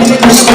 Gracias.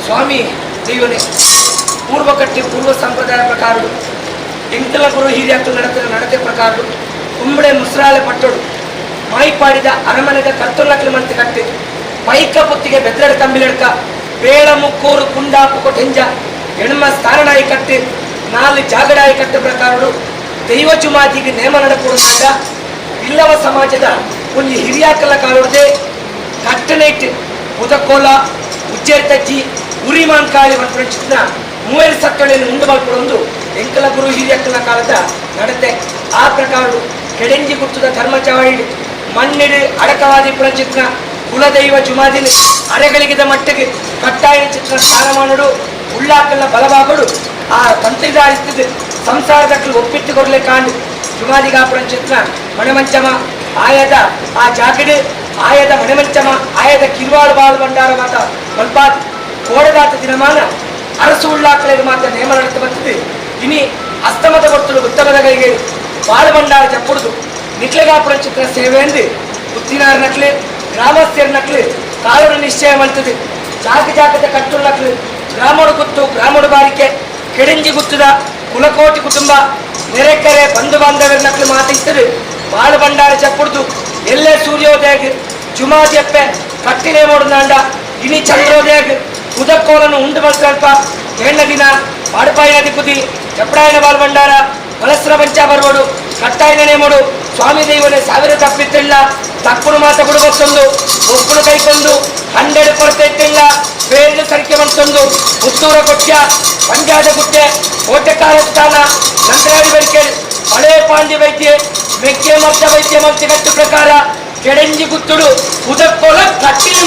ಸ್ವಾಮಿ ದೈವನೇ ಪೂರ್ವ ಕಟ್ಟಿ ಪೂರ್ವ ಸಂಪ್ರದಾಯ ಪ್ರಕಾರ ಎಂಕಲ ಗುರು ಹಿರಿಯಕ್ಕಲು ನಡೆತಿನ ನಡತೆ ಪ್ರಕಾರ ಕುಂಬಳೆ ಮುಸ್ರಾಳೆ ಪಟ್ಟೋಡು ಮಾಯಿಪಾಡಿದ ಅರಮನೆದ ಕತ್ತೊಲ್ಲಕ್ಕಲು ಮಂತೆ ಕಟ್ಟಿ ಮೈಕ ಪುತ್ತಿಗೆ ಬೆದ್ರಡ ತಂಬಿಲೆಡ್ಕ ಬೇಳ ಮುಕ್ಕೂರು ಕುಂಡಾಪು ಕೊಟೆಂಜ ಹೆಣ್ಮ ಸ್ಥಾನನಾಯಿ ಕಟ್ಟಿ ನಾಲ್ ಜಾಗಡಾಯಿ ಕಟ್ಟ ಪ್ರಕಾರ ದೈವ ಚುಮಾತಿಗೆ ನೇಮ ನಡಪುಡುಂಡ ಇಲ್ಲವ ಸಮಾಜದ ಒಂದು ಹಿರಿಯಾಕಲ ಕಾಲುಡೆ ಕಟ್ಟನೆಟ್ ಮುದಕೋಲ ಉಜ್ಜೇರ್ತಜ್ಜಿ ಉರಿಮಾನ್ ಕಾಳಿ ಚಿತ್ರ ಮೂವೇರು ಸತ್ತೊಳೆಯನ್ನು ಉಂಡು ಮಾಡ್ಕೊಂಡು ಎಂಕಲ ಗುರು ಹಿರಿಯಕ್ಕಲ ಕಾಲದ ನಡತೆ ಆ ಪ್ರಕಾರ ಕೆಡೆಂಜಿ ಗುತ್ತದ ಧರ್ಮಚಾವಡಿ ಮಣ್ಣಿಡು ಅಡಕವಾದಿ ಚಿತ್ರ ಕುಲದೈವ ಜುಮಾದಿನ ಅರೆಗಳಿಗಿದ ಮಟ್ಟಿಗೆ ಕಟ್ಟಾಯ ಚಿತ್ರ ಸ್ಥಾನಮಾನಡು ಉಳ್ಳಾಕಲ್ಲ ಬಲವಾಗಡು ಆ ತಂತ್ರಿದಾರಿಸ್ತದೆ ಸಂಸಾರದಕ್ಕಲು ಒಪ್ಪಿಟ್ಟು ಕೊಡಲೆ ಕಾಂಡು ಜುಮಾದಿಗಾಪುರ ಚಿತ್ರ ಮಣಮಂಚಮ ಆಯದ ಆ ಜಾಗಡು ಆಯದ ಮಣಮಂಚಮ ಆಯದ ಕಿರುವಾಳು ಬಾಳು ಭಂಡಾರ ಮಾತ ಮಲ್ಪಾದ್ ಕೋಡದಾತ ದಿನಮಾನ ಅರಸು ಉಳ್ಳಾಕಲೆಗೆ ಮಾತ್ರ ನೇಮ ನಡೆತ ಬರ್ತದೆ ಇನಿ ಅಸ್ತಮತ ಕೊಟ್ಟಲು ಉತ್ತಮದ ಕೈಗೆ ಬಾಳು ಭಂಡಾರ ಜಪ್ಪುಡುದು ನಿಕ್ಲೆಗಾಪುರ ಚಿತ್ರ ಸೇವೆ ಎಂದು ಉತ್ತಿನಾರ ನಕ್ಲೆ ಗ್ರಾಮಸ್ಥರ ನಕ್ಲೆ ಕಾಲುಡು ನಿಶ್ಚಯ ಮಾಡ್ತದೆ ಜಾಗದ ಕಟ್ಟುಳ್ಳಕ್ಲು ಗ್ರಾಮಡು ಗುತ್ತು ಗ್ರಾಮಡು ಬಾರಿಕೆ ಕೆಡೆಂಜಿ ಗುತ್ತದ ಕುಲಕೋಟಿ ಕುಟುಂಬ ನೆರೆಕೆರೆ ಬಂಧು ಬಾಂಧವರ ನಕ್ಲು ಮಾತಿಸ್ತದೆ ಬಾಳು ಭಂಡಾರ ಜಪ್ಪುಡುದು ಎಲ್ಲೇ ಸೂರ್ಯೋದಯಗೆ ಜುಮಾದಿಯಪ್ಪೆ ಕಟ್ಟಿಲೆ ಮಾಡೋದಾಂಡ ಇನಿ ಚಂದ್ರೋದಯಗೆ ಉದಕ್ಕೋಲನ್ನು ಉಂಡು ಸ್ವಲ್ಪ ಹೆಣ್ಣ ದಿನ ಪಾಡುಪಾಯಿನ ದಿಕ್ಕುದಿ ಚಪ್ಪಡಾಯನ ಬಾಳು ಭಂಡಾರ ಮಲಸ್ರ ಪಂಚ ಬರ್ಬೋಡು ಕಟ್ಟಾಯನ ನೇಮೋಡು ಸ್ವಾಮಿ ದೈವನೇ ಸಾವಿರ ತಪ್ಪಿತ್ತಿಲ್ಲ ತಪ್ಪುಡು ಮಾತ ಬಿಡುವತ್ತೊಂದು ಒಬ್ಬಳು ಕೈಕೊಂಡು 100 ಕೊರತೆ ಇತ್ತಿಲ್ಲ ಬೇರೆ ಸಂಖ್ಯೆ ಬಂತೊಂದು ಪುತ್ತೂರ ಕೊಟ್ಯ ಪಂಜಾದ ಗುಡ್ಡೆ ಕೋಟೆಕಾರ ಸ್ಥಾನ ನಂತರಾಡಿ ಬರಿಕೆ ಹಳೆ ಪಾಂಡ್ಯ ವೈದ್ಯ ಮೆಕ್ಕೆ ಮತ್ತ ವೈದ್ಯ ಮಂತ್ರಿ ಕಟ್ಟು ಪ್ರಕಾರ ಕೆಡೆಂಜಿ ಗುತ್ತುಡು ಉದಕ್ಕೋಲ ಕಟ್ಟಿನ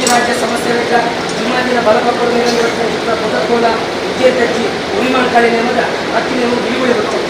ರಾಜ್ಯ ಸಮಸ್ಯೆ ಜುಮ್ಮಾದಿನ ಬಲಪಕ್ಕದ ಪೊದಕೋಲ ವಿದ್ಯೆ ತಜ್ಜಿ ಉರಿಮಾನ್ ಕಳೆ ನೇಮದ ಅಕ್ಕಿ ನೇಮ ಬಿಳಿಗುಳಿ ಬರ್ತವೆ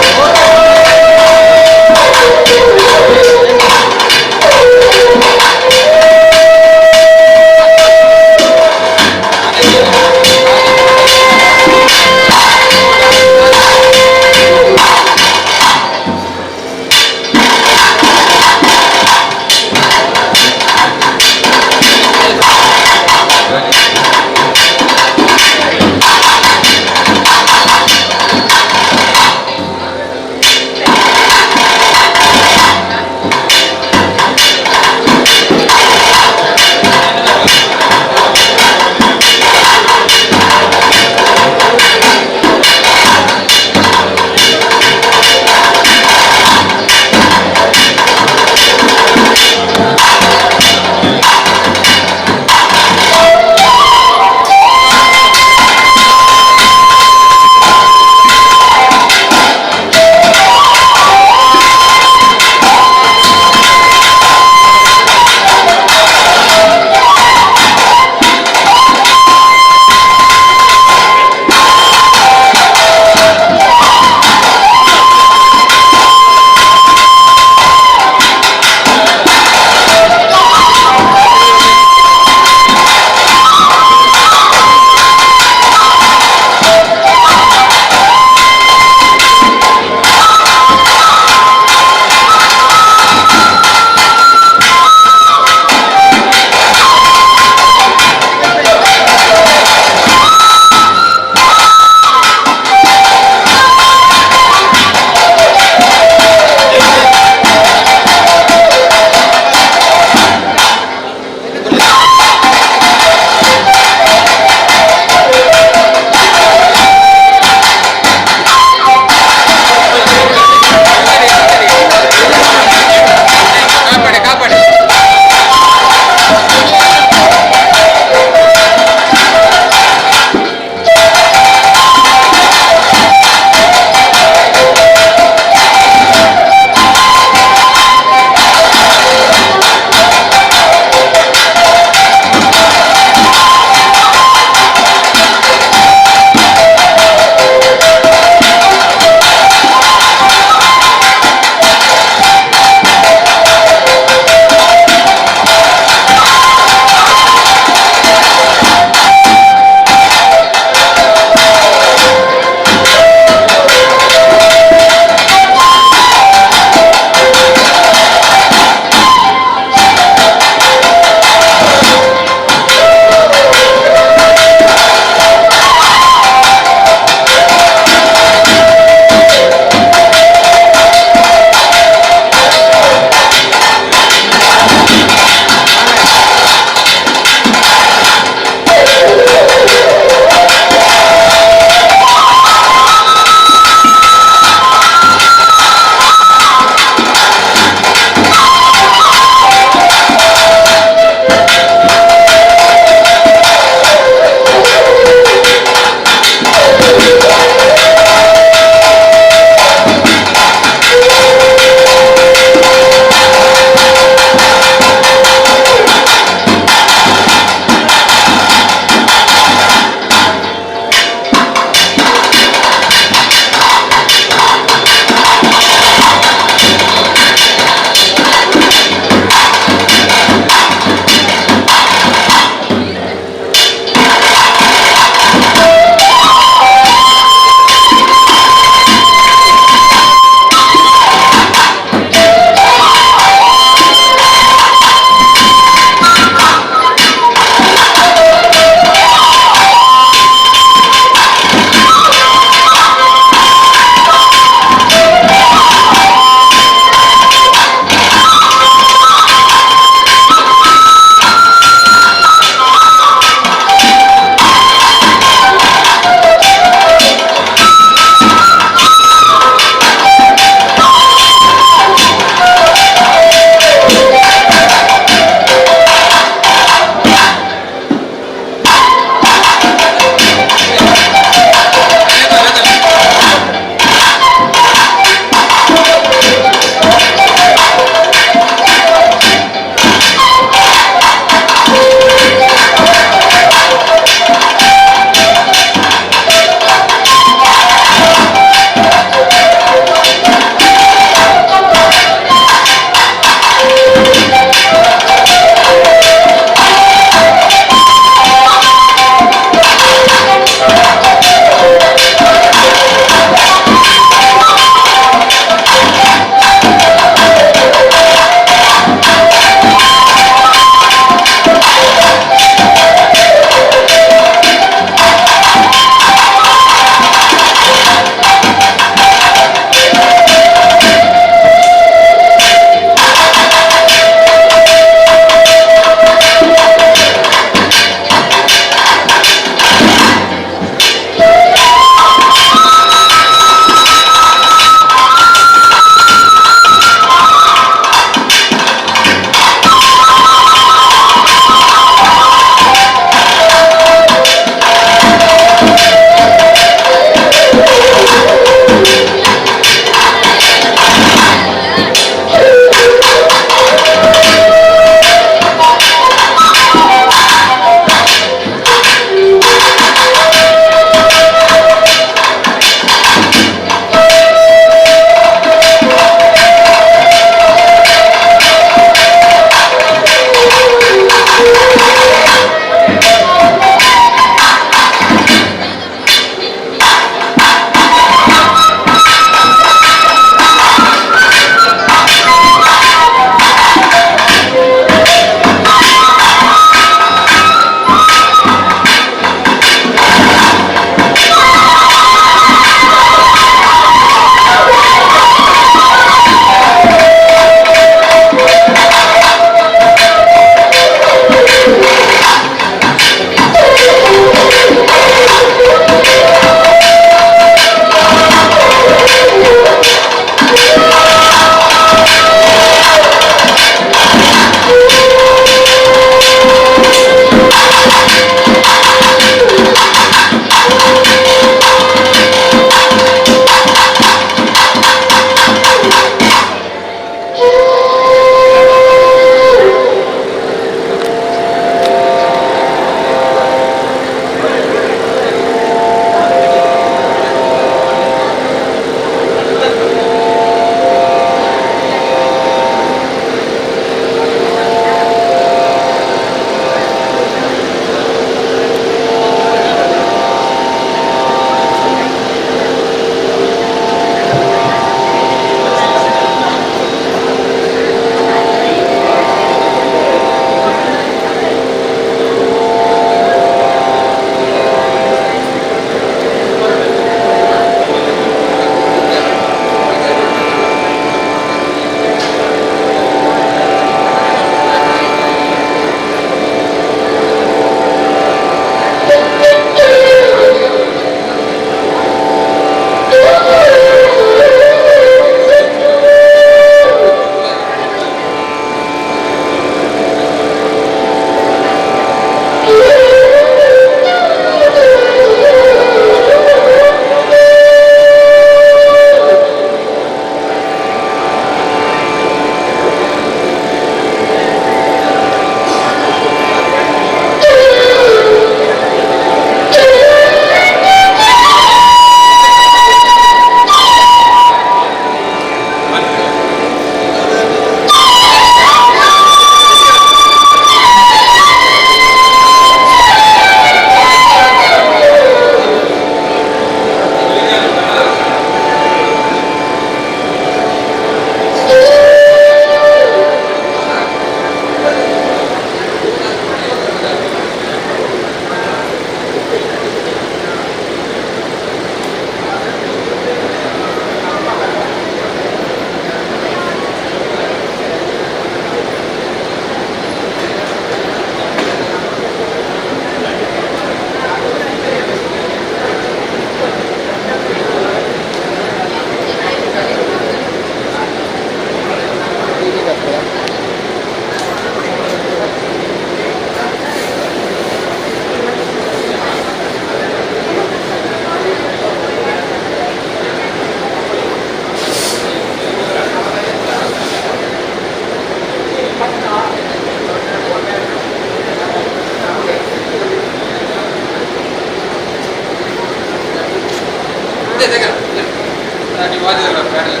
ನೀವು ವಾದಿರಲ್ಲ ಪ್ಯಾನಲ್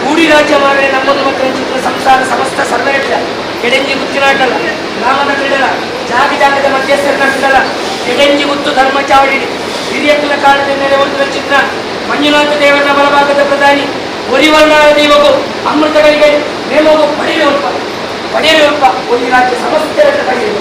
ಕೂಡಿ ರಾಜ್ಯ ಮಾರೇ ನಮ್ಮದು ಮಕ್ಕಳ ಚಿತ್ರ ಸಂಸಾರ ಸಮಸ್ತ ಸರ್ವರೆಡ್ಡ ಎಡೆಂಜಿ ಗುತ್ತಿನಾಟಲ ನಾಮದ ಕ್ರೀಡಲ ಜಾಗಿ ಜಾಗದ ಮಧ್ಯಸ್ಥರ ನಷ್ಟಲ ಎಡೆಂಜಿ ಗುತ್ತು ಧರ್ಮ ಚಾವಡಿ ಹಿರಿಯಕ್ಕಲ ಕಾಲದ ನೆಲೆ ಒಂದು ಚಿತ್ರ ಮಂಜುನಾಥ ದೇವರ ಬಲಭಾಗದ ಪ್ರಧಾನಿ ಒರಿವರ್ಣಾಳ ದೈವವು ಅಮೃತಗಳಿಗೆ ನೇಮವು ಪಡೆಯುವಪ್ಪ ಒಂದು ರಾಜ್ಯ ಸಮಸ್ತ ಪಡೆಯುವ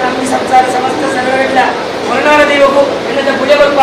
ನಮ್ಮಿ ಸಂಸಾರ ಸಮಸ್ತ ಸರ್ವರೆಲ್ಲ ಹೊರನಾಡ ದೈವವು ಹೆಣ್ಣದ ಗುಳೆ ಬರ್ಪ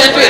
ನೆಟ್ವಿ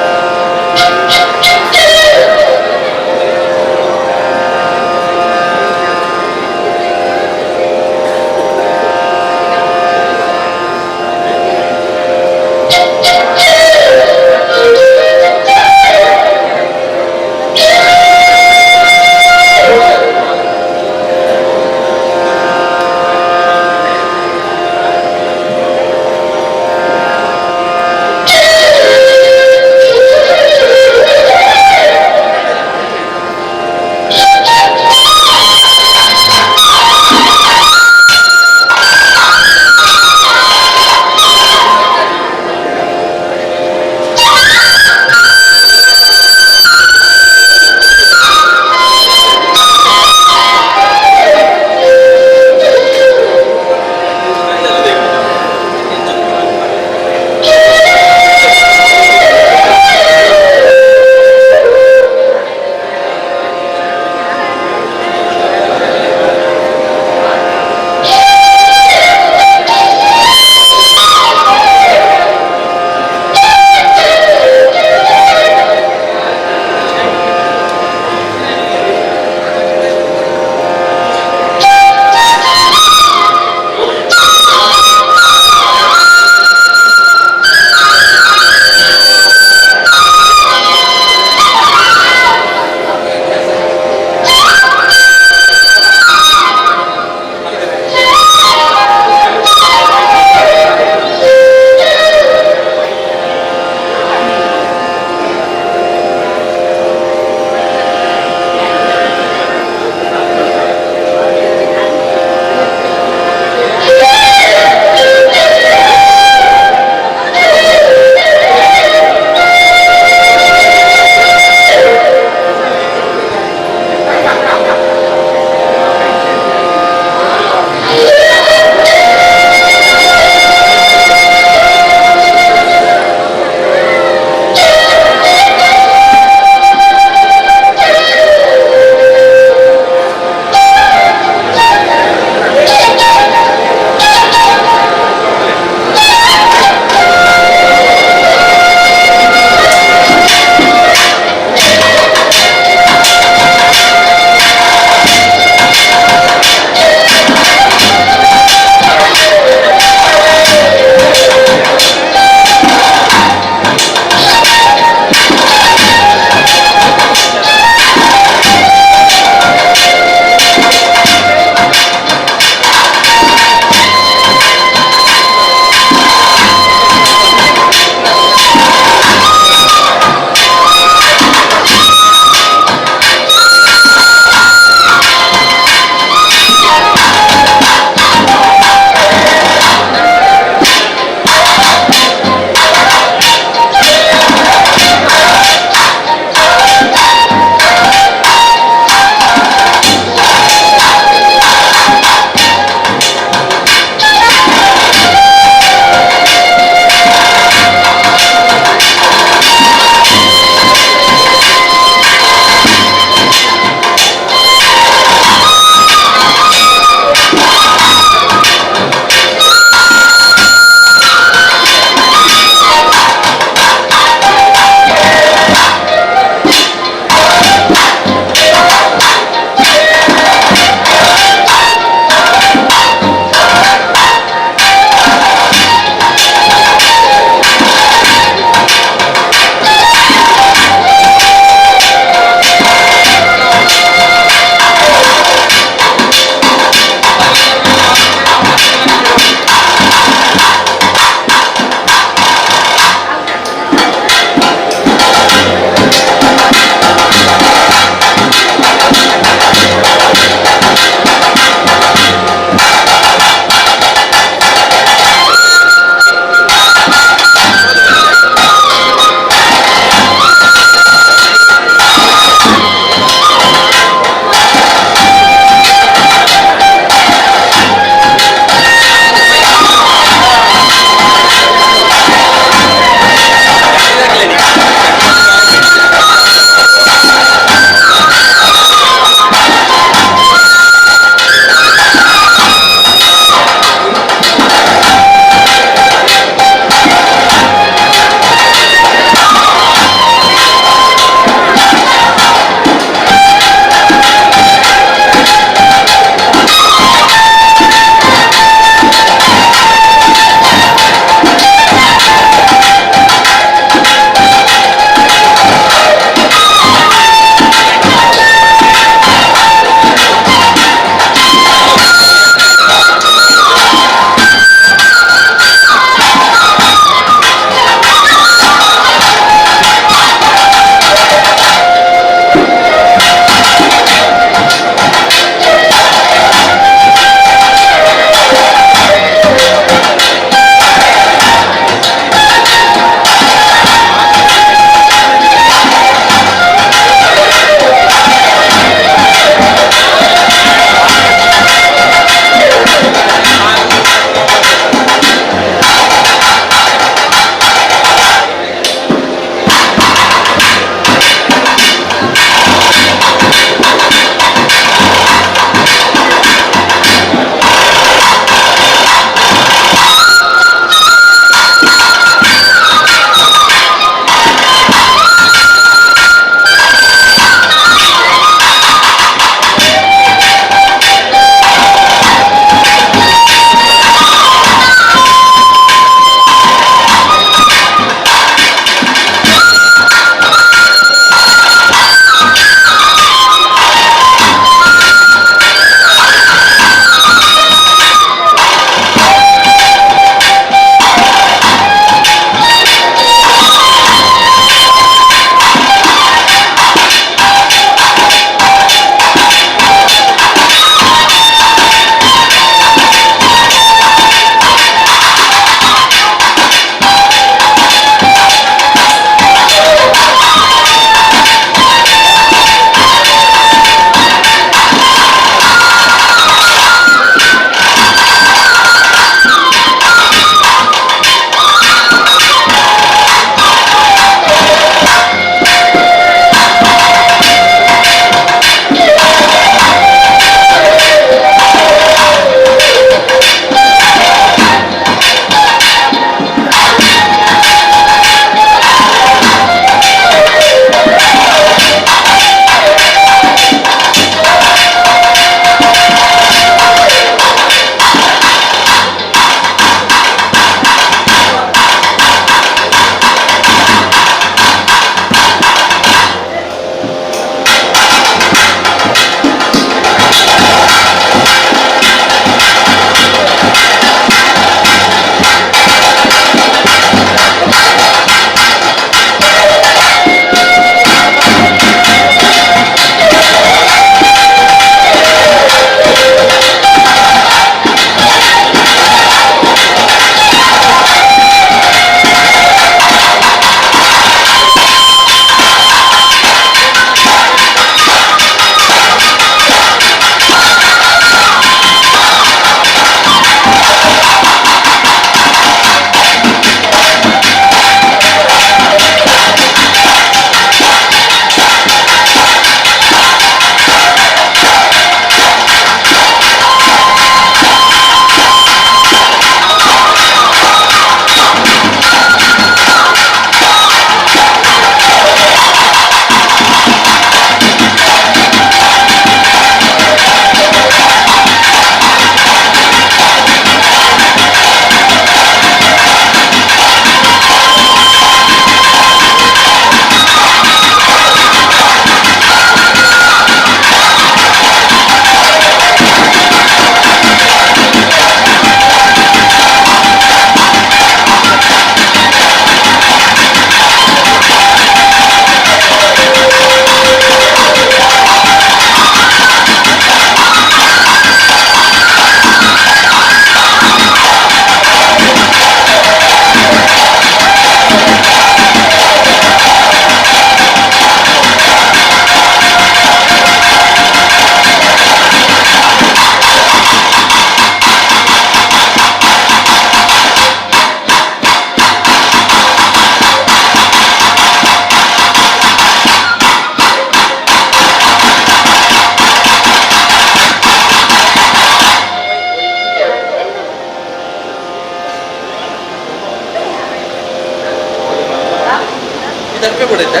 10 ರೂಪಾಯಿ ಕೊಡುತ್ತೆ.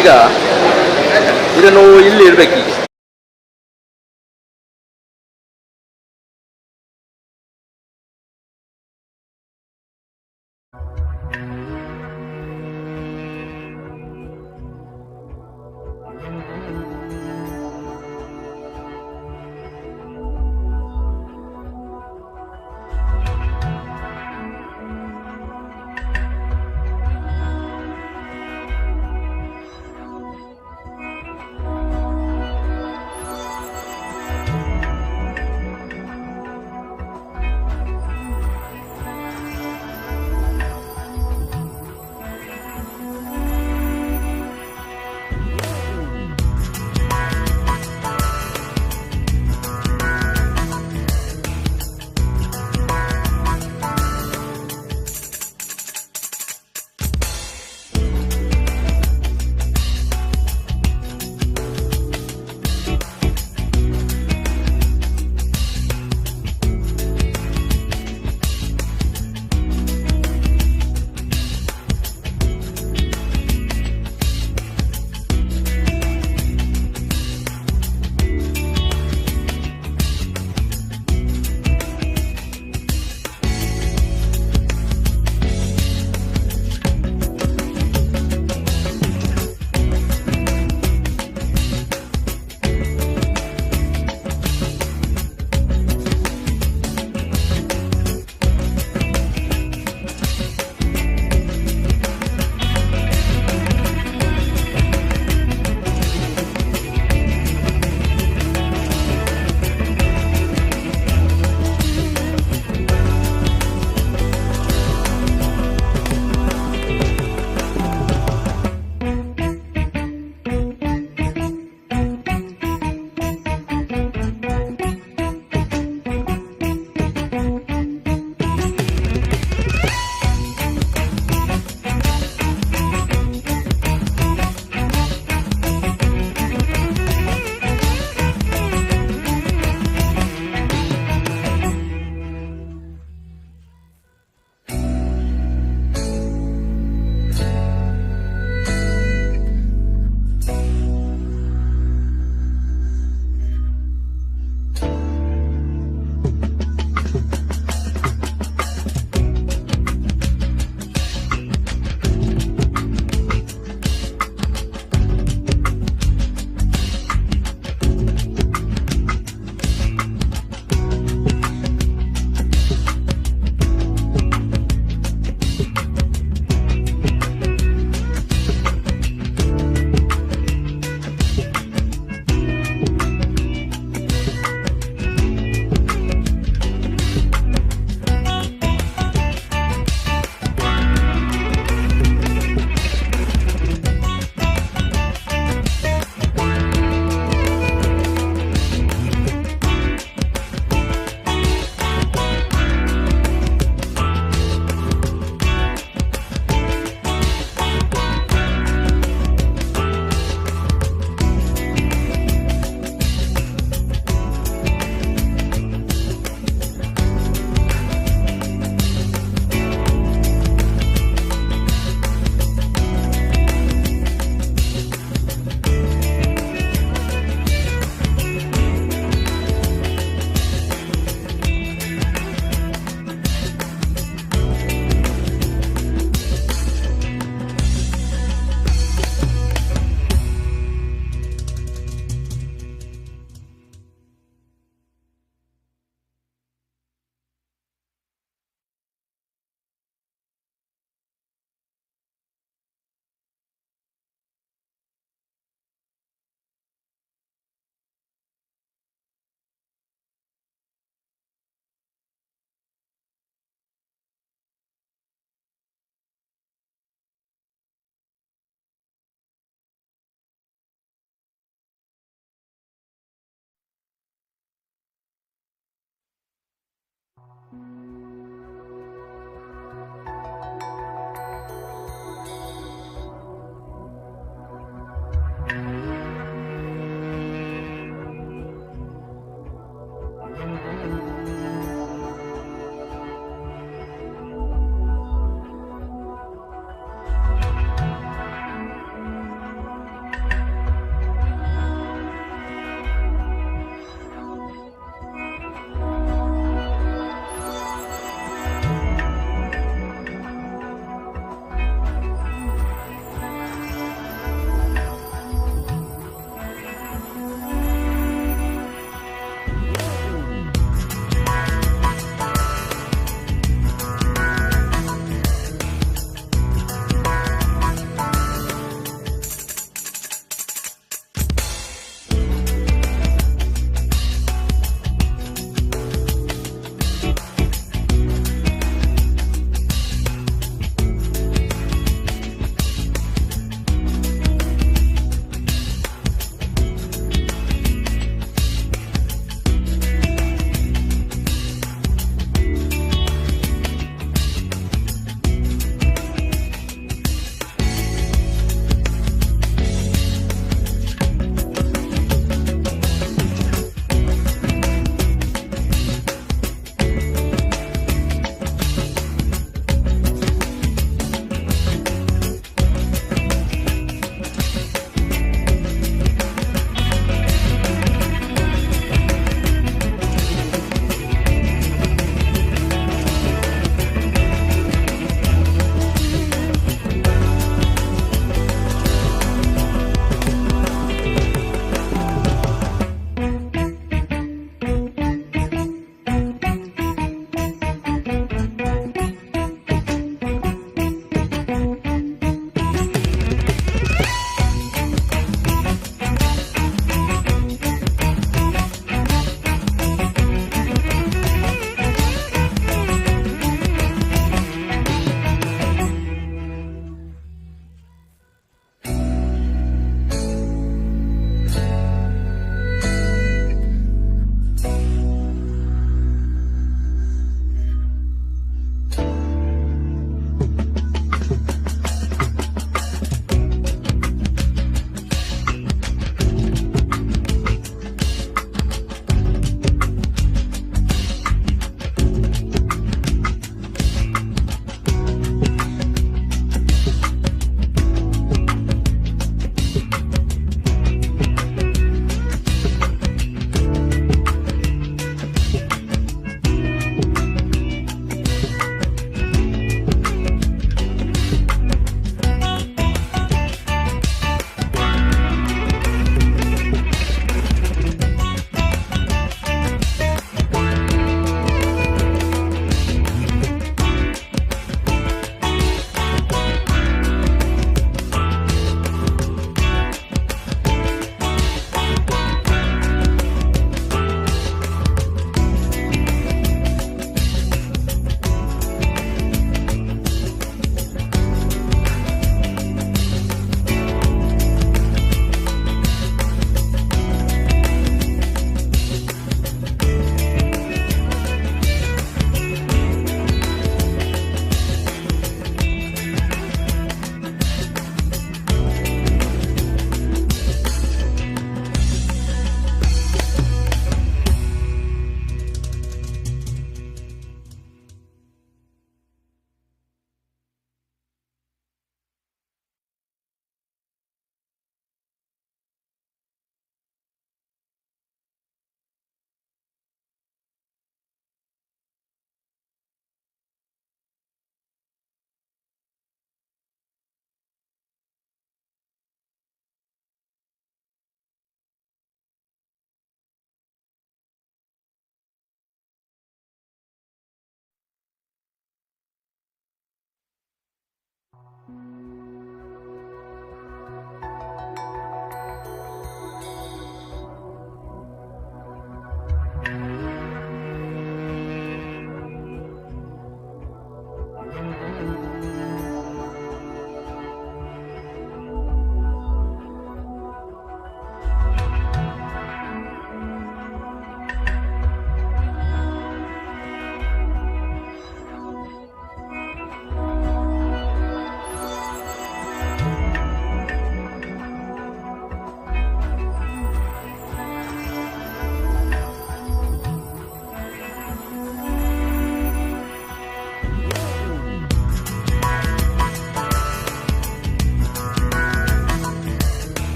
ಈಗ ಇದನ್ನು ಇಲ್ಲಿ ಇರ್ಬೇಕು. ಈಗ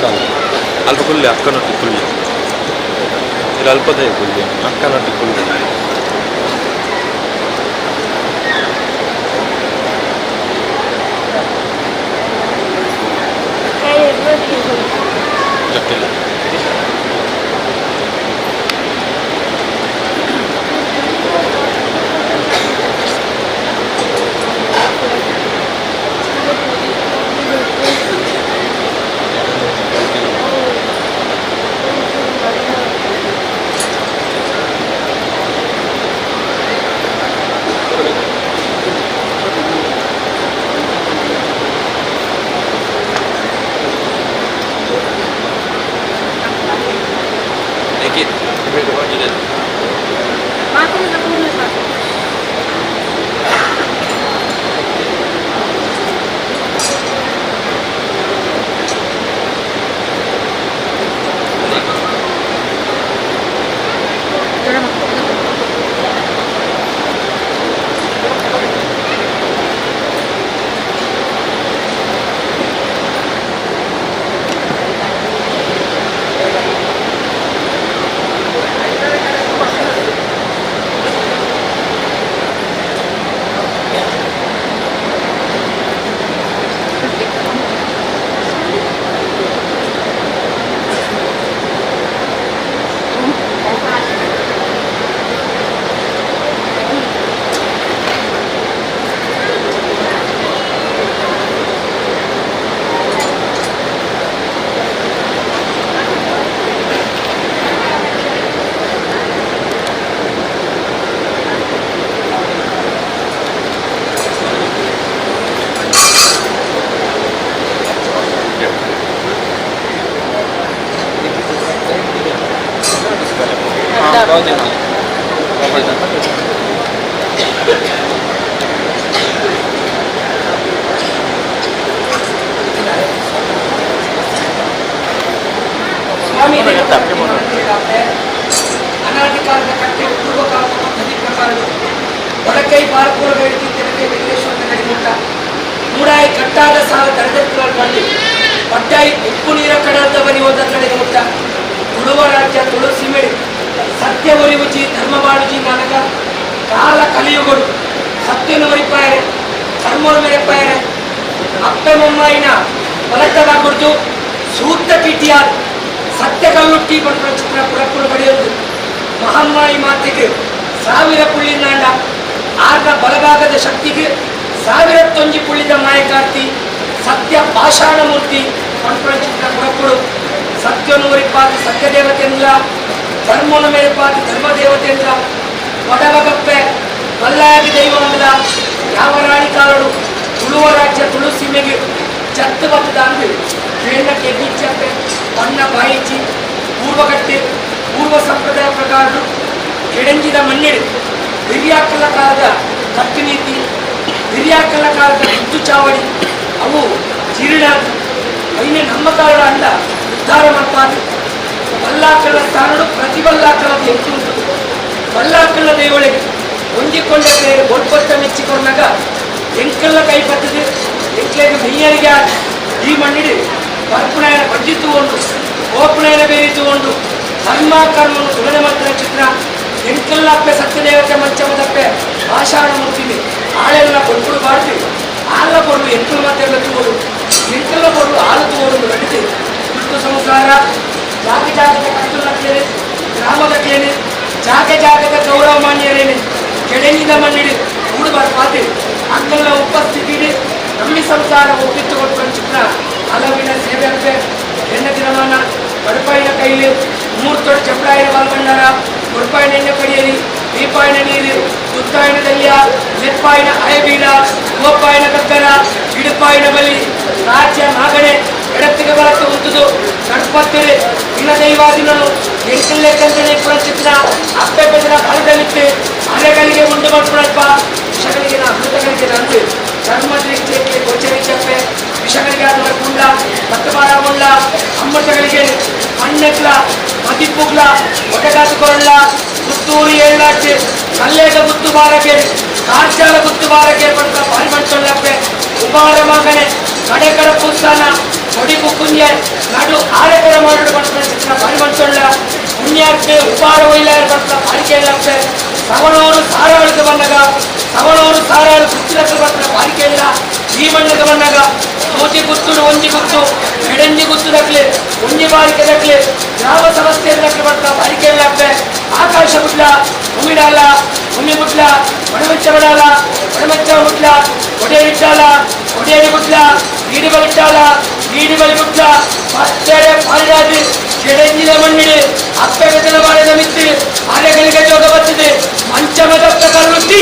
ಸಾಕು ಅಲ್ಪ ಕುಲ್ಲೆ ಅಕ್ಕನೊಟ್ಟಿ ಕುಲ್ಲೆ ಇಲ್ಲಿ ಅಲ್ಪದೇ ಕುಲ್ಲೆ ಅಕ್ಕನೊಟ್ಟಿ ಕುಲ್ಲೆ ಜಕ್ಕಿಲ್ಲ ಸ್ವಾಮಿ ಅನಾಧಿಕಾರದ ಕಟ್ಟೆ ಪೂರ್ವಕಾಲ ಪದ್ಧತಿ ಪ್ರಕಾರ ಒಳಕೈ ಬಾರಪೂರ ಬೇಡಿಕೆ ತೆರಕೆ ವೆಂಕಟೇಶ್ವರ ನಡಿಮುಟ್ಟ ಮೂಡಾಯಿ ಕಟ್ಟಾದ ಸಾಲ ತಡೆದೆತ್ತುಗಳು ಬಂದು ಪಟ್ಟಾಯಿ ಉಪ್ಪು ನೀರ ಕಡದ ಬರಿ ಹೋದ ಕಡೆಗೆ ಮುಟ್ಟ ತುಳುವ ರಾಜ್ಯ ತುಳು ಸಿಮೆಡಿ ಸತ್ಯ ಒರಿವುಜಿ ಧರ್ಮ ಬಾಳುಜಿ ನನಗ ಕಾಲ ಕಲಿಯುಗಳು ಸತ್ಯನ ಒರಿಪಾಯರೆ ಧರ್ಮನ ಮೆರೆಪಾಯರೆ ಅಪ್ಪೆ ಮೊಮ್ಮಾಯಿನ ಹೊಲತದ ಕುರಿತು ಸೂಕ್ತ ಕಿಟಿಯಾದ ಸತ್ಯ ಕಲ್ಲುಟ್ಟಿ ಬಂದ ಚಿತ್ರ ಪುರಪ್ಪುಳು ಬಡಿಯುವುದು ಮಹಮ್ಮಾಯಿ ಮಾತಿಗೆ 1000 ಪುಳ್ಳಿನಾಂಡ ಆಗ ಬಲಭಾಗದ ಶಕ್ತಿಗೆ 1001 ಪುಳ್ಳಿದ ಮಾಯಕಾರ್ತಿ ಸತ್ಯ ಪಾಷಾಣ ಮೂರ್ತಿ ಪಂಪಳ ಚಿತ್ರ ಪುರಪ್ಪುಳು ಸತ್ಯನೂರಿಪಾತಿ ಸತ್ಯ ದೇವತೆಂದ್ರ ಧರ್ಮನ ಮೇರೆಪಾತಿ ಧರ್ಮ ದೇವತೆಂದ್ರ ಒಡವಗಪ್ಪೆ ಬಲ್ಲಾಗಿ ದೈವಂಗದ ಯಾವ ರಾಣಿ ಕಾಲಡು ತುಳುವ ರಾಜ್ಯ ತುಳು ಸೀಮೆಗೆ ಚತ್ತು ಬತ್ತದ ಅಂದು ಕೇಂದ್ರಕ್ಕೆ ಬೀಚಪ್ಪೆ ಬಣ್ಣ ಬಾಯಿಚಿ ಪೂರ್ವಗಟ್ಟೆ ಪೂರ್ವ ಸಂಪ್ರದಾಯ ಪ್ರಕಾರ ಕೆಡಂಜಿದ ಮಣ್ಣಿಡು ಹಿರಿಯಾಕಲ ಕಾಲದ ಕಟ್ಟುನೀತಿ ಹಿರಿಯಾಕಲ ಕಾಲದ ಮುತ್ತು ಚಾವಡಿ ಅವು ಜೀರ್ಣ ಐನೆ ನಮ್ಮ ಕಾಲ ಅಂಡ ಉದ್ಧಾರ ಮಾಡ್ಪಾದು ಬಲ್ಲಾಕಲ ಸ್ಥಾನಡು ಪ್ರತಿ ಬಲ್ಲಾಕಲದ ಎಂಟುಂಟು ಬಲ್ಲಾಕಲ ದೇವಳಿಗೆ ಹೊಂದಿಕೊಂಡ ಬೇರೆ ಒಡ್ಬತ್ತ ಮೆಚ್ಚಿಕೊಂಡಾಗ ಎಂಕಲ್ಲ ಕೈ ಬರ್ತದೆ ಎಂಕ್ಲೆಗೆ ಮೈಯರಿಗೆ ಈ ಮಣ್ಣಿಡಿ ಕರ್ಪುಣೆಯ ಬಜ್ಜಿತ್ತುಕೊಂಡು ಓಪುಣೆಯ ಬೇರಿತ್ತುಕೊಂಡು ಧರ್ಮ ಕರ್ಮವನ್ನು ತುಲನೆ ಮಾಡ್ತಾರೆ ಚಿತ್ರ ಎಂಕಲ್ಲಪ್ಪೆ ಸತ್ಯದೇವತೆ ಮಂಚಮದಪ್ಪೆ ಆಷಾಢ ಮೂರ್ತಿನಿ ಆಳೆಲ್ಲ ಕೊಡ್ಬಿಡು ಬಾಡ್ತೀವಿ ಆಲ ಕೊಡು ಎಂಕಲ್ ಮಾತೆಲ್ಲ ತಗೋಡು ಎಂಕಲ್ಲ ಕೊಡು ಹಾಲು ತಗೋಡು ನಡೀತಿ ಬಿಟ್ಟು ಸಂಸಾರ ಜಾಗ ಜಾಗದ ಕರ್ತುಲಕ್ಕೇನೆ ಗ್ರಾಮದಕ್ಕೇನೆ ಜಾಗ ಜಾಗದ ಗೌರವ ಮಾನ್ಯರೇನೆ ಕೆಳಗಿನ ಮಣ್ಣಿಡಿ ಕೂಡು ಬರ್ಪಾತೀವಿ ಅಂಕಲ್ನ ಉಪಸ್ಥಿತಿ ನಮ್ಮಿ ಸಂಸಾರ ಒಪ್ಪಿಟ್ಟುಕೊಂಡು ಚಿತ್ರ ಹಲವಿನ ಸೇವೆ ಅಂತೆ ಎಣ್ಣ ದಿನಮಾನ ಕಡುಪಾಯಿನ ಕೈಲಿ 3 ತೊಡೆ ಚಪ್ಪಡಾಯಿನ ಬಾಲ್ಮಂಡಾರ ಕೊಡುಪಾಯಿನ ಎಣ್ಣೆ ಕಡಿಯಲಿ ದೀಪಾಯಿನ ನೀರು ತುತ್ತಾಯಿನ ದಲ್ಯ ನೆಪ್ಪಾಯಿನ ಅಯಬೀಡ ಗೋಪಾಯಿನ ಗದ್ದರ ಇಡುಪಾಯಿನ ಬಲಿ ರಾಜ್ಯ ನಾಗಣೆ ಎಡತ್ತಿಗೆ ಬಲಕ್ಕೆ ಉಂಟುದು ಗಣಪತಿರೆ ಇನ್ನ ದೈವಾದಿನನು ಎಂಕಲ್ಲೇ ಕಂದನೆ ಚಿತ್ರ ಅಪ್ಪೆ ಬೆದರ ಫಲದಲ್ಲಿತ್ತೆ ಅಲೆಗಳಿಗೆ ಉಂಡು ಮಾಡ್ಕೊಳಪ್ಪ ವಿಷಗಳಿಗೆ ಅಮೃತಗಳಿಗೆ ನಂದು ಧರ್ಮ ದೃಷ್ಟಿಗೆ ಗೋಚರಿ ಚಪ್ಪೆ ವಿಷಗಳಿಗೆ ಆದ ಕುಂಡ ಕಟ್ಟಬಾರ ಮುಂಡ ಅಮ್ಮಟಗಳಿಗೆ ಮಣ್ಣೆಕ್ಲ ಮದಿಪ್ಪುಗ್ಲ ಒಟಗಾದುಕೊಳ್ಳ ಪುತ್ತೂರು ಏಳಾಚೆ ಕಲ್ಲೇಗ ಗುತ್ತು ಬಾರಗೆ ಕಾರ್ಚಾಲ ಗುತ್ತು ಬಾರಗೆ ಪಡ್ಕ ಪಾರಿ ಮಾಡ್ಕೊಳ್ಳಪ್ಪೆ ಉಪಾರ ಮಗನೆ ಕಡೆಕಡ ಪುಸ್ತನ ಕೊಡಿಗೂ ಕುಂಜೆ ನಡು ಕಾರ್ಯಕ್ರಮ ಮಾಡಿ ಬರ್ತಾ ಬಾರಿ ಮಂಚೊಳ್ಳ ಪುಣ್ಯಾರ್ಪೆ ಉಪಾರ ಒಯ್ಲಾರ ಬರ್ತಾ ಬಾರಿಕೆ ಇಲ್ಲ ಸವಣವರು ಸಾರಾಳಕ್ಕೆ ಬಂದಾಗ ಸವಣವರು ಸಾರಾಳು ಕುಚ್ಚಿಲಕ್ಕೆ ಬರ್ತಾರೆ ಬಾರಿಕೆ ಇಲ್ಲ ಈ ಮಣ್ಣಕ್ಕೆ ಬಂದಾಗ ಮೂತಿ ಗುತ್ತುಡು ಒಂಜಿ ಗುತ್ತು ಎಡಂಜಿ ಗುತ್ತುದಕ್ಲೆ ಒಂಜಿ ಬಾರಿಕೆ ದಕ್ಲೆ ಯಾವ ಸಮಸ್ಯೆ ದಕ್ಲೆ ಬರ್ತಾ ಬಾರಿಕೆ ಇಲ್ಲ ಆಕಾಶ ಬಿಡ್ಲ ಉಮಿಡಾಲ ಉಮಿ ಬಿಡ್ಲ ಒಣಮೆಚ್ಚ ಬಿಡಾಲ ಒಣಮೆಚ್ಚ ಬಿಡ್ಲ ಒಡೆಯಿಟ್ಟಾಲ ಒಡೆಯಡಿ ಬಿಡ್ಲ ಈಡಿ ಬಲಿಟ್ಟಾಲ ಈಡಿ ಬಲಿ ಬಿಡ್ಲ ಮತ್ತೆ ಪಾರಿರಾಜಿ ಕೆಡೆಂಜಿನ ಮಣ್ಣಿಡಿ ಅಪ್ಪೆಗದನ ಬಾಳೆದ ಮಿತ್ತಿ ಅಲೆಗಳಿಗೆ ಜೋಗ ಬರ್ತದೆ ಮಂಚಮದತ್ತ ಕಲ್ಲುತ್ತಿ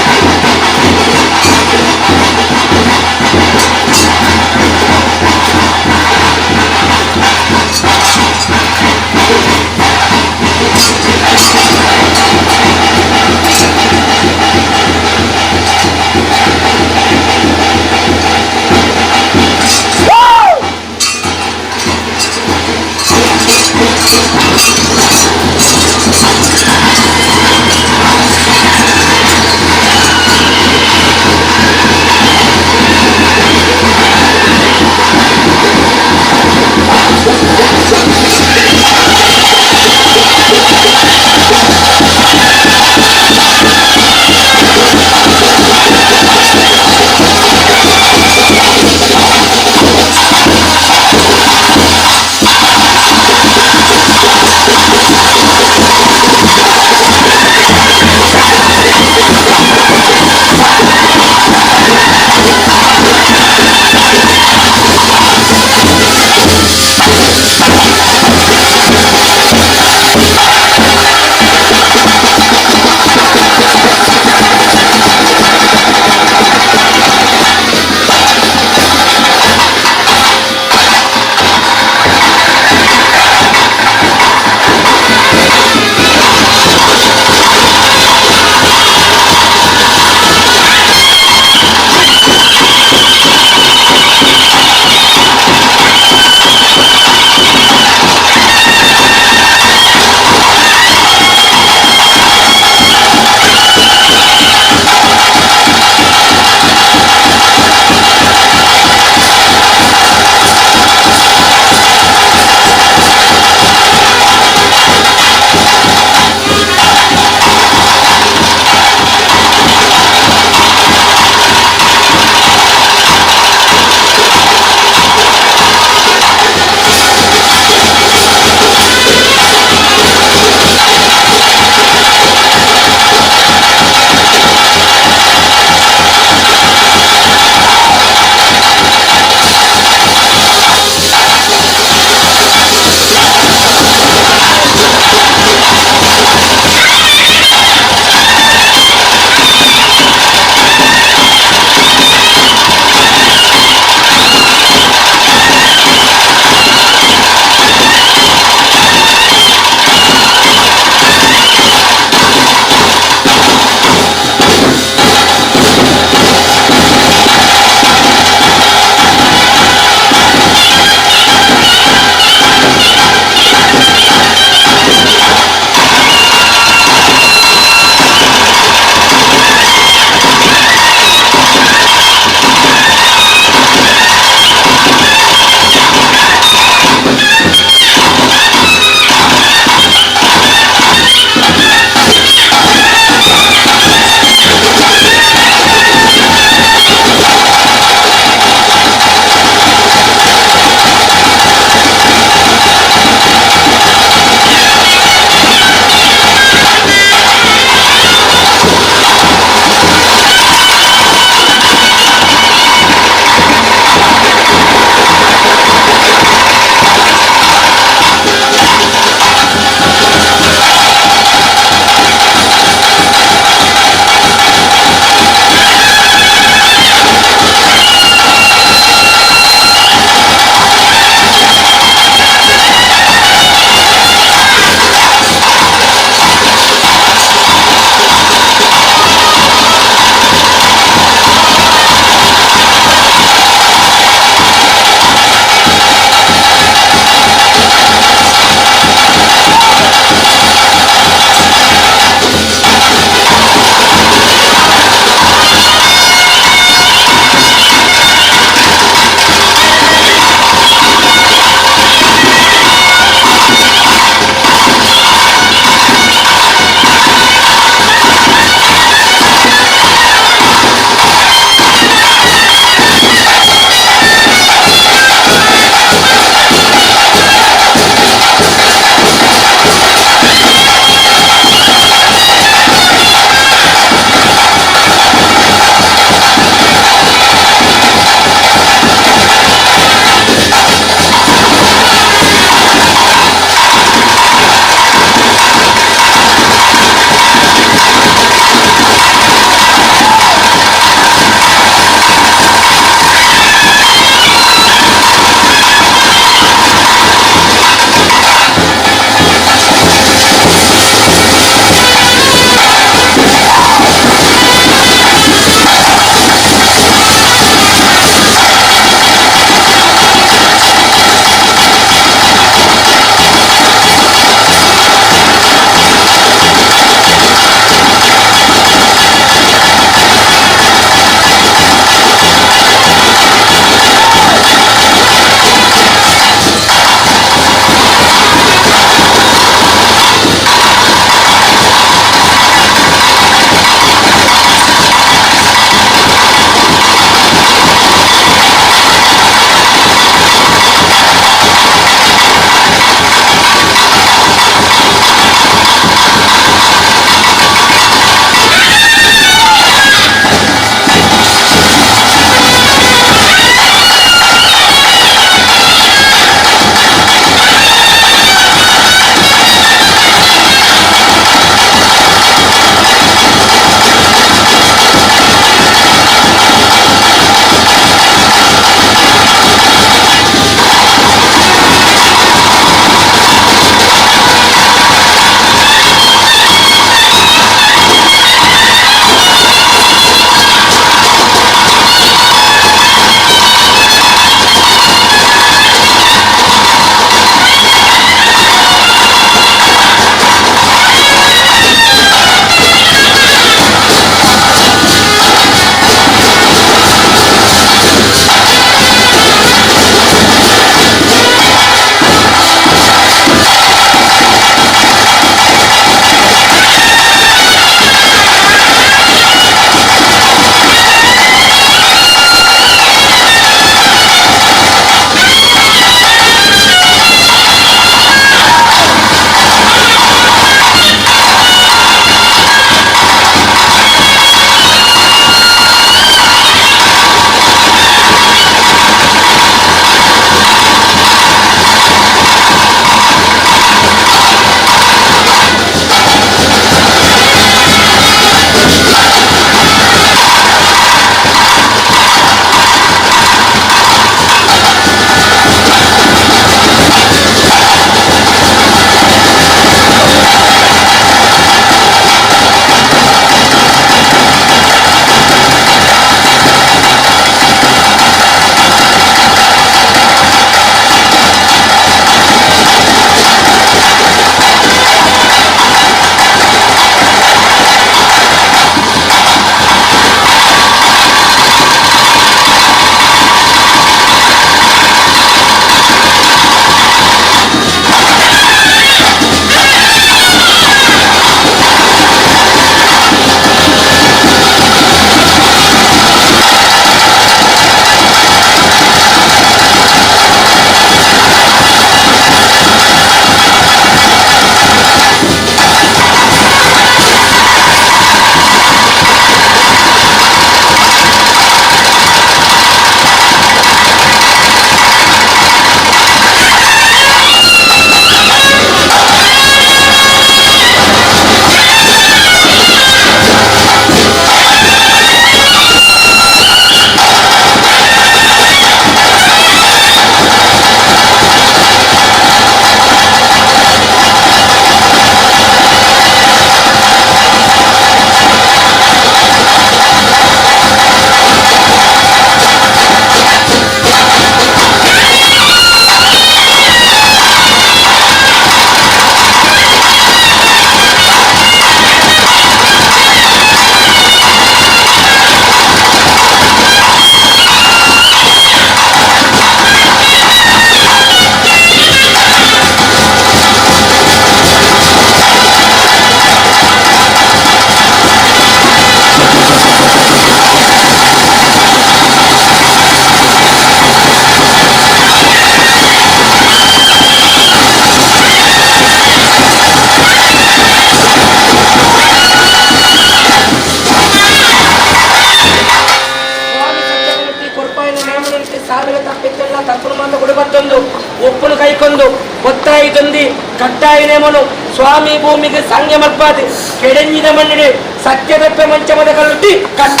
ಕಟ್ಟಾಯಿನೇಮನು ಸ್ವಾಮಿ ಭೂಮಿಗೆ ಸಂಘ ಮಲ್ಪಾದೆ ಕೆಡಂಜಿದ ಮಣ್ಣಿಡೆ ಸತ್ಯದಪ್ಪೆ ಮಂಚಮದ ಕಲ್ಲುಟ್ಟಿ ಕಟ್ಟ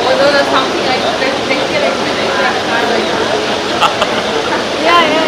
Although there's something like textile experience at a car like that. Yeah.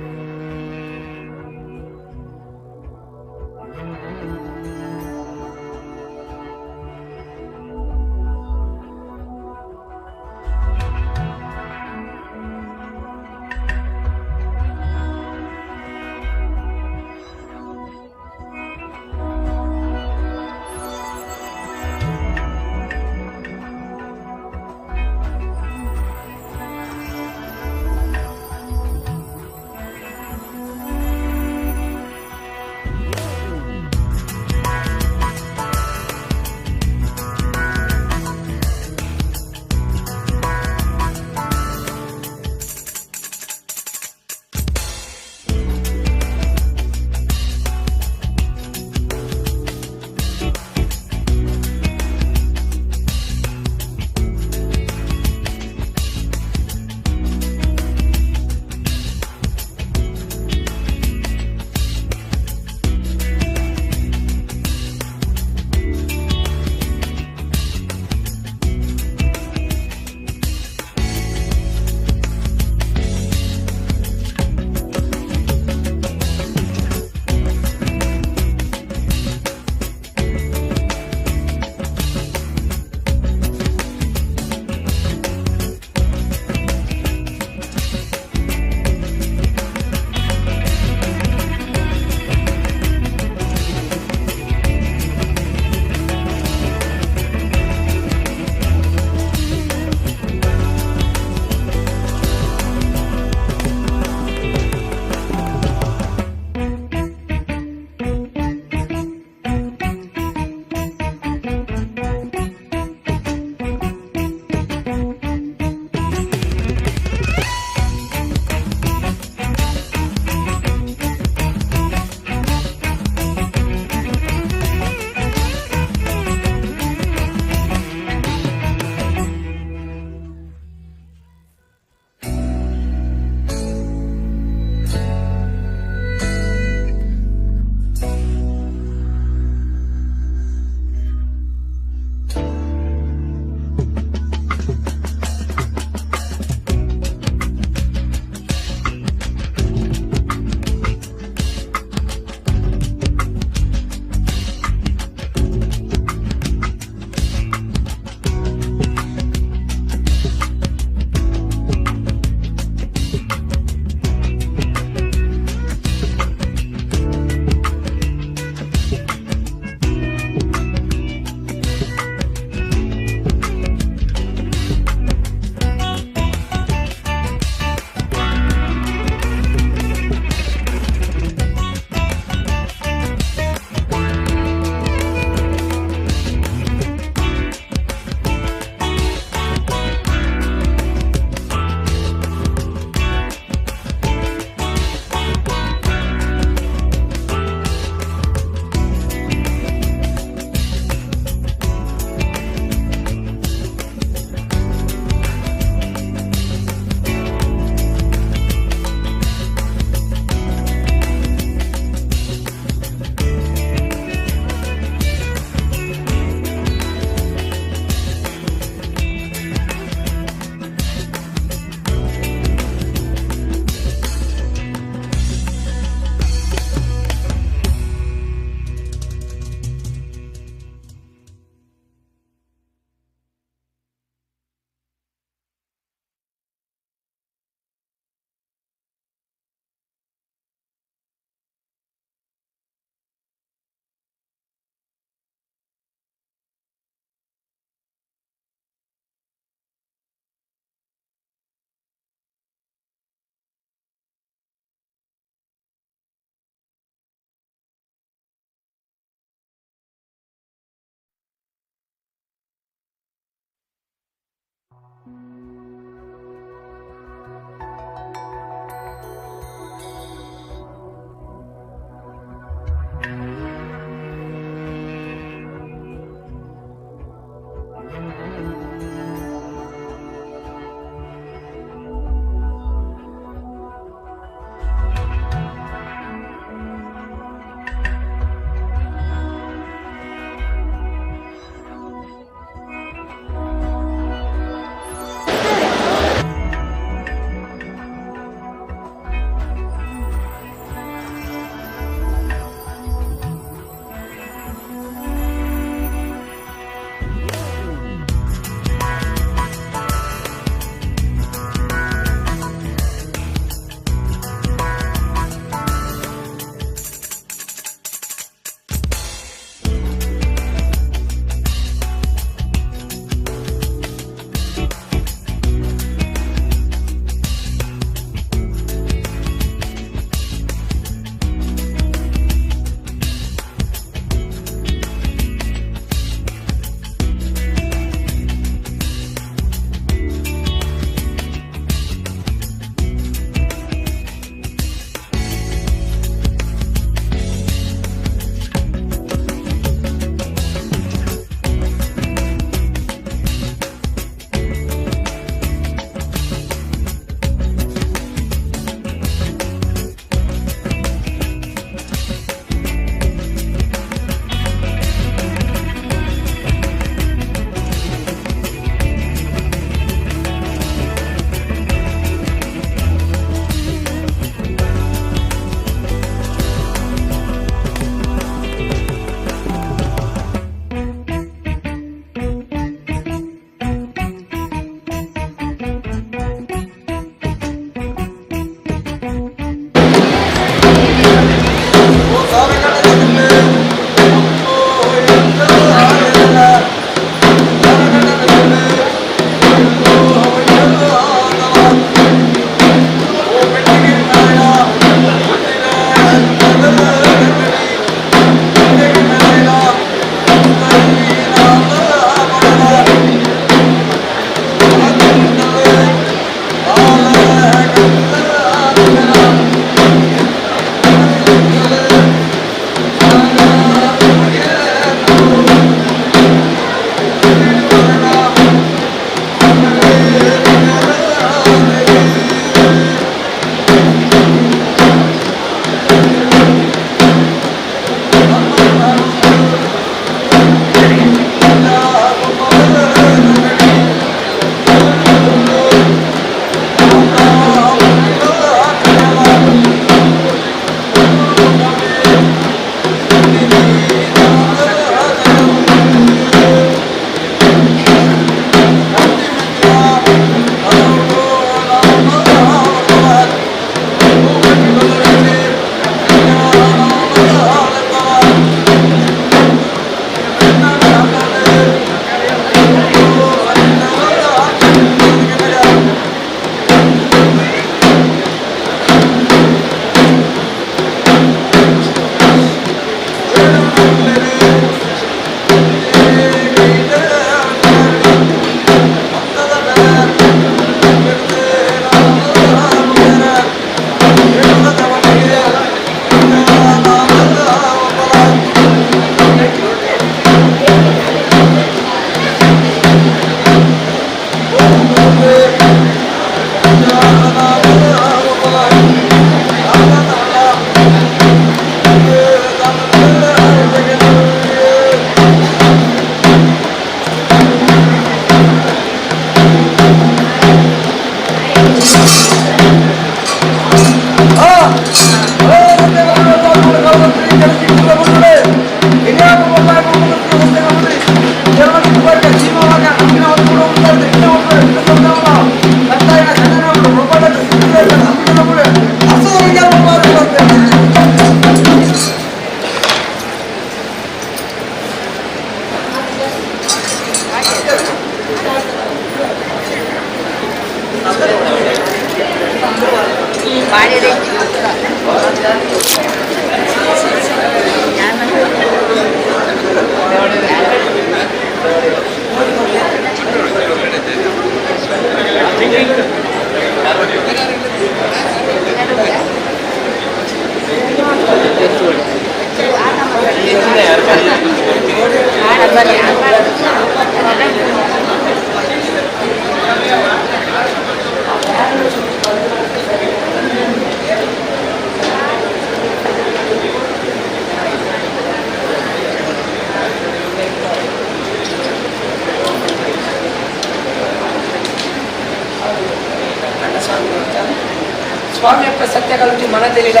ಸ್ವಾಮಿ యొక్క ಸತ್ಯಗಳು ಮನದಲ್ಲಿಲ್ಲ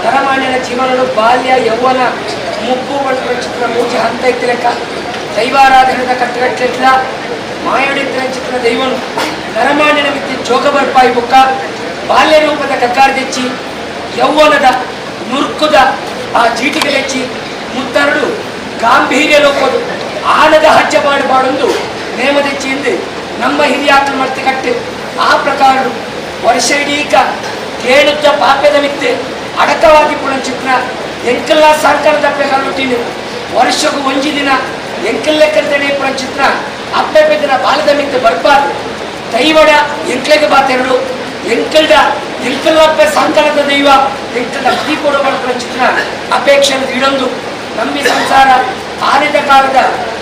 ನರಮಾನ್ಯನ ಜೀವನಗಳು ಬಾಲ್ಯ ಯೌವನ ಮುಪ್ಪು ಬಣ್ಣ ಚಿತ್ರ ಮೂಜಿ ಹಂತ ಇತ್ತು ಲೆಕ್ಕ ದೈವಾರಾಧನೆದ ಕಟ್ಟಗಟ್ಟಲಿಲ್ಲ ಮಾಯಡಿತ್ತಿನ ಚಿತ್ರ ದೈವನು ನರಮಾನ್ಯನ ಮಿತ್ತಿ ಜೋಗ ಬರ್ಪಾಯಿ ಬುಕ್ಕ ಬಾಲ್ಯ ರೂಪದ ಕಕ್ಕಾರ ತೆಚ್ಚಿ ಯೌವನದ ನುರ್ಕುದ ಆ ಚೀಟಿಗೆ ತೆಚ್ಚಿ ಮುತ್ತರಡು ಗಾಂಭೀರ್ಯ ಲೋಪದು ಆನದ ಹಜ್ಜ ಬಾಡೊಂದು ನೇಮ ತೆಚ್ಚಿ ಎಂದು ನಮ್ಮ ಹಿರಿಯಾಕಲು ಮರ್ತಿ ಕಟ್ಟೆ ಆ ಪ್ರಕಾರ ವರ್ಷ ಇಡೀಕ ಕೇಳುತ್ತ ಪಾಪ್ಯದ ಮಿತ್ತೆ ಅಡಕವಾಗಿ ಪುಣ ಚಿತ್ರ ಎಂಕೆಲ್ಲ ಸಾಂಕರ ದಪ್ಪೆ ಕಲ್ಬಿಟ್ಟಿನಿ ವರ್ಷಕ್ಕೂ ಒಂಜಿ ದಿನ ಎಂಕೆಲ್ಲೆಕ್ಕಂತೇನೆ ಪುಣ ಚಿತ್ರ ಅಪ್ಪೆ ದಿನ ಬಾಲದ ಮಿತ್ತೆ ಬರ್ಬಾರ್ದು ದೈವಡ ಎಂಕ್ಲೆಗೆ ಬಾತೆರಡು ಎಂಕಲ್ಲಪ್ಪೆ ಸಾಂಕರದ ದೈವ ಎಂಕದ ಮದಿ ಕೊಡೋ ಪುಣ ಚಿತ್ರ ಅಪೇಕ್ಷೆ ಇಡೊಂದು ನಂಬಿ ಸಂಸಾರ ಆನೆದ ಕಾಲದ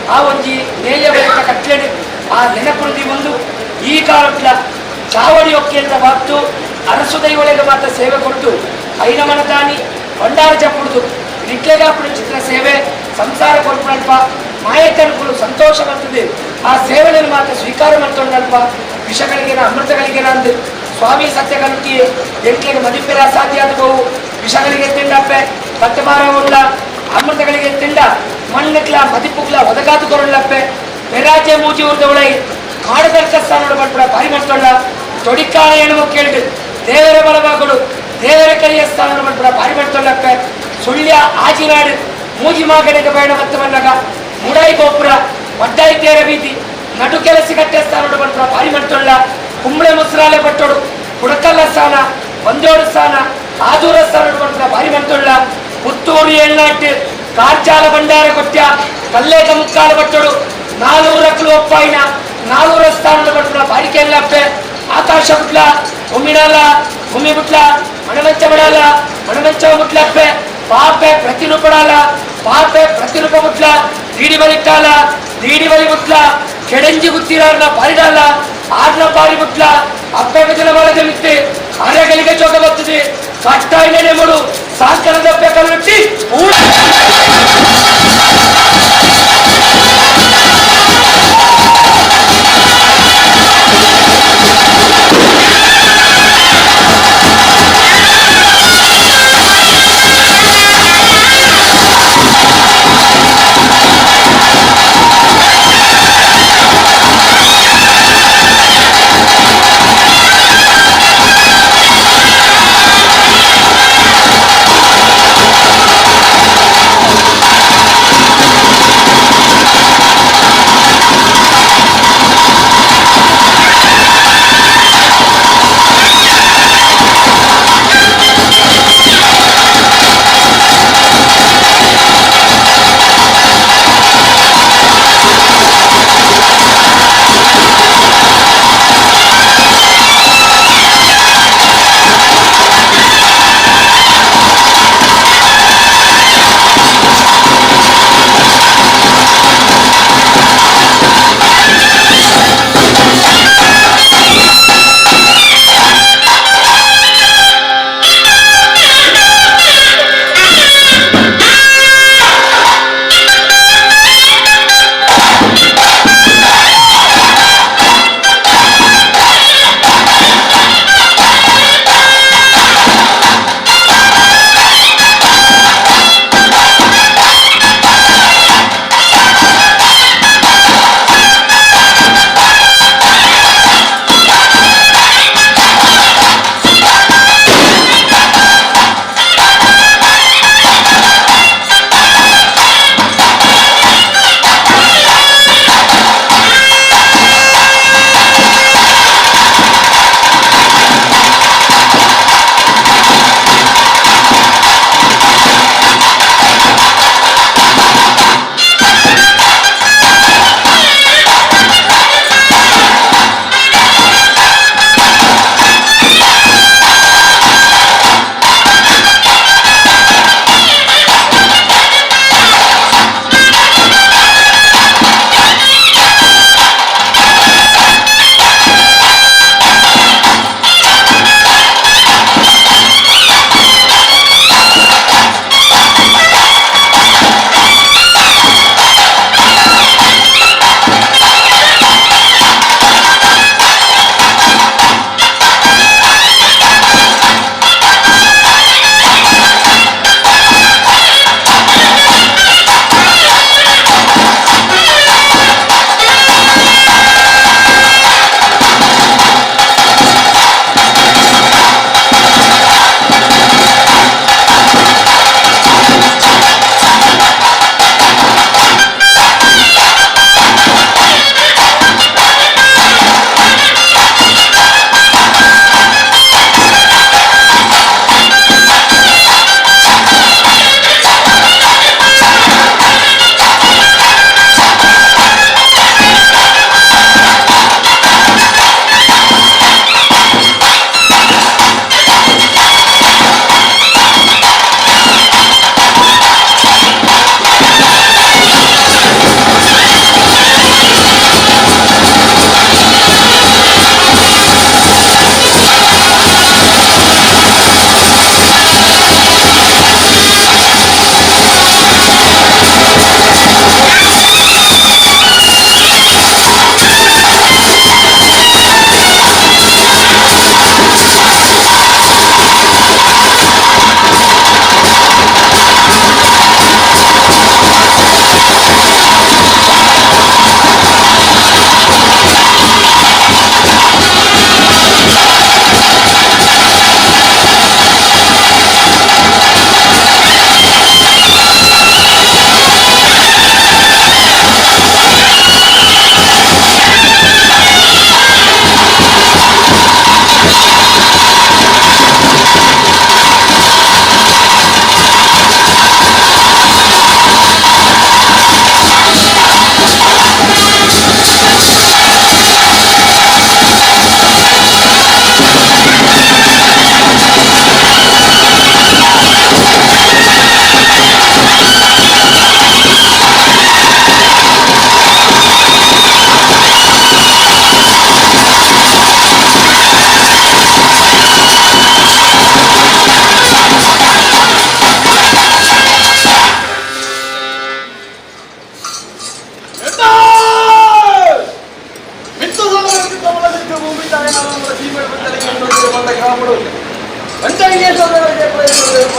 ಆ ಒಂಜಿ ನೇಯ ಬಳಿಕ ಕಟ್ಲೆನೆ ಆ ನೆನಪುಳಿದಿ ಒಂದು ಈ ಕಾಲದ ಚಾವಡಿ ಒಕ್ಕಿಯಿಂದ ಬಾತ್ತು ಅರಸು ದೈವಳಿಗೆ ಮಾತ್ರ ಸೇವೆ ಕೊಟ್ಟು ಐನ ಮನದಾನಿ ಭಂಡಾರ ಜಪ್ಪುಡುದು ನಿಟ್ಲೆಗಾಪುರ ಚಿತ್ರ ಸೇವೆ ಸಂಸಾರ ಕೊಡ್ಪಡಲ್ಪ ಮಾಯಕನುಗಳು ಸಂತೋಷ ಬರ್ತದೆ ಆ ಸೇವೆಯನ್ನು ಮಾತ್ರ ಸ್ವೀಕಾರ ಮಾಡ್ಕೊಂಡಲ್ಪ ವಿಷಗಳಿಗೇನ ಅಮೃತಗಳಿಗೇನ ಅಂದು ಸ್ವಾಮಿ ಸತ್ಯಗಂಟಿ ಎಂಟ್ಲೆಗೆ ಮದಿಪೆರ ಅಸಾಧ್ಯ ಆದವು ವಿಷಗಳಿಗೆ ತಿಂಡಪ್ಪೆ ಕಟ್ಟಬಾರ ಉಳ್ಳ ಅಮೃತಗಳಿಗೆ ತಿಂಡ ಮಣ್ಣಕ್ಲ ಮದಿಪುಕ್ಲ ಒದಗಾತು ಕೊರಳ್ಳಪ್ಪೆ ಬೆರಾಜೆ ಮೂಜಿ ಉರ್ದವಳೈ ಕಾಡದರ್ಕ ಸ್ಥಾನ ಮಾಡ್ಬಿಡ ಬಾರಿ ಮಾಡ್ಕೊಂಡ ತೊಡಿಕಾಲ ಏನು ಕೇಳಿದ್ರು ದೇವರ ಬಲವಾಗಳು ದೇವರ ಕರಿಯ ಸ್ಥಾನ ಮಾಡ್ಬಿಡ ಬಾರಿ ಮಾಡ್ಕೊಂಡಪ್ಪೆ ಸುಳ್ಯ ಆಜಿನಾಡು ಮೂಜಿ ಮಾಗಡೆಗೆ ಬಯಣ ಮತ್ತು ಬಂದಾಗ ಮುಡಾಯಿ ಗೋಪುರ ಒಡ್ಡಾಯಿ ತೇರ ಬೀದಿ ನಡು ಕೆಲಸ ಕಟ್ಟೆ ಸ್ಥಾನ ಮಾಡ್ಬಿಡ ಬಾರಿ ಮಾಡ್ಕೊಂಡ ಕುಂಬಳೆ ಮುಸ್ರಾಲೆ ಪಟ್ಟೋಡು ಹುಡಕಲ್ಲ ಸ್ಥಾನ ಒಂದೋಡು ಸ್ಥಾನ ಆದೂರ ಸ್ಥಾನ ಮಾಡ್ಬಿಡ ಬಾರಿ ಮಾಡ್ಕೊಂಡ ಪುತ್ತೂರು ಎಳ್ಳಾಟ್ಟು ಕಾರ್ಜಾಲ ಭಂಡಾರ ಕೊಟ್ಟ ಕಲ್ಲೇಕ ಮುಕ್ಕಾಲ ಪಟ್ಟೋಡು 400 ಒಪ್ಪಾಯಿನ 400 ಸ್ಥಾನದ ಪಟ್ಟಣ ಬಾರಿಕೆ ಎಲ್ಲಪ್ಪೆ ಆಕಾಶ ಬುಟ್ಲ ಉಮ್ಮಿಡಲ್ಲ ಭೂಮಿ ಬುಟ್ಲ ಮಣವಂಚ ಬಿಡಲ್ಲ ಮಣವಂಚ ಮುಟ್ಲಪ್ಪೆ ಪಾಪೆ ಪ್ರತಿರೂಪಡಲ್ಲ ಪಾಪೆ ಪ್ರತಿರೂಪ ಬುಟ್ಲ ದೀಡಿ ಬಲಿಟ್ಟಾಲ ದೀಡಿ ಬಲಿ ಬುಟ್ಲ ಕೆಡಂಜಿ ಗುತ್ತಿರಾರ್ನ ಬಾರಿಡಲ್ಲ ಆರ್ನ ಬಾರಿ ಬುಟ್ಲ ಅಪ್ಪೆ ಬದಲ ಬಳಗ ಮಿತ್ತೆ ಅರೆಗಳಿಗೆ ಜೋಗ ಬರ್ತದೆ ಕಷ್ಟ ಇನ್ನೇನೆ ಮಾಡು ಸಾಂಕರದ ಬೇಕಾಗಿ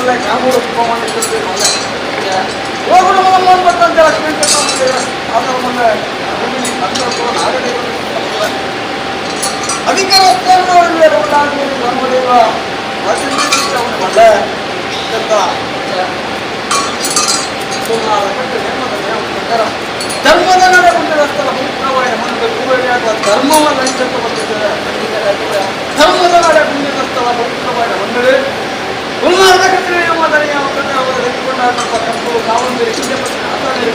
ಮಲ್ಲ ಕಾಮೂರು ಉಪಮಾನಿಸಿದ್ರೆ ಮಲ್ಲ ಹೋಗುಡು ಮಲ್ಲ ಬರ್ತಂತೆ ಲಕ್ಷ್ಮೀ ಅದರ ಮಲ್ಲ ಆಗದೇ ಅಧಿಕಾರ ನಮ್ಮದೇವ ಮಲ್ಲ ಧರ್ಮದ ನಡೆ ಮುಂದಿರಸ್ತಲ್ಲ ಪವಿತ್ರವಾದ ಮನದ ಪೂರ್ಣಿಯಾದ ಧರ್ಮವನ್ನು ಲಂಚಕ್ಕೆ ಬಂದಿದ್ದಾರೆ ಧರ್ಮದ ನಡೆ ಮುಂದಿರಸ್ತಲ್ಲ ಪವಿತ್ರವಾದ ಮನ್ನಡೆ ಉಲ್ಲಾರದ ಕಟ್ಟಳೆಯ ಮಾದರಿಯ ಅವರನ್ನು ತೆಗೆದುಕೊಂಡಂತಹ ಕಂಪು ಕಾವಂದಿರಿ ಕಿಂಜಪಟ್ಟಿನ ಆತನಿಗೆ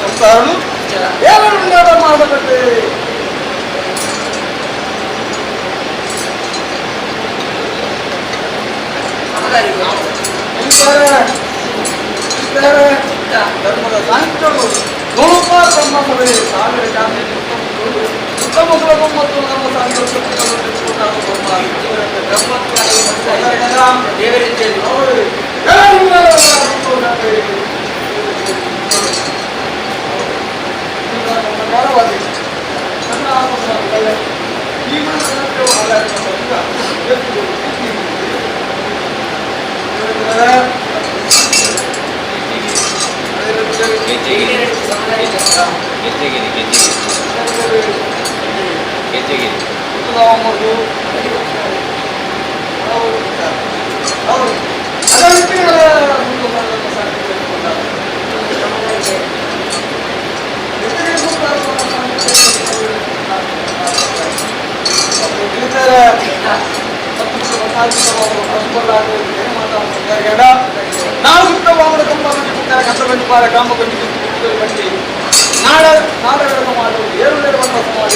ಉದಾಹರಣು ಏನುಂಡಾದ ಮಾಡಬಟ್ಟೆ ಧರ್ಮದ ಸಾಹಿತ್ಯಗಳು ಗೋಪ ಬ್ರಹ್ಮ ಸಭೆ ಸಾವಿರ ಜಾತಿ ಉತ್ತಮ ಸುಲಭ ಮತ್ತು ನಮ್ಮ ನಾವು ಯುಕ್ತವಾದ ಕಂಬ ಗ್ರಾಮ ಬಟ್ಟಿ ನಾಡಗಳನ್ನು ಮಾಡುವುದು ಏರುಳಿರುವಂತಹ ಸಮಾಜ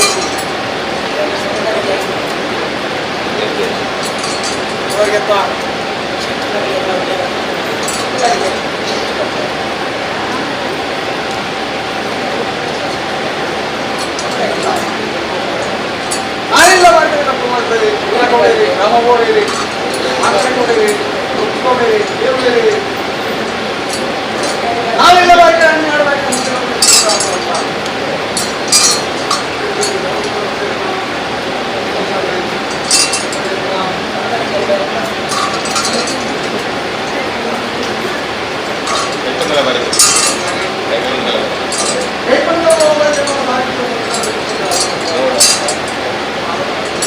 ನಾನೆಲ್ಲ ಮಾಡ್ತೇವೆ ತಪ್ಪು ಮಾಡ್ತೇವೆ ಊರಕೊಡೇರಿ ರಾಮಗೋಡೇರಿ ಮಾತನಾಡೋದೇರಿ ಒಪ್ಪಿಕೊಂಡೇರಿ ಏರುಳೇರಿ ನಾವೆಲ್ಲ ಮಾಡ್ತೇವೆ ಹಣ್ಣು ಮಾಡಬೇಕು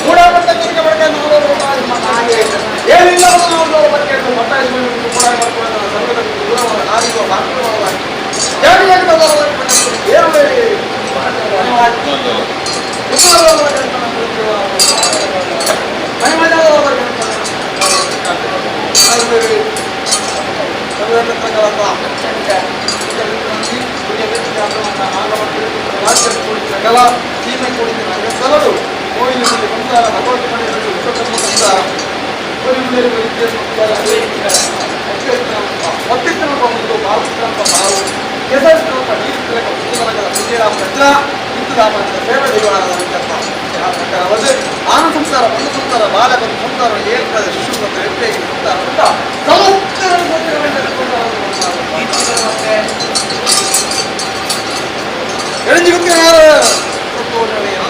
ಮೂಢಾಮಟ್ಟಕ್ಕೆ ಬಗ್ಗೆ ಏನಿಲ್ಲ ಬಗ್ಗೆ ಸಕಲ ಸೀಮೆ ಕುಡಿದ ಸಲಡು ಕೋಯಿಲಿನಲ್ಲಿ ಸಂಸಾರ ಭಗವತ್ ಮನೆಯಲ್ಲಿ ಸಂಸಾರ ಒತ್ತಿತ್ತನಪ್ಪ ಮುಂದೆ ಭಾವಿಸ್ತನಪ್ಪ ನಾವು ಕೆಸರಿಸ್ತನಪ್ಪ ನೀರಿಸ್ತನಪ್ಪ ಮುಂದಿನವರ ಮುಂಜೇರಾಮ ಹತ್ರ ಇಂತುದಾಮಂತ ಸೇವೆ ದೈವಾನಂತಪ್ಪ ಪ್ರಕಾರವದು ಆನು ಸಂಸಾರ ಒಂದು ಸಂಸಾರ ಬಾಲ ಬಂದು ಸಂಸಾರ ಏರ್ತದೆ ಶಿಶು ಮತ್ತು ಎಟ್ಟೆಗೆ ಸಂಸಾರ ಅಂತ ಎಳಂಜಿ ಗೊತ್ತಿನ ಯಾರು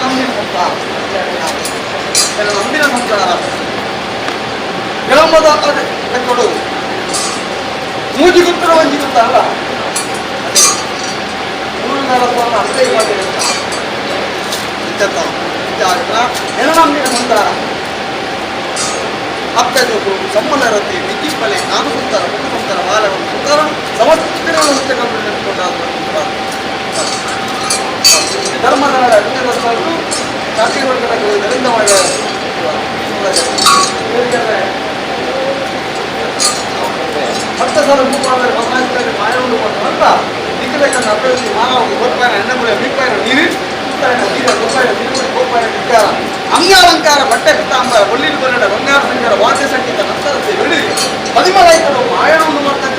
ನಂಬಿನ ಸಂಸಾರ ನಂಬಿನ ಸಂಸಾರ ವಿಳಂಬದ ಕೊಡು ಮೂಜಿ ಗೊತ್ತಿರೋ ಒಂಜಿ ಗೊತ್ತ ಅಲ್ಲ ಅದೇ ನಂಬಿನ ಸಂಸಾರ ಅಪ್ಪೆದು ಸಂಬಂಧ ಇರುತ್ತೆ ವಿದ್ಯುತ್ಪಲೆ ನಾನು ಸಂಸಾರ ಒಂದು ಸಂಸಾರ ಬಾಲ ಒಂದು ಸಂಸಾರ ಸಮಸ್ತ ಧರ್ಮದ ಜಾತಿ ವರ್ಗದ ಇದರಿಂದ ಹತ್ತು ಸಾವಿರ ರೂಪಾಯಿ ಬದಲಾಯಿಸಿದರೆ ಮಾಯವನ್ನು ಅಂತ ದಿಕ್ಕಲೆಕ್ಕನ್ನು ಅಭಿವೃದ್ಧಿ ಮಾನವ ಗೋಪಾಯನ ಎಣ್ಣೆಮುಳೆ ಮೀಪಾಯನ ನೀರು ಗೋಪಾಯನ ಅಂಗಾಲಂಕಾರ ಬಟ್ಟೆ ಪಿತಾಂಬರ ಒಳ್ಳಿನ ಬರಡ ಬಂಗಾರ ಸಂಗಾರ ವಾದ್ಯ ಸಂಗೀತ ನಂತರತೆ ಬೆಳಿ ಹದಿಮಲೈಕರು ಮಾಯಣವನ್ನು ಮಾಡ್ತಂತ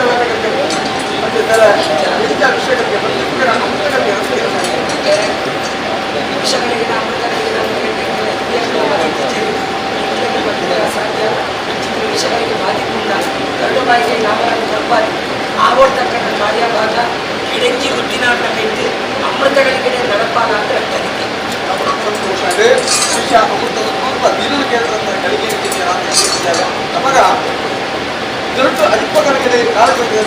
ವಿಷಯಗಳಿಗೆ ವಿಷಯಗಳಿಗೆ ಬಾಧಿకుండా ದೊಡ್ಡ ಬಾಯಿಗೆ ನಾಮಗಳನ್ನು ತಪ್ಪಾದಿ ಆಗೋಡ್ತಕ್ಕಂಥ ಕಾರ್ಯಭಾಗ ಇಡಂಜಿ ಹುಟ್ಟಿನಾಟ ಕೈತು ಅಮೃತಗಳಿಗೆ ನಡಪಾಲ ಅಂತ ಅದಕ್ಕೆ ಶಿಷ್ಯ ಅಮೃತದ ದಿನ ಕೇಳಿದಂಥ ಗಳಿಗೆ ನಮಗ ಅಧಿಪಗಳಿಗೆ ಕಾಲಕ್ಕೆ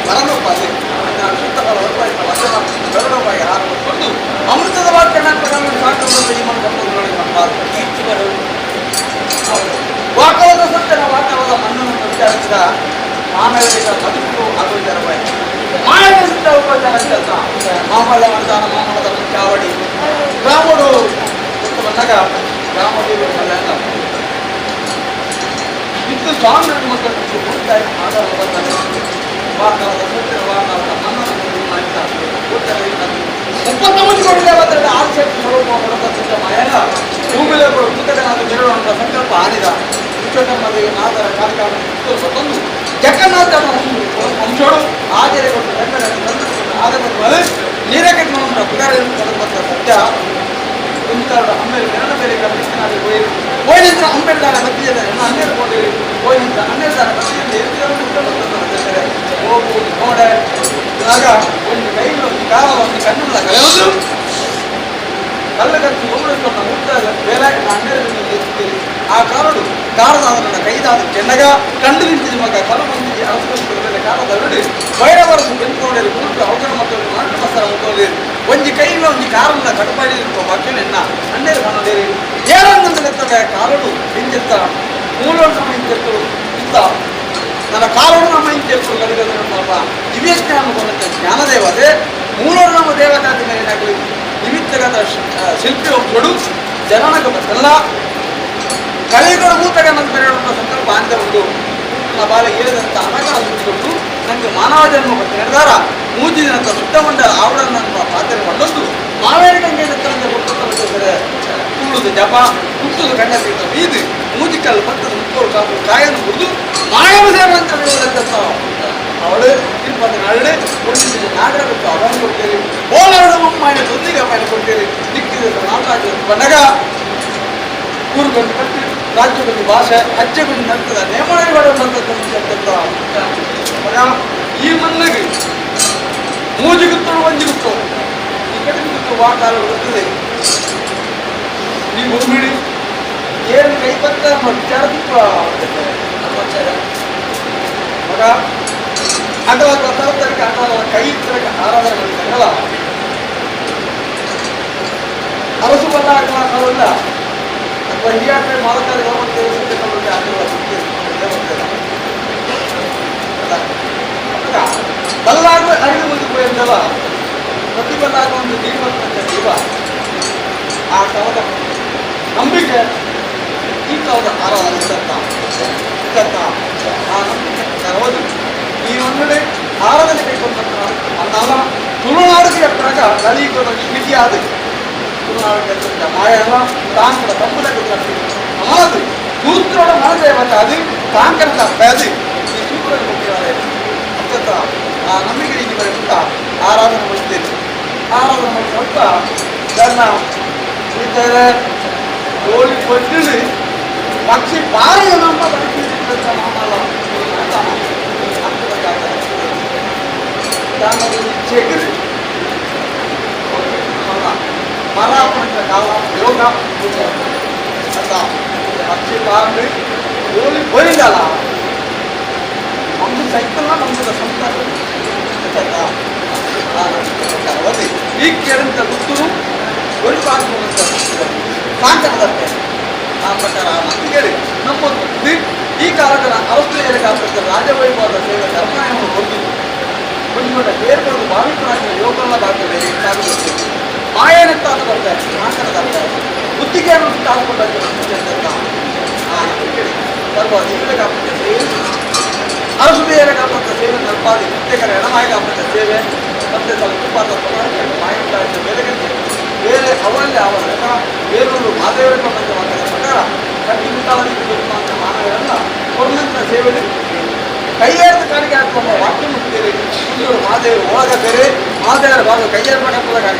ಪರಮಪ್ಪಾದೆ ಶುದ್ಧಕಾಲ ಗರುಡವಾಗಿ ಹಾರಬಹುದು ಅಮೃತದ ವಾಕ್ಯ ಸಾಕುವಂತ ಈ ಮನಸ್ಸು ವಾಕವದ ಸತ್ಯನ ವಾಕವದ ಮಣ್ಣನ್ನು ವಿಚಾರಿಸಿದ ಮಾನವೀಯ ಬದುಕು ಹಾಗೂ ವಿಚಾರವಾಯಿತು ಮಾನವೀಯ ಉಪಚಾರ ಕೆಲಸ ಮಾಮಲ್ಲ ಮನದಾನ ಮಾಮಲದ ಚಾವಡಿ ರಾಮುಡು ಬಂದಾಗ ರಾಮಡಿ ಇತ್ತು ಸ್ವಾಮಿ ಮಕ್ಕಳು ಮುಕ್ತಾಯ ವಾಕವದ ಸತ್ಯನ ವಾಕವದ ಮಣ್ಣನ್ನು ಮಾಡಿದ್ದಾರೆ ಮುಪ್ಪತ್ತೊಂಬತ್ತು ಆಸೆ ಮಾಯನ ಹೂಬಿಲೆಗಳು ಪುಸ್ತಕನಾದ ಬಿಡುವಂತ ಸಂಕಲ್ಪ ಆಡಿದ ವಿಶ್ವಕರ್ಮರಿಗೆ ನಾದರ ಕಾರ್ಯಕ್ರಮ ತಂದು ಜಗನ್ನಾಥ ಅಂಶೋಡು ಆಚರಣೆ ಕೊಟ್ಟು ಆದ ನೀರೇ ಕಟ್ಟಿಕೊಂಡ ಪುಗಾರಿಯನ್ನು ತಲುಪಂತ ಸತ್ಯ ಕುಂತಾಡ ಅಂಬೇಡ್ಕರ್ ನೆರಣ ಬೇರೆ ಕೃಷ್ಣನಾಗಿ ಹೋಯ್ನಿಂದ ಅಂಬೇಡ್ಕರ್ ಮಧ್ಯದ 12 ಕೋಟಿ ಹೋಯ್ನಿಂದ 12 ಮಧ್ಯದಲ್ಲಿ ಹೋಗು ನೋಡೆ ಆಗ ಒಂದು ಕೈಗಳು ಒಂದು ಕಾಲ ಒಂದು ಕಣ್ಣುಗಳ ಕಳೆಯುವುದು ಕಲ್ಲಗತ್ತಿ ಹೋಗುವುದನ್ನು ಮುಟ್ಟಾಗ ಬೇರೆ 12 ಆ ಕಾಲದ ಕೈದಾದ ಕೆನ್ನಗ ಕಂಡು ನಿಂತಿದ ಮಗ ಕಲು ಮಂದಿಗೆ ಅವಸರ ಕಾಲದಲ್ಲಿ ಭೈರವರನ್ನು ಬೆಂದುಕೊಂಡರು ಕೂತು ಅವಸರ ಮತ್ತು ನಾಟಕ ಮಸಾಲ ಮುಟ್ಟೋದಿರಿ ಒಂಜಿ ಕೈಯಿಂದ ಒಂದು ಕಾರಣ ಕಟಪಾಡಿ ಮಕ್ಕಳನ್ನ 12 ಕಾಣೋದಿರಿ ಏಳಂದಂತ ಕಾಲಡು ಹಿಂಜೆತ್ತ ಮೂಲೋಡು ನಮ್ಮ ಹಿಂಜೆತ್ತು ಇಂತ ನನ್ನ ಕಾಲಡು ನಮ್ಮ ಹಿಂಜೆತ್ತು ಕಲಿಯೋದನ್ನ ದಿವ್ಯಜ್ಞಾನ ಜ್ಞಾನದೇವತೆ ಮೂಲೋಡು ನಮ್ಮ ದೇವತಾದಿ ಏನಾಗಲಿ ನಿಮಿತ್ತಗದ ಶಿಲ್ಪಿ ಒಬ್ಬಡು ಜನನಕ ಬರ್ತಲ್ಲ ಕಲೆಗಳು ಭೂತಗ ನಂತರ ಹೇಳುವಂಥ ಸಂಕಲ್ಪ ಅಂತ ಒಂದು ನನ್ನ ಬಾಲ ಹೇಳಿದಂಥ ಅನಗಾಲ ಕೊಟ್ಟು ನನಗೆ ಮಾನವ ಜನ್ಮ ಬರ್ತದೆ ನಡೆದಾರ ಮೂಜಿದಿನಂತ ಸುತ್ತಮಂಡಲ ಆವಡನ್ನು ಪಾತ್ರೆ ಕೊಂಡೊಂದು ಮಾವೇರಿ ಗಂಗೆ ಅಂತ ಕೊಟ್ಟರೆ ತುಳುದು ಜಪ ಹುಟ್ಟುದು ಗಂಡ ಸಿಗ್ತ ಬೀದು ಮೂಜಿಕಲ್ ಭತ್ತದ ಮುತ್ತೋರು ಕಾಪು ಕಾಯನ್ನು ಮುರಿದು ಮಾಯವ ಸೇವೆ ಅಂತ ಹೇಳುವಂಥ ಅವಳು ತಿರುಪತಿ ನಾಳೆ ಕೊಡ್ತಿದ್ದೀರಿ ನಾಗರ ಬಿಟ್ಟು ಅವರನ್ನು ಕೊಡ್ತೀರಿ ಓಲಾಡು ಅಮ್ಮಾಯ ಜೊತೆಗೆ ಅಮ್ಮಾಯ ಕೊಡ್ತೀರಿ ದಿಕ್ಕಿದ ನಾಲ್ಕು ಬನಗ ಊರುಗೊಂದು ಕಟ್ಟಿ ರಾಜ್ಯಗೊಂದು ಭಾಷೆ ಹೆಜ್ಜೆಗೊಂದು ನರ್ತದ ನೇಮಣೆಗಳು ಈ ಮಣ್ಣಿಗೆ ಮೂಜಿಗುತ್ತಳು ಒಂಜಿಗುತ್ತು ಈ ಕಡೆ ವಾಕಾಲ ಬರ್ತದೆ ನೀವು ಹೋಗ್ಬಿಡಿ ಏನು ಕೈ ಬತ್ತ ವಿಚಾರ ಮಗ ಅಥವಾ ತರತರಕ್ಕೆ ಅಥವಾ ಕೈ ತರಕ್ಕೆ ಆರಾಧನೆ ಮಾಡಿದ್ದಾರಲ್ಲ ಅರಸು ಬಲ್ಲ ಹಾಕಲ್ಲ ಅಥವಾ ಹಿರಿಯಾಟೆ ಮಾಲಕರ ಬಲ್ಲಾಗ ಅರಿವು ಮುಂದೆ ಅಂತಲ್ಲ ಪ್ರತಿ ಬಲ್ಲಾಗ ಒಂದು ಜೀವ ಆ ಕವದ ನಂಬಿಕೆ ಈ ಕವದ ಆರಾಧನೆ ಆ ನಂಬಿಕೆ ಹೌದು ಈ ಒಂದೆಡೆ ಆರಾಧನೆ ಕೈಗೊಂಡ ಅನ್ನಲ್ಲ ತುಳುನಾಡಿಗೆ ಪ್ರಕ ಕಲಿಯುಗ ಮಿತಿ ಆದ ತುಳುನಾಡಿಗೆ ಮಾಯಲ್ಲ ತಾಂಕಡ ತಪ್ಪುದಾಗ ಅಮಾದು ಸೂತ್ರೋಡ ಮನದೇವತೆ ಅದು ತಾಂಕರ ತಪ್ಪದು ಈ ಸೂತ್ರ ಮುಖ್ಯವಾದ ಅತ್ಯಂತ ಆ ನಂಬಿಕೆ ರೀತಿ ಬರೆಯುತ್ತ ಆರಾಧನೆ ಮಾಡುತ್ತೇನೆ ಆರಾಧನೆ ಮಾಡಿ ಸ್ವಲ್ಪ ನನ್ನ ಇದ್ದಾರೆ ಗೋಳಿ ಕೊಟ್ಟಿಲಿ ಪಕ್ಷಿ ಪಾರ ನಮ್ಮ చెగిరి మరాపంట కాల యోగ అంత పక్షి పారండి ఓలి పోయిందాల ನಮ್ಮದು ಸೈಕಲ್ನ ನಮ್ಮದು ಸಂಸಾರ ಅವಧಿ ಈ ಕೇಳಿದಂಥ ಗುತ್ತೂರು ಒಂದು ಪಾಲ್ಗೊಂಡ ಸಾಂಕೇತಕ್ಕೆ ಆ ಪ್ರಕಾರ ನಮ್ಗೆ ಹೇಳಿ ನಮ್ಮ ಈ ಕಾಲದ ಅರಸು ಕಾಲದ ರಾಜವೈಭವದ ಸೇವೆ ಧರ್ಮಾಯವನ್ನು ಹೊಂದಿ ಒಂದು ಬೇರ್ಪಡುವುದು ಭಾವಿಕರಾಗಿ ಯೋಗಲ್ಲ ಬಾಗ್ತದೆ ಮಾಯನಂತ ಬರ್ತಾರೆ ನಾಟಕದ ಬುದ್ಧಿಗೆಯನ್ನು ತಾಳ್ಕೊಂಡಾಗ ಸ್ವಲ್ಪ ಸೇವೆ ಕಾಪದ ಸೇವೆ ಅರಸುದೇಯರ ಕಾಪದ ಸೇವೆ ನಲ್ಪಾದಿ ಪ್ರತ್ಯೇಕರ ಎಣಮಾಯ ಕಾಪದ ಸೇವೆ ಮತ್ತೆ ಸ್ವಲ್ಪ ಮಾಯ ಬೇರೆ ಬೇರೆ ಅವರಲ್ಲಿ ಅವರ ಬೇರೂರು ಮಾದೇವರ ಪ್ರಕಾರ ಕಟ್ಟಿ ಮುಟ್ಟಾದಿ ಮಾನವರೆಲ್ಲ ಕೊಡುವಂಥ ಸೇವೆ ಕೈಯೇರಿದ ಕಾಣಿಕೆ ಹಾಕುವ ವಾಕ್ಯ ಮುಟ್ಟಿದ್ದೀರಿ ಕುಂದೂರು ಮಾದೇವರು ಒಳಗ ಬೇರೆ ಮಾದೇವರ ಭಾಗ ಕೈಯೇರ್ ಹಾಕೋದಾಗ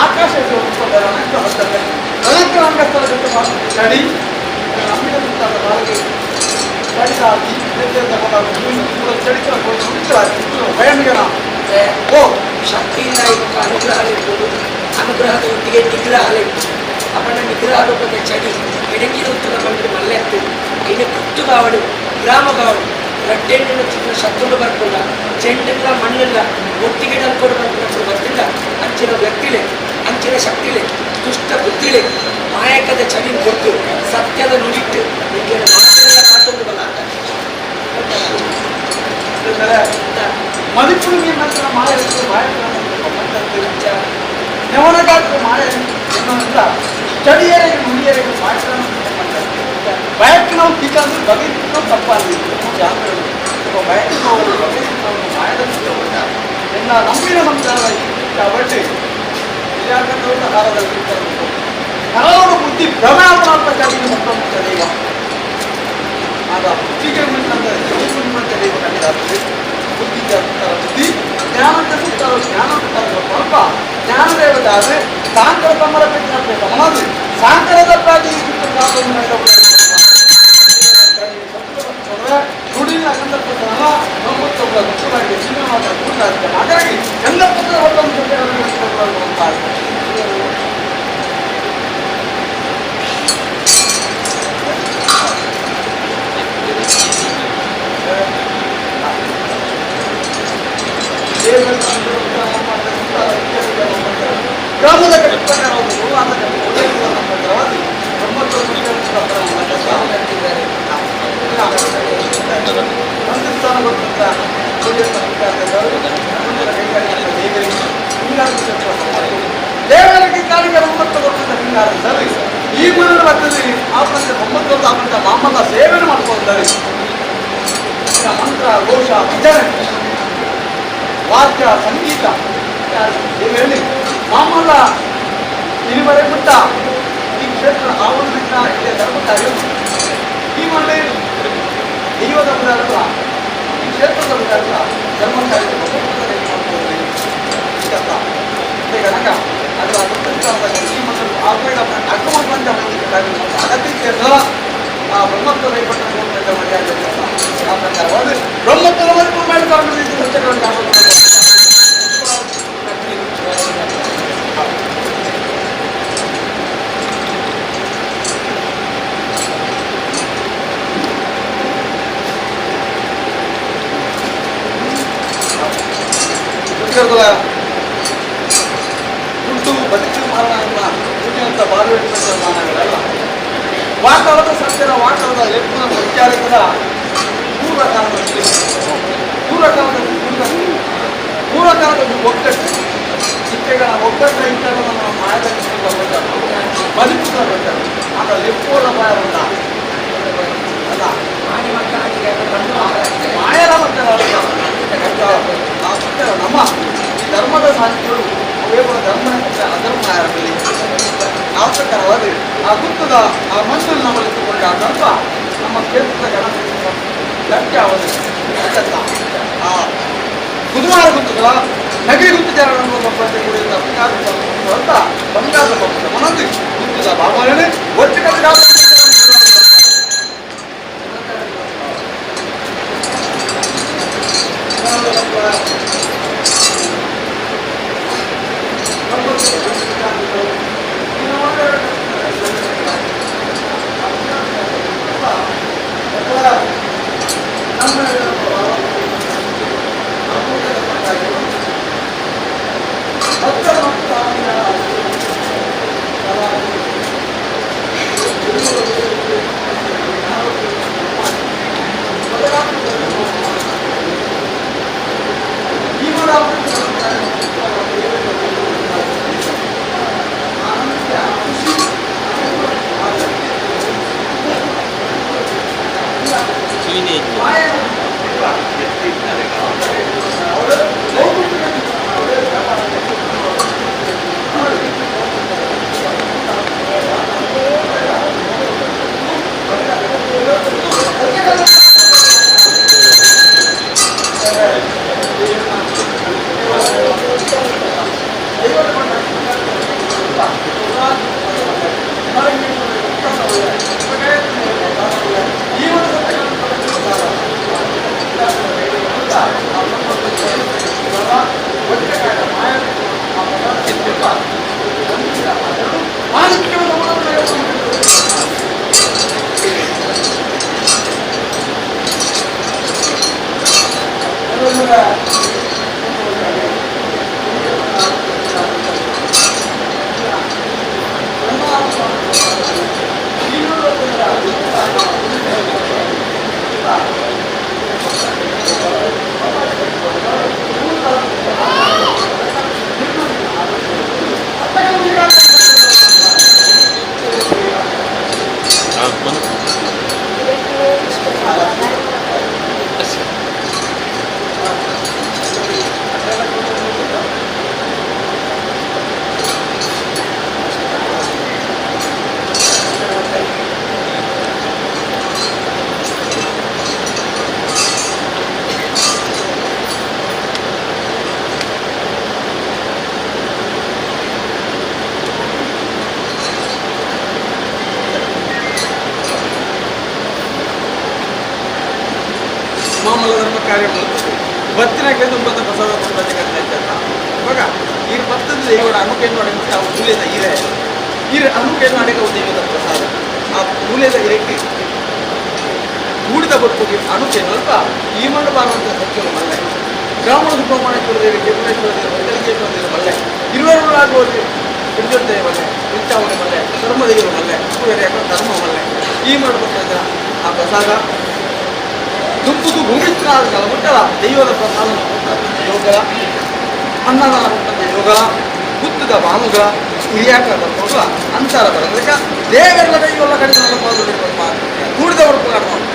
ಆಕಾಶ ರಣಕ್ಕೆ ರಂಗಸ್ಥಳ ಜೊತೆ ಚಡಿ ನಮ್ಮಿನ ಮುಂತಾದ ಬಾಳಿಗೆ ಚಳಿಗಾಗಿ ಚಳಿತ ಭಯಂಕರ ಓ ಶಕ್ತಿಯಿಂದ ಇವತ್ತು ಅನುಗ್ರಹ ಇರ್ಬೋದು, ಅನುಗ್ರಹದ ಒಟ್ಟಿಗೆ ನಿಗ್ರಹ ಇರ್ಬೋದು. ಅವನ ನಿಗ್ರಹ ರೂಪದ ಚಡಿ ಎಡಕಿದ ಉತ್ತದ ಬಂದ್ರೆ ಮಲ್ಲೆತ್ತು ಇನ್ನು ಕುತ್ತು ಕಾವಡು ಗ್ರಾಮ ಕಾವಡು ರಡ್ಡೆಣ್ಣಿನ ಚಿಕ್ಕ ಶತ್ರುಡು ಬರ್ಕೊಂಡ ಚೆಂಡಿಲ್ಲ ಮಣ್ಣಿಲ್ಲ ಒಟ್ಟಿಗೆ ಅನ್ಕೊಂಡು ಬಂದ್ಬಿಟ್ಟು ಬರ್ತಿಲ್ಲ. ಅಂಚಿನ ವ್ಯಕ್ತಿಲೆ ಅಂಚಿನ ಶಕ್ತಿಲೆ ದುಷ್ಟ ಬುದ್ಧಿಲೆ ಮಾಯಕದ ಚಡಿ ಕೊಟ್ಟು ಸತ್ಯದ ನುಡಿಟ್ಟು ನಿಮಗೆ ಮಾತೆಲ್ಲ ಕಾತೊಂದು ಬಲ್ಲ ಮದಿಪುರು ನಂತರ ಮಾಯ ನೆವನಗಾತ್ರ ಮಾಯ ಎನ್ನುವಂತ ಚಡಿಯರಿಗೆ ನುಡಿಯರಿಗೆ ಮಾತ್ರ ಬಯಕ್ಕೆ ನಾವು ತಿಕ್ಕಂದ್ರೆ ಬಗೆಗೆ ನಾವು ತಪ್ಪಾಗಲಿ ಬಯಕ್ಕೆ ನಾವು ಬಗೆಗೆ ನಾವು ಮಾಯದಲ್ಲಿ ಎಲ್ಲ ನಂಬಿನ ಸಂಸಾರ ಬಟ್ಟೆ ಯಾಕಂದ್ರೆ ಹಾರದಲ್ಲಿ ಹಲವಾರು ಬುದ್ಧಿ ಭ್ರಮಾಪನಾಂತ ಚಡಿಗೆ ಮತ್ತೊಂದು ಚಡಿಗ ಆಗ ಬುದ್ಧಿಗೆ ಮುಂದಂತ ಚಡಿಗ ಕಂಡಿದ್ದಾಗ್ತದೆ. ಬುದ್ಧಿಗೆ ಬುದ್ಧಿ ಜ್ಞಾನಕ್ಕೆ ಸುತ್ತಾರ ಜ್ಞಾನಕ್ಕೆ ಸ್ವಲ್ಪ ಜ್ಞಾನದೇವತೆ ಆದರೆ ಸಾಂಕರ ತಮ್ಮರ ಪ್ರಜ್ಞಾಪೇತ ಮನದು ಸಾಂಕರದ ಪ್ರಾಗಿ ನುಡಿನ ಸಂದರ್ಭದಲ್ಲ ನಮ್ಮೊಬ್ಬ ಮುಖ್ಯವಾಗಿ ಸಿನಿಮಾದ ಕೂಡ ಹಾಗಾಗಿ ಎಲ್ಲ ಪುಸ್ತಕವನ್ನು ಗ್ರಾಮದ ದೇವರಿಗೆ ಕಾಲಿಗೆ 9 ವರ್ಷದ ಹಿಂಗಾರಿದ್ದಾರೆ. ಈ ಮನೆಯ ಮಧ್ಯದಲ್ಲಿ ಆಪತ್ತೆ 9 ವರ್ಷ ಆಪತ್ತ ಮಾಮಲ್ಲ ಸೇವೆಯನ್ನು ಮಾಡ್ಕೊಂಡಿದ್ದಾರೆ. ಮಂತ್ರ ಘೋಷ ಭಜನೆ ವಾದ್ಯ ಸಂಗೀತ ಹೇಳಿ ಮಾಮಲ್ಲ ಇಲ್ಲಿವರೆ ಬಿಟ್ಟ ಈ ಕ್ಷೇತ್ರ ಆವರಣದಿಂದ ಇಲ್ಲಿ ಧರ್ಮಕಾರ್ಯ ಈ ಮನೆ ದೈವದ ಬಿಡಲ್ಲ ಈ ಕ್ಷೇತ್ರದ ಬಿಡಲ್ಲ ಧರ್ಮಕಾರ್ಯ ಗಣಕ ಅದರ ಈ ಮನೆ ಆಪರೇಟ್ ಅಗ್ಗಮಂತ ಅಗತ್ಯ ಆ ಬ್ರಹ್ಮತ್ವ ಕೈಪಟ್ಟ ಮರ್ಯಾದೆ ಆ ಪ್ರಕಾರವಾಗಿ ಬ್ರಹ್ಮತ್ವವರೆಗೂ ಮಾಡಿಕೊಂಡು ದುಡ್ಡು ಬದುಕು ಮಾನವ ದುಡ್ಡಿನಂತ ಬಾಳುವಂತ ಮಾನವಗಳೆಲ್ಲ ವಾತಾವರಣ ಸತ್ಯದ ವಾತಾವರಣ ಲೆಕ್ಕದ ವಿಚಾರಕದ ಪೂರ್ವಕಾಲದ ಒಗ್ಗಟ್ಟು ಚಿಟ್ಟೆಗಳ ಒಗ್ಗಟ್ಟು ಇಂಥದ್ದು ನಮ್ಮ ಮಾಯದಲ್ಲಿ ಬದುಕುತ್ತಾ ಬರ್ತಾರೆ ಆಗ ಲೆಪ್ಪೋಲ ಭಯ ಉಂಟ ಅಲ್ಲ ಮಾಯದ ನಮ್ಮ ಈ ಧರ್ಮದ ಸಾಹಿತ್ಯಗಳು ಅವೇಗಳ ಧರ್ಮ ಅಧರ್ಮ ಯಾರಲ್ಲಿ ಆ ಪ್ರಕಾರವಾದ ಆ ಗುತ್ತದ ಆ ಮಣ್ಣನ್ನು ನಮ್ಮಲ್ಲಿಟ್ಟುಕೊಂಡ ಆ ಧರ್ಮ ನಮ್ಮ ಕ್ಷೇತ್ರದ ಗಣಕ್ಕೆ ಆ ಬುಧವಾರ ಗುತ್ತುಗಳ ನಗರಿ ಗುತ್ತುಚಾರಗಳನ್ನು ಸಂಬಂಧ ಕೂಡಿದ ಅಂತ ಬಂಗಾರದ ಪಕ್ಷದ ಮನದಿ ಗುತ್ತದ ಭಾವನೆ ಒಟ್ಟಿಗೆ ನಮ್ಮ ಕಾರ್ಯ ಮಾಡುತ್ತದೆ ಭತ್ತಿನಕ್ಕೆ ತುಂಬದ ಪ್ರಸಾದ ಕೊಡ್ತಾ ಇವಾಗ ಈ ಭತ್ತದ ಇವರ ಅನುಕೇನು ಅಡಗಿಸಿ ಆ ಮೂಲೆದ ಈರೆ ಅನುಕೇನು ಅಡಗ ದೇವದ ಪ್ರಸಾದ ಆ ಮೂಲೆದ ಇರಕ್ಕೆ ಕೂಡಿದ ಬದುಕಿಗೆ ಅನುಕೇನು ಅಲ್ಪ ಈ ಮಣ್ಣು ಬಾರುವಂಥ ಸತ್ಯಗಳು ಮಲ್ಲೆ ಬ್ರಾಹ್ಮಣ ಸುಬ್ರಹ್ಮಣ್ಯೇಶ್ವರ ದೇವಿ ಕೆಂಪೇಶ್ವರ ದೇವಿ ಮಂಗಲಿಕೇಶ್ವರ ದೇವಿ ಮಲ್ಲೆ ಇರುವರುಗಳಾಗುವಲ್ಲಿ ಹಿಡಿದೊಡ್ಡೆ ಮಲ್ಲೆ ವಿಚಾವಣೆ ಮಲ್ಲೆ ಧರ್ಮದೇವರು ಮಲ್ಲೆ ಧರ್ಮ ಮಲ್ಲೆ ಈ ಮಾಡಬೇಕಾದ ಆ ಪ್ರಸಾದ ದುಂಬುದು ಭೂಮಿತ್ರಾದ ಮುಟ್ಟಲ ದೈವದ ಪ್ರಸಾದ ಯೋಗಗಳ ಅನ್ನದಾನ ಕೊಟ್ಟಂತ ಯೋಗಗಳ ಬುದ್ಧದ ಭಾನುಗಳ ಹಿರಿಯಾಕದ ಕೊಡುವ ಅಂತರ ಬರಲಿಕ್ಕೆ ದೇವರೆಲ್ಲ ದೈವಲ್ಲ ಕಡಿಮೆ ಕೂಡಿದವರು ಕಾರಣ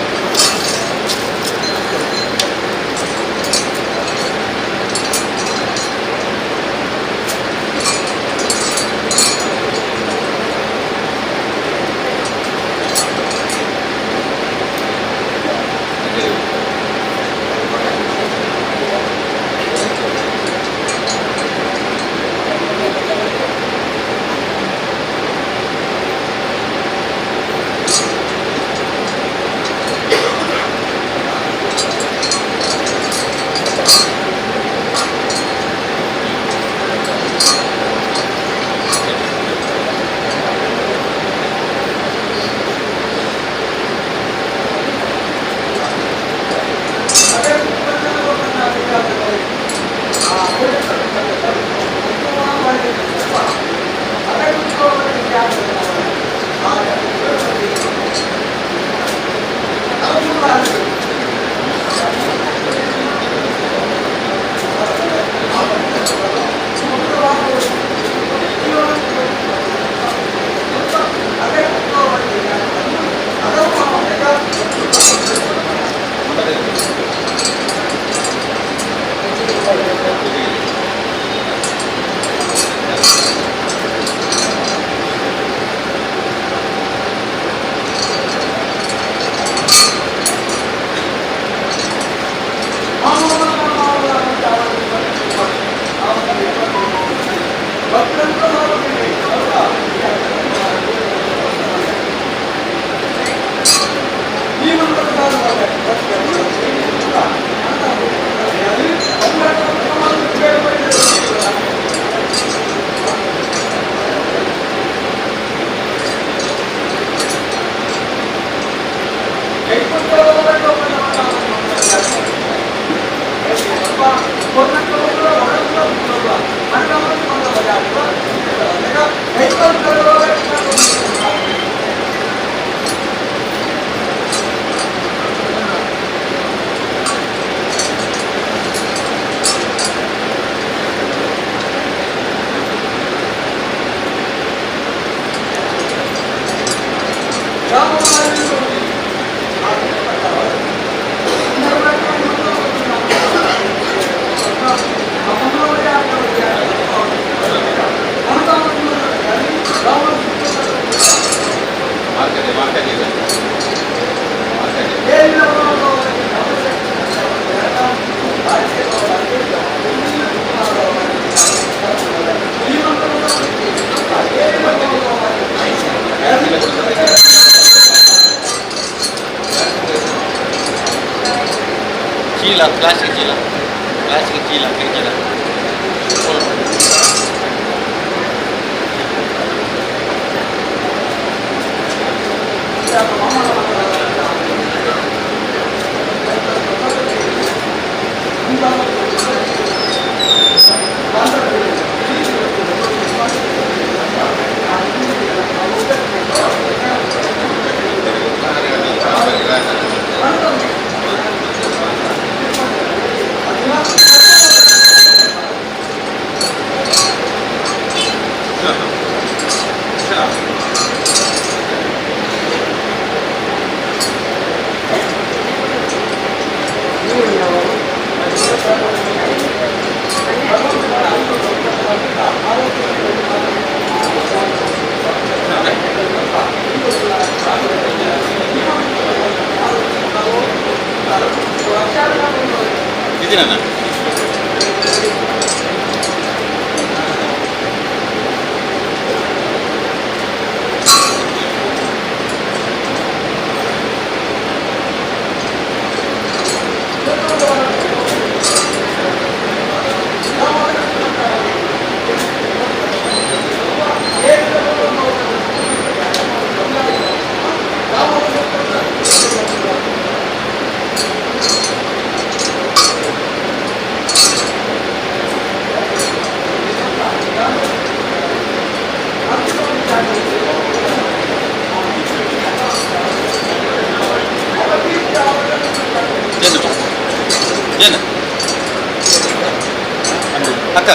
ಚೀಲ ಪ್ಲಾಸ್ಟಿಕ್ ಚೀಲ ಕೈ ಚೀಲ ಇದೀನಣ್ಣ Thank you. ಅಕ್ಕ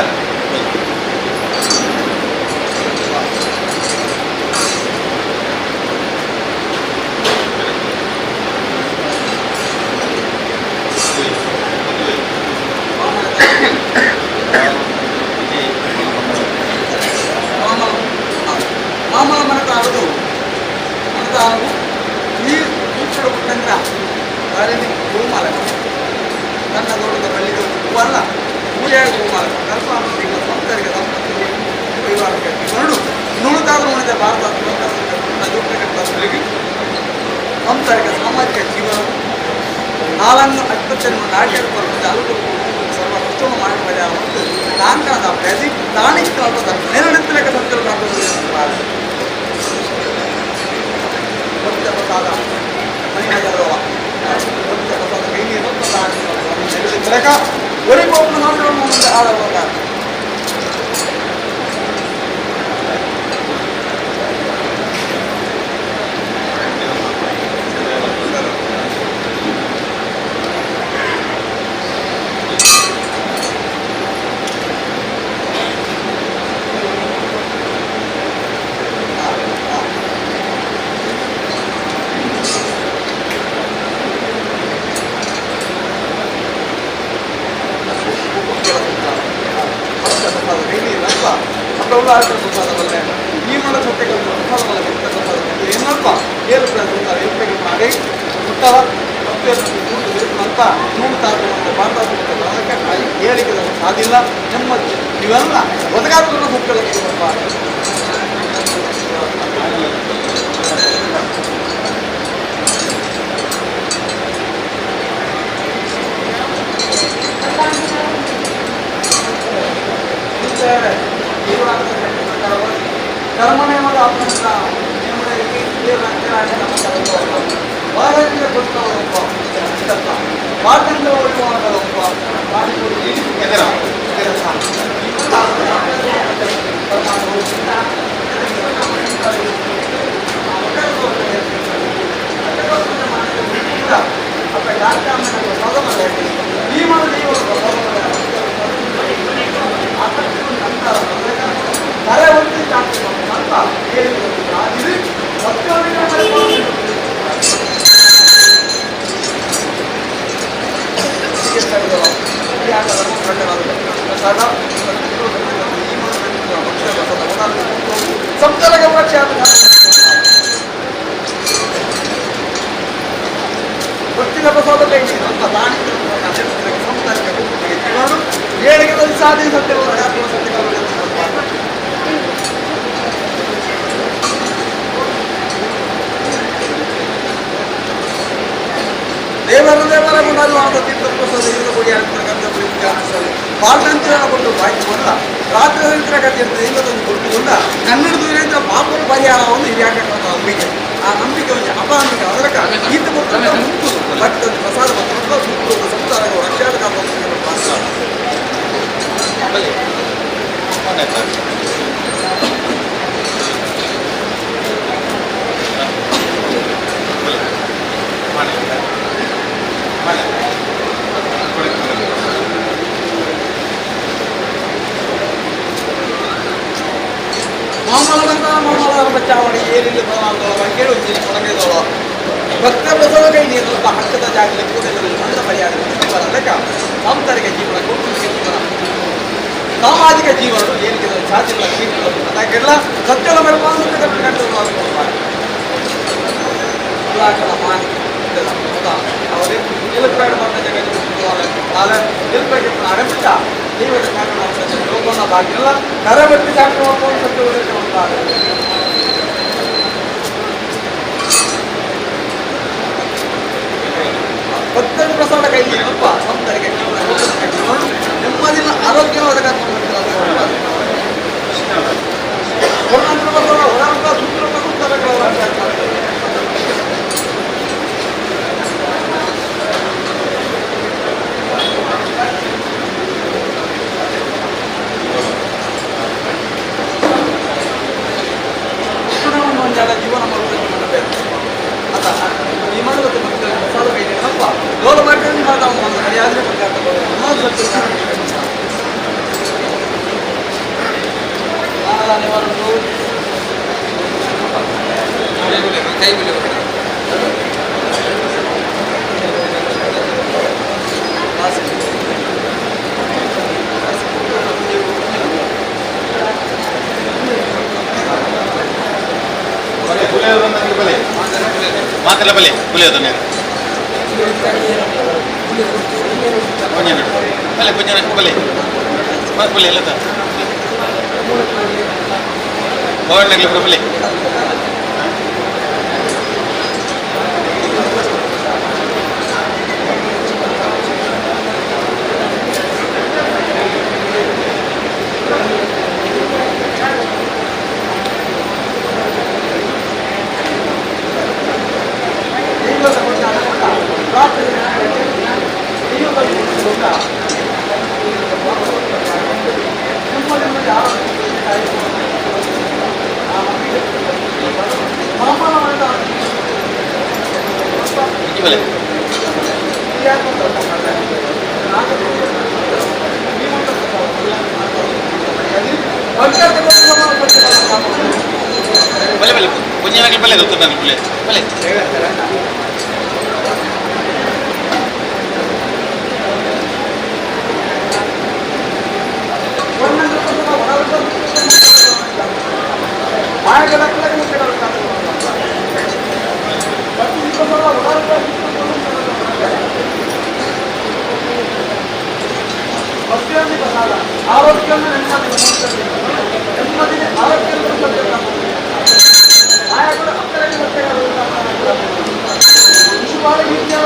ಮಾಮಲ ಮನಕ ಆಗೋದು ಮನಕ ಆಗು ಈ ಸೂತ್ರ ಬಿಟ್ಟಂದ್ರ ಅದರಲ್ಲಿ ಗೋಮಾಲಕ ನನ್ನ ದೊಡ್ಡದ ಬಲ್ಲಿದ ಹೂವಲ್ಲ ಪೂಜೆಯಾಗಿ ಗೋಮಾಲಕ ಕಲ್ಪ ಈಗ ಸಂತರಿಗೆ ದಂಪತಿಗೆ ಪರಿವಾರಕ್ಕೆ ಎರಡು ನುಣುಕಾದ್ರೂ ಉಳಿದ ಭಾರತ ಸಂತರಿಗೆ ಸಾಮಾಜಿಕ ಜೀವನ ನಾಲ್ಕು ಅಚ್ಚನ್ನು ನಾಟ್ಯರು ಬರುತ್ತದೆ ಅಲ್ಲೂ ಸರ್ವ ಉತ್ತಮ ಮಾಡಿ ಪರಿಹಾರ ಮತ್ತು ನಾಲ್ಕಾದ ಪ್ರತಿ ತಾಣಿಕ ನೆರಳಿತ್ತಲಕ್ಕೆ ಸಂತರು ಪ್ರಸಾದ ಮನೆಯಾಗಲ್ವ ಪ್ರಸಾದ ಕೈ ನೀರು ನೆರಳಿತ್ತಲಕ ಒರಿಗೋಪು ನಾವು ಮುಂದೆ ಆಡವಾಗ ಈ ಮಾಡೋ ಸೊಟ್ಟೆಗೆ ಏನಪ್ಪ ಏರು ಮಾಡಿ ಮುಟ್ಟವ ಅಂತ ನೋಡ್ತಾದ್ರು ಭಾರತ ಹೇಳಿಕೆ ಸಾಧಿಲ್ಲ ನೆಮ್ಮದಿ ಇವೆಲ್ಲ ಒದಗಾದ್ರೂ ಹುಟ್ಟಲಪ್ಪ ಧರ್ಮನೇಮದ ಸ್ವಾತಂತ್ರ್ಯ ಉಳಿಯುವಂಥದ್ದಪ್ಪ ಈ ಮಾಡಿ ಕರೆ ಹೊಂದಿ ಅಂತ ಹೇಳಿದ್ರು ಸಂತಲಕ ಪ್ರಖ್ಯಾತ ಭಕ್ತಿನ ಪ್ರಸಾದ ಕೈಗೆ ನಮ್ಮ ದಾಣಿಗೆ ಸಂತಲಕ ಜೀವನು ಏಳಿಗೆದಲ್ಲಿ ಸಾಧಿಸುತ್ತಿರುವ ದೇವರ ಗುಣವಾದ ತೀರ್ಥಪ್ರಸಾದ ಇರುವ ಗುಡಿ ಆಗ್ತಕ್ಕಂಥ ಸ್ವಾತಂತ್ರ್ಯ ಕೊಟ್ಟು ಬಾಯ್ಕೊಂಡ ಸ್ವಾತಂತ್ರ್ಯ ಕಥೆಯನ್ನು ಇಲ್ಲದೊಂದು ಕೊಟ್ಟುಕೊಂಡ ಕನ್ನಡದ ಪಾಪದ ಪರಿಹಾರವನ್ನು ಹಿರಿಯಾಕಂತ ನಂಬಿಕೆ ಆ ನಂಬಿಕೆ ಒಂದು ಅಪನಂಬಿಕೆ ಅದರ ಈತ ಕೊಟ್ಟಂತ ಮುಕ್ತು ಭಕ್ತ ಪ್ರಸಾದ ಮತ್ತು ಸಂಸಾರಗಳು ರಕ್ಷಾದ ಪಾತ್ರ ಮಾಮಲ ಬಚಾವಣೆ ಏನಿಲ್ಲ ಕೇಳು ಕೊಡಬೇದೋಳ ಭಕ್ತ ಪ್ರಸಾದ ಕೈ ನೀರು ಹಕ್ಕದ ಜಾಗದಲ್ಲಿ ಕೂಡಲಿಲ್ಲ ಮಂತ್ರ ಪರಿಹಾರ ಅದಕ್ಕೆ ಸಂತರಿಗೆ ಜೀವನ ಕೌಟುಂಬಿಕ ಜೀವನ ಸಾಮಾಜಿಕ ಜೀವನ ಏನಿಗೆ ಸಾಧ್ಯ ಅದಕ್ಕೆಲ್ಲ ಸತ್ಯದ ಅವರೇ ಎಲ್ಪೇಡ ಬಂದ ಜಗತ್ತು ಆರಂಭಿಸ ದೈವದ ಲೋಕನ ಭಾಗ್ಯಲ್ಲ ಕರಬಟ್ಟಿ ಸಾಕು ಭಕ್ತರ ಪ್ರಸಾದ ಕೈಗೆ ಅಲ್ಪ ಸಂತರಿಗೆ ನೆಮ್ಮದಿನ ಆರೋಗ್ಯವಾದ ಜೀವನ ಮಾಡಬೇಕು ಈ ಮಾಡಬೇಕು ಪ್ರಸಾದ ಕೈಗೆ ಅಲ್ಪ ಲೋಲ ಮಾಡ್ಕೊಂಡು ನಾವು ಸರಿಯಾದರೆ ಕಾಲ ನಿವಾರಣೆ ಕೈ ಬಿಡಿ ಮಾತೆಲ್ಲ ಬಲೆ ಪುಲಿಯೋದು ನೀವು ಕುಂಜನ ಬಲೆ ಕುಂಜನ ಬಲೆ ಮತ್ತೆ ಬಲೆ ಎಲ್ಲ ಗೋಲ್ಡ್ನಾಗಲಿ ಬಲೆ ಬಲೆ ಬಲೆ ಬಲೆ ಕುಂಜನಾಗಲಿ ಬಲೆ ಗೊತ್ತು ನನಗೆ ಬಲೆ ಬಲೆ ಆರೋಗ್ಯ ನೆಮ್ಮದಿ ಆರೋಗ್ಯ ಆಯಾಗಳು ಅಕ್ಕರಲ್ಲಿ ವಿಶ್ವಾದ ರೀತಿಯ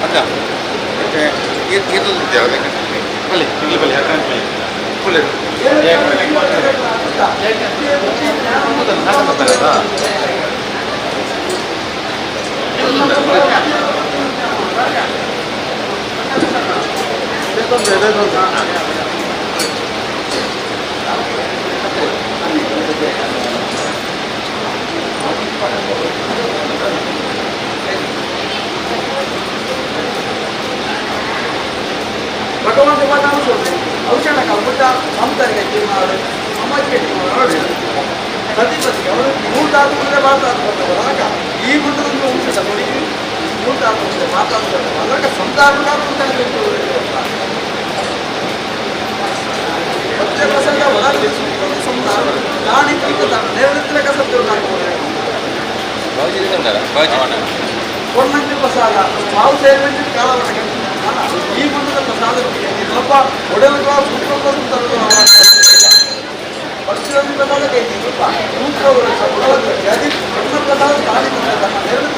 ಅಕ್ಕ ಇದು ಬಲೆ ಇಲ್ಲಿ ಬಲೆ ಹಾಕಿ ಫುಲ್ ಭಗವಂತ ಔಷಧ ಬುದ್ಧ ಸಂತರಿಗೆ ಸಮಾಜಕ್ಕೆ ಸತಿಪತಿಗೆ ಅವರು ಮೂರ್ತಾದ ಮುಂದೆ ಮಾತಾಡ್ತಾರೆ ಈ ಮುಂದೊಂದು ಔಷಧ ಕೊಡಿ ಮೂರ್ತಾದ ಮುಂದೆ ಮಾತಾಡ್ತಾರೆ ಅದಕ್ಕೆ ಸಂತಾನ ಪ್ರತ್ಯೇಕ ಹೊರಗೆ ಸಂತಾನ ನಾಡಿ ನೇರಳೆ ಕಸತ್ತು ಕೊನ್ನಂಜು ಪ್ರಸಾದ ಮಾವು ಸೇರಿದಂತೆ ಕಾಲವನ್ನು ಈ ಮುಂದದ ಪ್ರಸಾದ ಸ್ವಲ್ಪ ಒಡೆಯುವ ಪಕ್ಷಿಯಲ್ಲಿ ಪ್ರಸಾದ ಕೈತಿ ಸ್ವಲ್ಪ ಪ್ರಸಾದ ತಾಳಿ ನೇರಳೆ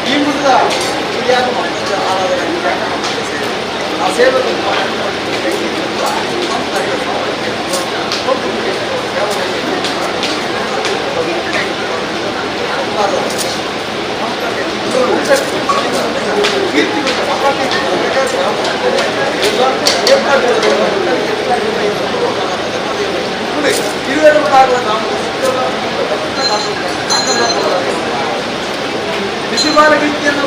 ಈ ಮುಂದ ಆ ಸೇವೆ ವಿಷುಬಾಲ ಗೀತೆಯನ್ನು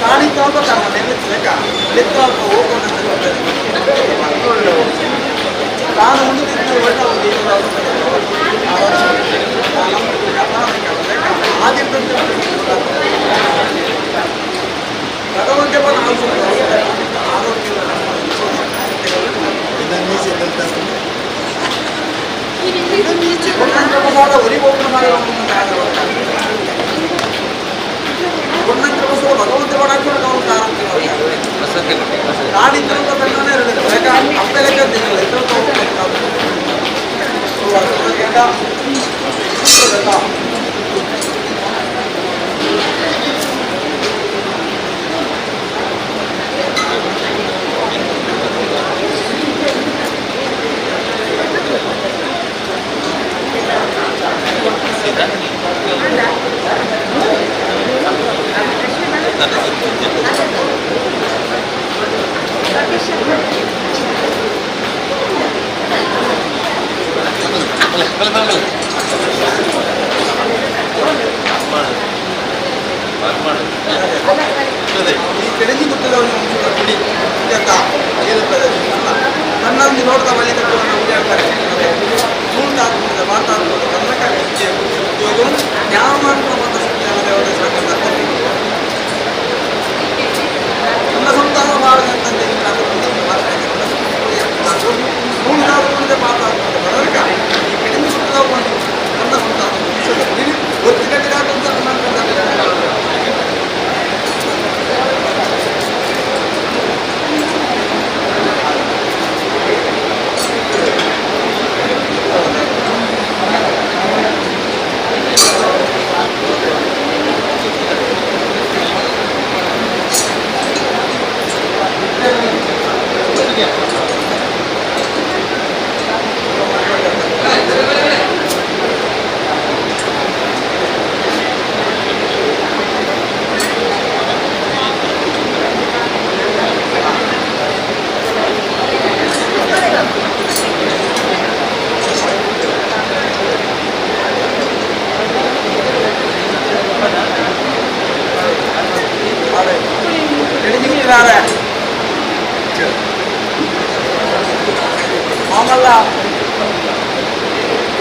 ಕಾಣಿಕ ನೆನೆಸಬೇಕ ತಾನು ಆದಿತ್ತಂತೆ ಭಗವಂತ ಪ್ರಸಾದ ಒರಿಗೋಪನ ಮಾಡಿ ಭಗವಂತ ಪಡಾಕೊಂಡು ನಾವು ಕಾಣಿತ ತನ್ನನೇ ಅಪ್ಪ ಲೆಕ್ಕ ಕೆಳಗಿ ಗೊತ್ತಿಲ್ಲ ಕುಡಿ ನನ್ನಲ್ಲಿ ನೋಡ್ತಾ ಬಳಿ ಹೇಳ್ತಾರೆ ಸೂಳ್ತಾದ ಮಾತಾಡ್ಬೋದು ಕನ್ನಡ ವಿದ್ಯೆ ಉದ್ಯೋಗ ಜ್ಞಾನ ನನ್ನ ಸಂತಾನ ಮಾಡದಂತೆ ಸೂಳ್ತಾದ ಮುಂದೆ ಮಾತಾಡ್ಬೋದು ಈ ಕಡಿಮೆ ಸುತ್ತದ ನನ್ನ ಸಂತಾನ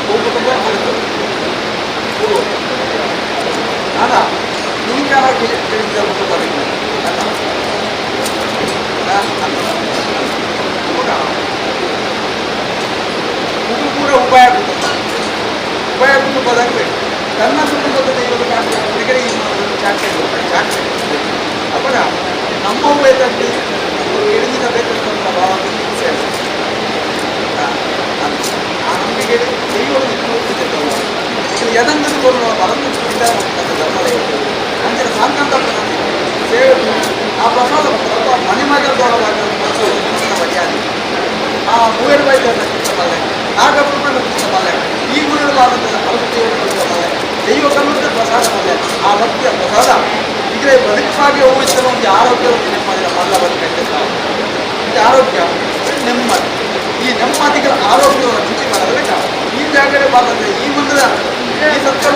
ಹೋಗ್ಬಿಟ್ಟು ಅಲ್ಲ ನಿಮ್ಗೆ ಯಾರು ಕೇಳಿದ ಬದುಕು ಅಲ್ಲ ಕೂಡ ಉಪಾಯ ಕುಟುಂಬದಂತೆ ತನ್ನ ಕುಟುಂಬದ ದೈವದ ಚಾಂಪಿಯನ್ ಅಪ್ಪಡ ನಮ್ಮ ಬೇಕಂತೆ ಎಳಿದ ಬೇಕಂತ ಭಾವ ಆ ನಂಬಿಕೆ ದೈವದ ಯದಂಗದು ಕೊಡುವ ಬರಂದು ಅಂಚಿನ ಸಾಂಕಂತ ಸೇವೆ ಆ ಪ್ರಸಾದ ಮನೆ ಮಾತಾಡೋದಾಗ ಮರ್ಯಾದೆ ಆ ಮೂವೇರು ಬಾಯಿ ಬಲ್ಲೆ ನಾಗಪುರ ಬಲ್ಲೆ ಈ ಮೂರು ಭಾಗದ ದೈವ ಕಲ್ಲುತ್ತ ಪ್ರಸಾದ ಬಲ್ಲೆ ಆ ಭಕ್ತಿಯ ಪ್ರಸಾದ ಇದ್ರೆ ಬದುಕಾಗಿ ಹೋಗಿದ್ದ ಒಂದು ಆರೋಗ್ಯವನ್ನು ನೆಮ್ಮದಿನ ಮಲ್ಲ ಬದುಕೈತೆ ಇದು ಆರೋಗ್ಯ ನೆಮ್ಮದಿ ಈ ನೆಮ್ಮದಿಗಳ ಆರೋಗ್ಯವನ್ನು ಮುಂಚೆ ಬರಬೇಕ ಈ ಜಾಗಡೆ ಬಾರದೆ ಈ ಮುಂದಿನ ಈ ಸರ್ಕಾರ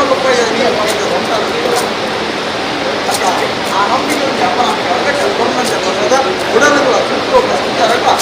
ಆ ನಂಬಿಕೆ ಅಪನಂಬಿಕೆ ಪ್ರಸಾದ ಉಡಲುಗಳ ಸುಟ್ಟು ರಕ್ಷಾಧಿಕಾರ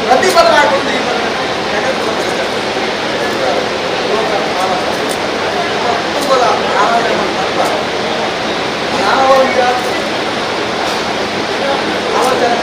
ಪ್ರತಿಫಲವಾಗುವುದು ಈ ಕುಟುಂಬದ ಆರಾಧನೆ ಮಾಡ್ತಾ ಜ್ಞಾನವಂತ ಆಲೋಚನೆ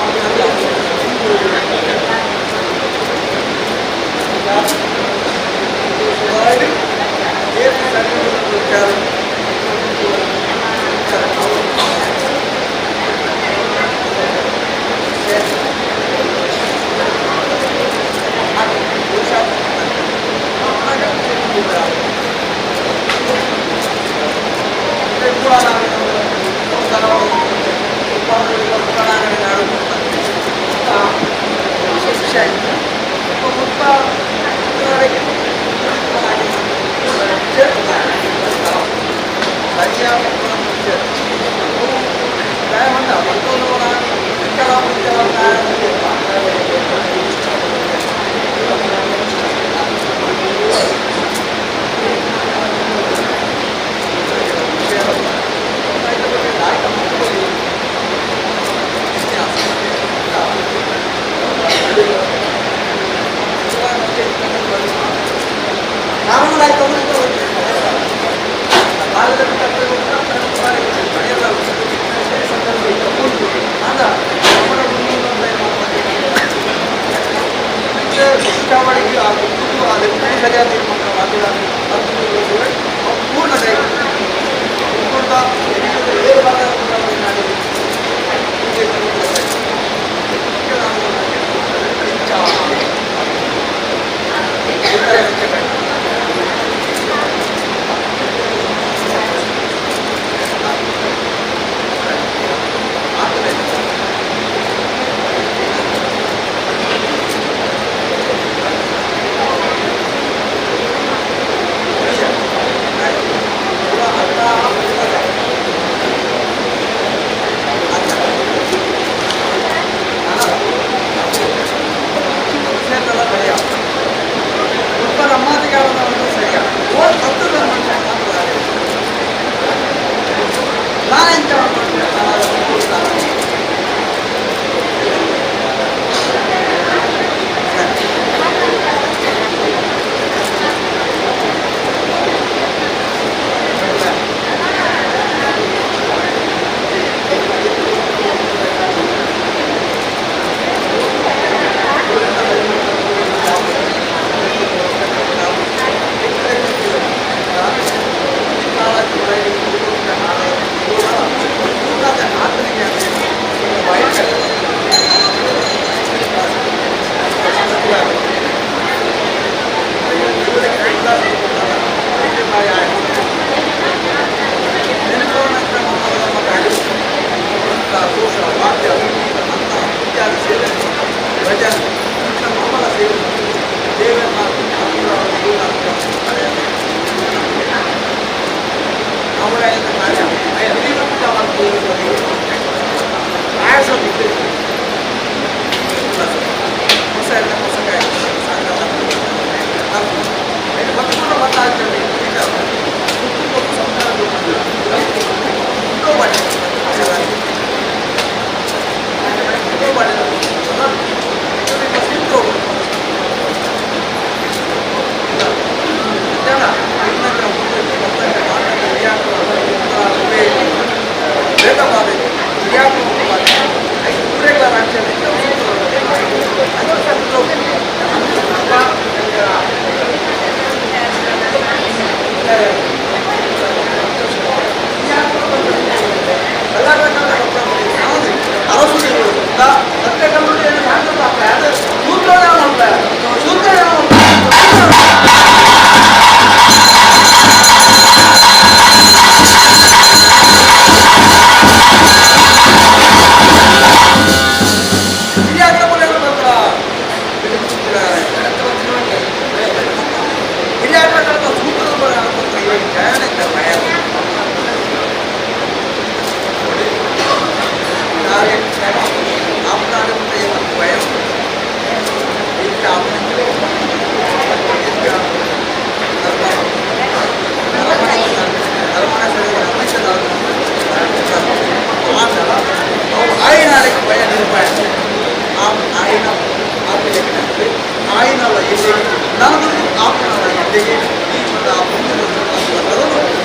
ನನಗೊಂದು ಕಾಪಿನಾಗಿದ್ದೇನೆ ಈ ಒಂದು ಆ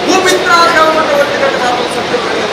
ಭೂಮಿತ್ರ ಸೇವಮಠ ಒಟ್ಟಿಗೆ ಸಾಧು ಸತ್ಯಗಳಿಗೆ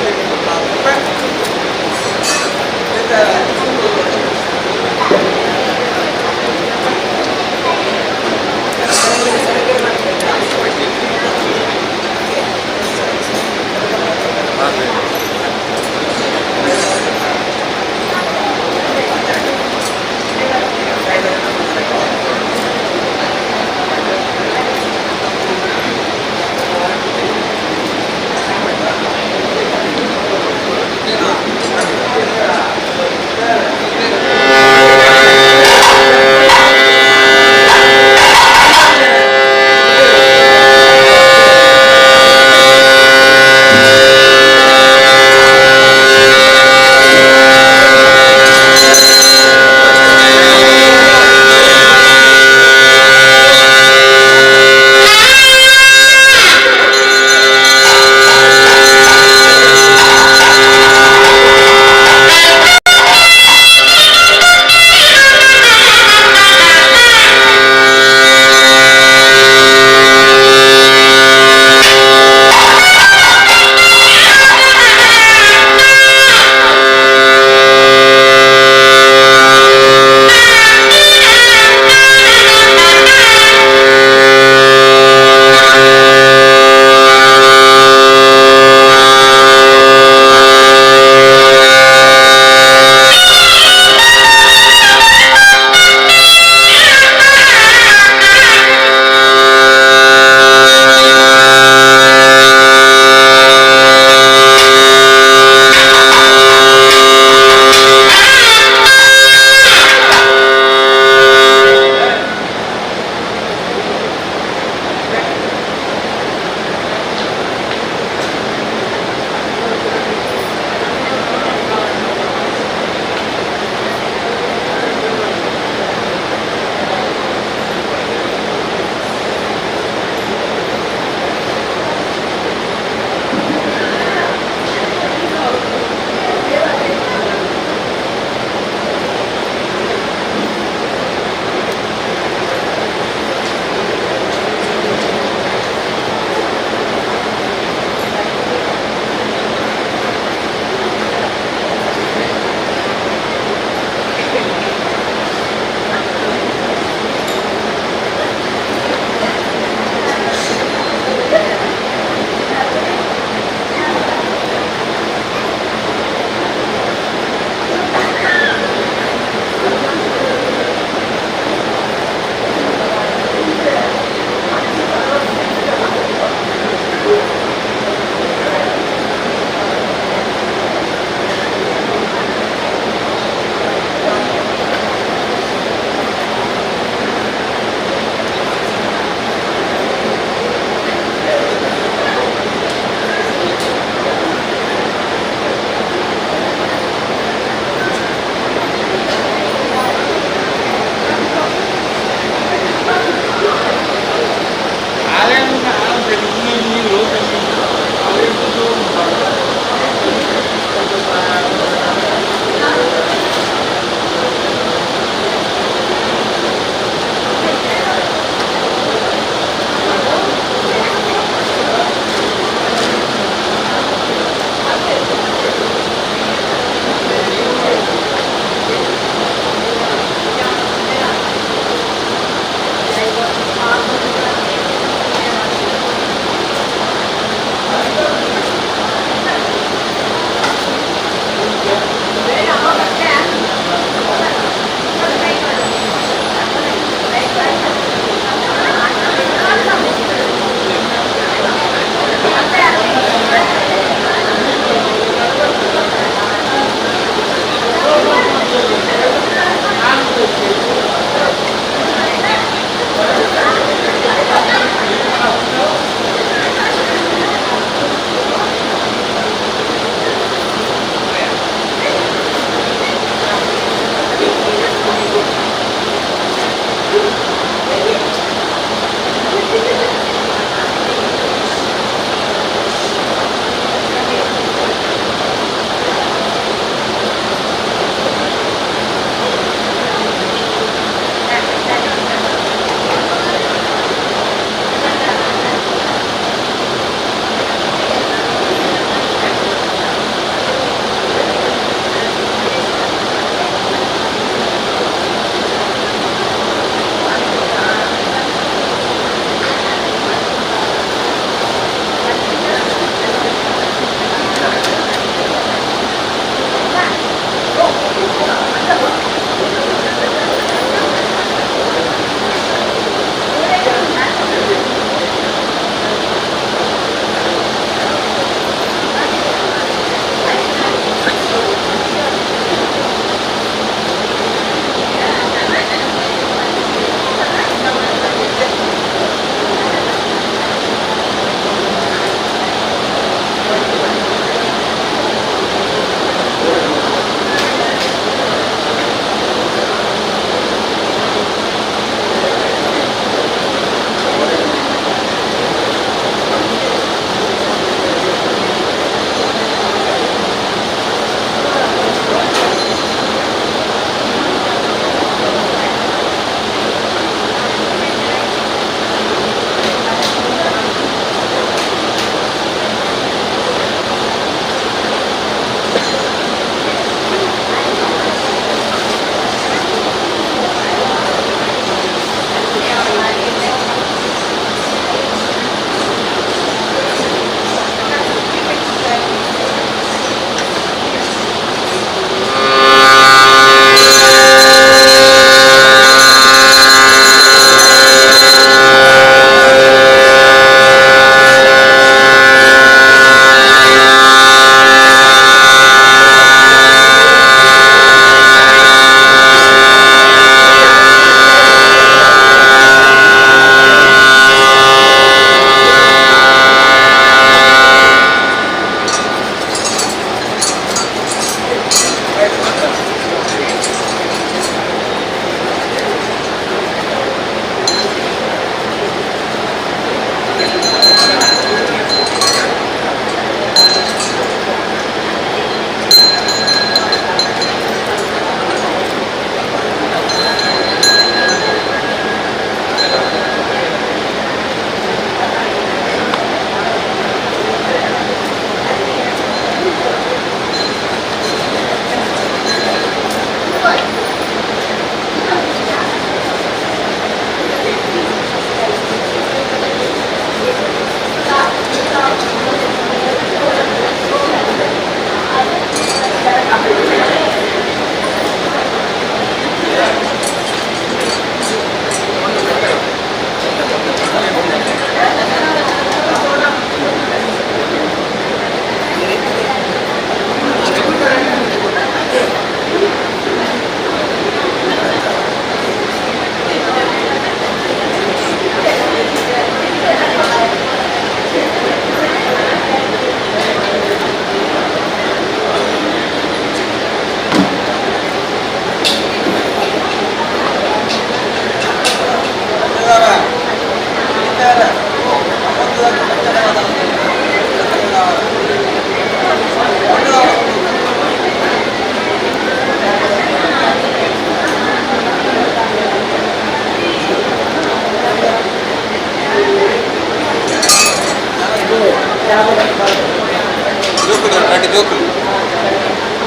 ಜೋಕುಲು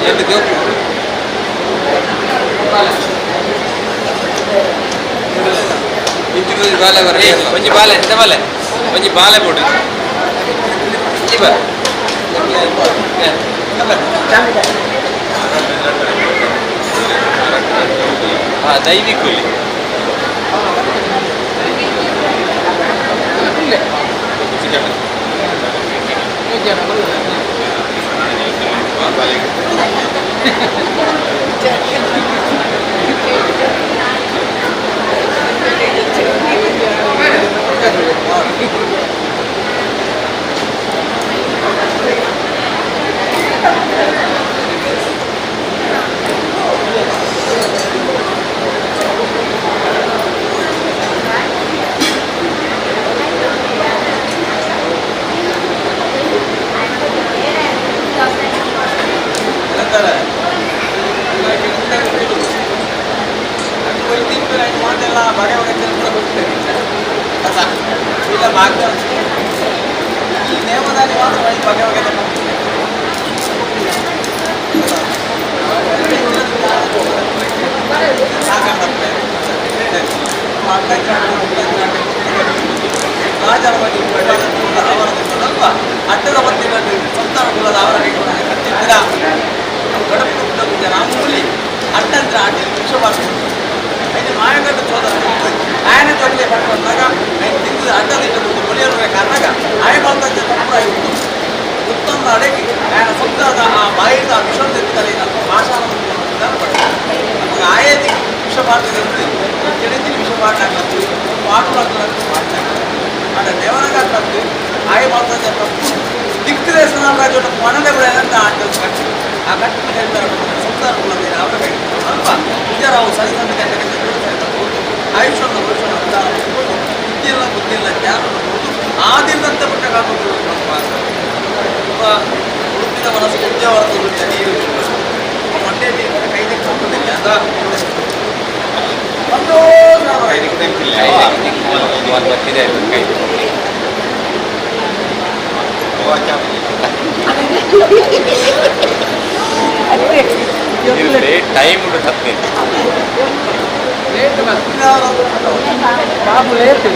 ಎರಡು ಜೋಕುಲು ಬಾಲೆ ಬರ ಒಂಜಿ ಬಾಲೆ ಎಂತ ಬಾಲೆ ಒಂಜಿ ಬಾಲೆ ಕೊಡು ದೈವಿ ಕೂಲಿ ನೇಮದಾನಿ ಮಾತ್ರ ಬಗೆ ಬಗೆ ರಾಜರ ಬಗ್ಗೆ ಅವರದಲ್ಪ ಅಡ್ಡದ ಬಂದಿನಲ್ಲಿ ಸಂತಾನ ಕುಲದ ಅವರ ಕಟ್ಟಿದ್ದೀರ ಗಡಪು ರಾಮೂಲಿ ಅಡ್ಡಂತ್ರ ಅಡ್ಡಿ ವಿಷ ಮಾಡ್ತಿದ್ರು ಐದು ಮಾಯಗಡ್ಡ ಸೋದರ ఆయన చోట్లే పట్టుకున్నాక ఆయన తిరిగి అడ్డదిట్టు కొలియరు కన్నాక ఆయన కొంత తప్పుడాయి ఉత్తమ అడిగి ఆయన సొంత ఆ బయట ఆ విషయం తెచ్చుతలేదు భాషాల నಮಗೆ ಆಯೇದಿ ವಿಷ ಮಾಡ್ತಿದ್ದಂತೆ ಕೆಡಿತಿ ವಿಷ ಮಾಡ್ಲಾಕತ್ತು ಪಾಟುಲಾಕತ್ತು ಮಾಡ್ಲಾಕತ್ತು ಅದ ದೇವನಗಾಕತ್ತು ಆಯ ಮಾಡ್ತಾ ತಪ್ಪು ದಿಕ್ಕದೇಶನ ರಾಜ್ಯ ಮನದೇ ಬಿಡಂತ ಆಟದ ಕಟ್ಟಿ ಆ ಕಟ್ಟಿನ ಹೇಳ್ತಾರೆ ಸಂಸಾರ ಕುಲದೇನೆ ಅವರ ಕೈ ಅಲ್ಪ ವಿಚಾರವು ಸರಿಸಂದ ಗಂಟೆ ಆಯುಷ್ಯವನ್ನು ಭವಿಷ್ಯವನ್ನು ಉದ್ದಾರ ಬುದ್ಧಿಯಲ್ಲ ಬುದ್ಧಿಯಲ್ಲ ಜ್ಞಾನವನ್ನು ಕೊಟ್ಟು ಆದಿಲ್ಲಂತ ಬಿಟ್ಟ ಕಾಪಾಡು ತುಂಬ ಉಡುಪಿನ ಮನಸ್ಸು ಉದ್ಯವರ್ಗದ ನೀರು ಮಂಡ್ಯ ನೀರು ಕೈಗೆ ತಪ್ಪದಿಲ್ಲ ಅದ ಟೈಮ್ ಉಂಟು ತಪ್ಪಿ బాబు లేదు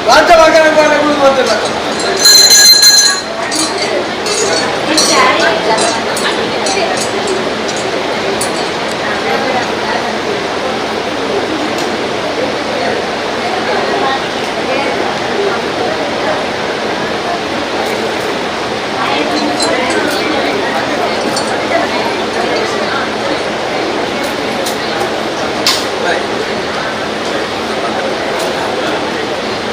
ರಾಜ್ಯವಾಗಿ ಬಂದಿಲ್ಲ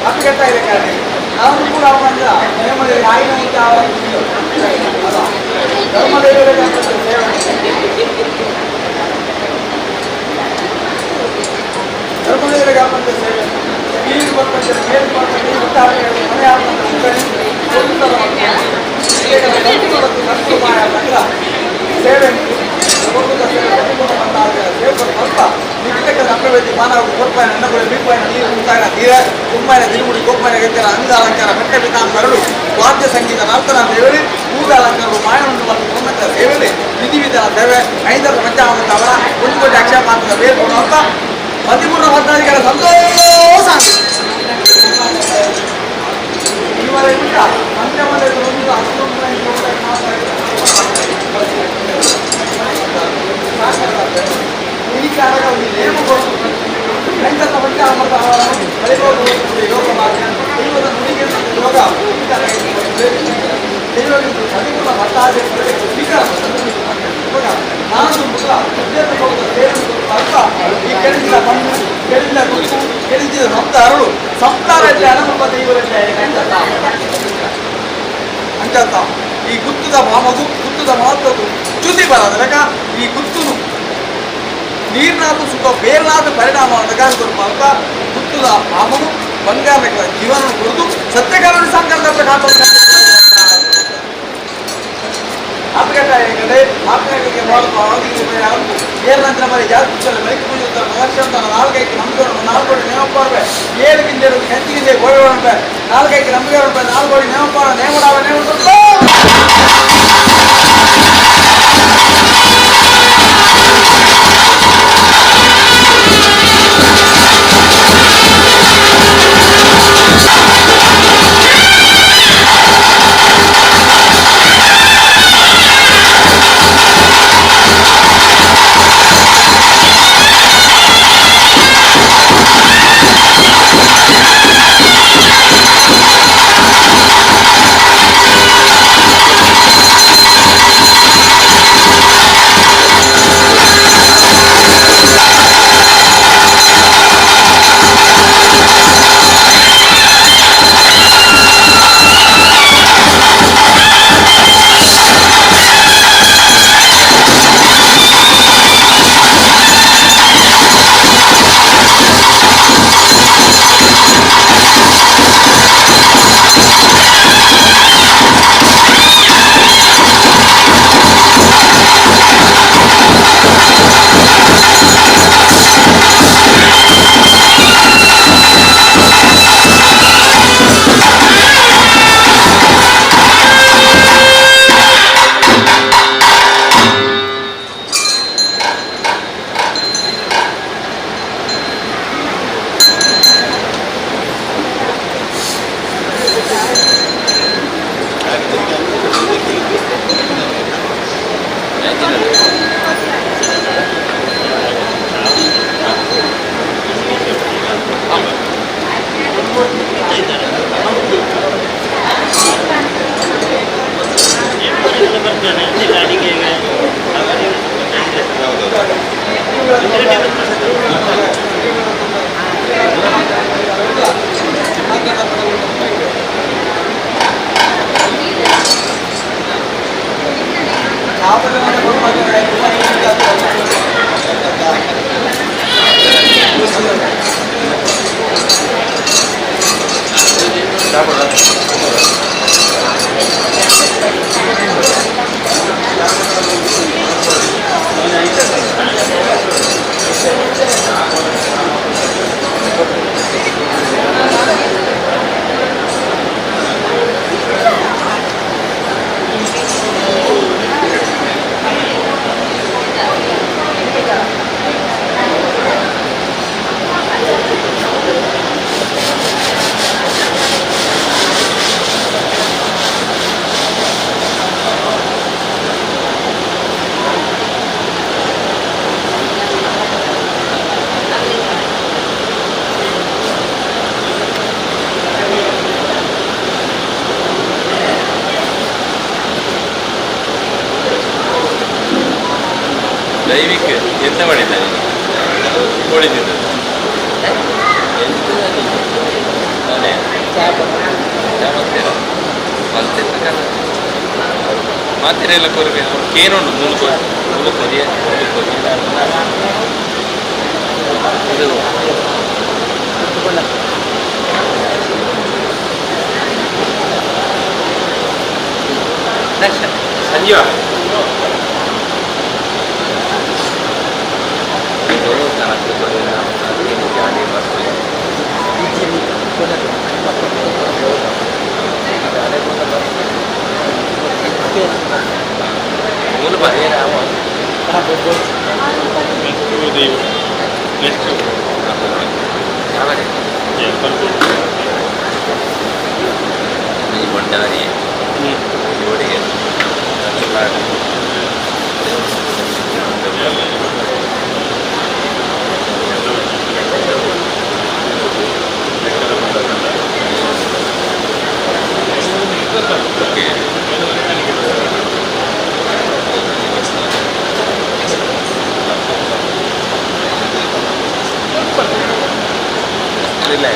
ಅಪ್ಪಿಗೆಟ್ಟ ಇದೆ ಕಾರಣ ಅವನು ಕೂಡ ಅವನಂದ ನೇಮದಲ್ಲಿ ಆಯ್ನ ಅಂತ ಧರ್ಮದೇವರಿಗೆ ಧರ್ಮದೇವರಿಗೆ ಆಪಂತ ಸೇವೆ ನೀರು ಬರ್ತಂತೆ ಮೇಲು ಬರ್ತಂತೆ ಒಟ್ಟಾರೆ ಮನೆ ಆಪಂತ ಸೇವೆ ಅಪ್ರವೇದಿ ಮಾನವ ಕೊಪ್ಪಾಯನ ಎಣ್ಣೆ ಬೀಪಾಯನ ನೀರು ಮುಂತಾಗ ತೀರ ಕುಂಬಾಯನ ತಿರುಗುಡಿ ಕೊಪ್ಪಾಯನ ಗದ್ದೆರ ಅಂಗ ಅಲಂಕಾರ ಬೆಟ್ಟ ಬಿತಾನ್ ಮರಳು ವಾದ್ಯ ಸಂಗೀತ ನರ್ತನ ಸೇವೆ ಊಟ ಅಲಂಕಾರ ಮಾಯನೊಂದು ಮತ್ತು ಉನ್ನತ ಸೇವೆಯಲ್ಲಿ ವಿಧಿವಿಧಾನ ಸೇವೆ ಐದರ ಪಂಚಾಮೃತ ಅವರ ಒಂದು ಕೋಟಿ ಅಕ್ಷರ ಮಾತ್ರದ ಬೇರು ಕೊಡುವಂತ 13 ಭಕ್ತಾದಿಗಳ ಸಂತೋಷ ಇವರ ಪಂಚಮದಲ್ಲಿ ಒಂದು ಈ ಕಾರಣ ನೇಮ ರೈತರ ಪಂಚಾಮೃತ ಯೋಗ ದೈವದ ನುಡಿಗೆ ಯೋಗ ದೈವ ಭಕ್ತಾದಿ ಸ್ವೀಕಾರ ನಾನು ಈ ಕೆಳಗಿನ ಮಣ್ಣು ಕೆಳಗಿನ ಗುರುತು ಕೆಳಗಿದ ಸಪ್ತ ಅರಳು ಸಪ್ತಾರ ಹನುಮ ದೈವರ ಅಂಚತ್ತ ಈ ಗುತ್ತದ ಮಾಮಗು ಗುತ್ತದ ಮಾತದು ಚ್ಯುತಿ ಬರದನಕ ಈ ಗುತ್ತುನು ನೀರ್ನಾದ ಸುಖ ಬೇರ್ನಾದ ಪರಿಣಾಮ ಅಂತ ಗುತ್ತದ ಮಾಮಗು ಬಂಗಾರಗಳ ಜೀವನ ಕುರಿತು ಸತ್ಯಕಾರಣ ಸಂಕಲ್ಪ ಕಾಪಾಡ ಮಾತನಾಡಿಕೆ ಏರ್ನಂತರ మరి జాతీయ మైకు మహర్షంతో నాలుగైకి నమ్మకం నాలుగోడి నేమపారు ఏడు గింజలు కంచి గింజ గోడ ఉంటాయి నాలుగైకి నమ్మకం ఉంటాయి నాలుగోడి నేమపారు నేమడావనే ఉంటుంది ದೈವಿಕ ಎಂತ ಮಾಡಿದ್ದಾನೆ ಹೊಡಿತಿದ್ದ ಮಾತಿರೆಲ್ಲ ಕೊರಗೆ ಕೇನುಂಡು ಮೂಲು ಕೊರಿಯ ಇದು ಸಂಜೀವ ಮೂಲ ಬರೀ ಬಂಡಾರಿ ಜೋಡಿಗೆ ಇಲ್ಲ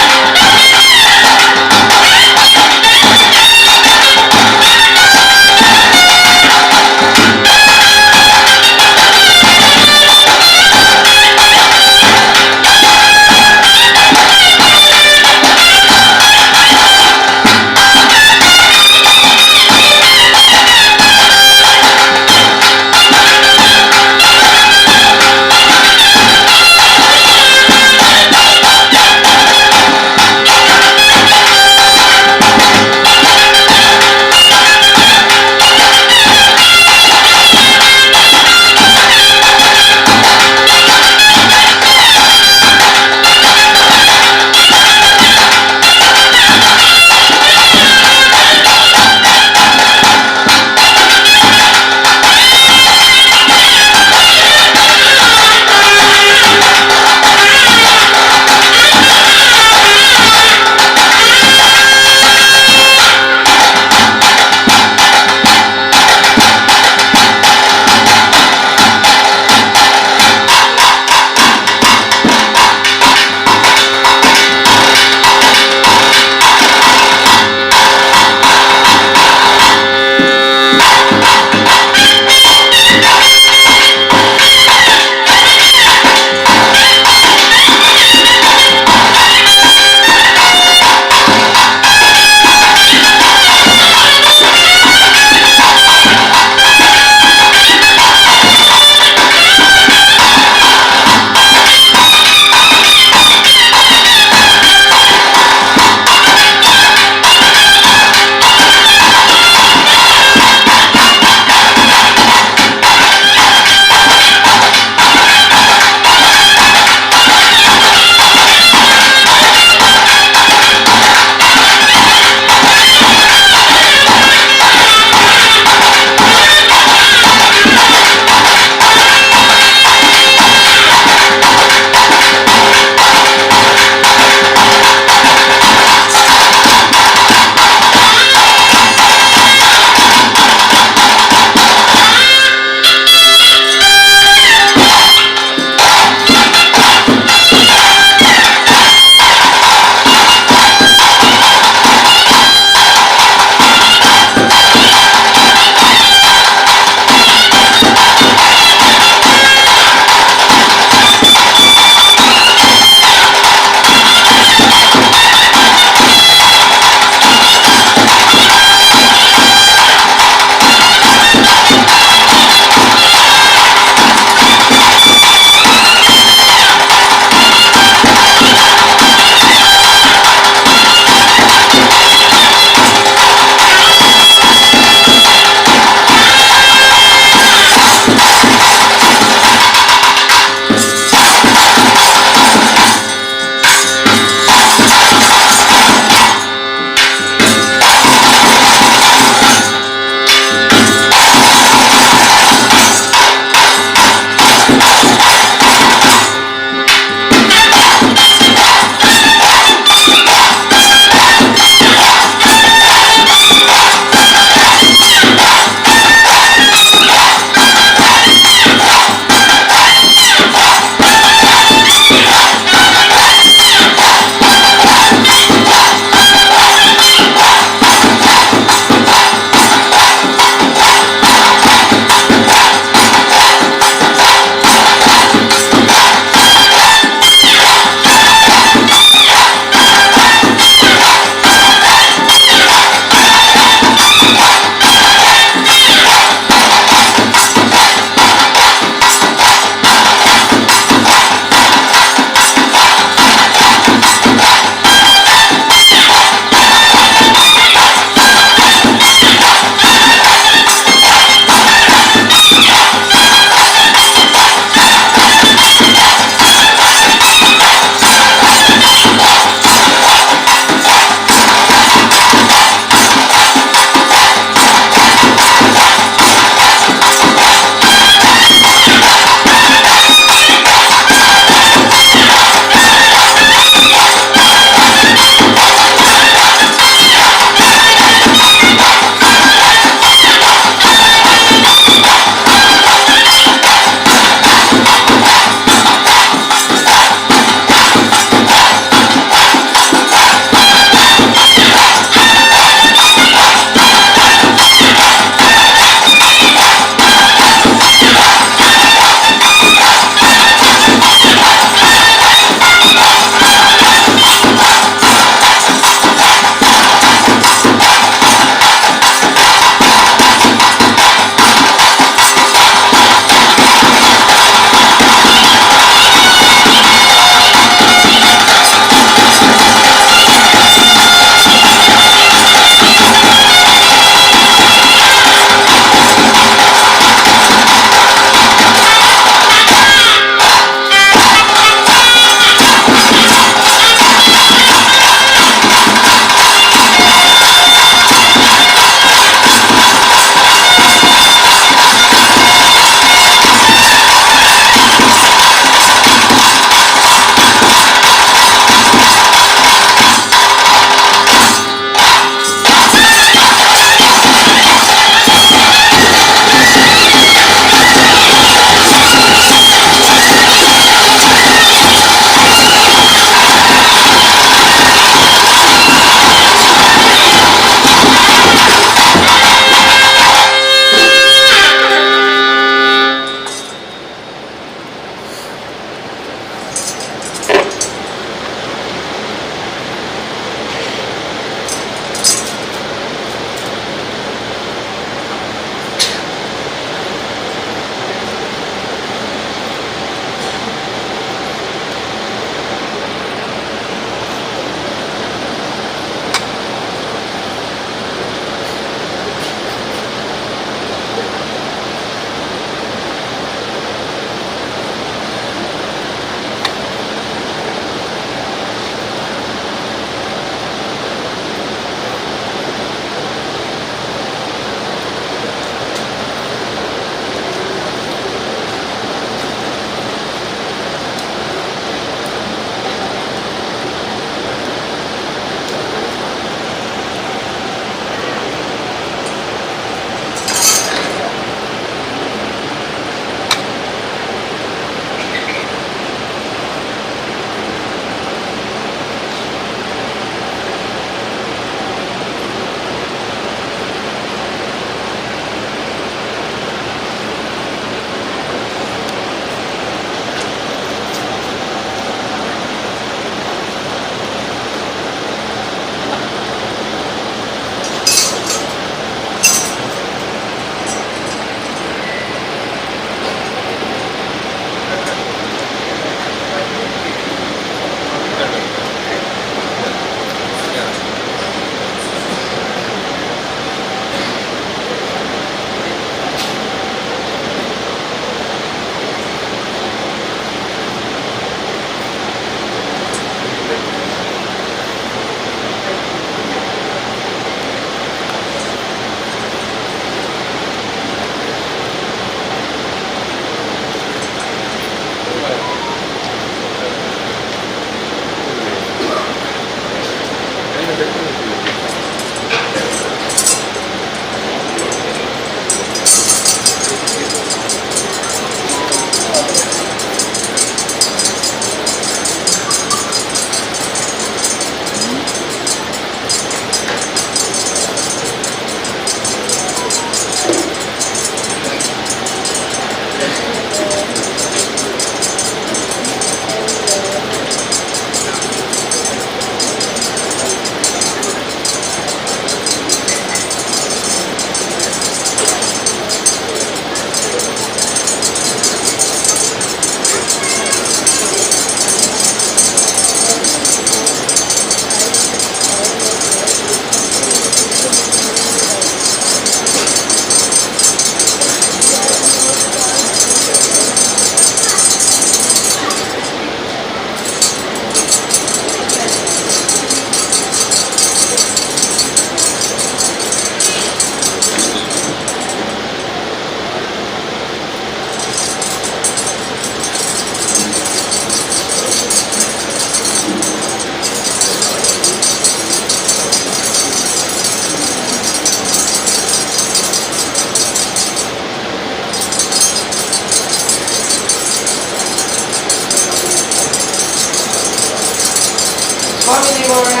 ಸ್ವಾಮಿ ದೇವರನ್ನ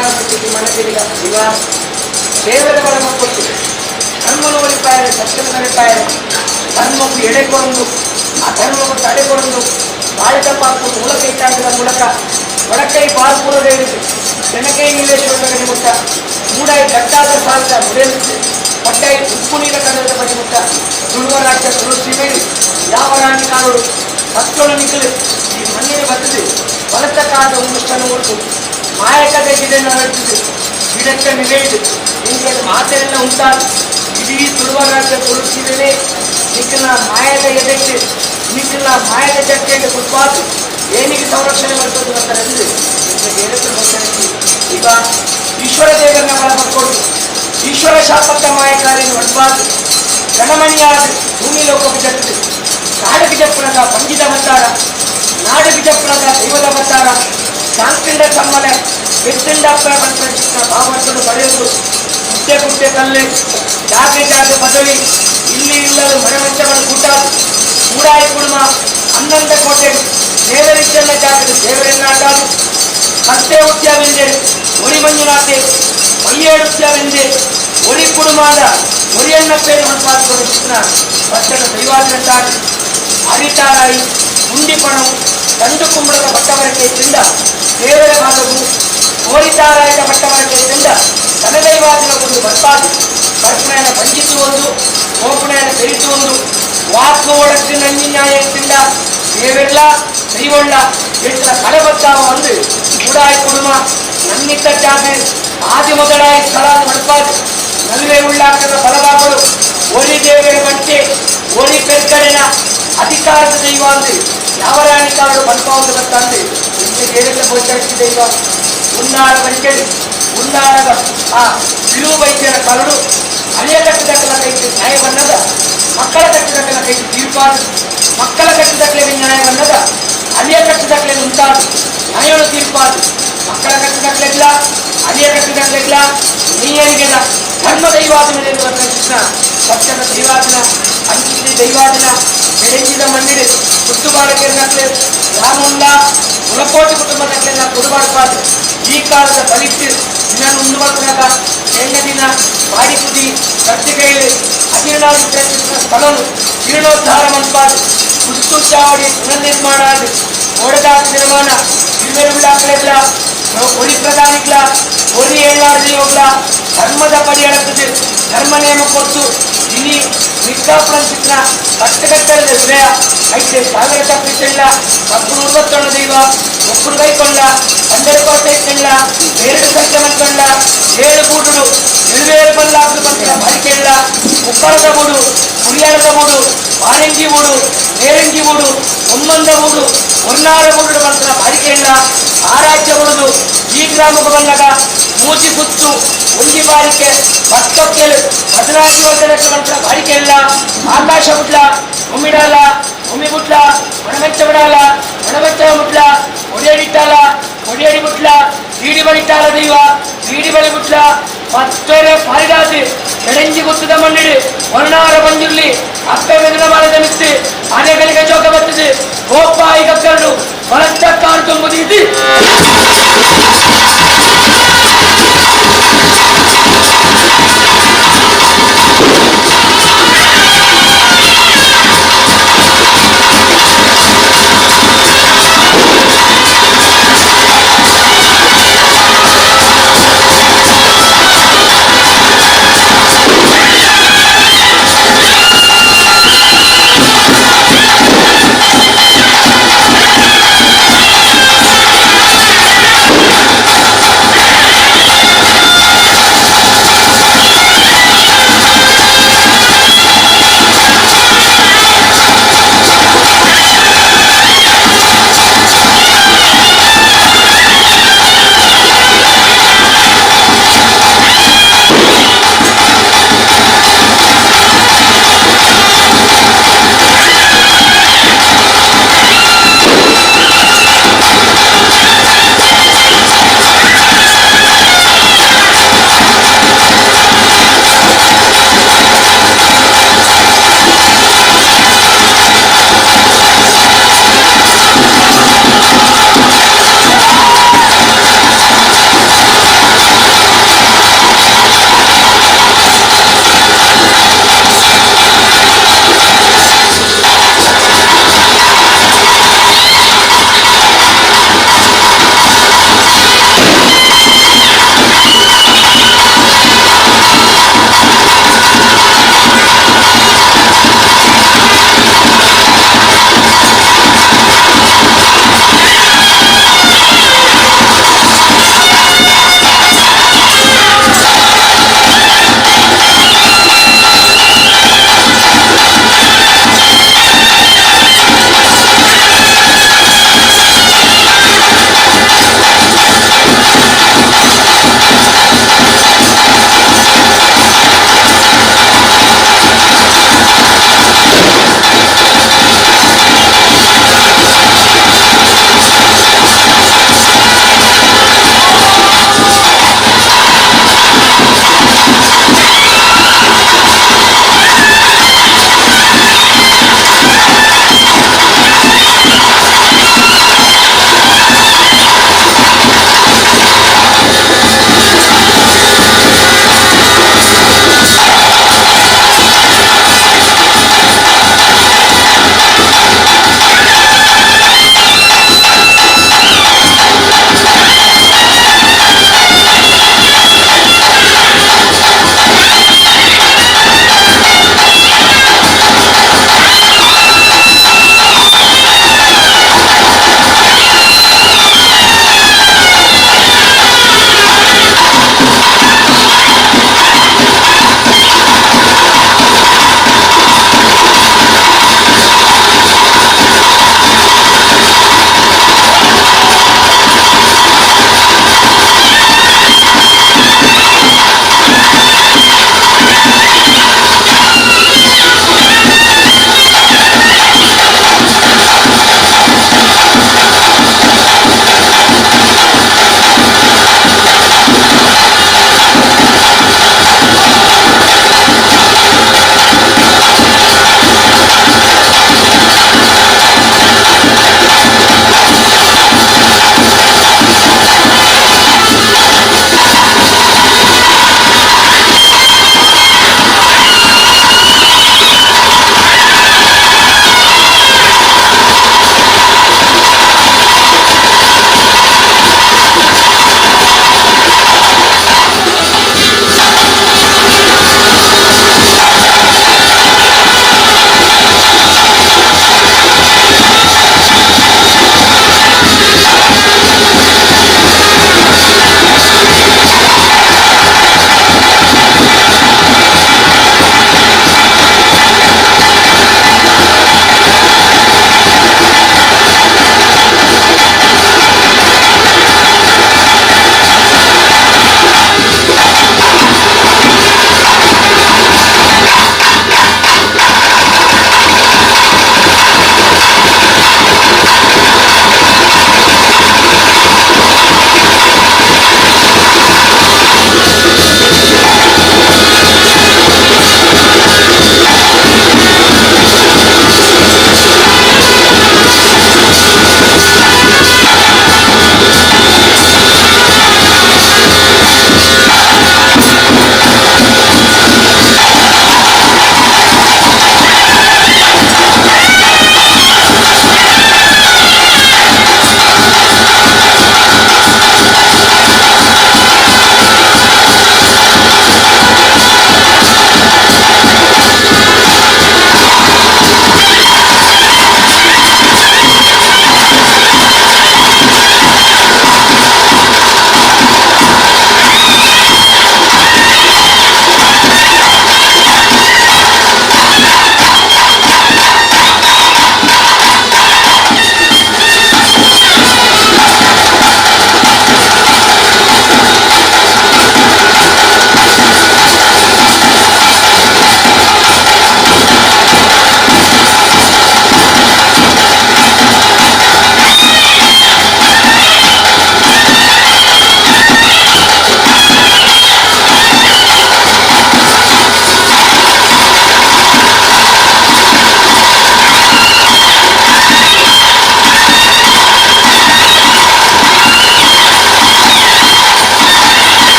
ಮನಸ್ಸಿಲ್ಲ ಇವ ದೇವರ ಬಲ ಕೊಟ್ಟು ಧರ್ಮನು ಒಲಿಪಾಯರೆ ಸತ್ಯನ ಒಲಿಪಾಯರೆ ಧರ್ಮಕ್ಕೂ ಎಡೆಕೊಂಡು ಆ ಧರ್ಮವನ್ನು ತಡೆಕೊಂಡು ಬಾಳಿತ ಪಾಲ್ಪು ಮೂಲ ಕೈತಾಡದ ಮೂಲಕ ಒಳಕೈ ಪಾಲ್ಪುರದೇವಿದೆ ಜನಕೈ ನಿವೇಶ್ವರ ಮುಟ್ಟ ಮೂಡಾಯಿ ಗಟ್ಟಾದ ಸಾಲದ ಮುಡಿಯಲಿದೆ ಹೊಟ್ಟಾಯಿ ಉಪ್ಪು ನೀರ ಕನ್ನಡದ ಬದಿಮುಟ್ಟ ತುಳುವ ರಾಜ್ಯ ತುಳಸಿ ಮೇಲೆ ಯಾವ ರಾಣಿ ಕಾಣೋಡು ಭಕ್ತೋಳು ನಿಂತಲು ಈ ಮಣ್ಣಿನ ಬರ್ತದೆ ಬಲತಕ್ಕಾದ ಒಂದಷ್ಟನ್ನು ಉಂಟು ಮಾಯಕದ ಗಿಡನ್ನು ನಡೆಸಿದೆ ಗಿಡಕ್ಕೆ ನಿವೇದು ನಿಮಗೆ ಮಾತೆಲ್ಲ ಉಂಟಾದ ಇಡೀ ತುಳುವ ರಾಜ್ಯ ತುಳಸಿ ಮೇಲೆ ನಿಕ್ಕಿನ ಮಾಯದ ಎದೆಕ್ಕೆ ನಿಕ್ಕಿನ ಮಾಯದ ಜಟ್ಟಿಯಲ್ಲಿ ಕುಟ್ಪಾತು ಏನಿಗೆ ಸಂರಕ್ಷಣೆ ಮಾಡ್ತದೆ ಅಂತಾರೆ ಅಂದರೆ ನಿಮಗೆ ಹೇಳಿದ್ರು ಈಗ ಈಶ್ವರ ದೇವರನ್ನ ಬಲ ಪಡ್ಕೊಂಡು ಈಶ್ವರ ಶಾಪಕ ಮಾಯಕಾರಿಯನ್ನು ಹೊಡ್ಬಾರ್ದು ಗಣಮಣಿಯಾದ ಭೂಮಿ ಲೋಕಕ್ಕೆ ಜಟ್ಟಿದೆ ನಾಡಗಿ ಜಪ್ಪಣದ ಪಂಜಿದ ಮತ್ತಾರ ನಾಡಗಿ ಜಪ್ಪಣದ ದೈವದ ಮತ್ತಾರ ಶಾಂತಿಂಡ ಸಮ್ಮನೆ ಬೆತ್ತಿಂಡಪ್ಪನ ಬಂಚಿನ ಭಾವವನ್ನು ಪಡೆಯುವುದು ಮುದ್ದೆ ಕುಟ್ಟೆ ಕಲ್ಲೆ ಜಾಗೆ ಜಾಗೆ ಪದವಿ ಇಲ್ಲಿ ಇಲ್ಲದ ಮನೆಮಂಚವನ್ನು ಕೂಟ ಮೂಡಾಯಿ ಕುಡುಮ ಹನ್ನೊಂದ ಕೋಟೆ ದೇವರಿದ್ದನ್ನ ಜಾಗದ ದೇವರನ್ನಾಟಾದು ಕತ್ತೆ ಉದ್ಯವೆಂದೆ ಒರಿ ಮಂಜುನಾಥೆ ಮೈಯೇಡು ಉದ್ಯವೆಂದೆ ಒರಿ ಕುಡುಮಾದ ಒರಿಯನ್ನಪ್ಪೇನು ಹೊಂಪಾದುಕೊಂಡು ಚಿತ್ರ ಭಕ್ತನ ದೈವಾದಿನಂತಾಡಿ ಅರಿತಾರಾಯಿ ಮುಂಡಿಪಣವು ಗಂಡು ಕುಂಬಳದ ಬಟ್ಟವರಕ್ಕೆ ತಿಂದ ದೇವರ ಭಾಗವು ಕೋರಿತಾರಾಯದ ಬಟ್ಟವರಕ್ಕೆ ತಿಂದ ಧನದೈವಾದಿನ ಒಂದು ಬರ್ಪಾದು ಕರ್ಪಣೆಯನ್ನು ಬಂಧಿಸುವುದು ಕೋಪಣೆಯನ್ನು ಬೆರೆಸುವುದು ವಾಕು ಒಡಕ್ಕೆ ನಂಜಿ ನ್ಯಾಯ ತಿಂದ ದೇವೆಲ್ಲ ದೈವೊಳ್ಳ ಎಷ್ಟರ ಕಡಬತ್ತಾವ ಒಂದು ಮೂಡಾಯಿ ಕುಡುಮ ನನ್ನಿದ್ದ ಜಾತಿ ಆದಿ ಮೊದಲಾಯಿ ಸ್ಥಳ ಮಡ್ಪಾದು ನಲ್ವೆ ಉಳ್ಳಾಕದ ಬಲಭಾಗಗಳು ಒರಿ ದೇವರ ಬಂಟೆ ಒರಿ ಪೆರ್ಕಡೆನ ಅಧಿಕಾರದ ದೈವ ಅಂದ್ರೆ ಯಾವ ರಾಣಿಕಾರರು ಮಡ್ಪಾವುದು ಗೊತ್ತಂದ್ರೆ ನಿಮಗೆ ಹೇಳಿದ ಗೋಚರಿಸಿದ ದೈವ ಉನ್ನಾಳ ಬಂಟೆಡು ಉನ್ನಾಳದ ಆ ಬಿರು ವೈದ್ಯರ ಕರಡು ಹಳೆಯ ಕಟ್ಟಿದಕ್ಕಲ ಕೈಗೆ ನ್ಯಾಯವನ್ನದ ಮಕ್ಕಳ ಕಟ್ಟಿದಕ್ಕಲ ಕೈಗೆ ತೀರ್ಪಾದು ಮಕ್ಕಳ ಕಟ್ಟಿದಕ್ಕಲೆ ನ್ಯಾಯವನ್ನದ ಹಳೆಯ ಕಟ್ಟಿದಕ್ಕಲೆ ಉಂಟಾದು ನ್ಯಾಯಗಳು ತೀರ್ಪಾದು ಮಕ್ಕಳ ಕಟ್ಟಿದಕ್ಕಲೆಲ್ಲ ಹಳೆಯ ಕಟ್ಟಿದಕ್ಕಲೆಲ್ಲ ನೀಯರಿಗೆಲ್ಲ ಧರ್ಮ ದೈವಾದಿನ ಕೃಷ್ಣ ಸತ್ಯದ ದೈವಾದಿನ ಅಂಚಿನ ದೈವಾದಿನ ಬೆಳೆಂಜಿದ ಮಣ್ಣಿಡೆ ಕುಟ್ಟುಬಾಳಕೆನ್ನಕ್ಕೆ ರಾಮುಂಡ ಮುಳಕೋಟಿ ಕುಟುಂಬದಕ್ಕೆಲ್ಲ ಕೊಡುಬಾಡ್ಬಾರ್ದು ಈ ಕಾಲದ ಬಲಿಷ್ಠ ದಿನ ಮುಂದುವರೆದಾಗ ಎಣ್ಣೆ ದಿನ ಬಾಡಿ ಕುದಿ ಕಟ್ಟಿಗೆಯಲ್ಲಿ ಅಜೀರ್ಣಾದಿ ಪ್ರಯತ್ನಿಸಿದ ಸ್ಥಳನು ಜೀರ್ಣೋದ್ಧಾರ ಮನ್ಪಾದು ಕುಸ್ತು ಚಾವಡಿ ಪುನರ್ನಿರ್ಮಾಣ ಆಗಿ ಓಡದಾದ ನಿರ್ಮಾಣ ಇರುವೆರುಳ್ಳಾಗಲೆಲ್ಲ ಒಳಿ ಪ್ರಧಾನಿಗಳ ಒಲಿ ಏಳಾರ್ದಿಯೋಗ್ಲ ಧರ್ಮದ ಪಡಿ ಎಳತ್ತದೆ ಧರ್ಮ ನೇಮ ಕೊಟ್ಟು ಇನಿ ವಿಜ್ಞಾಪನ ಚಿತ್ರ ಕಟ್ಟಗಟ್ಟದ ವಿಜಯ ಐತೆ ಸಾವಿರ ತಪ್ಪಿಸಿಲ್ಲ ಒಬ್ಬರು 21 ದೈವ ಒಬ್ಬರು ಕೈಕೊಂಡ 12 ಕೋಟೆ ಇಟ್ಟಿಲ್ಲ 2 ಸಂಖ್ಯೆ ಮಂತ್ಕೊಂಡ 7 ಗೂಡುಡು ಇಳುವೇರು ಬಲ್ಲಾದ್ರು ಬಂದ ಬಾರಿಕೆಲ್ಲ ಉಪ್ಪರದ ಬೂಡು ಕುರಿಯಾರದ ಬೂಡು ಬಾರಂಗಿ ಬೂಡು ನೇರಂಗಿ ಬೂಡು ಒಮ್ಮಂದ ಬೂಡು ಹೊನ್ನಾರ ಬೂಡು ಬಂದ ಬಾರಿಕೆಲ್ಲ ಆರಾಜ್ಯ ಬುಡುದು ಈ ಗ್ರಾಮಕ್ಕೆ ಬಂದಾಗ ಮೂತಿ ಗುತ್ತು ಒಂದಿ ಬಾರಿಕೆ ಭತ್ತೊಕ್ಕೆಲು 14 ವರ್ಷಕ್ಕೆ ಬಂದ ಬಾರಿಕೆ ಇಲ್ಲ ಆಕಾಶ ಮುಟ್ಲ ಉಮ್ಮಿಡಾಲ ಉಮ್ಮಿ ಮುಟ್ಲ ಒಣಮೆಚ್ಚ ಬಿಡಾಲ ಒಣಮೆಚ್ಚ ಮುಟ್ಲ ಒಡಿಯಡಿಟ್ಟಾಲ ಒಡಿಯಡಿ ಮುಟ್ಲ ಬೀಡಿ ಬಳಿಟ್ಟಾಲ ದೈವ ಬೀಡಿ ಬಳಿ ಮುಟ್ಲ ಮತ್ತೊರೆ ಪಾರಿದಾಸಿ ಎಡೆಂಜಿ ಗುತ್ತದ ಮಣ್ಣಿಡಿ ಹೊನ್ನಾರ ಬಂದಿರ್ಲಿ ಅಪ್ಪೆ ಬೆದನ ಮಾಡದ ಮಿತ್ತಿ ಆನೆಗಳಿಗೆ ಜೋಗ ಬರ್ತದೆ ಗೋಪ ಈಗ ಕರಡು ಹೊರತ ಕಾರು ತುಂಬುದಿದ್ದಿ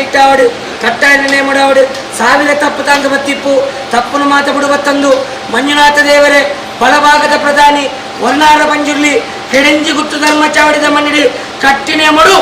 ಇಟ್ಟಾವಡು ಕಟ್ಟಾಯ ನಿರ್ಣಯ ಮಾಡಾವಡು ಸಾವಿರ ತಪ್ಪು ತಂಗ ಬತ್ತಿಪ್ಪು ತಪ್ಪನು ಮಾತ ಬಿಡುವತ್ತಂದು ಮಂಜುನಾಥ ದೇವರೇ ಬಲಭಾಗದ ಪ್ರಧಾನಿ ಹೊನ್ನಾರ ಪಂಜುರ್ಲಿ ಕೆಡೆಂಜಿ ಗುತ್ತು ಧರ್ಮ ಚಾವಡಿದ ಮಣ್ಣಿಡಿ ಕಟ್ಟಿನ ಮಡು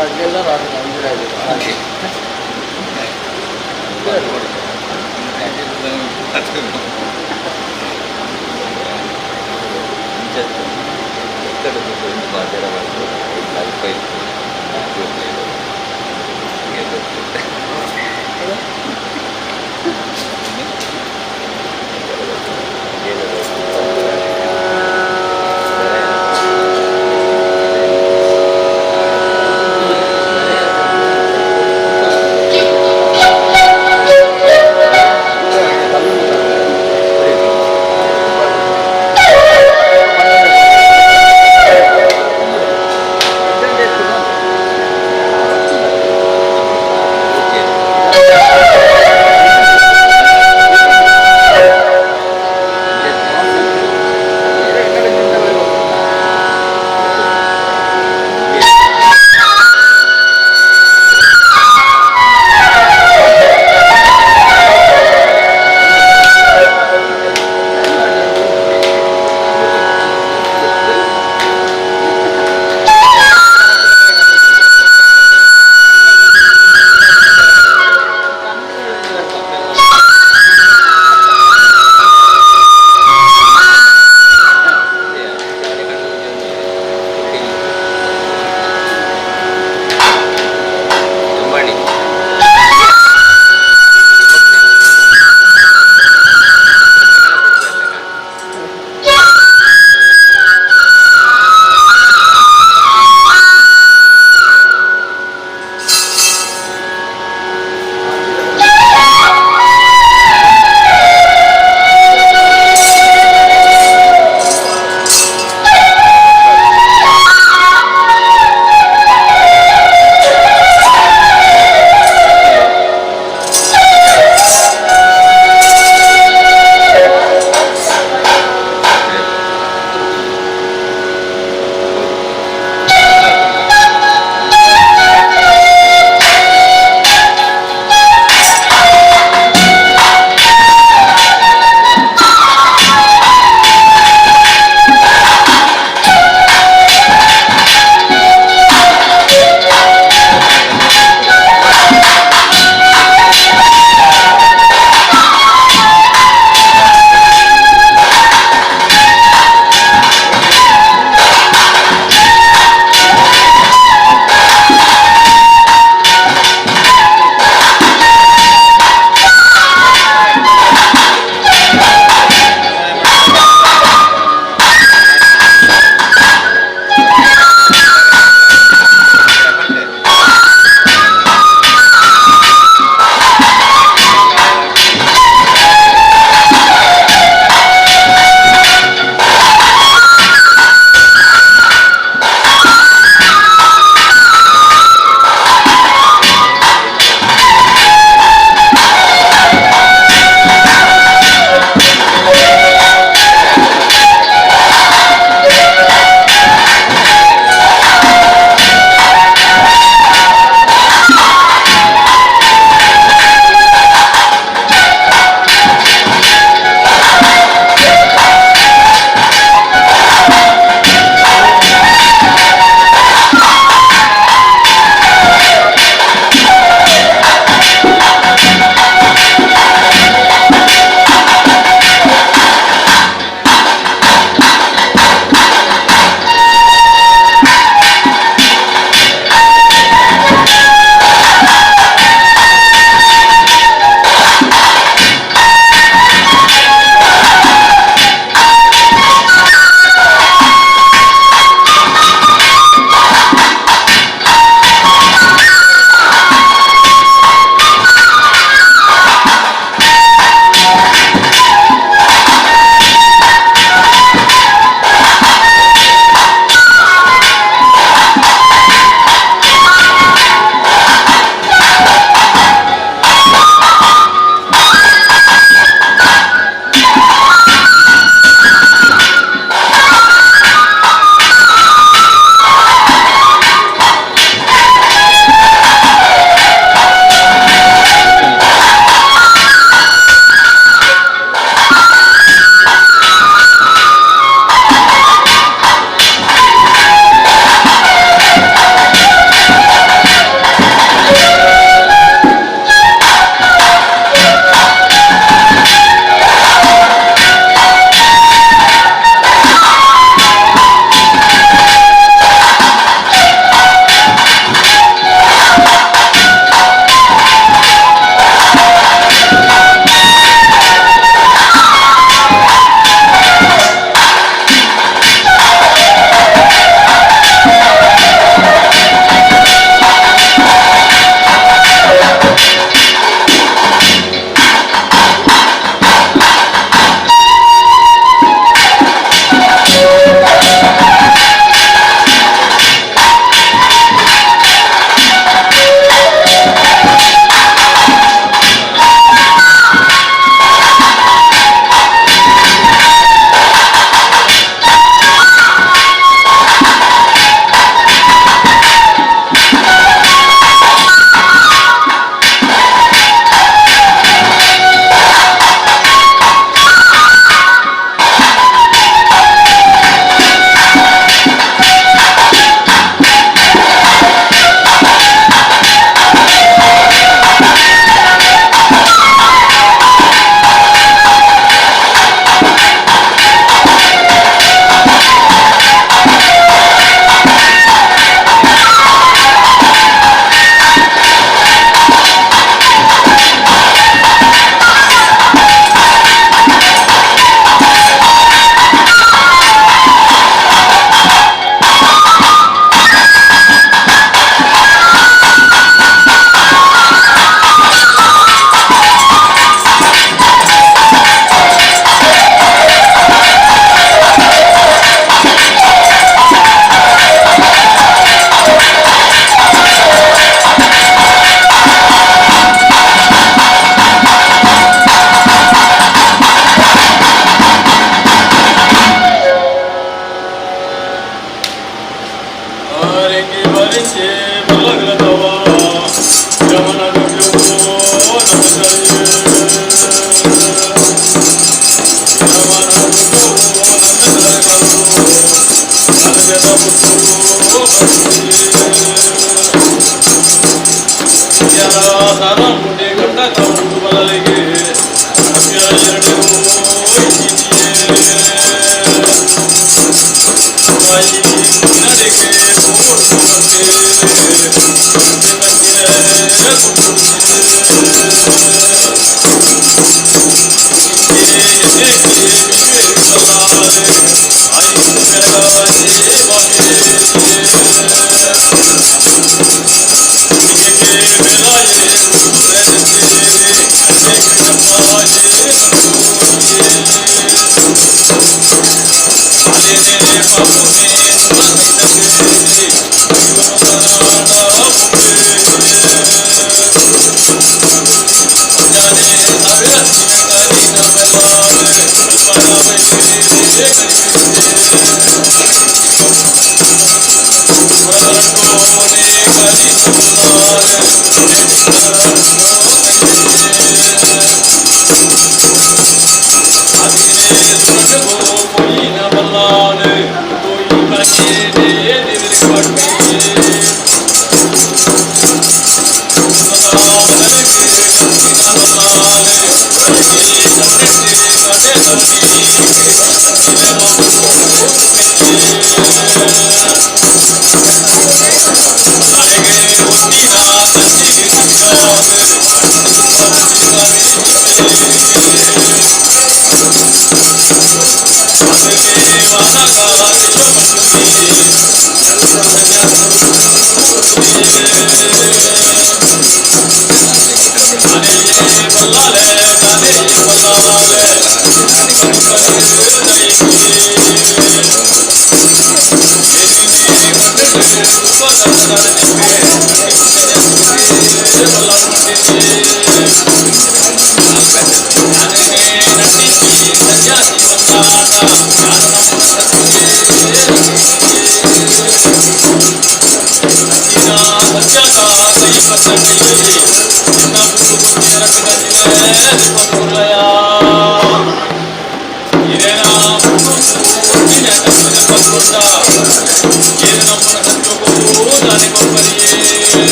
ಅದೆಲ್ಲ ಅಂದ್ರೆ ಹಾಗೆ ಬಾಜಾರ ಮಾಡ್ಬೋದು ಅಲ್ಪ ಇತ್ತು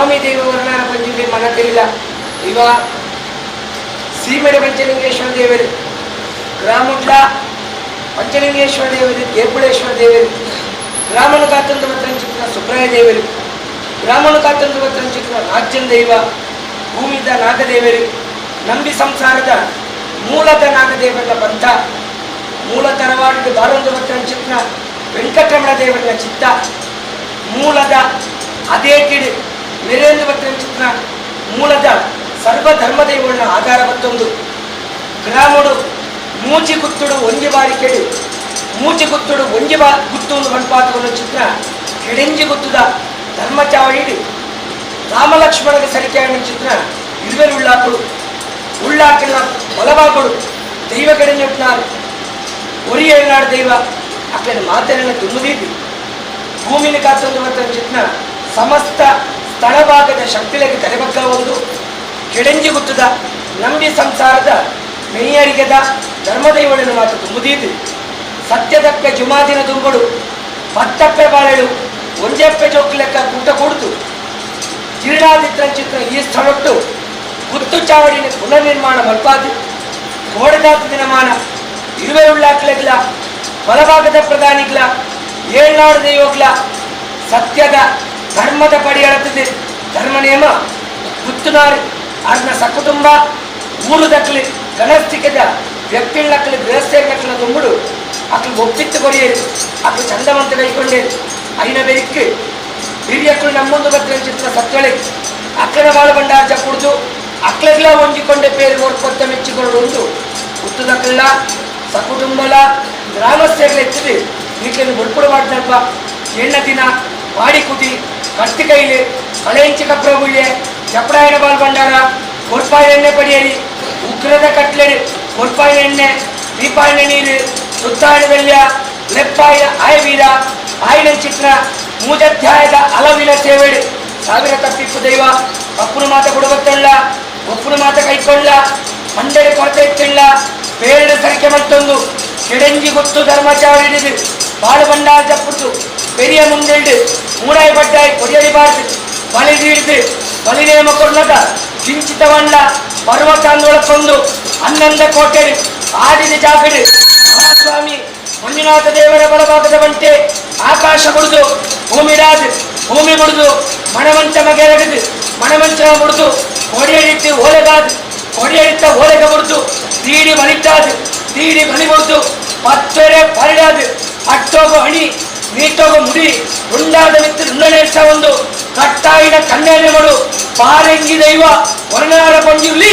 ಸ್ವಾಮಿ ದೈವ ವರ್ಣನ ಪಂಜಿಗೆ ಮನತಿಲ್ಲ ಇವ ಸೀಮೆಡೆ ಪಂಚಲಿಂಗೇಶ್ವರ ದೇವರು ಗ್ರಾಮುಡ್ಲ ಪಂಚಲಿಂಗೇಶ್ವರ ದೇವರು ಕೇಪುಳೇಶ್ವರ ದೇವರು ಗ್ರಾಮನು ಕಾತಂದು ಚಿತ್ರ ಸುಬ್ರಾಯ ದೇವರು ಗ್ರಾಮನು ಕಾತಂದು ಚಿತ್ರ ರಾಜ್ಯನ್ ದೈವ ಭೂಮಿದ ನಾಗದೇವರು ನಂಬಿ ಸಂಸಾರದ ಮೂಲದ ನಾಗದೇವರ ಬಂಧ ಮೂಲ ತರವಾಡಿದ ಬಾರೊಂದು ಚಿತ್ರ ವೆಂಕಟರಮಣ ದೇವರ ಚಿತ್ತ ಮೂಲದ ಅದೇ ಕಿಡಿ ಮೆರೇಂದ್ರ ಚಿತ್ರ ಮೂಲದ ಸರ್ವಧರ್ಮ ದೇವರನ್ನ ಆಧಾರ ಮತ್ತೊಂದು ಗ್ರಾಮಡು ಮೂಚಿ ಗುತ್ತುಡು ಒಂಜಿ ಬಾರಿ ಕೆಡು ಮೂಚಿ ಗುತ್ತುಡು ಒಂಜಿ ಗುತ್ತುಂದು ಮಣ್ಪಾತವನ್ನು ಚಿತ್ರ ಕೆಡೆಂಜಿ ಗುತ್ತುದ ಧರ್ಮ ಚಾವಡಿ ರಾಮಲಕ್ಷ್ಮಣಗೆ ಸರಿಕೆಯ ಚಿತ್ರ ಇರುವೆರು ಉಳ್ಳಾಕುಡು ಉಳ್ಳಾಕಿನ ಬಲಭಾಗಡು ದೈವ ಕೆಡೆಂಜುಟ್ನಾರು ಒರಿಯೇನಾಡು ದೈವ ಅಕ್ಕನ ಮಾತನ್ನ ತುಂಬುದೀತಿ ಭೂಮಿನ ಕಾತೊಂದು ಚಿತ್ರ ಸಮಸ್ತ ಸ್ಥಳಭಾಗದ ಶಕ್ತಿಲೆಗೆ ತಲೆಬಗ್ಗ ಒಂದು ಕೆಡೆಂಜಿ ಗುತ್ತದ ನಂಬಿ ಸಂಸಾರದ ಮೆಯ್ಯರಿಗೆದ ಧರ್ಮದೈವಳನ್ನು ಮಾತು ತುಂಬುದೀತಿ ಸತ್ಯದಪ್ಪೆ ಜುಮಾದಿನ ದುಂಬಡು ಪತ್ತಪ್ಪೆ ಬಾಳೆಳು ಒಂಜೆಪ್ಪೆ ಜೋಕು ಲೆಕ್ಕ ಕೂಟ ಕೊಡ್ತು ಜೀರ್ಣಾದಿತ್ರ ಚಿತ್ರ ಈ ಸ್ಥಳೊಟ್ಟು ಗುತ್ತು ಚಾವಡಿನ ಪುನರ್ನಿರ್ಮಾಣ ಮಲ್ಪಾದಿ ಗೋಡೆದಾತ ದಿನಮಾನ ಇರುವೆ ಉಳ್ಳಾಕ್ಲೆಗ್ಲ ಬಲಭಾಗದ ಪ್ರಧಾನಿಗ್ಲ ಏಳ್ನಾಡು ದೈವಗ್ಲ ಸತ್ಯದ ಧರ್ಮದ ಪಡಿ ಅಳತದೆ ಧರ್ಮ ನಿಯಮ ಗುತ್ತುನಾರು ಅದನ್ನ ಸಕುಟುಂಬ ಊರು ದಕ್ಕಲಿ ಗಣಸ್ಥಿಕದ ವ್ಯಕ್ತಿಗಳಕ್ಕಲಿ ಗೃಹಸ್ಥೇರ್ನಕ್ಕಲ ದುಂಬುಡು ಅಕ್ಲು ಒಪ್ಪಿತ್ತು ಕೊಡಿಯರು ಅಕ್ಲು ಚಂದವಂತ ಕೈಕೊಂಡೇರು ಐನ ಬೆರಿಕ್ಕೆ ಹಿರಿಯಕ್ಕಳು ನಮ್ಮೊಂದು ಚಿತ್ರ ಸತ್ಯೊಳೆ ಅಕ್ಕನ ಬಾಳು ಬಂಡಾರ ಕುಡಿದು ಅಕ್ಲೆಗ್ಲ ಹೊಂದಿಕೊಂಡೆ ಪೇರು ನೋಡ್ಕೊತ್ತ ಮೆಚ್ಚಿಕೊಂಡು ಒಂದು ಗುತ್ತುದಕ್ಕಲ್ಲ ಸಕುಟುಂಬಲ ಗ್ರಾಮಸ್ಥೆಗಳ ಎತ್ತಿದೆ ನೀಕ್ಲನ್ನು ಬಡ್ಪುಡು ಮಾಡ್ದಲ್ಪ ಎಣ್ಣ ದಿನ ಪಾಡಿ ಕುದಿ ಕಟ್ಟಿ ಕೈಲಿ ಕಳೆಂಚಿ ಕಪ್ರಗುಳ್ಳೆ ಚಪ್ಪರಾಯನ ಬಾಲ್ ಬಂಡಾರ ಕೊಡ್ಪಾಯಿನ ಎಣ್ಣೆ ಪಡಿಯಲಿ ಉಗ್ರದ ಕಟ್ಲೆಡು ಕೊಡ್ಪಾಯಿನ ಎಣ್ಣೆ ದೀಪಾಯಿನ ನೀರು ಸುತ್ತಾಯಿನ ಬೆಲ್ಯ ಲೆಪ್ಪಾಯಿನ ಆಯವೀರ ಆಯಿನ ಚಿತ್ರ ಮೂಜಧ್ಯಾಯದ ಅಲವಿನ ಸೇವೆಡು ಸಾವಿರ ತಪ್ಪಿಪ್ಪು ದೈವ ಅಪ್ಪನ ಮಾತ ಕೊಡಬತ್ತಲ್ಲ ಒಪ್ಪನ ಮಾತ ಕೈಕೊಳ್ಳ ಮಂಡಳಿ ಕೊರತೆ ಇತ್ತಿಲ್ಲ ಬೇರೆ ಸರಿಕೆ ಮತ್ತೊಂದು ಕೆಡೆಂಜಿ ಗೊತ್ತು ಧರ್ಮಚಾರ ಹಿಡಿದು ಬಾಳು ಬಂಡಾರ ಜಪ್ಪುಟ್ಟು பெரிய முந்தெண்டு மூடாய் பட்டாய் கொடியடி பார்த்து ಬಲಿ ಹಿಡಿದು ಬಲಿನೇಮ ಕೊಂಡದ ಕಿಂಚಿತವಣ್ಣ ಪರ್ವತಾಂದೊಳಕ್ಕೊಂದು ಹನ್ನೊಂದ ಕೋಟೆಡು ಆಡಿದ ಜಾಗಡು ಮಹಾಸ್ವಾಮಿ ಮಂಜುನಾಥ ದೇವರ ಬಲಭಾಗದ ಬಂಟೆ ಆಕಾಶ ಬಿಡುದು ಭೂಮಿ ಬಿಡುದು ಮಣಮಂಚ ಮಗೆರಗದು ಮಣಮಂಚ ಬಿಡುದು ಕೊಡಿಯಡಿತ್ತು ಓಲೆಗಾದು ಕೊಡಿಯಡಿತ್ತ ಓಲೆಗ ಬಿಡುದು ತೀಡಿ ಬಲಿಟ್ಟಾದು ತೀಡಿ ಬಲಿ ಬಿಡುದು ಪತ್ತರೆ ಪರಿಡಾದು ಅಟ್ಟೋಗು ಹಣಿ ನೀಟೋಗ ಮುಡಿ ಉಂಡಾದ ಮಿತ್ರ ರುಂಡನೇರ್ಸ ಒಂದು ಕಟ್ಟಾಯಿನ ಕನ್ಯಾನೆ ಮಡು ಪಾರೆಂಗಿ ದೈವ ವರ್ಣಾರ ಪಂಜಿರ್ಲಿ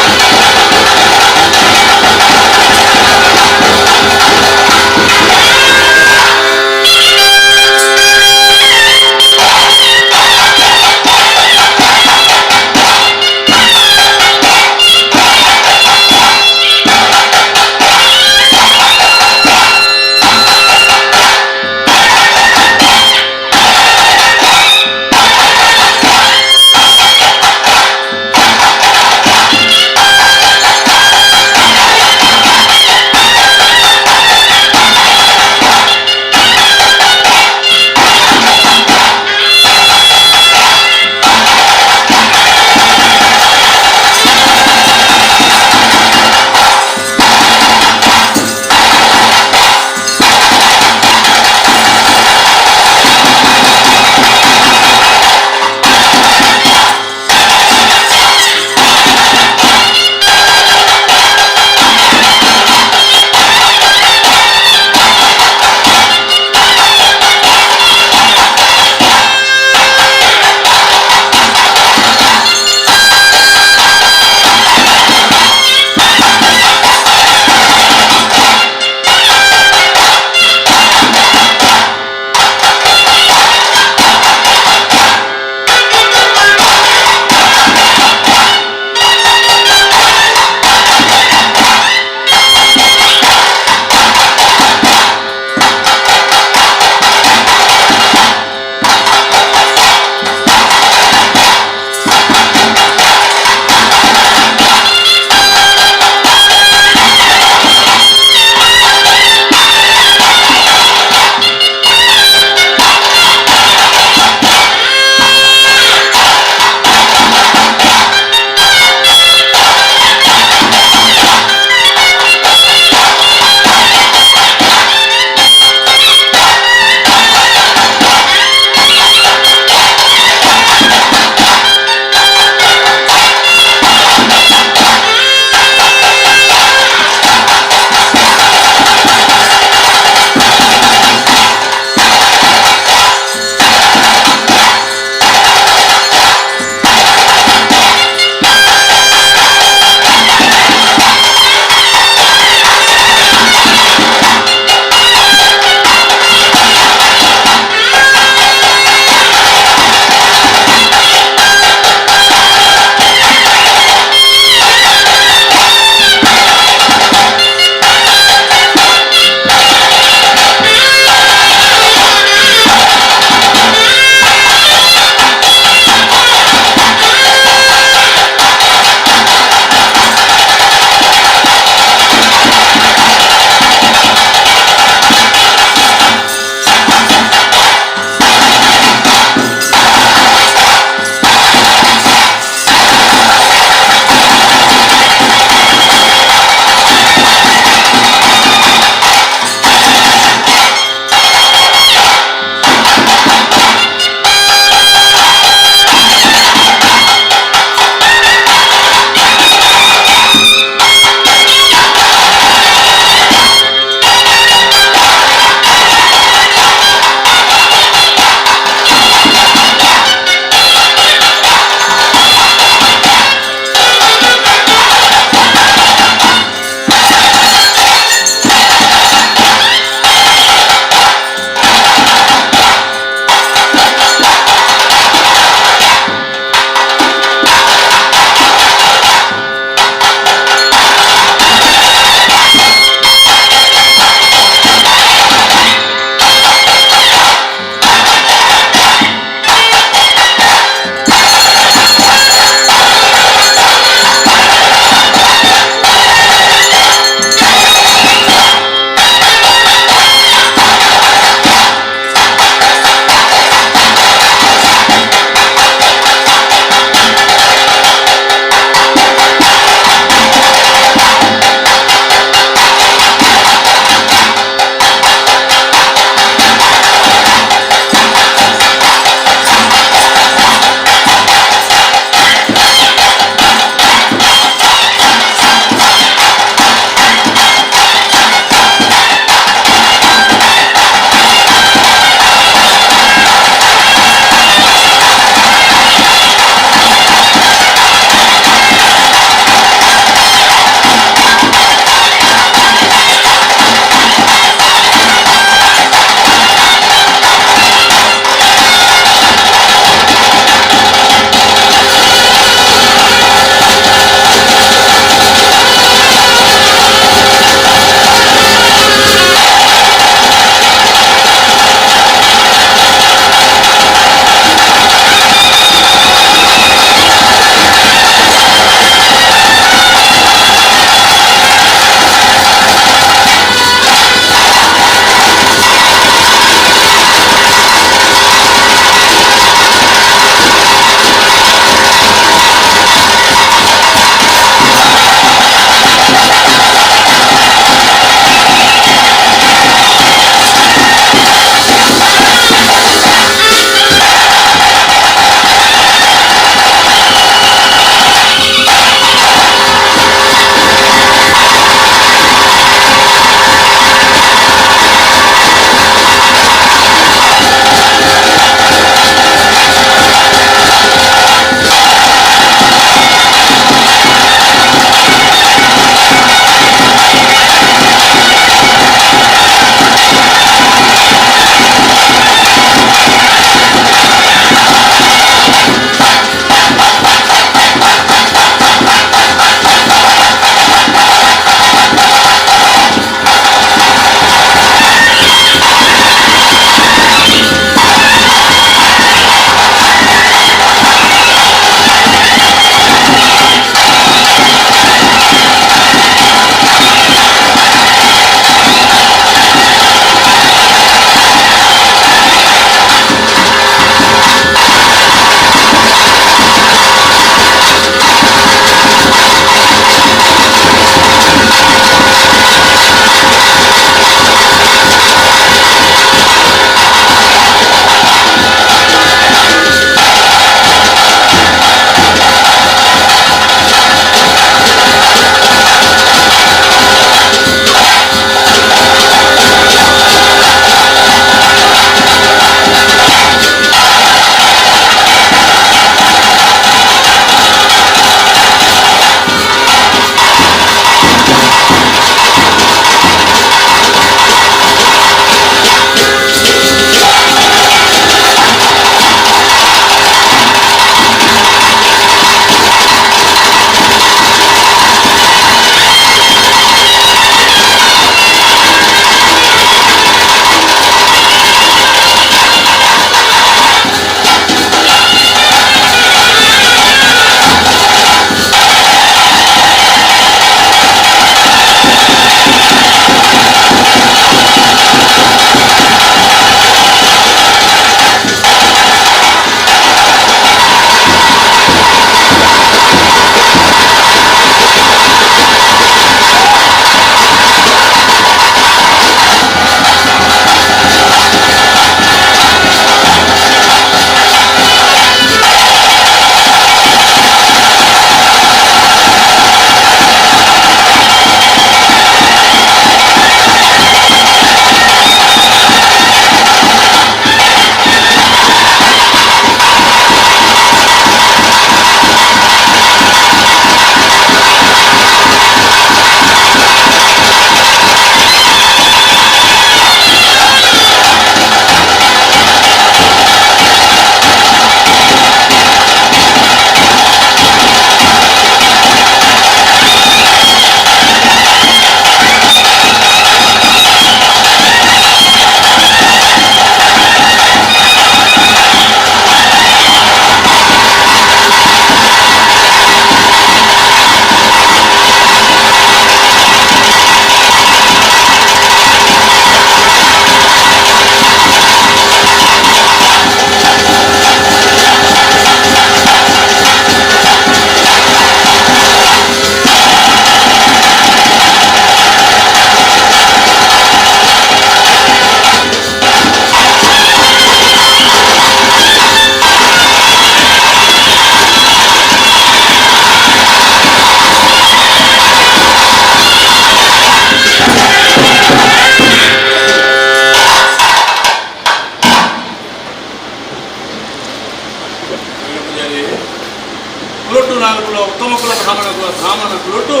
ರಾಮನ ಕುರುಟು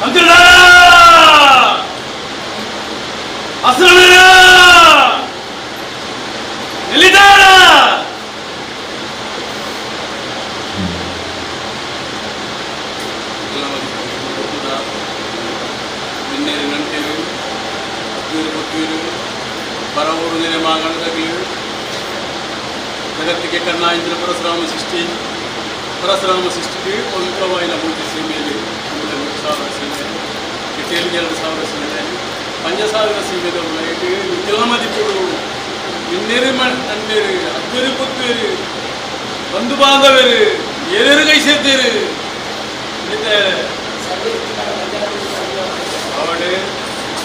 ಅಂತಿಲ್ಲ ಅಸರಣ ಎಲ್ಲಿದ್ದಾರ ನಿನ್ನೇರಿ ನಂಟೇರು ಹತ್ತೂರು ಕೊತ್ತೂರು ಪರವೂರು ನೆರೆ ಮಾಗಣದಗಳು ಜಗತ್ತಿಗೆ ಕಣ್ಣಾಯಿಂచిన పరశురామ సృష్టికి పవిత్రమైన మూర్తి సీమేలు 3,000 సీమేలు ఇటేలు 2,000 సీమేలు పంచసాగర సీమేలు ఉన్నాయి నిలమది ఇప్పుడు నిన్నేరు నన్నేరు అత్తూరు కొత్తూరు ಬಂಧು ಬಾಂಧವರು ಏನೇರು ಕೈಸೇರ್ತೀರಿ ಅವಡೆ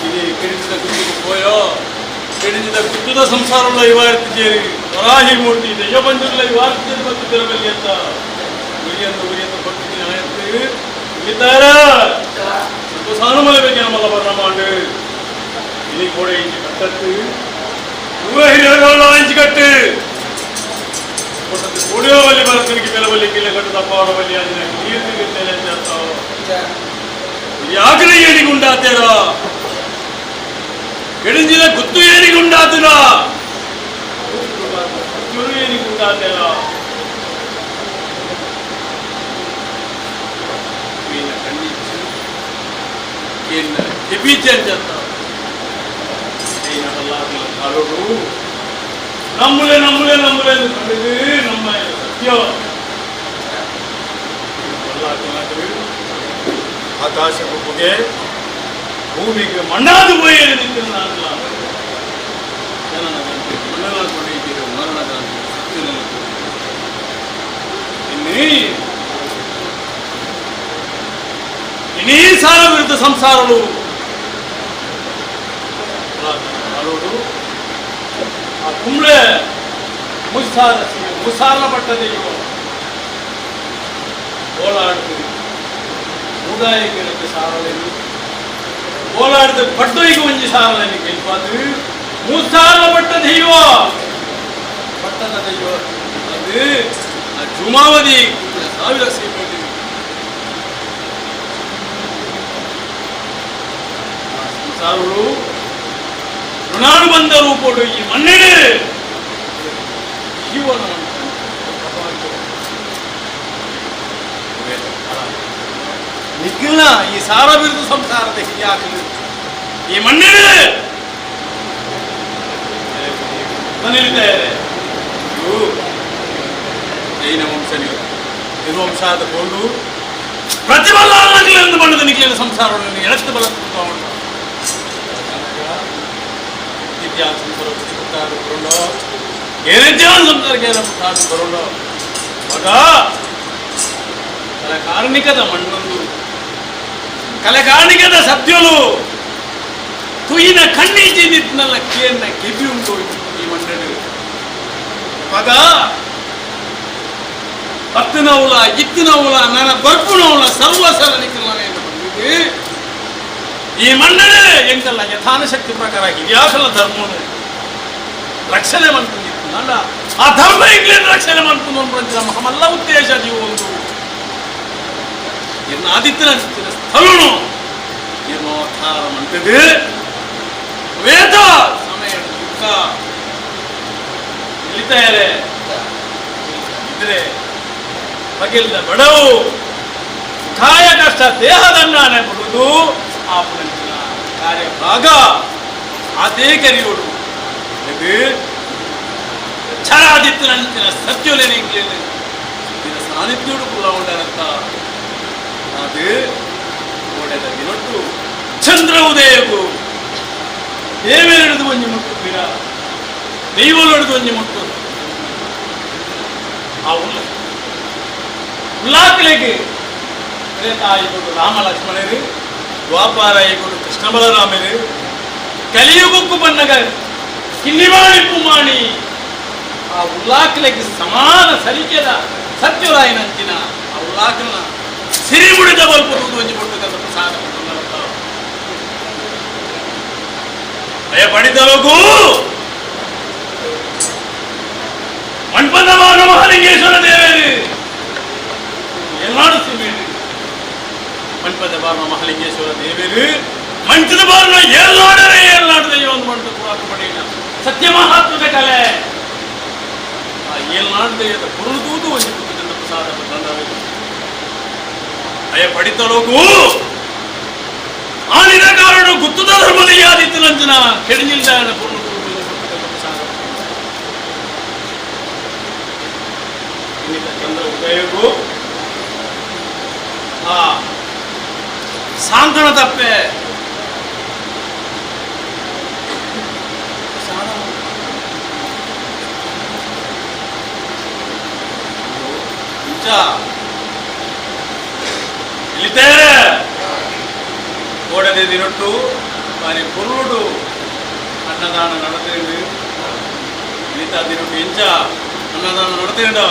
ఇది కిడించిన గుర్తుకు పోయో కిడించిన గుర్తుದ ಸಂಸಾರలో ಇವಾರ್ತಿದ್ದೀರಿ ವರಾಹಿಮೂರ್ತಿ ದೈವಬಂಧುಗಳ ಇವಾರ್ತಿದ್ದೀರಿ ಮತ್ತು ತಿರಬಲ್ಲಿ ಅಂತ ಉರಿಯನ್ನು ಭಕ್ತಿ ಆಯ್ತು ಇದ್ದಾರ ಮತ್ತು ಸಾನುಮಲಬೇಕೆ ನಮ್ಮಲ್ಲ ಬರ್ಣ ಮಾಡು ಇಲ್ಲಿ ಕೂಡ ಇಂಚು ಕಟ್ಟತ್ತು ಊರ ಹಿರಿಯರುಗಳು ಇಂಚು ಕಟ್ಟು ಸ್ಟುಡಿಯೋ ಬಲ್ಲಿ ಬರತನಿಗೆ ಬೆಲಬಲ್ಲಿ ಕಿಲೆ ಕಟ್ಟು ತಪ್ಪಾಡಬಲ್ಲಿ ಅದನ್ನ ನೀರು ಸಿಗುತ್ತೇನೆ ಅಂತ ಹೇಳ್ತಾವ ಯಾಕಡೆ ಏನಿಗುಂಡಾತೇರ ಕೆಡಿಂಜಿನ ಗುತ್ತು ಏನಿಗುಂಡಾತನ ಗುರು ಏನಿಗುಂಡಾತೇರ ಕಣ್ಣಿಚ್ಚು ಏನ ಕೆಬೀಚೆ ಅಂತ ಕಾಲೋಡು ನಮ್ಮಲೆ ನಮ್ಮಲೆ ನಮ್ಮಲೆ ಕಂಡಿದ್ದು ನಮ್ಮ ಸತ್ಯ ಆಕಾಶಕ್ಕೂ ಪುಗೆ ಭೂಮಿಗೆ ಮಣ್ಣಾದು ಬೊಯ್ಯ ನಿಂತಿಲ್ಲ ಅಲ್ಲ ಜನನ ಗಂಟೆ ಮಣ್ಣನ ಕೊಡಿದ್ದೀರಿ ಮರಣದ ಸತ್ಯನ ಇನ್ನೀ ಸಾಲ ವಿರುದ್ಧ ಸಂಸಾರಗಳು ಕಾಲೋಡು ಆ ಕುಂಬ್ಳೆ ಮುಸಾರನ ಪಟ್ಟದೆಯೋ ಓಲಾಡ್ತೀವಿ ಮೂದಾಯಿಗಳಿಗೆ ಸಾರಲೇನು ಓಲಾಡಿದ ಪಟ್ಟೋಯಿಗೆ ಒಂಜಿ ಸಾರಲೇನು ಗೆಲ್ಪಾದ್ರು ಮೂಸಾರನ ಪಟ್ಟ ದೈವ ಪಟ್ಟದ ದೈವ ಅದು ಆ ಜುಮಾವಧಿ 1000 ಸೀಮೆ ಸಂಸಾರಗಳು ಋಣಾನುಬಂಧ ರೂಪೋಡು ಈ ಮಣ್ಣೆಡೆ ಜೀವನ ನಿಖಿಲ್ನ ಈ ಸಾರ ಬಿರುದು ಸಂಸಾರದ ಹಿರಿಯಾಗಲಿ ಈ ಮಣ್ಣೆಡೆ ಬಂದಿರುತ್ತಾರೆ ಜೈನ ವಂಶನಿಗೆ ನಿರ್ವಂಶಾದ ಕೊಂಡು ಪ್ರತಿಬಲ್ಲ ಬಣ್ಣದ ನಿಖಿಲಿನ ಸಂಸಾರವನ್ನು ಎಳಷ್ಟು ಬಲ ಬರೋಣ ಏನಿದ್ಯಾವ ಸಂಸಾರಕ್ಕೆ ಬರೋಣ ಮಗ ಕಲೆಕಾರ್ಣಿಕದ ಮಣ್ಣೊಂದು ಕಲೆಕಾರ್ಣಿಕದ ಸತ್ಯಲು ತುಯಿನ ಕಣ್ಣಿಚ್ಚಿದ್ನಲ್ಲ ಕೇನ್ನ ಕೆಬಿ ಉಂಟು ಈ ಮಣ್ಣು ಮಗ ಹತ್ತಿನವುಲ ಇತ್ತಿನವುಲ ನನ್ನ ಬರ್ಪುನವುಲ ಸರ್ವಸರ ನಿಖಿಲನೆ ಬಂದಿದೆ ಈ ಮಣ್ಣನೆ ಎಂಕಲ್ಲ ಯಥಾನ ಶಕ್ತಿ ಪ್ರಕಾರ ಹಿರಿಯಾಕಲ ಧರ್ಮವನ್ನು ರಕ್ಷಣೆ ಮಾಡ್ಕೊಂಡಿತ್ತು ಅಲ್ಲ ಆ ಧರ್ಮ ಇಂಗ್ಲೆಂಡ್ ರಕ್ಷಣೆ ಮಾಡ್ಕೊಂಡು ಮಹಮಲ್ಲ ಉದ್ದೇಶ ನೀವು ಒಂದು ಇನ್ನು ಆದಿತ್ಯನ ಸ್ಥಳನು ನಿರ್ಮೋದ್ಧಾರ ಮಂಟದೆ ವೇದ ಸಮಯ ದುಃಖ ಇಳಿತಾರೆ ಇದ್ರೆ ಬಗೆಲ್ಲ ಬಡವು ಕಾಯ ಕಷ್ಟ ದೇಹದನ್ನಾನೆ ಬಿಡುವುದು ಆ ಪುನಂಚಿನ ಕಾರ್ಯಭಾಗ ಅದೇ ಕರಿಯೋಡು ಇದು ಛಾಯಾದಿತ್ಯನಂಚಿನ ಸತ್ಯೋಲೇನೆ ಇಂಗ್ಲೇನೆ ಇದರ ಸಾನ್ನಿಧ್ಯೋಡು ಕೂಡ ಉಂಟಾರಂತ ಅದು ಓಡೆದ ದಿನೊಟ್ಟು ಚಂದ್ರ ಉದಯವು ದೇವೇರಡು ಒಂಜಿ ಮುಟ್ಟು ಬೀರ ದೈವಲೊಡೆದು ಒಂಜಿ ಮುಟ್ಟು ಆ ಉಲ್ಲಾಕ್ಲೆಗೆ ತ್ರೇತಾಯಿಗಳು ರಾಮ ಲಕ್ಷ್ಮಣರು ದ್ವಾಪಾರಾಯಿಗಳು ಕೃಷ್ಣ ಬಲರಾಮರು ಕಲಿಯುಗಕ್ಕೂ ಬನ್ನಗ ಕಿನ್ನಿಮಾಣಿಪ್ಪು ಮಾಡಿ ಆ ಉಲ್ಲಾಕ್ಲೆಗೆ ಸಮಾನ ಸರಿಕೆದ ಸತ್ಯರಾಯನಂಚಿನ ಆ ಉಲ್ಲಾಕ್ನ ಸಿರಿಮುಡಿದ ಬಲ್ಪುವುದು ಒಂಜಿ ಕೊಟ್ಟದ ಪ್ರಸಾದ ಭಯಪಡಿದವಗೂ ಮಣ್ಪದ ಮಹಾಲಿಂಗೇಶ್ವರ ದೇವರು ಏನಾಡುತ್ತೀವಿ ಮಂಟಪದ ಬಾರಿನ ಮಹಾಲಿಂಗೇಶ್ವರ ದೇವರು ಮಂಟದ ಬಾರಿನ ಏಳ್ನಾಡದ ಒಂದು ಮಂಟ ಪುರಾಣ ಪಡೆಯ ಸತ್ಯ ಮಹಾತ್ಮದ ಕಲೆ ಆ ಏಳ್ನಾಡದ ಪುರುಳದೂದು ಒಂದು ಪುಸ್ತಕದ ಪ್ರಸಾದ ಬಂದವೇ ಅಯ್ಯ ಪಡಿತಲೋಕು ಆ ನಿರಾಕಾರಣ ಗುತ್ತದ ಧರ್ಮದ ಯಾದಿತ್ತು ನಂಜನ ಕೆಡಿನಿಲ್ದಾನ ಪುರುಳದೂದು ಪ್ರಸಾದ ಇನ್ನಿತ ಚಂದ್ರ ಉದಯಗೂ ಆ ಸಾಂತ್ವನ ತಪ್ಪೆ ಇಲ್ಲಿತೆ ಓಡದೆ ದಿನೊಟ್ಟು ವಾರಿ ಪುರುಡು ಅನ್ನದಾನ ನಡೆದು ಇಲ್ಲಿತ ದಿನೊಟ್ಟು ಎಂಚ ಅನ್ನದಾನ ನಡೆದು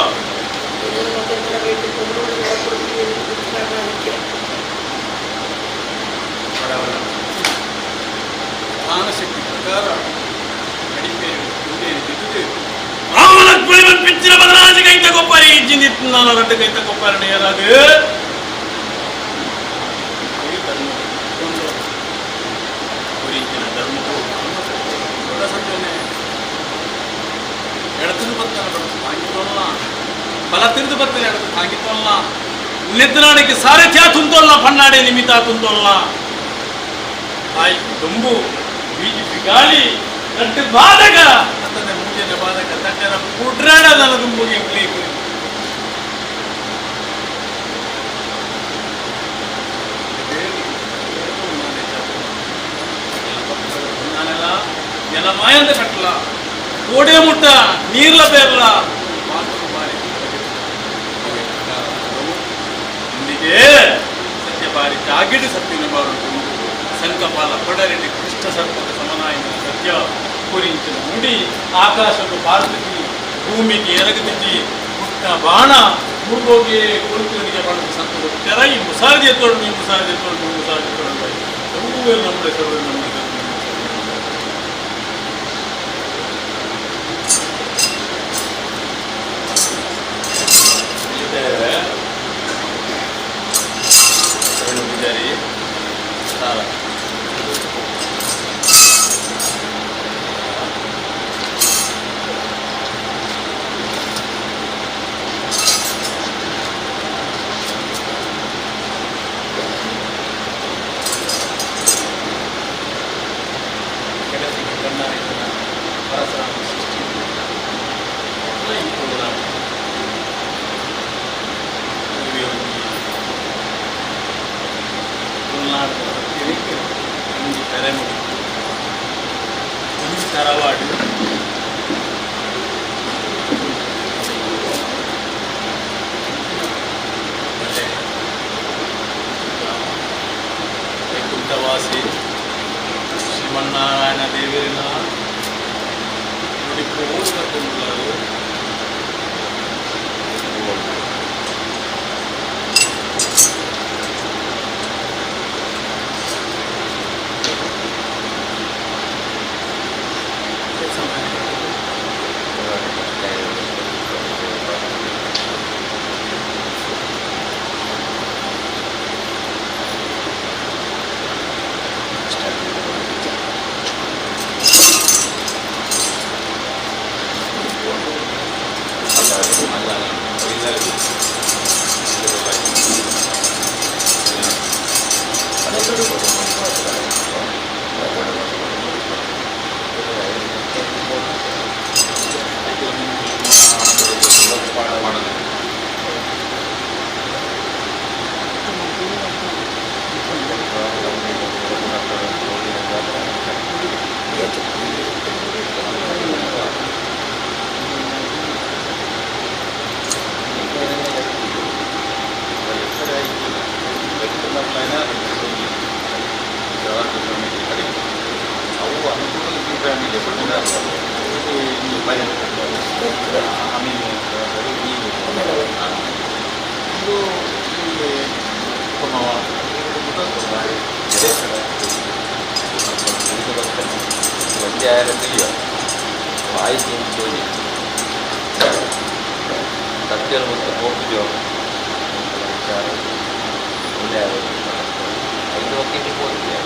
ಶಕ್ತಿ ಪ್ರಕಾರ ರಾಮಲಕ್ಷ್ಮಣ ಪಿಚ್ಚಿನ ಬದಲಾಜಿ ಕೈತ ಕೊಪ್ಪಾರಿ ಇಜ್ಜಿಂದಿತ್ತು ನಾನು ರಡ್ಡು ಕೈತ ಕೊಪ್ಪಾರಣ ಏರಾದು ಧರ್ಮಕ್ಕೂ ಎಡತಿರು ಬರ್ತಾನೆ ಹಾಕಿತ್ತಲ್ಲ ಫಲ ತಿರುದು ಬರ್ತಾನೆ ಎಡತು ಹಾಕಿತ್ತಲ್ಲ ನೆತ್ತನಾಡಿಗೆ ಸಾರಥ್ಯ ತುಂತೋಲ್ಲ ಪಣ್ಣಾಡೆ ನಿಮಿತ್ತ ತುಂತೋಲ್ಲ ಆಯ್ತು ದುಂಬು ಬಿಜೆಪಿ ಗಾಳಿ ತಟ್ಟು ಬಾಧಕ ಅಂತಂದ್ರೆ ಮುಂಜಾನೆ ಬಾಧಕ ತಟ್ಟರ ಕುಡ್ರಾಡದಲ್ಲ ದುಂಬುಗೆ ಕುಳಿ ಕುಳಿ ನಾನೆಲ್ಲ ಎಲ್ಲ ಮಾಯಂದ ಕಟ್ಟಲ ಕೋಡೆ ಮುಟ್ಟ ನೀರ್ಲ ಬೇರ್ಲ ಇಂದಿಗೆ ಸತ್ಯ ಬಾರಿ ಜಾಗಿಡು ಸತ್ಯನ ಬಾರುಂಟು ಸಂಕಪಾಲ ಕೊಡರೆಡ್ಡಿ ಕೃಷ್ಣ ಸರ್ಪದ ಸಮನಾಯಿನ ಸತ್ಯ ಕುರಿಂಚಿನ ಮುಡಿ ಆಕಾಶದ ಪಾರ್ವತಿ ಭೂಮಿಗೆ ಎರಗದಿದ್ದಿ ಪುಟ್ಟ ಬಾಣ ಮುರುಗೋಗಿ ಕುರುಕುನಿಗೆ ಬಣ್ಣದ ಸಂತದ ತೆರ ಈ ಮುಸಾರದಿ ಎತ್ತೋಡು ಈ ಮುಸಾರದಿ ಎತ್ತೋಡು ಮುಸಾರದಿ ಎತ್ತೋಡು ಹೂವೆಲ್ಲ നമ്മുടെ ಸರ್ವ നമ്മുടെ ಪೂಜಾರಿ ಸಾರ ಕೆಲಸಿಗೆ ಕಣ್ಣಾರಿನ ಪರಶುರಾಮ ಸೃಷ್ಟಿ ಈ ಪ್ರೋಗ್ರಾಮ್ ತುಳುನಾಡು ಹತ್ತಿರಕ್ಕೆ ಒಂದು ತೆರೆಮುಡಿ ಒಂದು ತರವಾಡು ಒಳ್ಳೆ ವೈಕುಂಠವಾಸಿ Srimannarayana ದೇವರಿನ ನುಡಿಪು ಓದುವುದಕ್ಕೂ Tapi yang untuk kopi jo, udah ಇದು ಒಟ್ಟಿಗೆ ಹೋಗ್ತೀಯ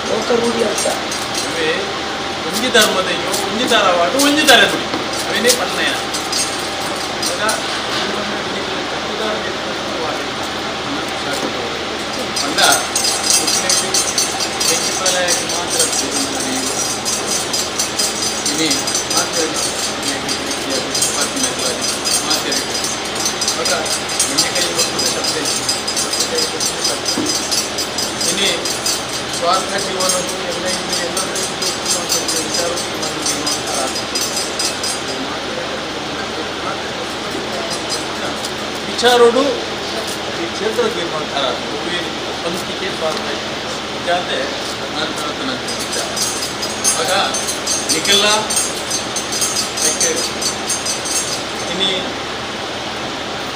ಲೋಕ ರೂಢಿ ಅಂತ ಒಂಜಿ ಧರ್ಮದ ಒಂಜಿ ಧಾರವಾಡ ಒಂಜಿ ಧಾರ ದುಡಿ ಅವೇನೇ ಪನ್ನಯ ಪಂಡ ಮಾತ್ರ ini materi materi maka menyekai waktu sampai ini ಸ್ವಾರ್ಥ ಜೀವನವು ಎಲ್ಲ ವಿಚಾರೋಡು ಈ ಕ್ಷೇತ್ರದ ನಿರ್ಮಾಣ ಸಂಸ್ಥೆಗೆ ಸ್ವಾರ್ಥ ಜಾತೆ ನಂತರ ವಿಚಾರ ಆಗ ನಿಖಿಲ ಇನ್ನು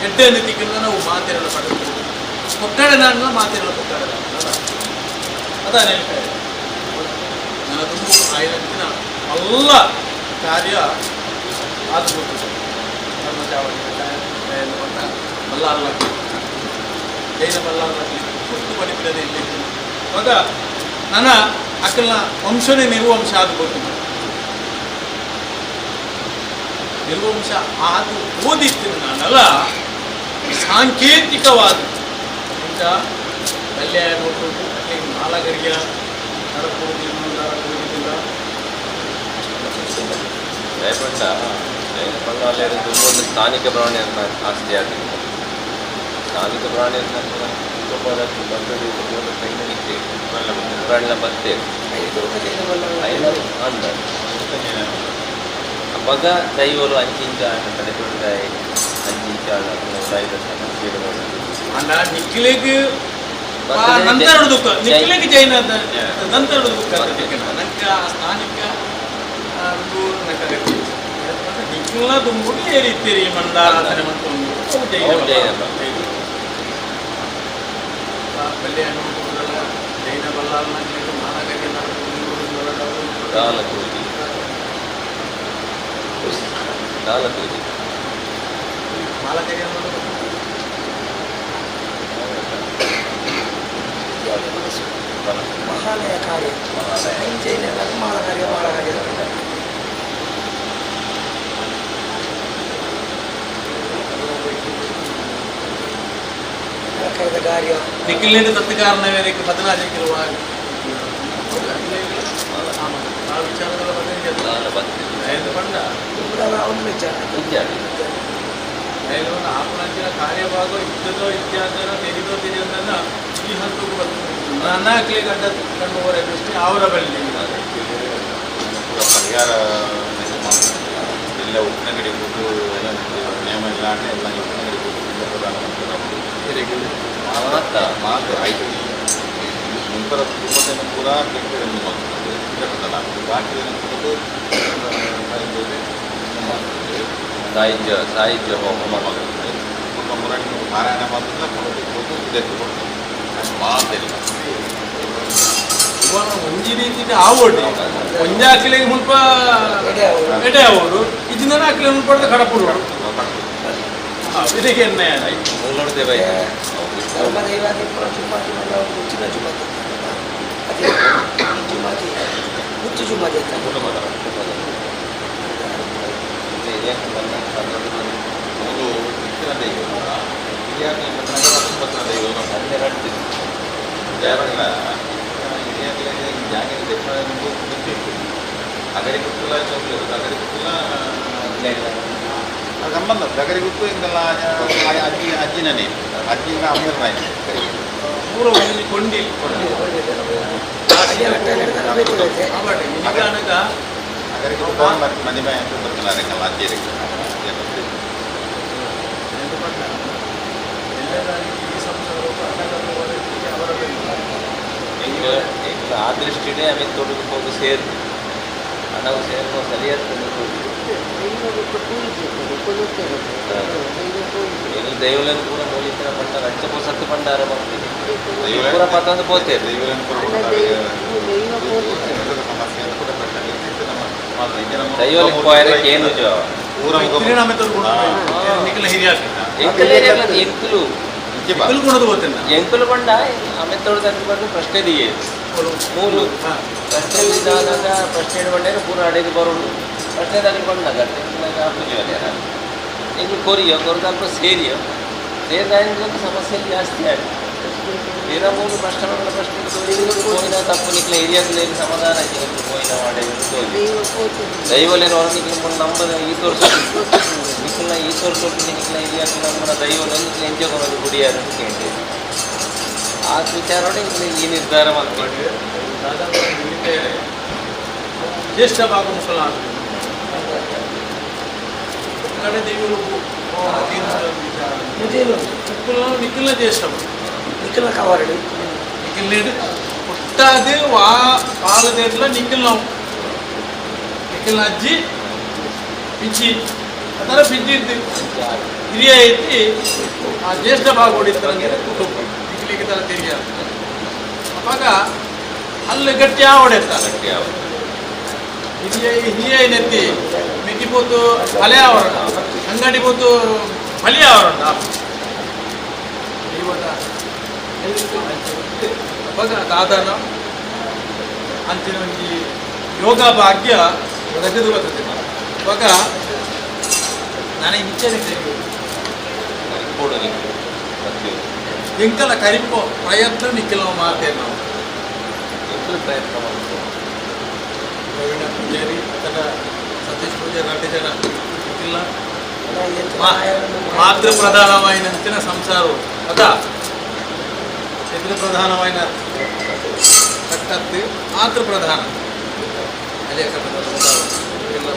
ಎಡ್ಡೆ ನಿತಿಗಿಲ್ಲ ನಾವು ಮಾತೆರಳ ಪಡೆದು ಕೊಕ್ಕಡೆ ನಾಣ್ಣ ಮಾತೆರಳ ಕೊಕ್ಕಡೆ ಅದ ಹೇಳ್ತಾ ಇದೆ ನನ್ನ ತುಂಬ ಆಯ್ದಂತಿನ ಎಲ್ಲ ಕಾರ್ಯ ಆದ್ಬಿಟ್ಟು ಬಲ್ಲಾರ್ಲಾಗ್ಲಿ ಜೈನ ಬಲ್ಲಾರ್ಲಾಗ್ಲಿ ಸುತ್ತು ಪಡಿಪಿಡದೆ ಇಲ್ಲಿ ಆಗ ನನ್ನ ಅಕ್ಕಲ್ನ ವಂಶನೇ ನಿರ್ವಂಶ ಆದ್ಬೋದು ನಿರ್ವಂಶ ಆದು ಓದಿದ್ದೀನಿ ನಾನಲ್ಲ ಸಾಂಕೇತಿಕವಾದ ಈಗ ಕಲ್ಯಾಣ ನೋಡ್ಕೊಂಡು ನಾಲ್ಕರಿಗೆ ನಡಕೋದಿಲ್ಲ ಜಯಪಟ್ಟ ಬಂಗಾಳಿಯರು ತುಂಬ ಒಂದು ಸ್ಥಾನಿಕ ಪ್ರಾಣಿ ಅಂತ ಆಸ್ತಿ ಆಗಿದೆ ಸ್ಥಾನಿಕ ಪ್ರಾಣಿ ಅಂತ ಬಂದದ್ದು ಒಂದು ಟೆಕ್ನಿಕ್ ಪ್ರಾಣಿನ ಬರ್ತೇವೆ ಅಂದ ಅವಾಗ ದೈವಲು ಅಂಚಿಂಚ ಕಡೆಕೊಡ್ತಾಯಿ ಅಂಚಿಂಚ ಅಂಡ ನಿಖಿಲಿಗೆ ನಂತರ ನಿಖಿಲಿಗೆ ಜೈನ ನಂತರ ನನಗೆ ಸ್ಥಾನಿಕ ನಿಖಿಲ ತುಂಬಿ ಏರಿತ್ತೀರಿ ಮಂಡಾರಾಧನೆ ಮತ್ತು ಜೈನ ಕಲ್ಯಾಣ ಜೈನ ಬಲ್ಲಾಲ್ನ ಮಾನಗರಿಗೆ ಮಾಲಕರಿಗೆ ಮಹಾಲಯ ಕಾರ್ಯ ಜೈನ ಮಾಲ ಕಾರ್ಯ ಬಹಳ ಕಾರ್ಯ ಕಾರ್ಯ ನಿಖಿಲಿನ ತತ್ವಕಾರಣ ಬದಲಾವಣೆ ಕೆಲವು ಆ ವಿಚಾರಗಳ ಬಗ್ಗೆ ಬಂದ ಆಪಣಂಚಿನ ಕಾರ್ಯಭಾಗ ಇದ್ದದೋ ಇತ್ಯಾದರ ತೆಗೆದೋ ತೆಗೆದನ್ನ ಈ ಹಂತಕ್ಕೂ ಬರ್ತದೆ ನಾನಾಕ್ಲಿ ಗಡ್ಡ ಕಣ್ಣುವರೆ ದೃಷ್ಟಿ ಅವರ ಬಳಿ ಪರಿಹಾರ ಎಲ್ಲ ಉಪ್ಪಿನಗಡಿ ಕೊಟ್ಟು ಎಲ್ಲ ನೇಮ ಇಲ್ಲ ಎಲ್ಲ ಉಪ್ಪಿನಗಡಿ ಕೊಟ್ಟು ಮಾತು ಆಯಿತು ನಂತರ ತುಂಬ ಜನ ಕೂಡ ಕೆಟ್ಟದನ್ನು ಮಾಡ್ತಾರೆ ಬಾಕಿ ಸಾಹಿತ್ಯ ಹೋಮ ಮಾಡ್ತಾರೆ ಮುರಾಣಿ ಪಾರಾಯಣ ಮಾಡಿದ್ರೆ ಕೊಡೋದು ಇದಕ್ಕೆ ಕೊಡ್ತಾರೆ ಮಾತಿಲ್ಲ ಇವಾಗ ಒಂಜಿ ರೀತಿಗೆ ಆವೋಡಿ ಒಂಜಿ ಹಾಕಿಲಿಗೆ ಮುಲ್ಪ ಎಡೆ ಅವರು ಇದನ್ನ ಹಾಕಿಲಿಗೆ ಮುಲ್ಪಡ್ದೆ ಕಡಪುಡು ಇದಕ್ಕೆ ನೋಡ್ತೇವೆ ಧರ್ಮದೈವಾದಿ ಜುಮಾತಿ ಹುಚ್ಚಿನ ಜುಮಾತಿ ಅದೇ ಜುಮಾತಿ ಹುಚ್ಚು ಜುಮಾತಿ ಅಂತ ಒಂದು ಹೆಚ್ಚಿನ ದೈವ ಹಿರಿಯಾಗಿ ನಗರ ದೈವ 12 ಯಾರಲ್ಲ ಹಿರಿಯಾಗಿ ಜಾಗ ಗೊತ್ತಿತ್ತು ಅಗಡಿ ಗೊತ್ತಿಲ್ಲ ಚೌಕಿ ಅಗಡಿ ಗೊತ್ತಿಲ್ಲ ಸಂಬಂಧ ಅಗಡಿ ಗೊತ್ತು ಹಿಂಗೆಲ್ಲ ಅಜ್ಜಿನೇ ಅಜ್ಜಿನ ಅಮ್ಮರಾಯ ಪೂರ ಒಂದು ಕೊಂಡಿ ಅಗಡಿ ಗೊತ್ತು ಮನೆ ಬಾಯಿ ಅಂತ ಬರ್ತಾರೆ ಅಜ್ಜಿಯರಿಗೆ ಆ ದೃಷ್ಟಿನೇ ಆಮೇಲೆ ತೊಡಗಿಕೊಂಡು ಸೇರ್ತೀವಿ ಆ ನಾವು ಸೇರುವ ಸರಿಯಾದ ದೈವలను ಕೂಡ ಮೂಲಿತರ ಪಂಡ ರಂಚಪೋ ಸತ್ತು ಪಂಡಾರ ಮಾಡ್ತೀನಿ ಪೂರ ಪತ್ತೊಂದು ಪೋತೇರು ದೈವಲಿಗೆ పోయడానికి ಏನು ಜೋ ಎಂಕುಲು ಕೊಂಡ ಆಮೇಲೆ ತಂದು ಬಂದು ಪ್ರಶ್ನೆ ದಿಯೇ ಮೂರು ಪ್ರಶ್ನೆ ಇದಾದಾಗ ಪ್ರಶ್ನೆ ಇಡ್ಕೊಂಡೇ ಪೂರ ಅಡೆದು ಬರೋದು ಪ್ರಶ್ನೆ ತಗೊಂಡ ಗಟ್ಟೆ ಎಂಕು ಕೊರಿಯೋ ಕೊರದಲ್ಪ ಸೇರಿಯೋ ಸೇರಿದ ಸಮಸ್ಯೆ ಜಾಸ್ತಿ ಆಗಿ ಬೇರೆ ಮೂರು ಪ್ರಶ್ನೆ పోయిన తప్పు నీకు ఏరియాకి సమాధానం పోయిన వాడే దైవలేని వారు నీకు మన నంబర్ ఈ తోర్సు నీకున్న ఈ తోర్సు నీకు ఏరియాకి మన దైవలు నీకు ఎంచుకున్నది గుడియారు ఏంటి ಆ ವಿಚಾರ ಈ ನಿರ್ಧಾರ ಮಾಡ್ಕೊಂಡು ಜ್ಯೇಷ್ಠ ಭಾಗ ಮುಸಲ್ಮಾನ ಕಡೆ ದೇವರು నిఖిల్ చేస్తాం నిఖిల్ కావాలండి నిఖిల్ లేదు పుట్టాది వాళ్ళ దేంట్లో నిఖిల్ అజ్జి పిచ్చి ಅದರ ಬಿದ್ದಿದ್ದು ಹಿರಿಯ ಐತಿ ಆ ಜ್ಯೇಷ್ಠ ಭಾಗ ಹೊಡಿತಾರೆ ಕುಟುಂಬ ನಿಖಿಲಿಗೆ ತರ ತಿರುಗಿ ಅವಾಗ ಅಲ್ಲಿ ಗಟ್ಟಿ ಹೊಡೆಯುತ್ತ ಹಿರಿಯ ನೆತ್ತಿ ಮಿಕ್ಕಿಬೋದು ಹಳೆ ಆವರಣ ಅಂಗಡಿ ಬೋದು ಹಳಿ ಆವರಣ ಅವಾಗ ದಾದನ ಅಂಚಿನ ಒಂದು ಯೋಗ ಭಾಗ್ಯ ರಜದು ಬರ್ತದೆ ಇವಾಗ ನನಗೆ ವಿಚಾರ ಎಂಕಲ ಕರಿಪೋ ಪ್ರಯತ್ನ ನಿಖಿಲ ಮಾತೇನು ನಾವು ಪ್ರಯತ್ನ ಮಾಡ್ತೀವಿ ಪ್ರವೀಣ ಪೂಜಾರಿ ಅಥವಾ ಸತೀಶ್ ಪೂಜಾರಿ 2 ಜನ ನಿಖಿಲ ಮಾತೃ ಪ್ರಧಾನವಾಯಿನ ಸಂಸಾರ ಅದ ಎದುರು ಪ್ರಧಾನವಾಯಿನ ಕಟ್ಟತ್ತು ಮಾತೃ ಪ್ರಧಾನ ಅದೇ ಎಲ್ಲ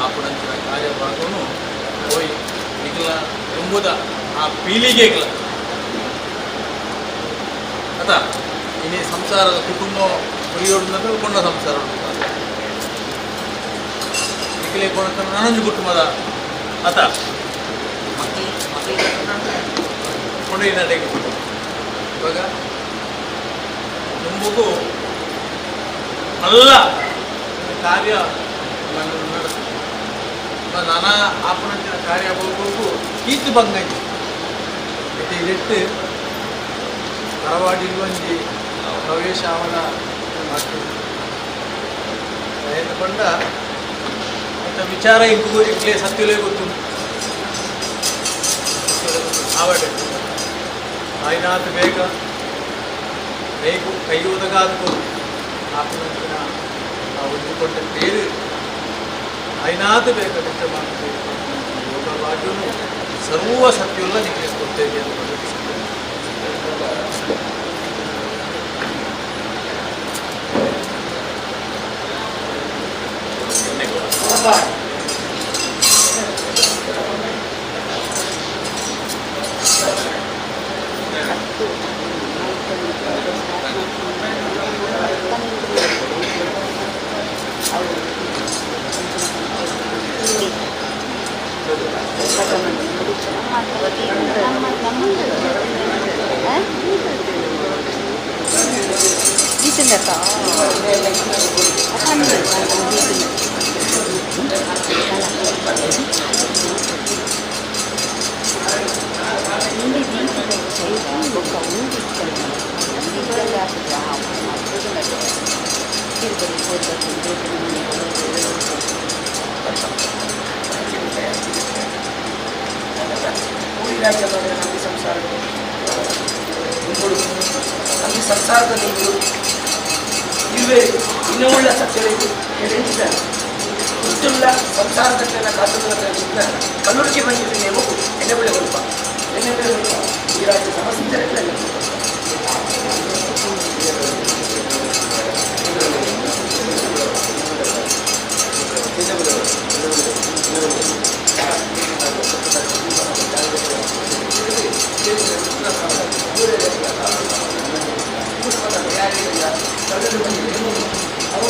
ಆಪಣಂಚಿನ ಕಾರ್ಯಭಾಗವನ್ನು ಹೋಯ್ ನಿಖಿಲ ಎಂಬುದ ಆ ಪೀಳಿಗೆಗಳ ಅದ ಇನ್ನೇ ಸಂಸಾರದ ಕುಟುಂಬ ಹುರಿಯೋಡು ಕೊಂಡ ಸಂಸಾರ ನಿಖಿಲೆ ಕೊಡ ನನಂಜು ಕುಟುಂಬದ ಅತ ಕೊಂಡೊಯ್ಯ ನಡೆಗೆ ಇವಾಗ ತುಂಬಗೂ ಅಲ್ಲ ಕಾರ್ಯ ನಡೆಸ್ತದೆ ನಾನಾ ಆಪಣಂಚಿನ ಕಾರ್ಯ ಹೋಗೋಕು ಕೀರ್ತಿ ಬಂಗಂಜಿ ಇಟ್ಟು ತರವಾಡಿರುವಂಜಿ ಪ್ರವೇಶ ಅವನ ಪ್ರಯತ್ನ ಪಂಡ ಅಂತ ವಿಚಾರ ಇಂಕು ಇಂಕ್ಲೇ ಸತ್ಯುಲೇ ಗೊತ್ತು ಆವಡೆ ಆಯ್ನಾತ್ ಬೇಗ ಬೇಕು ಕೈಯೂದಗಾದ್ಕೋ ಆಪಣಂಚಿನ ಹೊಂದಿಕೊಂಡ ಬೇರೆ ಆಯ್ನಾತ್ ಬೇಗ ಕಷ್ಟ ಮಾಡ್ತೇವೆ ಯೋಗವಾಗಿಯೂ ಸರ್ವ ಸತ್ಯುಲ್ಲ ನಿಮಗೆ ಕೊಡ್ತೇವೆ ಅಂತ ನಂಬಿ ಸಂಸಾರದ ನೀವು ಇವೇ ಇನ್ನುಳ್ಳ ಸತ್ಯವಿದೆ ಇಷ್ಟುಳ್ಳ ಸಂಸಾರದಲ್ಲಿನ ಕಾಸುಗಳ ಕಲ್ಲೂರಿಗೆ ಬಂದಿದ್ದು ನೀವು ಎಣ್ಣೆಬಳೆ ಸ್ವಲ್ಪ ಎಣ್ಣೆಬಳೆ ಈ ರಾಜ್ಯ ಸಮಸ್ಯೆ ಅವರು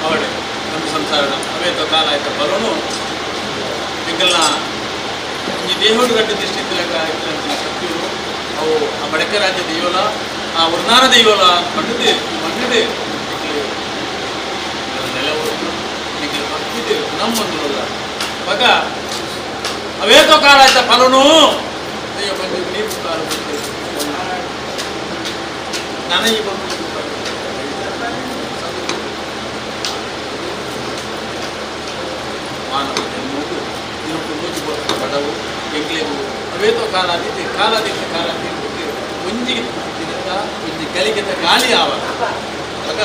ಅವಡೆ ನಮ್ಮ ಸಂಸಾರ ಅವೇತ ಕಾಲ ಆಯ್ತ ಬರೋನು ಎಂಕಲ್ನ ಈ ದೇಹೋಡು ಗಡ್ಡೆ ದೃಷ್ಟಿತ್ತಿಲಕ ಶಕ್ತಿಯು ಅವು ಆ ಬಡಕೆ ರಾಜ್ಯ ದೆಯ್ಯೋಲ ಆ ಉರ್ನಾರ ದೆಯ್ಯೋಲ ಪಂಡಿದೆ ಮಣ್ಣಿದೆ ನೆಲ ಹೊರತು ನಿಖಿಲ ಭಕ್ತಿದೆ ನಮ್ಮಂದುಲ್ಲ ಮಗ ಅವೇತ ಕಾಲ ಆಯ್ತ ಫಲನು ದೆಯ್ಯ ಬಂದು ನೀರು ಕಾಲ ನನಗೆ ಬಂದು ಮಾನವ ಜನ್ಮವು ದಿನಕ್ಕೂ ಬಡವು ಎಂಗ್ಲೆವು ಅವೇತೋ ಕಾಲಾದಿದ್ದೆ ಕಾಲಾದಿದ್ದೆ ಒಂಜಿಗೆ ದಿನದ ಒಂಜಿ ಕಲಿಗೆದ ಗಾಳಿ ಆವಾಗ ಆಗ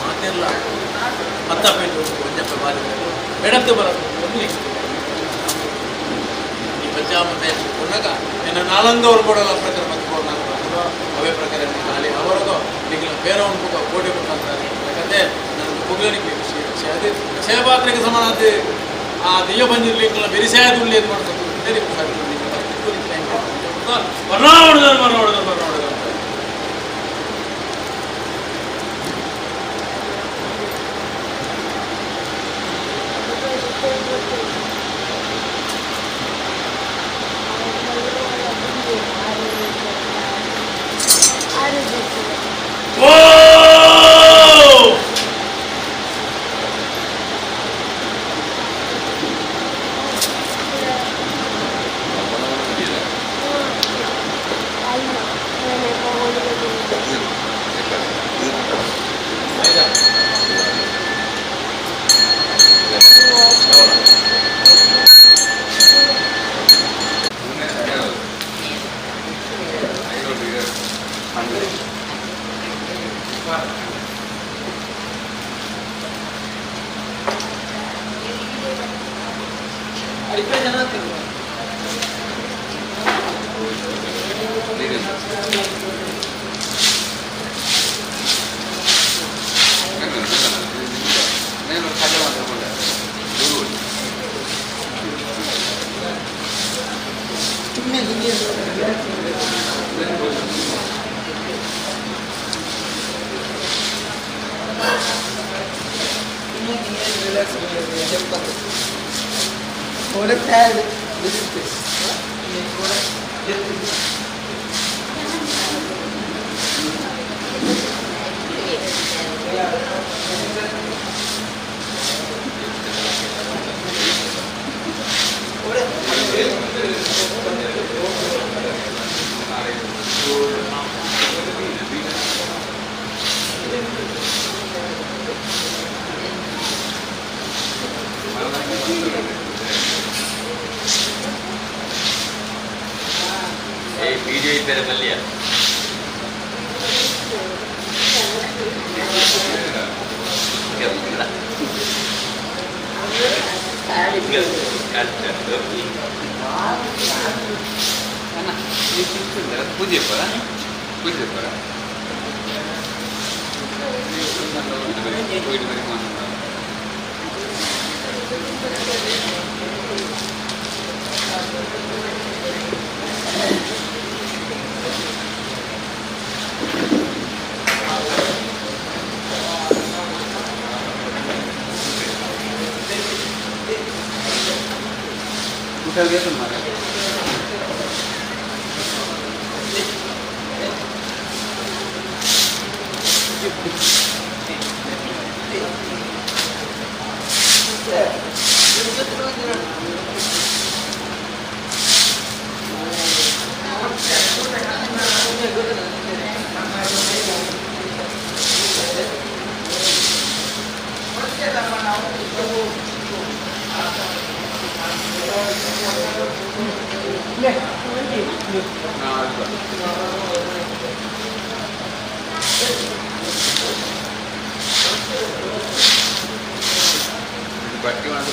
ಮಾತೆಲ್ಲ ಮತ್ತಪ್ಪೆಂಟು ಒಂಜಪ್ಪ ಬಾರಿದರು ಬೆಡತ್ತು ಬರೋದು ಒಂದು ಈ ಪಂಚಾಮತೆ ಕೊನ್ನಾಗ ಎನ್ನ ನಾಲಂದವರು ಕೊಡೋಲ್ಲ ಪ್ರಕಾರ ಮತ್ತೆ ನಾನು ಅವೇ ಪ್ರಕಾರ ಗಾಳಿ ಅವರಿಗೂ ಈಗ ಬೇರೆಯವನು ಕೋಟೆ ಕೊಟ್ಟಂತಾರೆ ಯಾಕಂದರೆ ನನಗೆ ಪುಗ್ಲನಿಗೆ ಅದು ಸೇಪಾತ್ರೆಗೆ ಸಮಾನ ಆ ದೆಯ್ಯ ಬಂದಿರ್ಲಿಕ್ಕೆಲ್ಲ ಬೆರಿಸಾಯದು ಉಳ್ಳೇದು ಮಾಡ್ಕೊಂಡು ಹೊಡೆದ ಪೂಜೆ ಪರ ಪೂಜೆ ಪರ Udah gitu mana? ಬಟ್ಟೆ ಒಂದು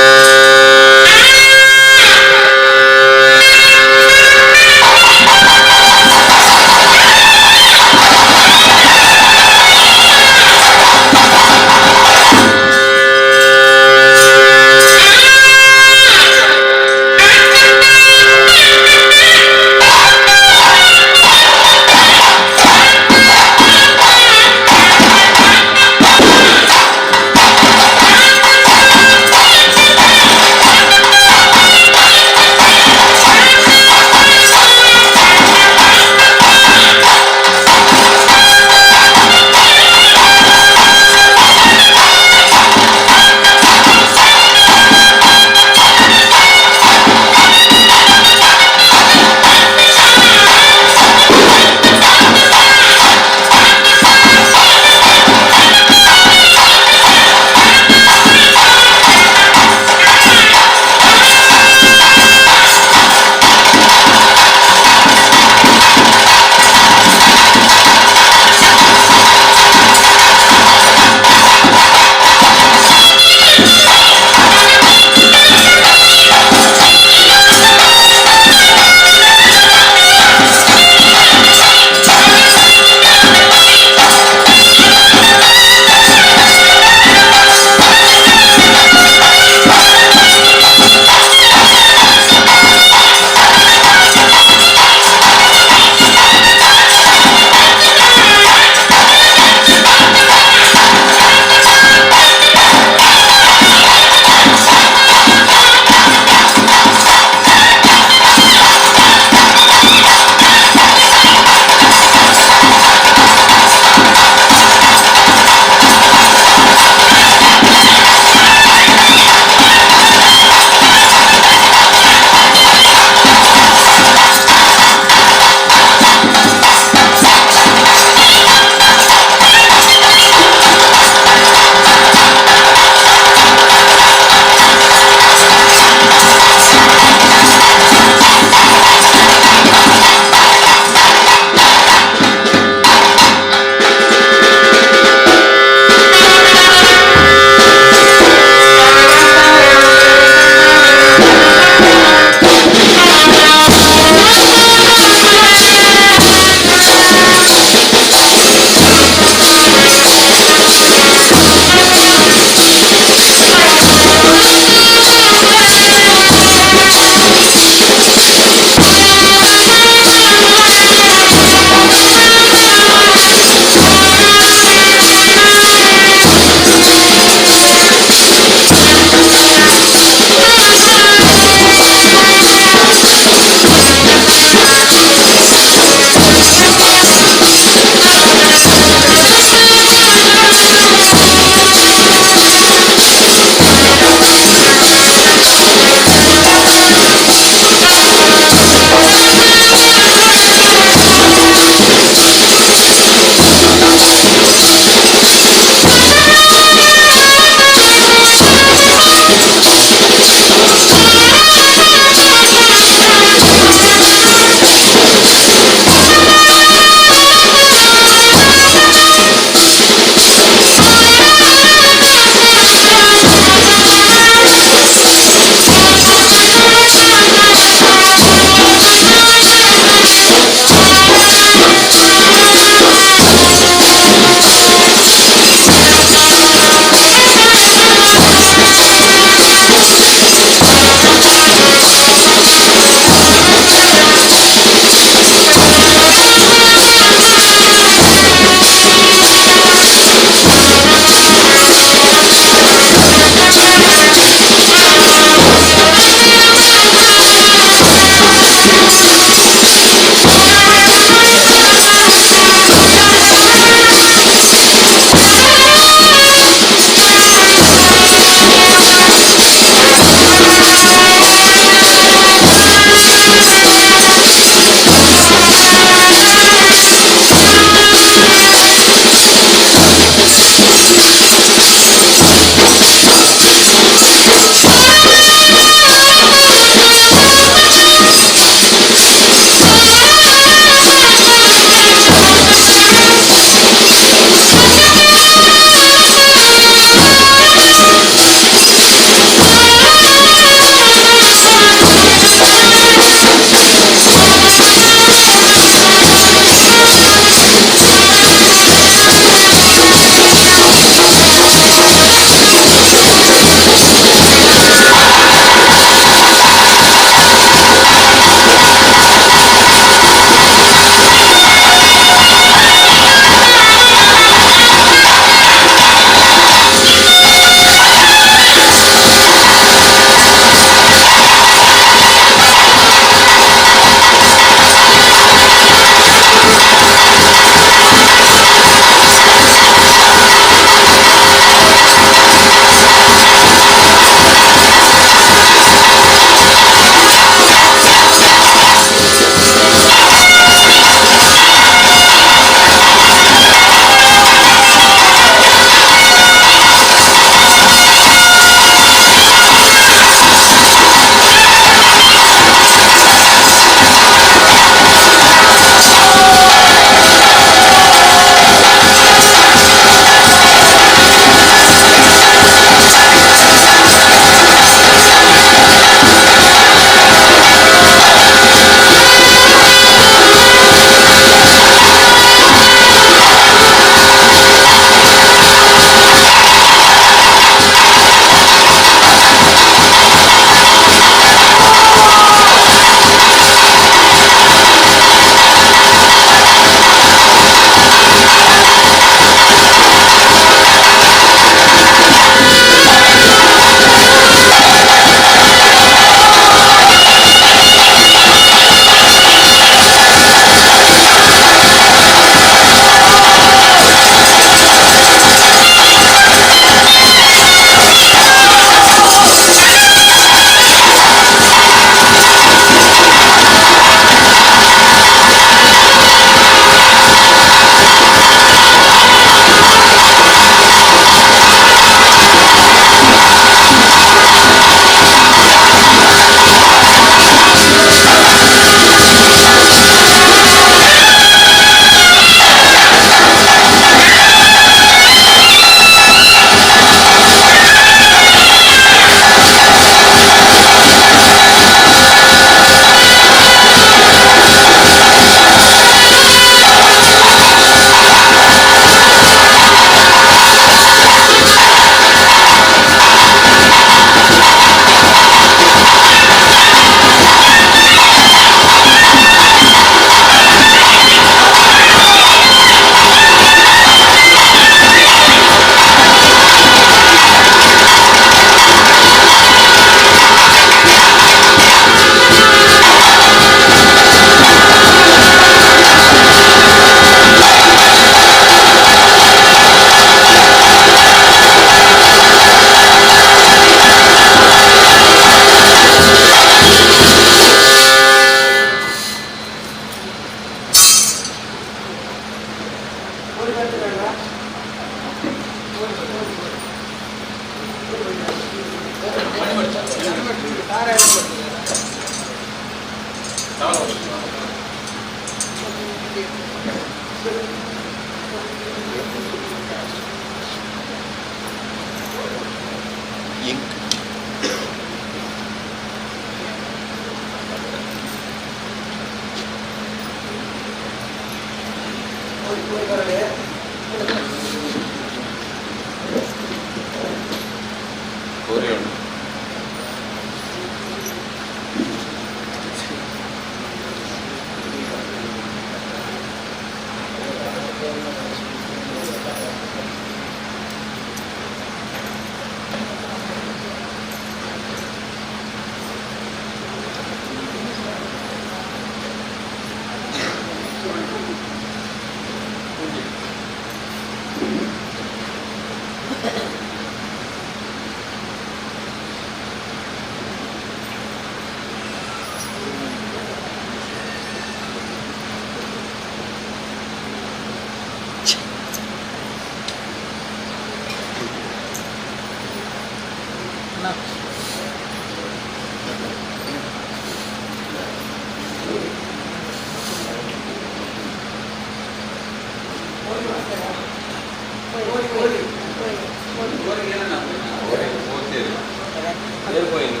పోయింది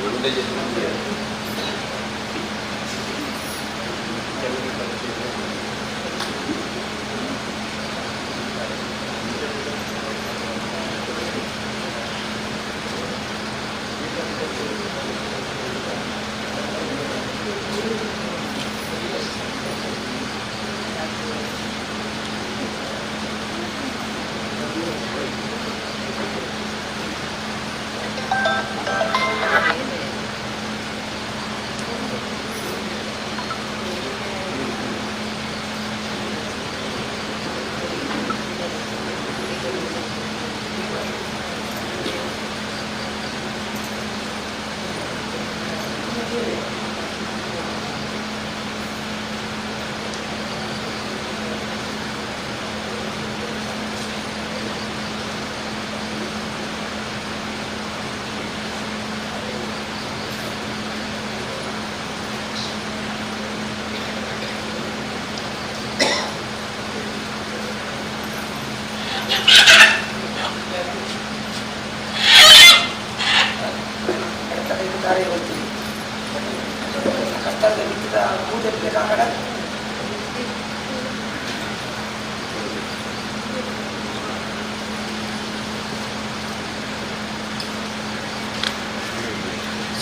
ఉండే చేసి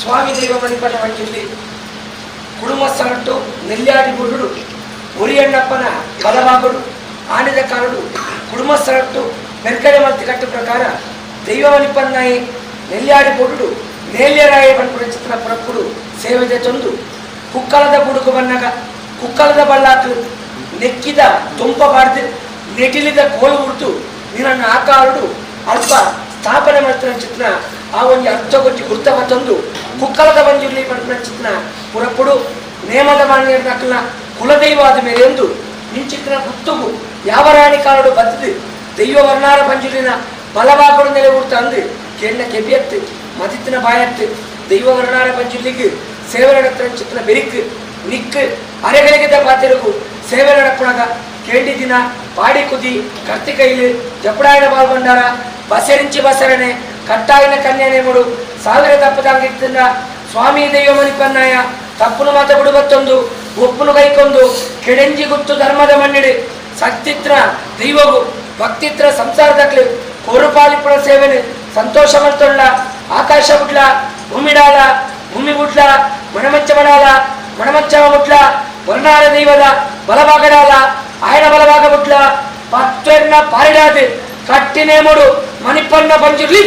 ಸ್ವಾಮಿ ದೈವ ಮಣಿಪಟ ವಂಚಿಲ್ಲಿ ಕುಡುಂಬಸ್ಥರಟ್ಟು ನೆಲ್ಯಾಡಿ ಬುರುಡು ಒರಿಯಣ್ಣಪ್ಪನ ಬಲಭಾಗಡು ಆನೆದ ಕಾರಡು ಕುಡುಂಬಸ್ಥರಟ್ಟು ಮೆರ್ಕಡೆ ಮಲ್ತಿ ಕಟ್ಟು ಪ್ರಕಾರ ದೈವ ಮಣಿಪನ್ನಾಯಿ ನೆಲ್ಯಾಡಿ ಬುರುಡು ನೇಲ್ಯರಾಯ ಬಣ್ಪುರ ಚಿತ್ರ ಪುರಪ್ಪುಡು ಸೇವೆದ ಚೊಂದು ಕುಕ್ಕಲದ ಬುಡುಕು ಬನ್ನಗ ಕುಕ್ಕಲದ ಬಳ್ಳಾಕು ನೆಕ್ಕಿದ ತೊಂಪ ಬಾಡ್ದು ನೆಟಿಲಿದ ಕೋಲು ಉಡ್ದು ನಿನ್ನ ಆಕಾರುಡು ಅಲ್ಪ ಸ್ಥಾಪನೆ ಮಾಡ್ತಿನ ಚಿತ್ರ ಆ ಒಂದು ಅರ್ಥಗೊತ್ತಿ ಗುರ್ತವ ತಂದು ಕುಕ್ಕಲದ ಬಂಜುರ್ಲಿ ಪಡ್ಪಿನ ಚಿತ್ರ ಪುರಪ್ಪುಡು ನೇಮದ ಮಾನ್ಯರ ನಕಲ್ನ ಕುಲದೈವ ಆದ ಮೇಲೆ ಎಂದು ನಿಂಚಿತ್ರ ಗುತ್ತುಗು ಯಾವ ರಾಣಿ ಕಾರಡು ಬತ್ತದು ದೈವ ವರ್ಣಾರ ಬಂಜುರಿನ ಬಲಭಾಗಡು ನೆಲೆ ಉಡ್ತ ಅಂದು ಕೆಣ್ಣ ಕೆಬಿಯತ್ತು ಮದಿತ್ತಿನ ಬಾಯತ್ತು ದೈವ ವರ್ಣಾರ ಬಂಜುರ್ಲಿಗೆ ಸೇವೆ ನಡತ್ರ ಚಿತ್ರ ಬೆರಿಕ್ ನಿಕ್ ಅರೆಗಳಿಗಿದ್ದ ಪಾತಿರುಗು ಸೇವೆ ನಡಪುಣಗ ಕೇಂಡಿ ದಿನ ಪಾಡಿ ಕುದಿ ಕರ್ತಿಕೈಲು ಜಪಡಾಯನ ಪಾಲ್ಗೊಂಡಾರ ಬಸರಿಂಚಿ ಬಸರಣೆ ಕಟ್ಟಾಯಿನ ಕನ್ಯಾನೆ ಮುಡು ಸಾವಿರ ತಪ್ಪದಾಗಿದ್ದ ಸ್ವಾಮಿ ದೈವ ಮಣಿಪನ್ನಾಯ ತಪ್ಪುನು ಮಾತ ಬಿಡುಬತ್ತೊಂದು ಒಪ್ಪುನು ಕೈಕೊಂದು ಕೆಡೆಂಜಿ ಗುತ್ತು ಧರ್ಮದ ಮಣ್ಣಿಡು ಸಕ್ತಿತ್ರ ದೈವಗು ಭಕ್ತಿತ್ರ ಸಂಸಾರದಕ್ಲು ಕೋರುಪಾಲಿಪುಳ ಸೇವೆನು ಸಂತೋಷ ಮಂತೊಳ್ಳ ಆಕಾಶ ಬುಡ್ಲ ಭೂಮಿಡಾಲ ಭೂಮಿ ಬುಡ್ಲ ಮಣಮಚ್ಚ ಬಡಾಲ ಮಣಮಚ್ಚವ ಬುಡ್ಲ ವರ್ಣಾರ ದೈವದ ಬಲಭಾಗಡಾಲ ಆಯನ ಬಲಭಾಗ ಬುಡ್ಲ ಪತ್ವೆರ್ನ ಪಾರಿಡಾದು ಕಟ್ಟಿನೇ ಮುಡು ಮಣಿಪನ್ನ ಬಂಜಿರ್ಲಿ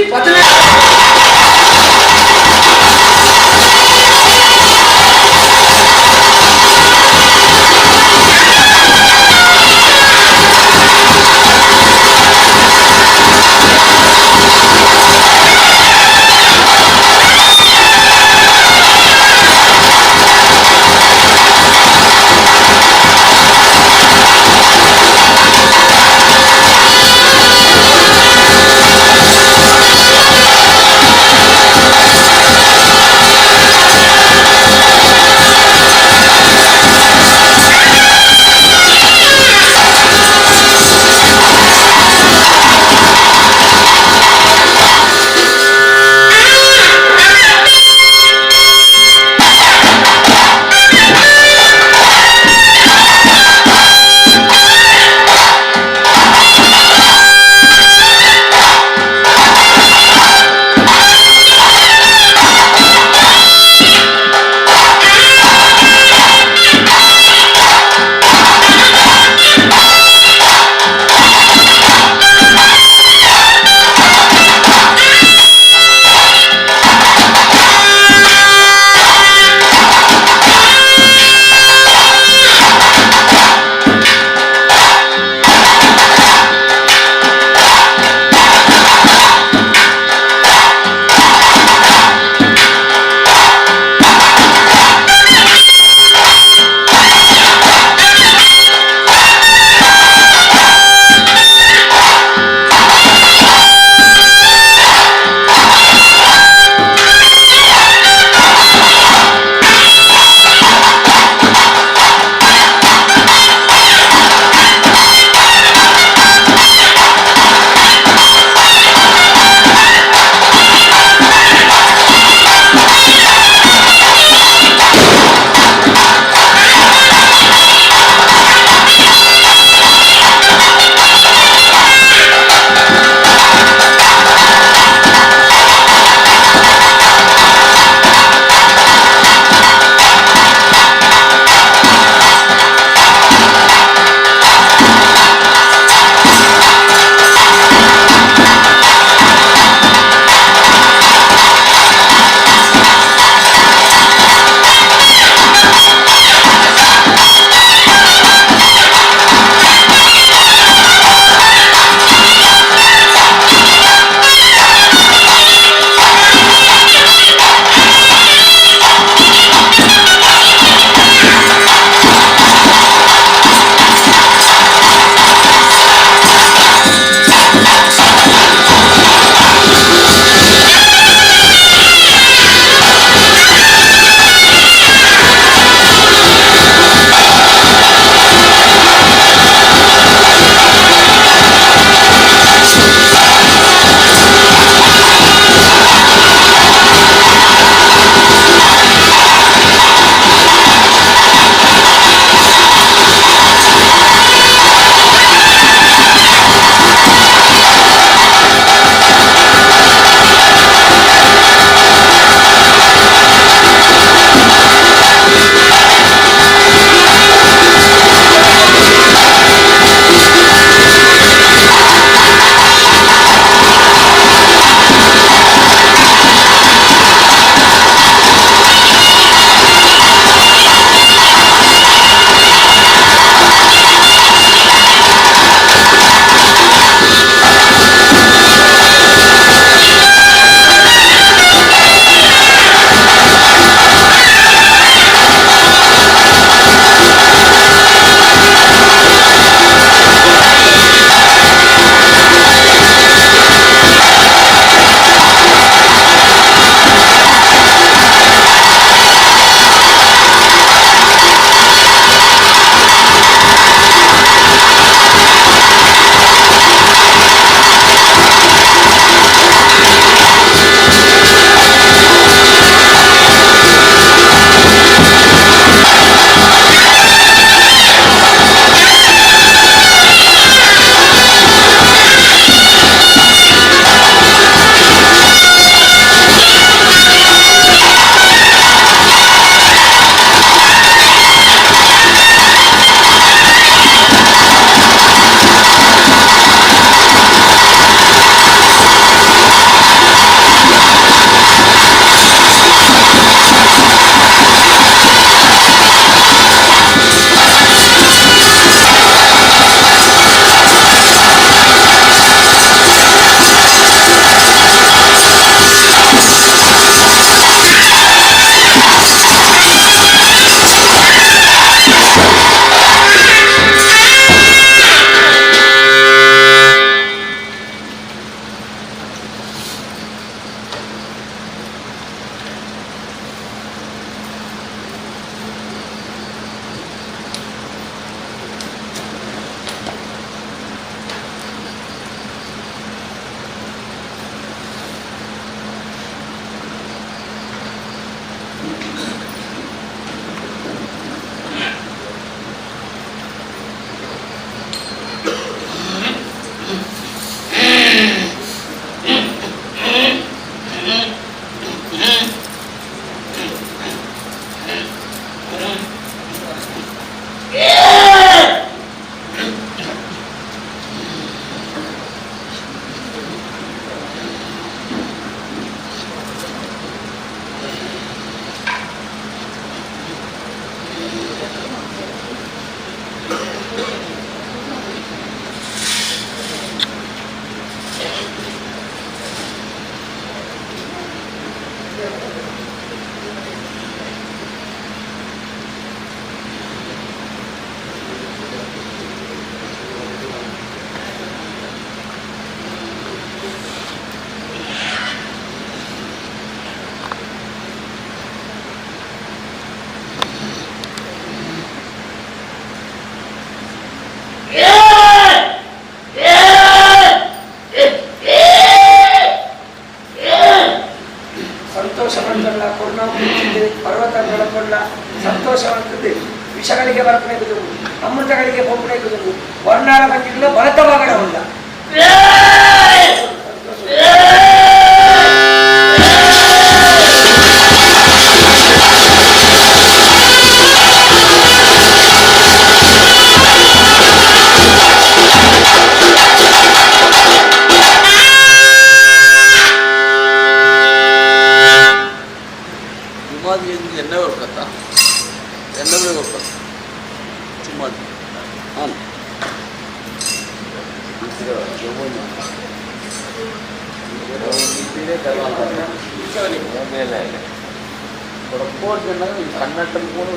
ಸಂತೋಷವಂತಲ್ಲ ಕೊರೋನಾ ಕುರಿತಿದೆ ಪರ್ವತ ಬೆಳಕೊಂಡ ಸಂತೋಷವಂತದ್ದು ವಿಷಗಳಿಗೆ ಬರಕಣೆಗುದು ಅಮೃತಗಳಿಗೆ ಹೋಗಣೆಗುದು ವರ್ಣಾಳ ಬಂದಿಲ್ಲ ಭರತವಾಗಣ ಉಂಡ ಎಣ್ಣೆ ಬರ್ಕತ್ತಾ ಎಣ್ಣೆ ಬರ್ಕತ್ತ ಸುಮಾರು ಹಾಂ കണ്ണട്ടം കൂടെ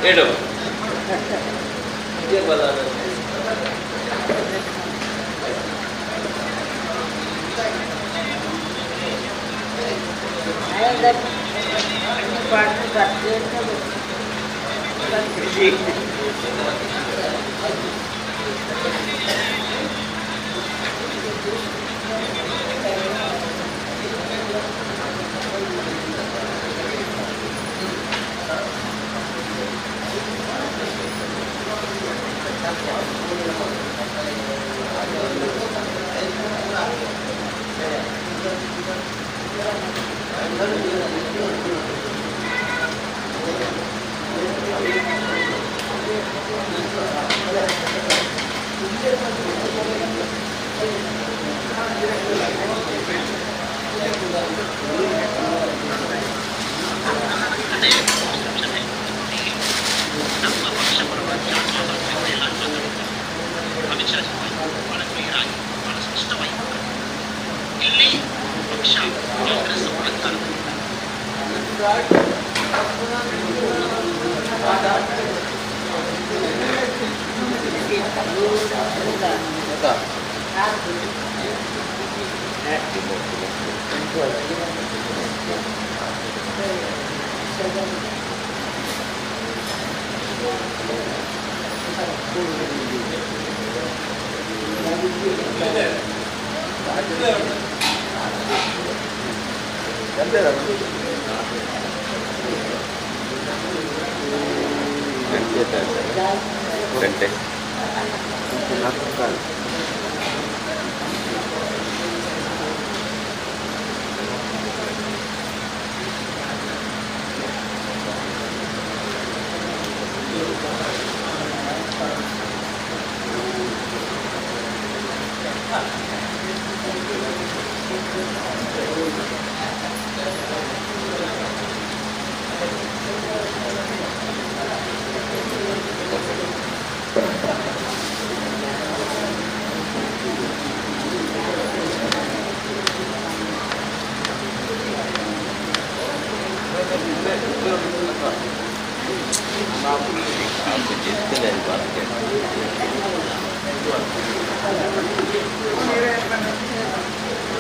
ಹೇಳು ಇದೇ ಬಲ ಗಂಟೆ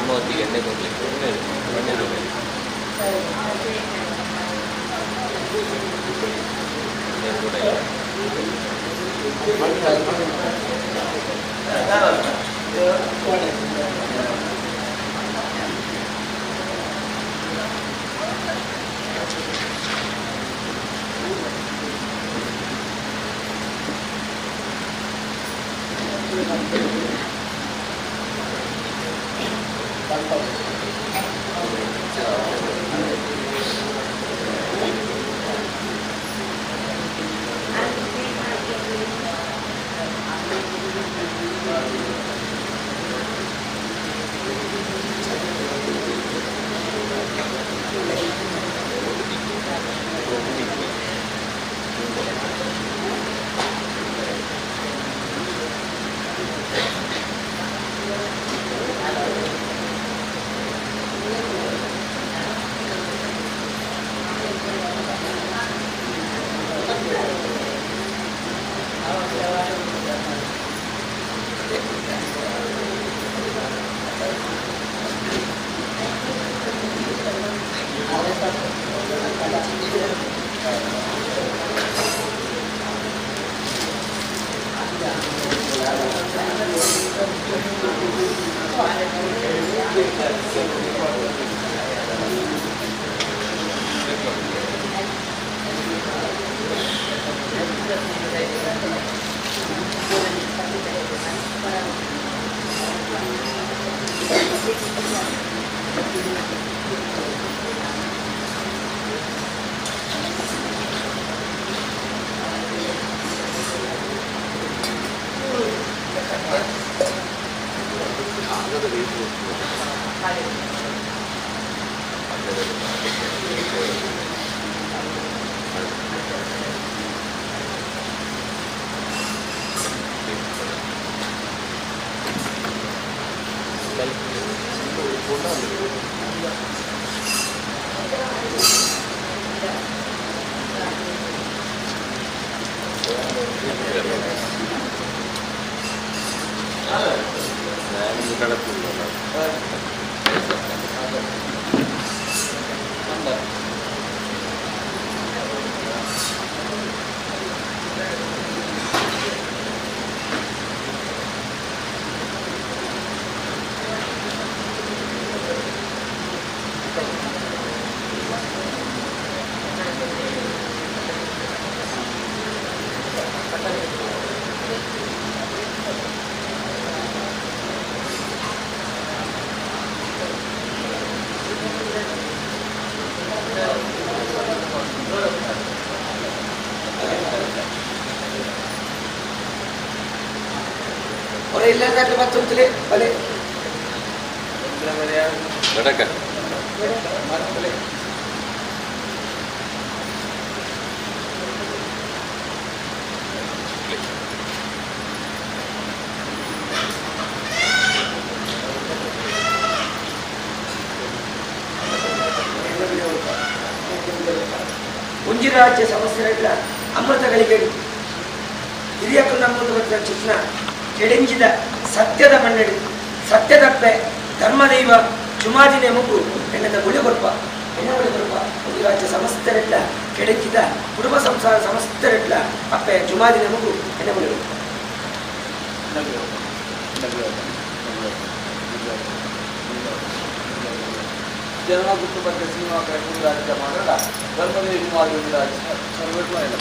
ಮೂವತ್ತಿಗೆ ಎಣ್ಣೆ ಕೊಡ್ಲಿಕ್ಕೆ ಕೂಡ ಇಲ್ಲದಾದ್ರೆ ಮತ್ತೊಂದು ಬಲೆ ಗಡಕ ಬಲೆ ಒಂಜಿ ರಾಜ್ಯ ಸಮಸ್ಯೆಗಳ ಅಮೃತಗಳಿಗೆ ಹಿರಿಯಕ್ಕೂ ನಮ್ಮದು ಚಿತ್ರ ಕೆಡೆಂಜಿದ ಸತ್ಯದ ಮಣ್ಣೆಡು ಸತ್ಯದಪ್ಪೆ ಧರ್ಮದೈವ ಚುಮಾದಿನೇ ಮುಗು ಎಣ್ಣದ ಗುಳಿ ಕೊಡ್ಪ ಎಣ್ಣೆ ಗುಳಿ ಕೊಡ್ಪ ಒಂದು ರಾಜ್ಯ ಸಮಸ್ತರೆಟ್ಲ ಕೆಡೆಂಜಿದ ಕುಟುಂಬ ಸಂಸಾರ ಸಮಸ್ತರೆಟ್ಲ ಅಪ್ಪೆ ಚುಮಾದಿನೇ ಮುಗು ಎಣ್ಣೆ ಗುಳಿ ಕೊಡ್ಪ ಜನನ ಕುಟುಂಬಕ್ಕೆ ಸಿನಿಮಾ ರಾಜ್ಯ ಮಾಡಲ್ಲ ಧರ್ಮದೇವಿ ಕುಮಾರಿ ರಾಜ್ಯ ಸರ್ವಜ್ಞ ಇಲ್ಲ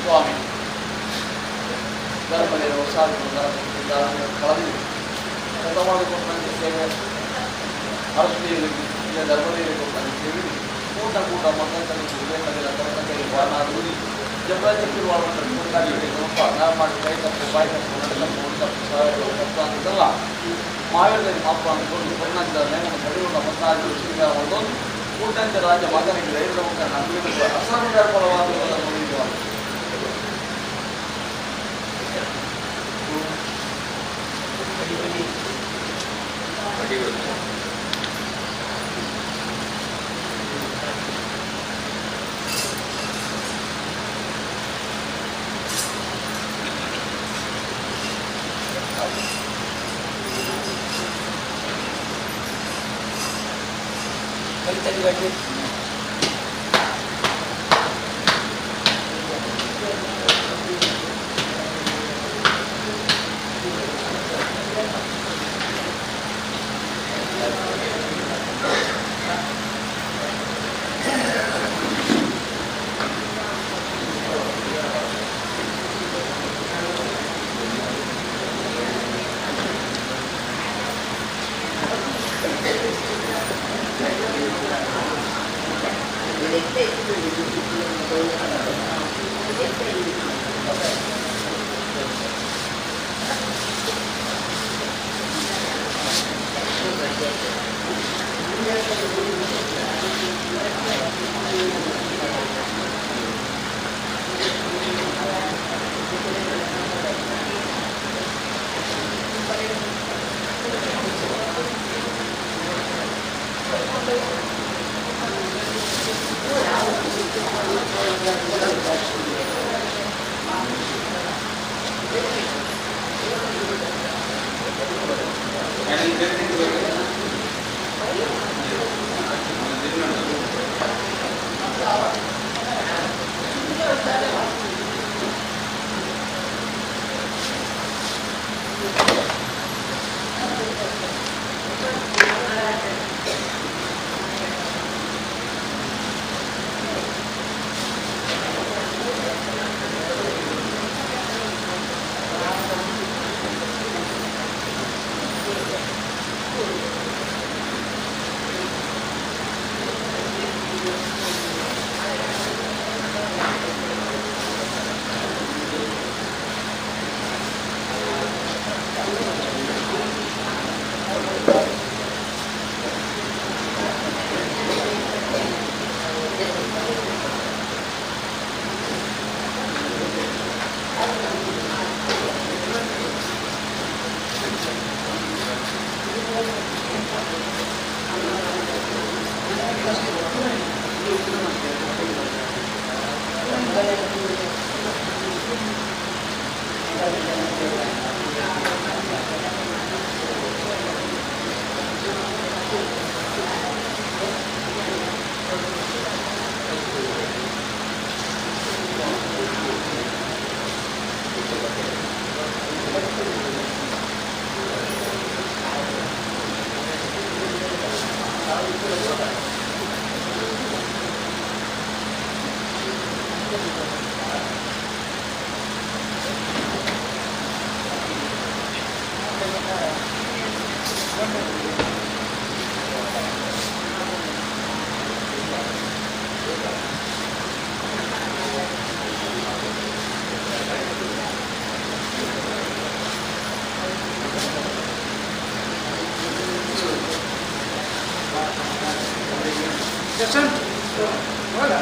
ಸ್ವಾಮಿ ಧರ್ಮದೇವ ಕಳೆದಿದೆ ಮಾಡಿಕೊಂಡಂತೆ ಸೇವೆ ಅರಸದೇವರಿಗೆ ಇಲ್ಲ ಧರ್ಮದೇವರಿಗೆ ಕೊಟ್ಟಂತೆ ಸೇವೆ ಕೂಟ ಮಕ್ಕಳು ಜಬರದಸ್ತಿ ನಾವು ಮಾಡಿ ಕೈ ತಪ್ಪು ಬಾಯಿ ತಪ್ಪು ನಡೆ ತಪ್ಪು ತಪ್ಪು ತಪ್ಪು ಅಂತಲ್ಲ ಮಾವೇರದಲ್ಲಿ ಮಾಪ ಅಂದ್ಕೊಂಡು ಪರಿಣಾಮದ ನೇಮನ ಪಡೆಯುವ ಮತ್ತಾಗಿ ಸ್ವೀಕಾರ ಮಾಡೋದು ಕೂಟಂತೆ ರಾಜ್ಯ ಮಗನಿಗೆ ರೈತರ ಮುಖ ನಂಬಿಕೆ ಅಸಂದರ್ಭವಾದ ಕಲಿತಲ್ಲಿ ಶಶಾಂಕ್ ಹೋದ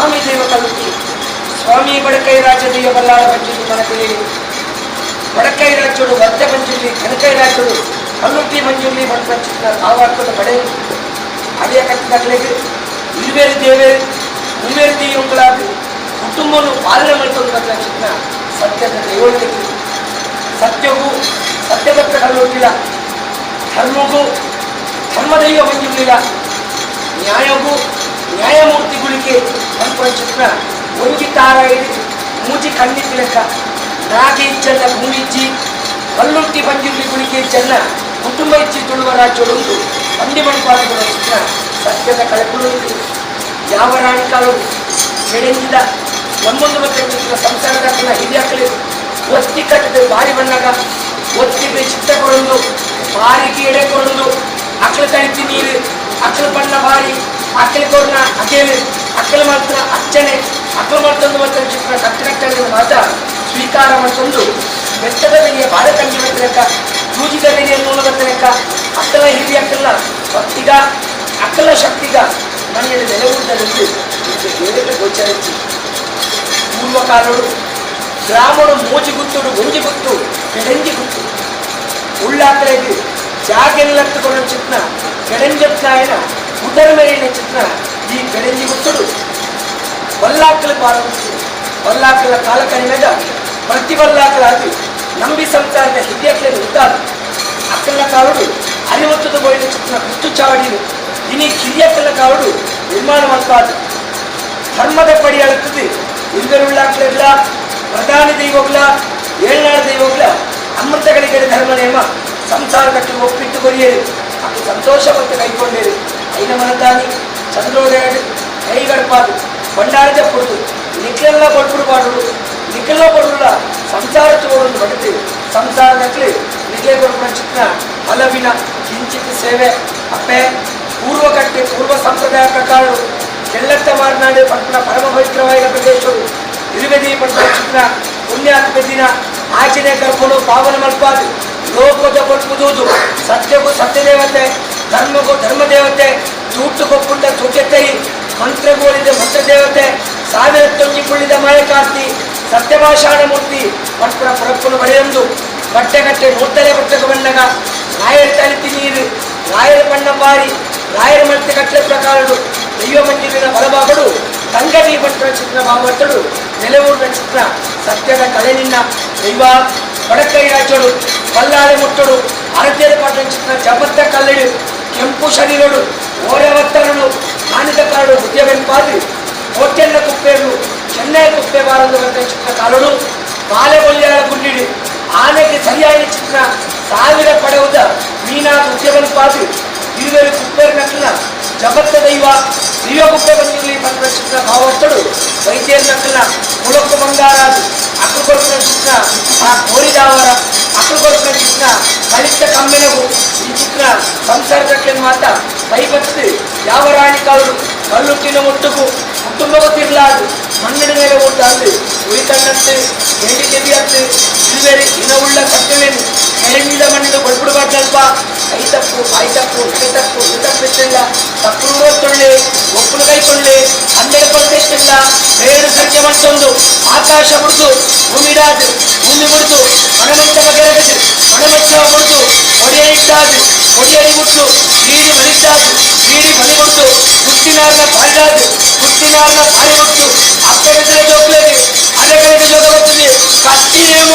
ಸ್ವಾಮಿ ದೈವ ಕಲ್ಲುಟ್ಟಿ ಸ್ವಾಮಿ ಬಡಕೈ ರಾಜ ದೈವ ಬಲ್ಲಾಳ ಪಂಚುಲಿ ಮನಕಲಿ ಬಡಕೈ ರಾಜೋಡು ವರ್ಧ ಮಂಜುಲಿ ಕನಕೈ ರಾಜೋಡು ಕಲ್ಲುಟ್ಟಿ ಮಂಜುಲಿ ಪಂಚಿನ ತಾವಾರ್ಪದ ಪಡೆ ಅಡಿಯ ಕಟ್ಟಿದಾಗಲಿಗೆ ಇರುವೇರು ದೇವೇರು ಮುಮ್ಮೇರು ದೈವಗಳಾದ ಕುಟುಂಬವನ್ನು ಪಾಲನೆ ಮಾಡ್ಕೊಂಡು ಪಂಚಿನ ಸತ್ಯದ ದೈವಳಿಗೆ ಸತ್ಯಗೂ ಸತ್ಯಭಕ್ತ ಕಲ್ಲುಟ್ಟಿಲ್ಲ ಧರ್ಮಗೂ ಧರ್ಮದೈವ ಮಂಜುಲಿಲ್ಲ ನ್ಯಾಯಗೂ ನ್ಯಾಯಮೂರ್ತಿಗಳಿಗೆ ಪಂಚಿನ ಒಂಜಿ ತಾರ ಇಡಿ ಮೂಜಿ ಕಣ್ಣಿತ್ತು ಲೆಕ್ಕ ನಾಗೆ ಇಚ್ಚಲ್ಲ ಮೂಲಿಚ್ಚಿ ಕಲ್ಲುಟ್ಟಿ ಪಂಜುಲಿ ಗುಳಿಗೆ ಇಚ್ಚಲ್ಲ ಕುಟುಂಬ ಇಚ್ಚಿ ತುಳುವ ರಾಜ್ಯದೊಂದು ಬಂಡಿ ಮಣಿಪಾಲಗಳ ಚಿತ್ರ ಸತ್ಯದ ಕಳೆಪುಳು ಯಾವ ರಾಣಿ ಕಾಲವು ಬೆಳೆಂದಿದ ಒಂದೊಂದು ಚಿತ್ರ ಸಂಸಾರದ ಹಿರಿಯಕ್ಕಲಿ ಒತ್ತಿ ಕಟ್ಟಿದ ಬಾರಿ ಬಣ್ಣಗ ಒತ್ತಿಗೆ ಚಿತ್ತ ಕೊಡೊಂದು ಬಾರಿಗೆ ಎಡೆ ಕೊಡೊಂದು ಅಕ್ಕಳ ತಳಿತಿ ನೀರು ಅಕ್ಕಳ ಬಣ್ಣ ಬಾರಿ ಅಕ್ಕಳ ಕೊರ್ನ ಅಕೇಲಿ ಅಕ್ಕಳ ಮಾತ್ರ ಅಚ್ಚನೆ ಅಕ್ಕಳ ಮಾಡ್ತಂದು ಮಾತ್ರ ಚಿತ್ರ ಕಟ್ಟಕಟ್ಟದ ಮಾತ ಸ್ವೀಕಾರ ಮಾಡ್ತಂದು ಬೆಟ್ಟದ ಬೆಲೆಯ ಬಾಳೆ ಕಂಡಿ ಬರ್ತಲೆಕ್ಕ ಸೂಜಿದ ಬೆಲೆಯ ನೂಲ ಬರ್ತಲೆಕ್ಕ ಅಕ್ಕಲ ಹಿರಿಯ ಅಕ್ಕಲ ಭಕ್ತಿಗ ಅಕ್ಕಲ ಶಕ್ತಿಗ ಮನೆಯ ನೆಲೆ ಉಂಟಲ್ಲಿ ಬೇರೆ ಗೋಚರಿಸಿ ಪೂರ್ವಕಾಲರು ಗ್ರಾಮಡು ಮೋಜಿ ಗುತ್ತುಡು ಗುಂಜಿ ಗುತ್ತು ಕೆಡಂಜಿ ಗುತ್ತು ಉಳ್ಳಾಕಲೆಗೆ ಜಾಗೆಲ್ಲತ್ತುಕೊಂಡ ಚಿತ್ನ ಕೆಡಂಜತ್ನಾಯನ ಉದರ ಮೇಲಿನ ಚಿತ್ನ ಈ ಕೆಡಂಜಿ ಗುತ್ತುಡು ವಲ್ಲಾಕಲ ಪಾಲ್ಗೊಳ್ತು ವಲ್ಲಾಕಲ ಕಾಲ ಕಣಿಮೆಗ ಪ್ರತಿ ವಲ್ಲಾಕಲಾಗಿ ನಂಬಿ ಸಂಸಾರದ ಹಿರಿಯಕ್ಕೆ ಉದ್ದಾದ ಅಕ್ಕಲ ಕಾಲುಡು ಅರಿವತ್ತದ ಬೋಯಿನ ಚಿತ್ನ ಕುತ್ತು ಚಾವಡಿನು ಇನಿ ಕಿರಿಯಕ್ಕಲ ಕಾಲುಡು ನಿರ್ಮಾಣ ಮಾಡ್ತಾದ ಧರ್ಮದ ಪಡಿ ಅಳುತ್ತದೆ ಇರುವೆರುಳ್ಳಾಕಲೆಲ್ಲ ಪ್ರಧಾನ ದೈವಗಳ ಏಳ್ನಾಳ ದೈವಗಳ ಅಮೃತಗಳಿಗೆ ಧರ್ಮ ನೇಮ ಸಂಸಾರದಕ್ಕೆ ಒಪ್ಪಿಟ್ಟು ಕೊರಿಯರು ಅದು ಸಂತೋಷವಂತ ಕೈಕೊಂಡೇರು ಐನ ಮನತಾನಿ ಚಂದ್ರೋದಯ ಕೈಗಡಪಾದು ಬಂಡಾರದ ಕೊಡುದು ನಿಕ್ಲೆಲ್ಲ ಕೊಡ್ಬಿಡು ಮಾಡುದು ನಿಕ್ಲೆಲ್ಲ ಕೊಡುಲ್ಲ ಸಂಸಾರ ತಗೊಂಡು ಬಡುತ್ತೇವೆ ಸಂಸಾರದಲ್ಲಿ ನಿಕ್ಲೆ ಕೊಡುವ ಚಿತ್ರ ಹಲವಿನ ಕಿಂಚಿತ್ ಸೇವೆ ಅಪ್ಪೆ ಪೂರ್ವಕಟ್ಟೆ ಪೂರ್ವ ಸಂಪ್ರದಾಯ ಪ್ರಕಾರ ಕೆಲ್ಲತ್ತ ಮಾತನಾಡಿ ಪಟ್ಟಣ ಪರಮ ಪವಿತ್ರವಾದ ಪ್ರದೇಶಗಳು ಇರುವೆದಿ ಪಟ್ಟ ಚಿತ್ರ ಪುಣ್ಯಾತ್ಮ ದಿನ ಆಚರಣೆ ಕರ್ಕೊಂಡು ಪಾವನ ಮಲ್ಪಾದು ಲೋಕದ ಕೊಟ್ಟುವುದು ಸತ್ಯಗೂ ಸತ್ಯದೇವತೆ ಧರ್ಮಗೂ ಧರ್ಮದೇವತೆ ಚೂಟುಗೂ ಪುಂಡ ಚೂಟೆತ್ತೈ ಮಂತ್ರಗೋಳಿದ ಮಂತ್ರದೇವತೆ ಸಾವಿರ ತೊಂಗಿ ಕುಳ್ಳಿದ ಮಾಯಕಾರ್ತಿ ಸತ್ಯಭಾಷಾಣ ಮೂರ್ತಿ ಪಟ್ಪುರ ಪುರಪ್ಪನು ಬರೆಯೊಂದು ಬಟ್ಟೆಗಟ್ಟೆ ನೋಡ್ತಲೇ ಬಟ್ಟೆಗೆ ಬಂದಾಗ ರಾಯರ ತಳಿತಿ ನೀರು ರಾಯರ ಬಣ್ಣ ಬಾರಿ ರಾಯರ ಮಲ್ತೆ ಕಟ್ಟಲೆ ಪ್ರಕಾರಗಳು ದೈವ ಮಂದಿರಿನ ಬಲಭಾಗಡು ತಂಗಡಿ ಭಟ್ರ ಚಿತ್ರ ಭಾಗವತಡು ನೆಲೆಯೂರಿನ ಚಿತ್ರ ಸತ್ಯದ ಕಳೆನಿನ್ನ ದೈವ ಬಡಕೈ ರಾಜರು ಬಲ್ಲಾಳೆ ಮುಟ್ಟಡು ಅರತೇರ ಪಾಟನ ಚಿತ್ರ ಜಬತ್ತ ಕಲ್ಲಡಿ ಕೆಂಪು ಶರೀರಡು ಓರೆವತ್ತರಳು ಆನಿದ ಕಾರಡು ಬುದ್ಧಿಯವೆಂಪಾದಿ ಕೋಟೆಲ್ಲ ಕುಪ್ಪೆರು ಚೆನ್ನೈ ಕುಪ್ಪೆ ಬಾರದು ಬಂದ ಚಿತ್ರ ಕಾಲಡು ಬಾಲೆಗೊಲ್ಯಾಳ ಗುಂಡಿಡಿ ಆನೆಗೆ ಸರಿಯಾದ ಚಿತ್ರ ಸಾವಿರ ಪಡೆಯುವುದ ಮೀನಾದ ಉದ್ಯವೆಂಪಾದಿ ಇರುವೆರು ಕುಪ್ಪೇರಿನ ಜಗತ್ತ ದೈವ ದಿವ್ಯ ಕುಪ್ಪೆ ಬಂದಿರಲಿ ಬಂದ ಚಿತ್ರ ಭಾವತ್ತಡು ವೈದ್ಯರ ನಕ್ಕಲ ಮುಳಕು ಬಂಗಾರಾದು ಅಕ್ಕಳು ಕೊಡುವ ಚಿತ್ರ ಆ ಕೋರಿದಾವರ ಅಕ್ಕಳು ಕೊಡುವ ಚಿತ್ರ ಕಳಿತ ಕಮ್ಮೆನಗು ಈ ಚಿತ್ರ ಸಂಸಾರದಕ್ಕೆ ಮಾತ ಕೈಬತ್ತು ಯಾವ ರಾಣಿ ಕಾಲು ಕಲ್ಲುಟ್ಟಿನ ಮುಟ್ಟುಕು ಕುಟುಂಬ ಗೊತ್ತಿರಲಾದು ಮಣ್ಣಿನ ಮೇಲೆ ಓಟಾದು ಉಳಿತಣ್ಣತ್ತು ಹೇಳಿ ಗೆದಿಯತ್ತು ಇರುವೆರಿ ಇನವುಳ್ಳ ಸತ್ಯವೇನು ಕೆಳಗಿದ ಮಣ್ಣಿನ ಕೊಡ್ಬಿಡಬಾರ್ದಲ್ಪ ಐತಪ್ಪು ಆಯ್ತಪ್ಪು ಕೈತಪ್ಪು ತಪ್ಪಿತ್ತಿಲ್ಲ ತಪ್ಪು ತೊಳ್ಳೆ ಒಪ್ಪು ಕೈಕೊಳ್ಳೆ ಹನ್ನೆರಡು ಕೊಳ್ತಿಲ್ಲ ಬೇರೆ ಸಂಖ್ಯೆ ಮತ್ತೊಂದು ಆಕಾಶ ಬಿಡ್ದು ಭೂಮಿಡಾದು ಭೂಮಿ ಬಿಡ್ದು ಮಣಮಂಟಮ ಗೆರಗದು ಮಣಮಂಟಮ ಬಿಡ್ದು ಒಡೆಯ ಇಟ್ಟಾದು ಒಡೆಯರಿ ಬಿಟ್ಟು ಬೀಡಿ ಮಲಿದ್ದಾದು ಬೀಡಿ ಮಲಿ ಬಿಡ್ದು ಹುಟ್ಟಿನಾರ್ನ ಪಾರಿಡಾದು ಹುಟ್ಟಿನಾರ್ನ ಪಾರಿ ಬಿಟ್ಟು ಅಪ್ಪೆಗದ ಜೋಗ್ಲದೆ ಅಲೆಗಳಿಗೆ ಜೋಗ ಬರ್ತದೆ ಕತ್ತಿನೇ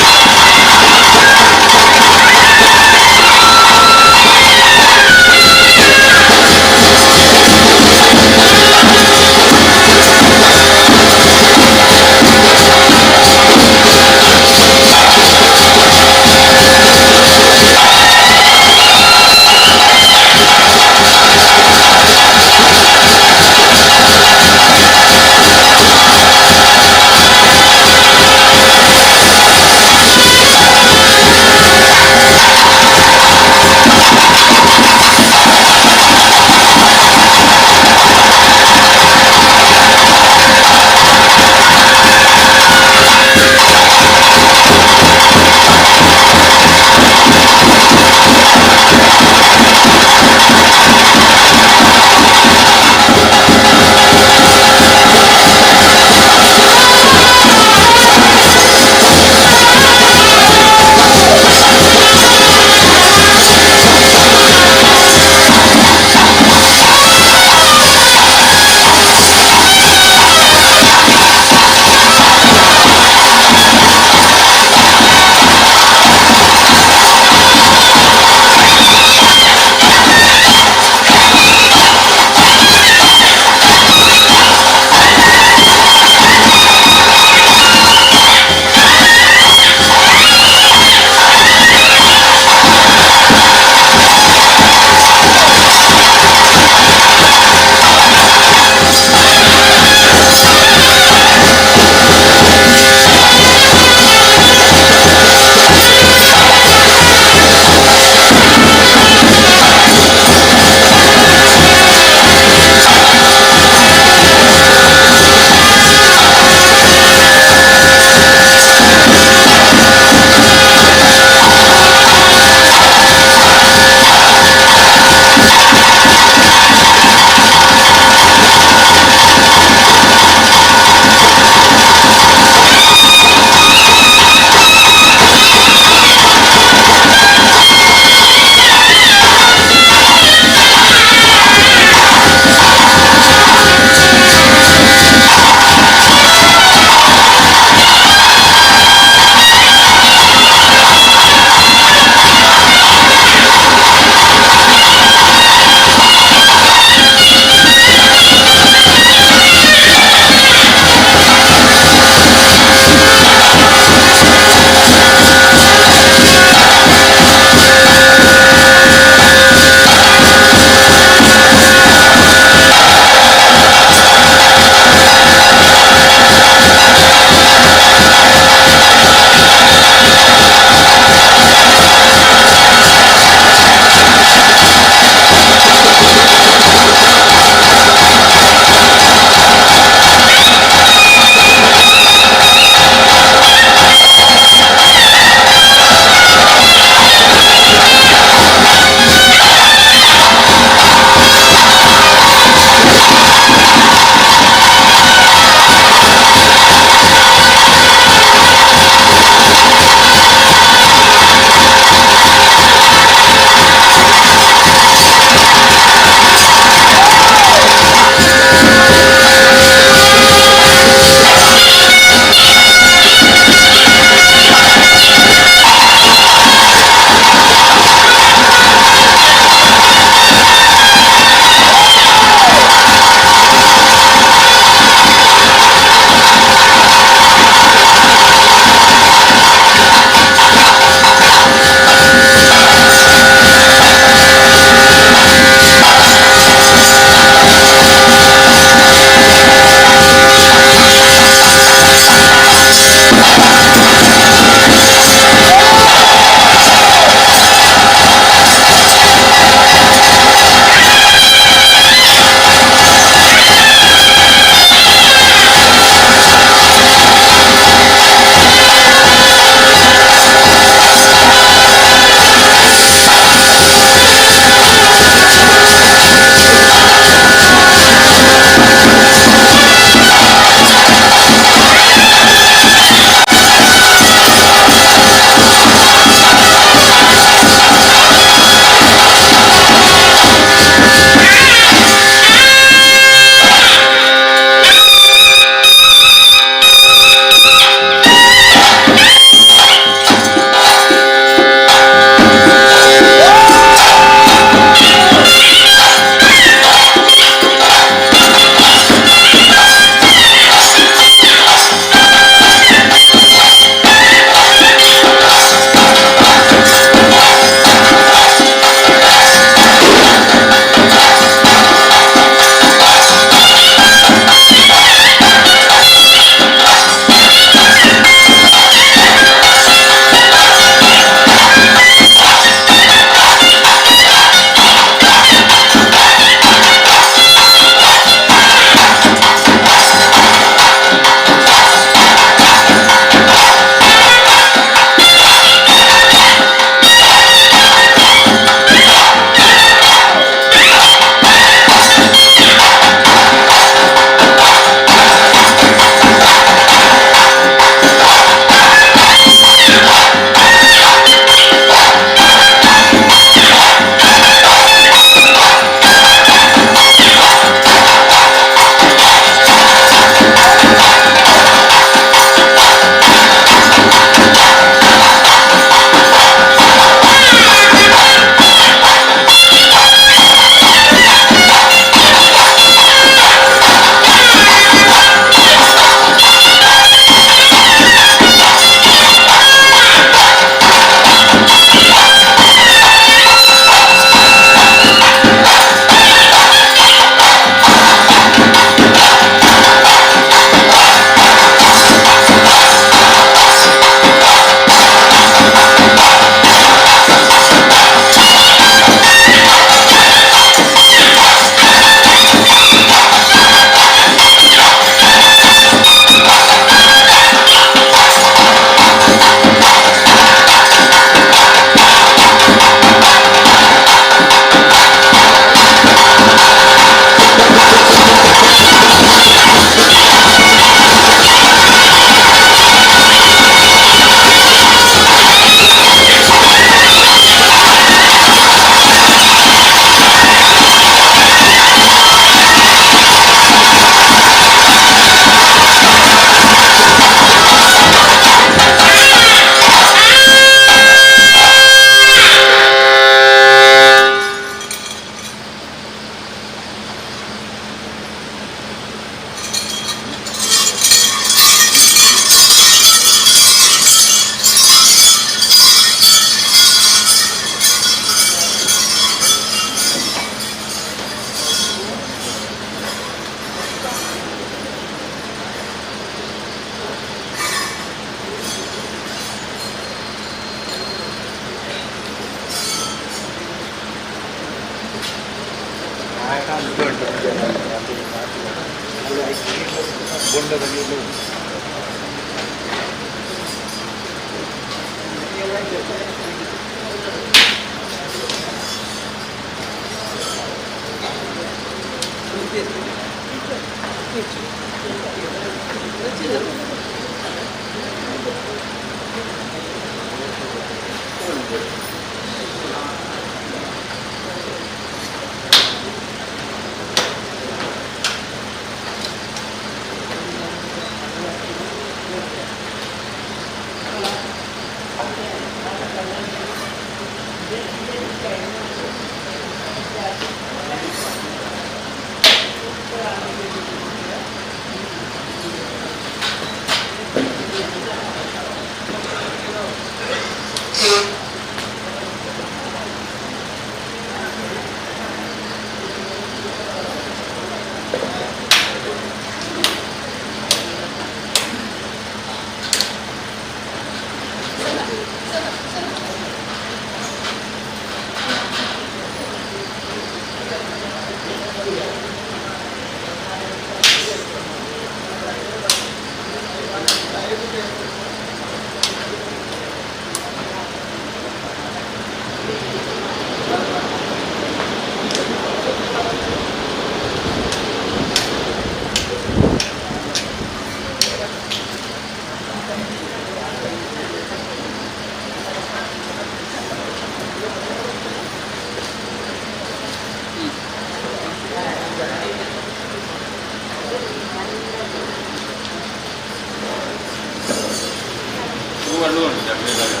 വെള്ളമുണ്ട് ചട്ടിയിലൊക്കെ.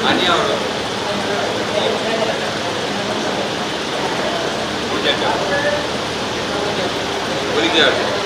Aniaolo. Udah. ವಿದ್ಯಾರ್ಥಿ.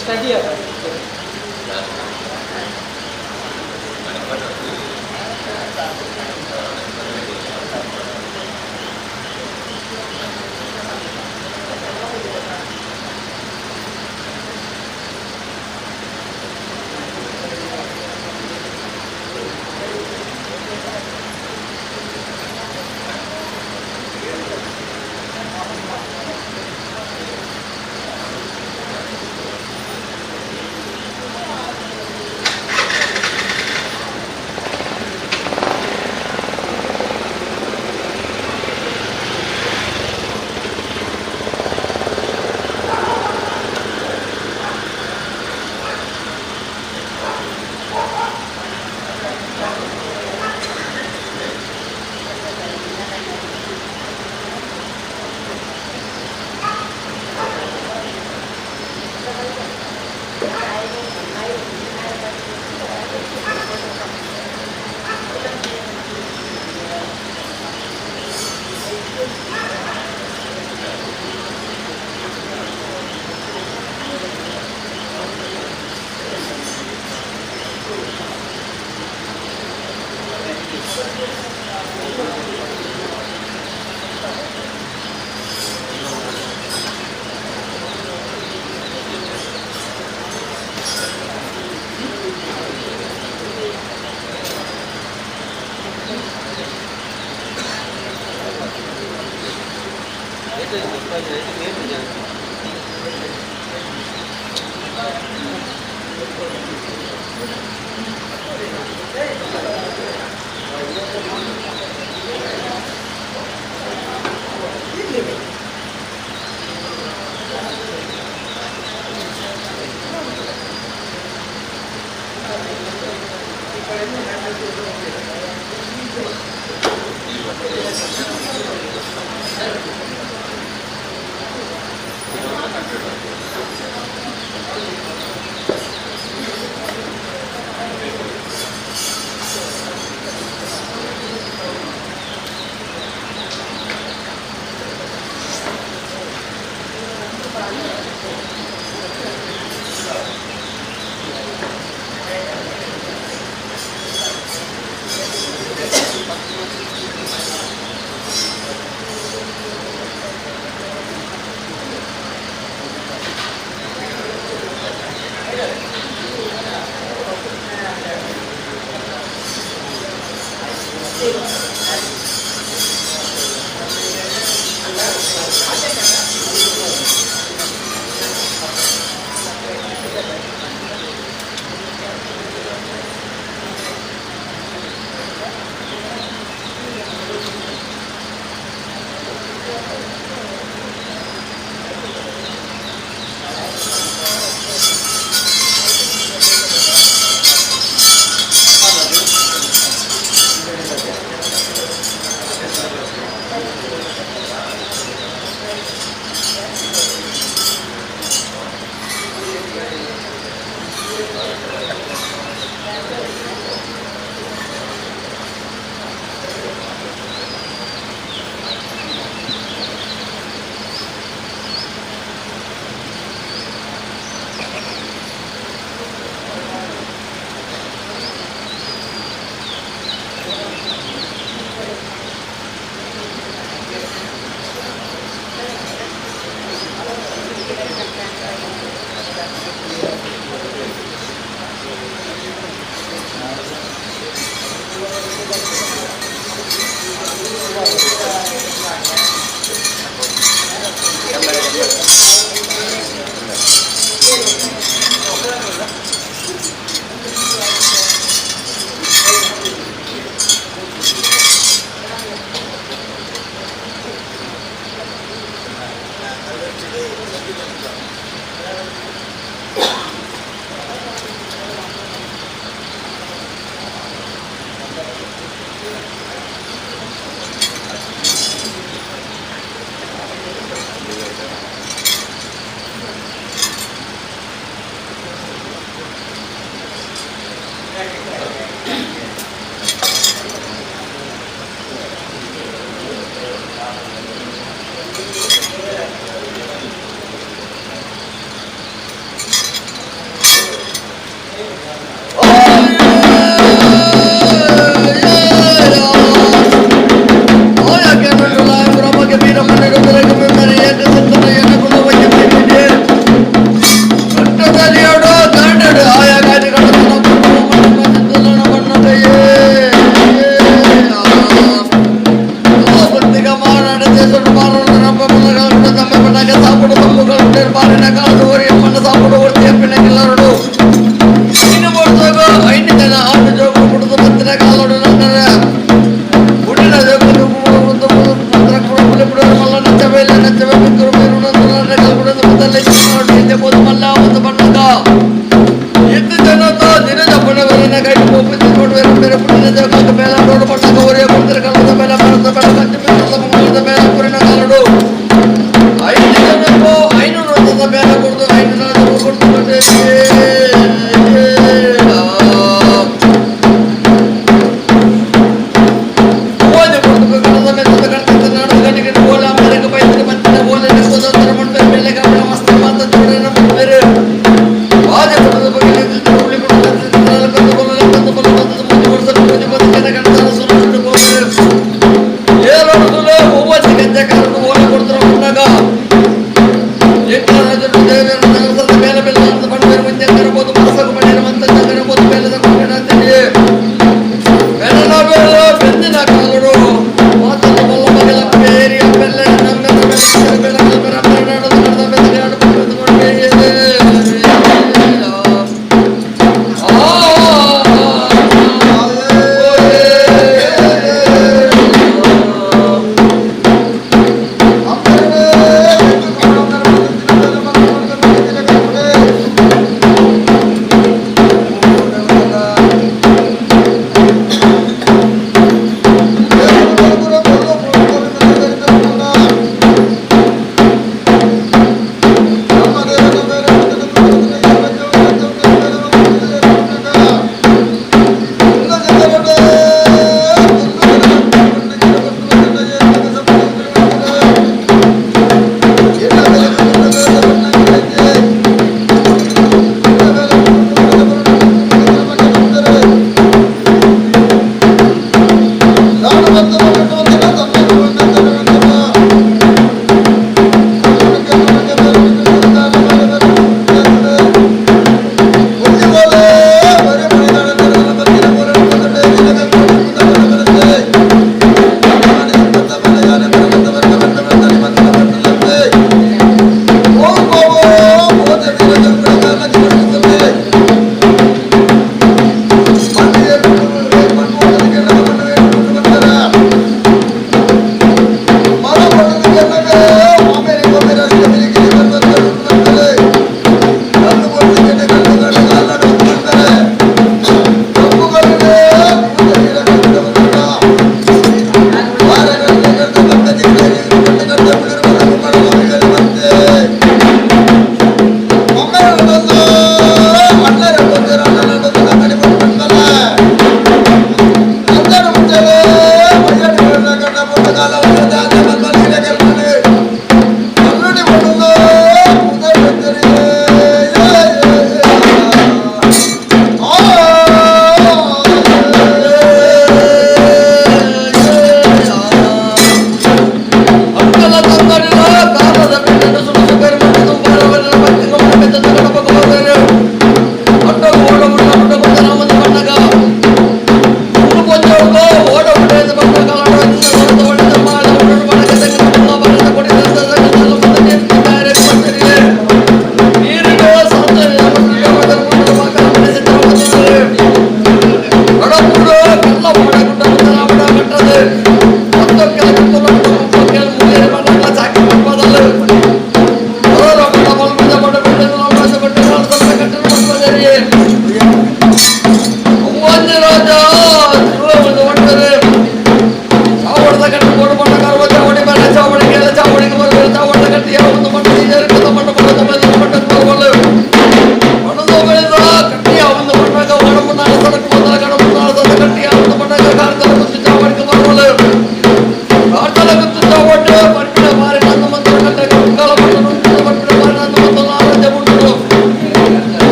ಸ್ಟಡಿ ಅದ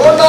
ಓಟ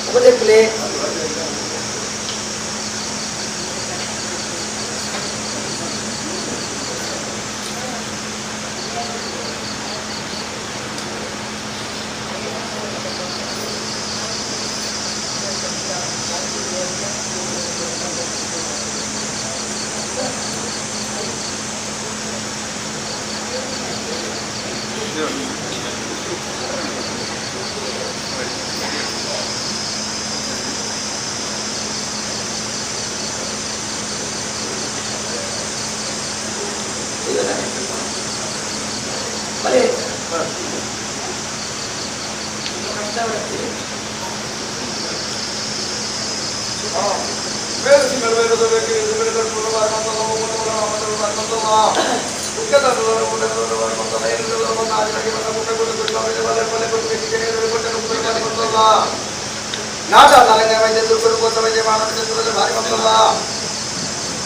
उपदेशले भले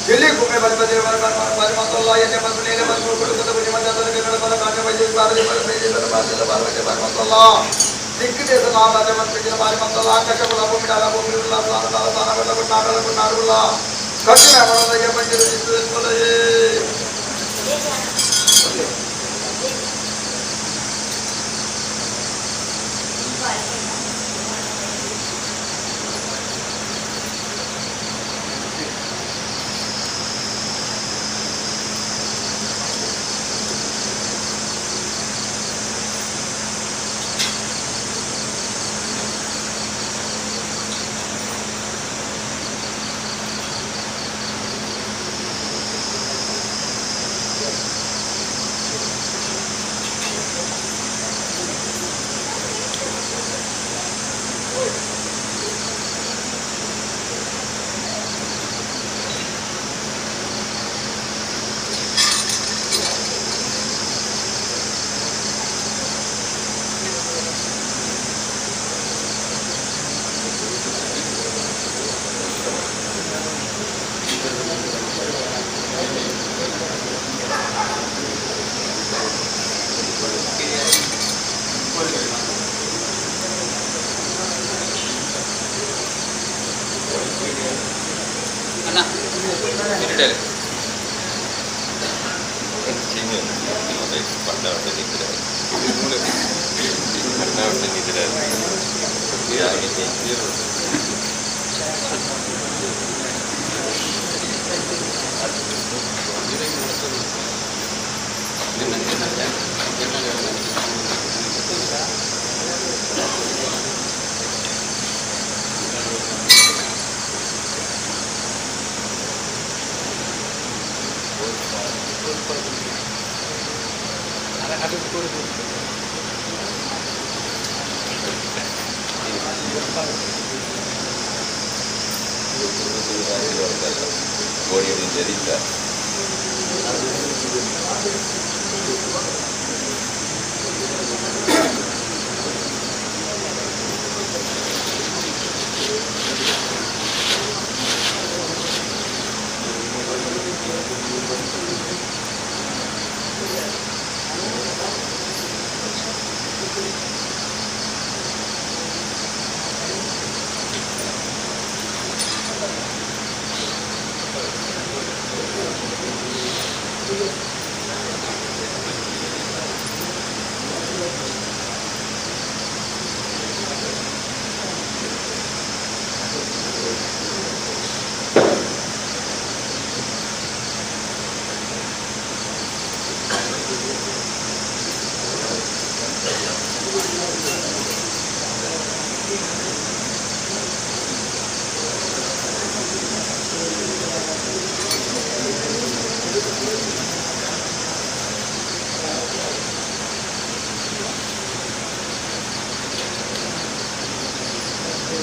दिल्ली घूमे बजबजे बरमतुल्लाह ये जमत नीले मजबूर को तो बुझ मत जाते के नड़ पर काटे बजे बार जे पर बजे पर बार जे बार बजे बरमतुल्लाह दिख दे तो नाम आते मत के बरमतुल्लाह का के बोला भूमि डाला भूमि अल्लाह ताला ताला ताला वाला को नारुल्लाह कट में बड़ा ये पंजे जिस बोले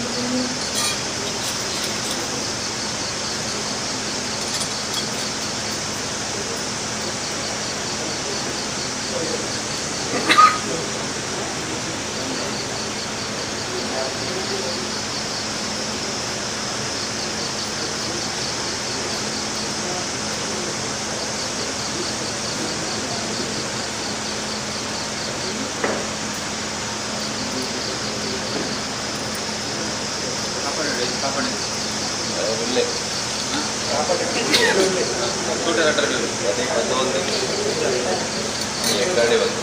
ಒಳ್ಳೆ ಗಾಡಿ ಬಂದು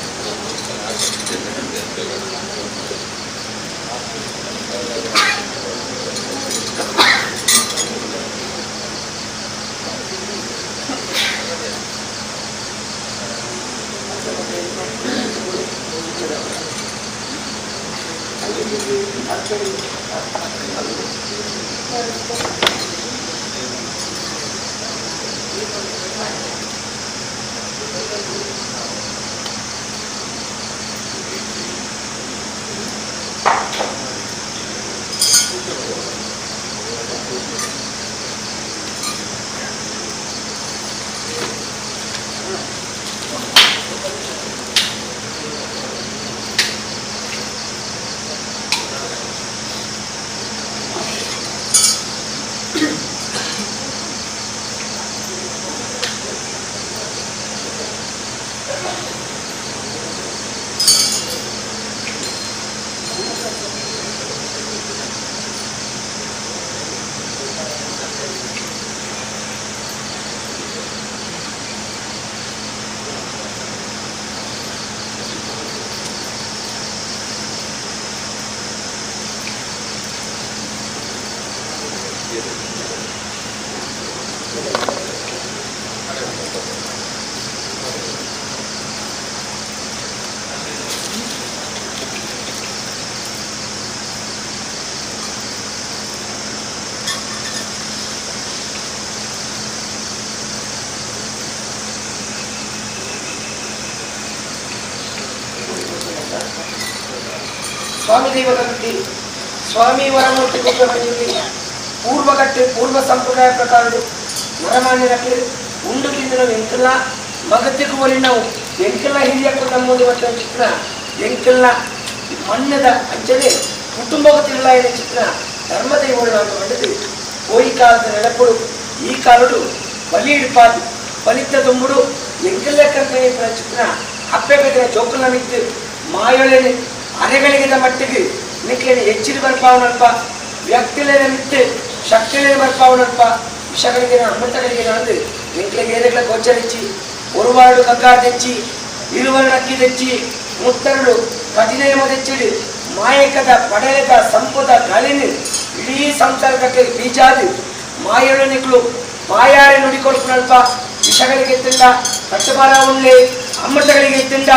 ಸ್ವಾಮಿ ದೈವಗಟ್ಟಿ ಸ್ವಾಮಿ ವರಮೂರ್ತಿ ಕುಪ್ಪಮಂಜುಲಿ ಪೂರ್ವಗಟ್ಟೆ ಪೂರ್ವ ಸಂಪ್ರದಾಯ ಪ್ರಕಾರ ನರಮಾನ್ಯರಕ್ಕೆ ಉಂಡು ತಿಂದಿನ ಎಂಕೆಲ್ಲ ಮಗತ್ತಿಗೆ ಒಲಿ ನಾವು ಎಂಕೆಲ್ಲ ಹಿರಿಯಕ್ಕೂ ನಮ್ಮದು ಮತ್ತು ಚಿತ್ರ ಎಂಕೆಲ್ಲ ಮಣ್ಣದ ಅಂಚನೆ ಕುಟುಂಬಗತಿಲ್ಲ ಏನೇ ಚಿತ್ರ ಧರ್ಮದೈವರು ನಾನು ಮಾಡಿದ್ವಿ ಹೋಯಿ ಕಾಲದ ನೆನಪುಡು ಈ ಕಾಲಡು ಬಲಿ ಹಿಡ್ಪಾದು ಫಲಿತ ತುಂಬುಡು ಎಂಕೆಲ್ಲ ಕರ್ಕನೆ ಚಿತ್ರ ಅಪ್ಪೆ ಬೇಕಿನ ಜೋಕುಲ ನಿಂತು ಮಾಯೊಳೆನೆ ಅರೆಗಳಿಗೆ ಮಟ್ಟಿಗೆ ನಿಕ್ಲೇನೆ ಹೆಚ್ಚಿನ ಬರ್ಪಾವನಲ್ಪ ವ್ಯಕ್ತಿಲೇನೆ ನಿಂತು ಶಕ್ತಿಲೇನೆ ಬರ್ಪಾವನಲ್ಪ ವಿಷಗಳಿಗೆ ಅಮೃತಗಳಿಗೆ ನಡೆದು ನಿಕ್ಲಿಗೆ ಏನೆಲ್ಲ ಗೋಚರಿಸಿ ಒರುವಾಡು ಕಗ್ಗಾರ ತೆಚ್ಚಿ ಇರುವರಣ ಅಕ್ಕಿ ತೆಚ್ಚಿ ಮುತ್ತರಡು ಕಠಿಣೇಮ ತೆಚ್ಚಿಡು ಮಾಯಕದ ಪಡೆಯದ ಸಂಪದ ಗಳಿನ ಇಡೀ ಸಂಸಾರಕ್ಕೆ ಬೀಜಾದು ಮಾಯೊಳು ನಿಕ್ಲು ಮಾಯಾರೆ ನುಡಿಕೊಳ್ಪುನಲ್ಪ ವಿಷಗಳಿಗೆ ತಿಂದ ಕಟ್ಟಬಾರ ಉಳ್ಳೆ ಅಮೃತಗಳಿಗೆ ತಿಂದ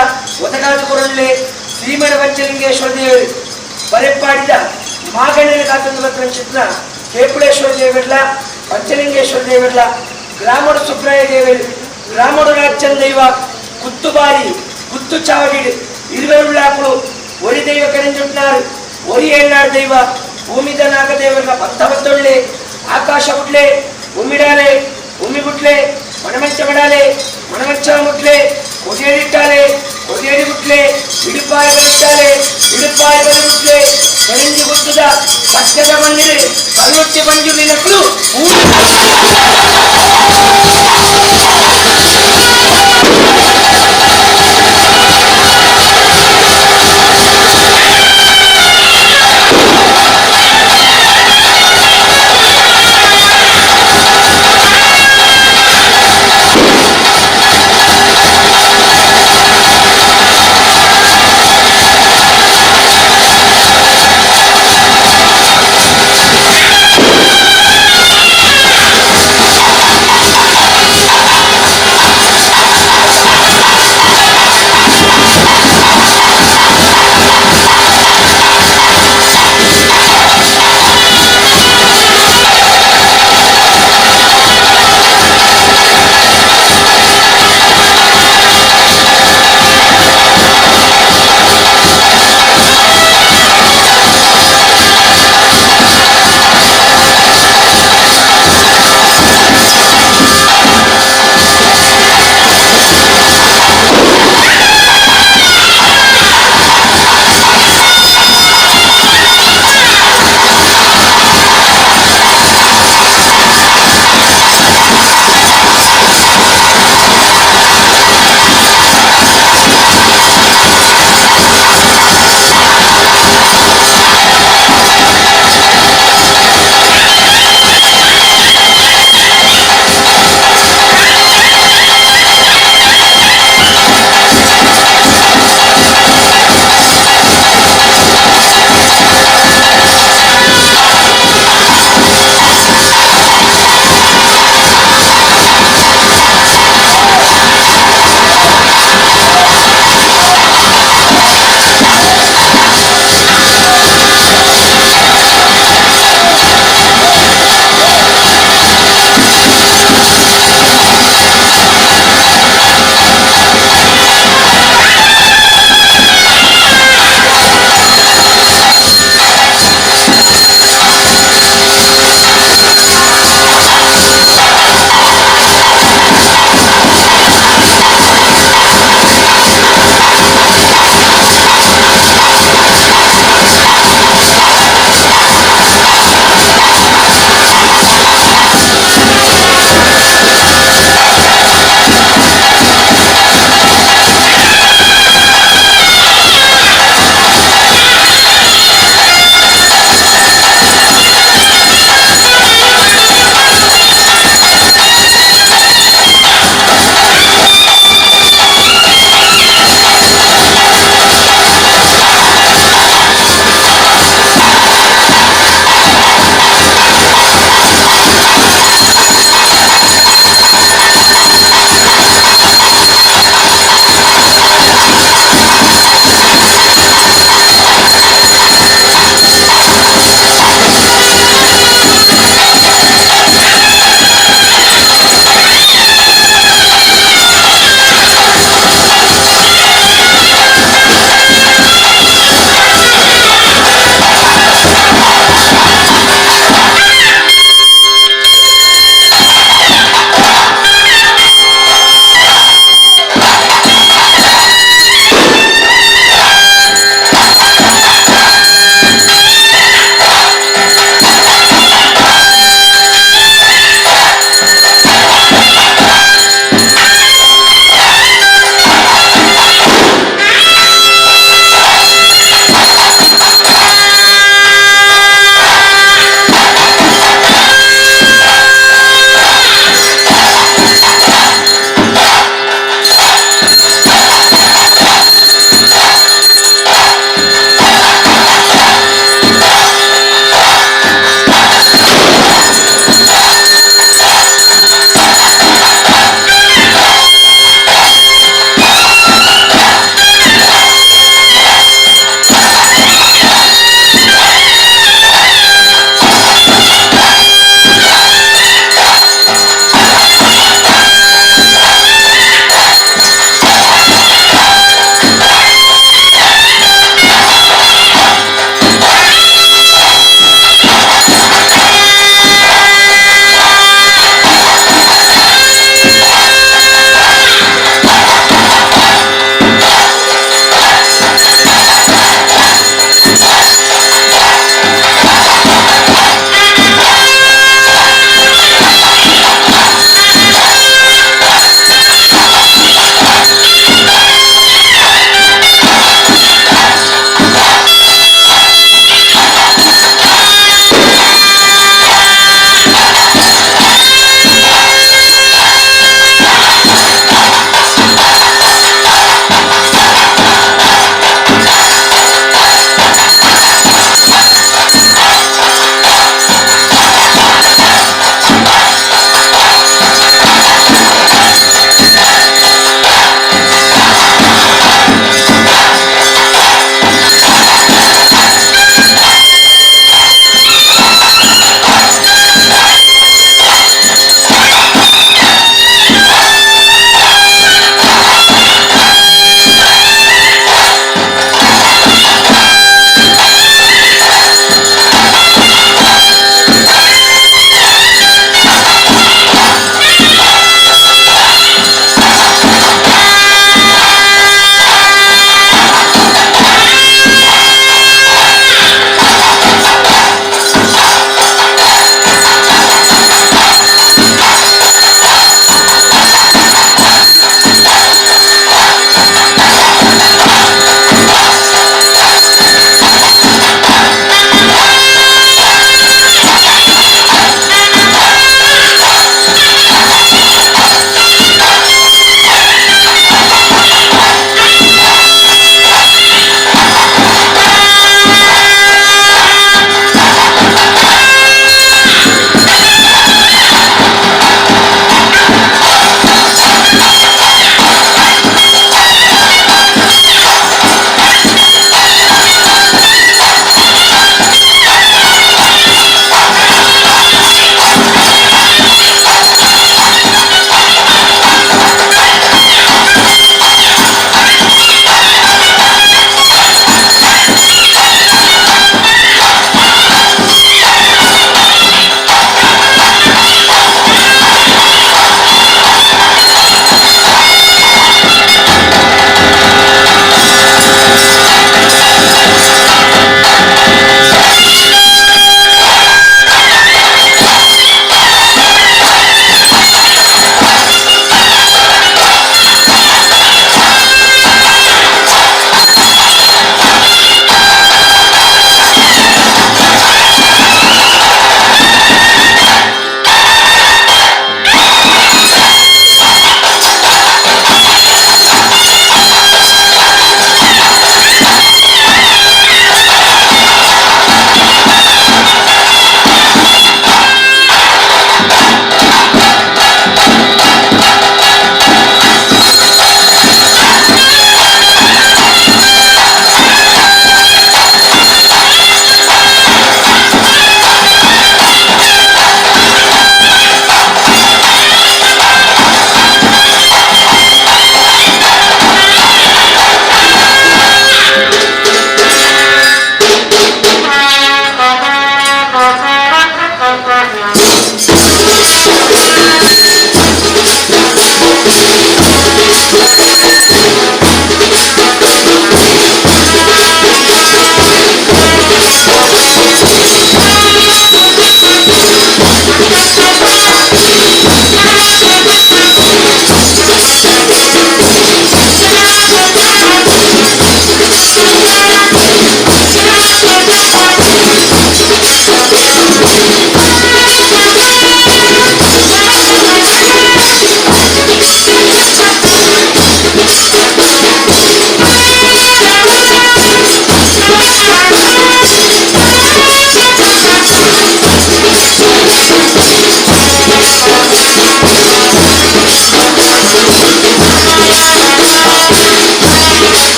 ಒದಗಾದು ಕೊರಳ್ಳೆ ಶ್ರೀಮಠ ಪಂಚಲಿಂಗೇಶ್ವರ ದೇವರು ಬರೆಪಾಡಿದ ಮಾಗಣ್ಯನ ಕಾತಂದ್ರ ಚಿತ್ರ ಕೇಪುಳೇಶ್ವರ ದೇವರ್ಲ ಪಂಚಲಿಂಗೇಶ್ವರ ದೇವರ್ಲ ಗ್ರಾಮಡು ಸುಬ್ರಾಯ ದೇವರು ಗ್ರಾಮಡು ರಾಜ್ಯನ ದೈವ ಕುತ್ತುಬಾರಿ ಕುತ್ತು ಚಾವಡಿಡು ಇರುವೆರುಳ್ಳಾಕಳು ಒರಿ ದೈವ ಕರೆಂಜುಟ್ನಾರು ಒರಿ ಏಳ್ನಾಡು ದೈವ ಭೂಮಿದ ನಾಗದೇವರ ಭಕ್ತವತ್ತೊಳ್ಳೆ ಆಕಾಶ ಮುಟ್ಲೆ ಉಮ್ಮಿಡಾಲೆ ಉಮ್ಮಿ ಮುಟ್ಲೆ ಮಣಮಂಚ ಮಡಾಲೆ ಮಣಮಂಚ ಮುಟ್ಲೆ ಕೊಡಿಯಡಿಟ್ಟಾಲೆ ಕೊಡಿಯಡಿ ಮುಟ್ಲೆ ಇಡುಪಾಯಗಳಿಟ್ಟಾಲೆ ಇಡುಪಾಯಗಳು ಮುಟ್ಲೆ ಕರೆಂಜಿ ಗುತ್ತದ ಸತ್ಯದ ಮಣ್ಣಿರೆ ಕಲ್ಲೊಟ್ಟೆ ಬಂಜುಲಿನಕ್ಕೂ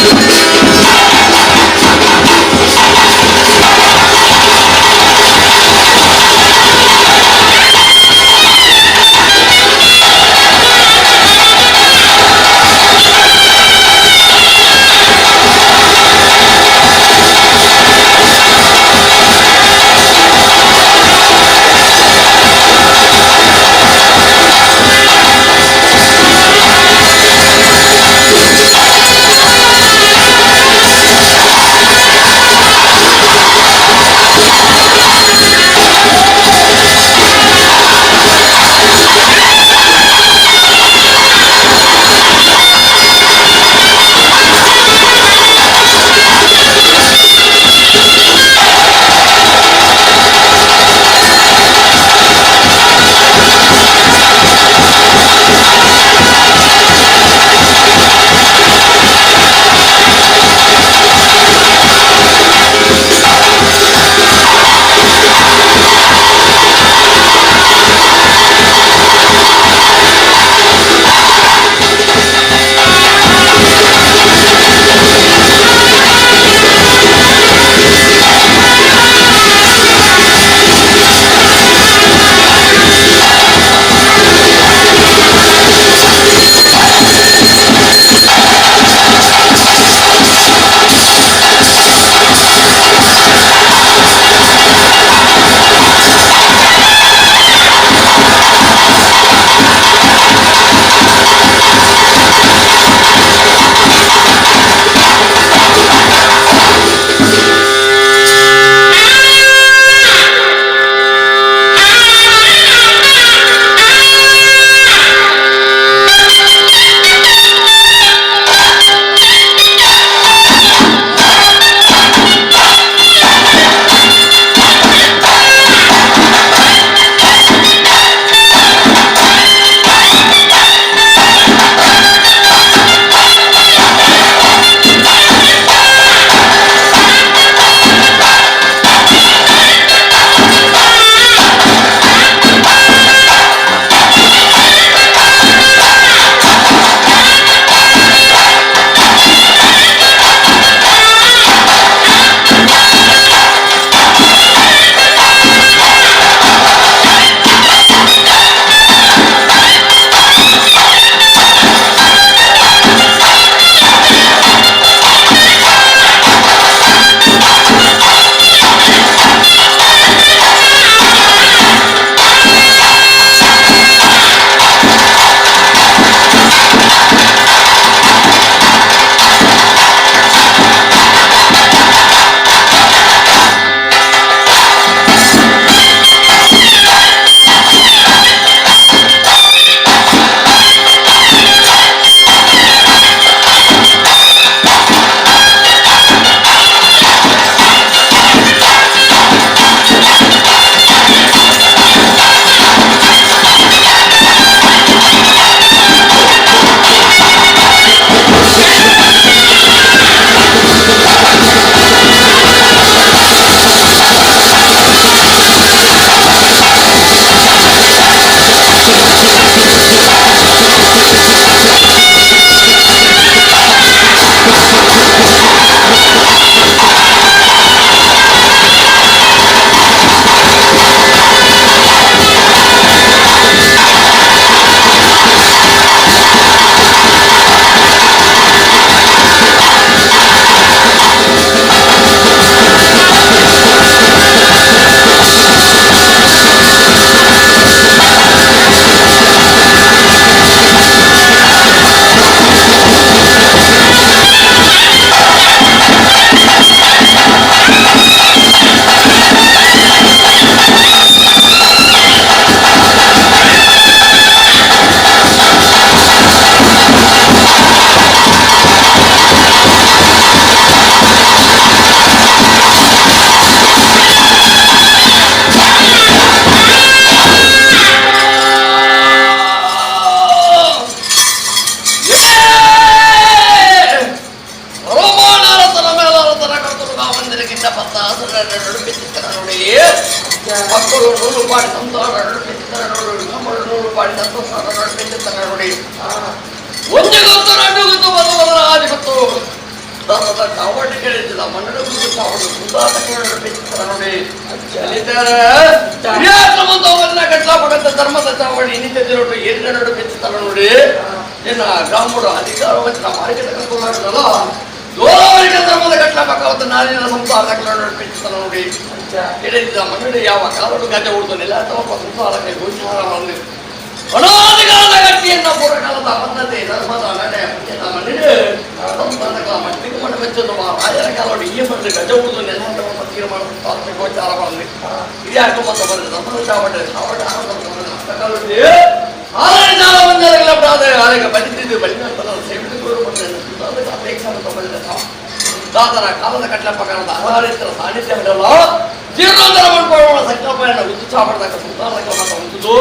Thank ಭಕ್ತರು 100 ಪಾಡಿ ಸಂಸಾರ ನಡೆಸುತ್ತಾರೆ ನೋಡಿ, ನಮ್ಮಳು 100 ಪಾಡಿ ಸಂಸಾರ ನಡೆಸುತ್ತಾರೆ ನೋಡಿ. ಒಂದೇ ಗೊತ್ತು ಎರಡು ಗೊತ್ತು ಬದಲಾದ ಆದಿಪತ್ತು ಧರ್ಮದ ಚಾವಡಿ ಕೇಳಿದ್ದಿಲ್ಲ ಮಣ್ಣು ಗುರುತು ಚಾವಡಿ ಸುಧಾರಕ ನಡೆಸುತ್ತಾರೆ ನೋಡಿ. ಕಟ್ಲಾಪಕಂತ ಧರ್ಮದ ಚಾವಡಿ ನಿಂತಿರೋದು ಏರಿನ ನಡೆಸುತ್ತಾರೆ ನೋಡಿ. ಇನ್ನ ಗ್ರಾಮಗಳು ಅಧಿಕಾರ ಮಾರ್ಗದ ಕಲ್ಪಲ್ಲ ದೋರವರಿಗ ಧರ್ಮದ ಕಟ್ಲಾಪಕವತ್ತು ನಾಳಿನ ಸಂಸಾರಕ ನಡೆಸುತ್ತಾರೆ ನೋಡಿ. ಕೇಳಿದ್ದ ಮಣ್ಣು ಯಾವ ಕಾಲಡು ಗಜ ಉಳಿದನಿಲ್ಲ ಅಥವಾ ಸಂಸಾರಕ್ಕೆ ಗೋಚಾರ ಬಂದು ಅನಾದಿಕಾಲದ ಗಟ್ಟಿಯನ್ನ ಪೂರ್ವಕಾಲದ ಬದ್ಧತೆ ಧರ್ಮದ ನಡೆ ಮಣ್ಣಿಗೆ ಸಂಸಾರಗಳ ಮಟ್ಟಿಗೆ ಮಣ್ಣು ಮೆಚ್ಚುವ ರಾಜರ ಕಾಲೋಡಿ ಈ ಮಣ್ಣು ಗಜ ಉಳಿದು ನೆಲ ತೀರ್ಮಾನ ಗೋಚಾರ ಬಂದು ಹಿರಿಯಾಕ ಮತ್ತು ಬಂದ ಧರ್ಮದ ಚಾವಡಿ ಚಾವಡಿ ದಾದರ ಕಾಲದ ಕಟ್ಲಪಕರದ ಆಧಾರಿತರ ಸಾನ್ನಿಧ್ಯವಿರಲ್ಲ ಜೀರ್ಣೋದ್ಧಾರ ಮಾಡಿಕೊಳ್ಳುವ ಸಂಕಲ್ಪವನ್ನು ಗುತ್ತು ಚಾಪಡದಾಗ ಸುತ್ತಾರಕ್ಕೆ ಮಾತ್ರ ಹೊಂದುದು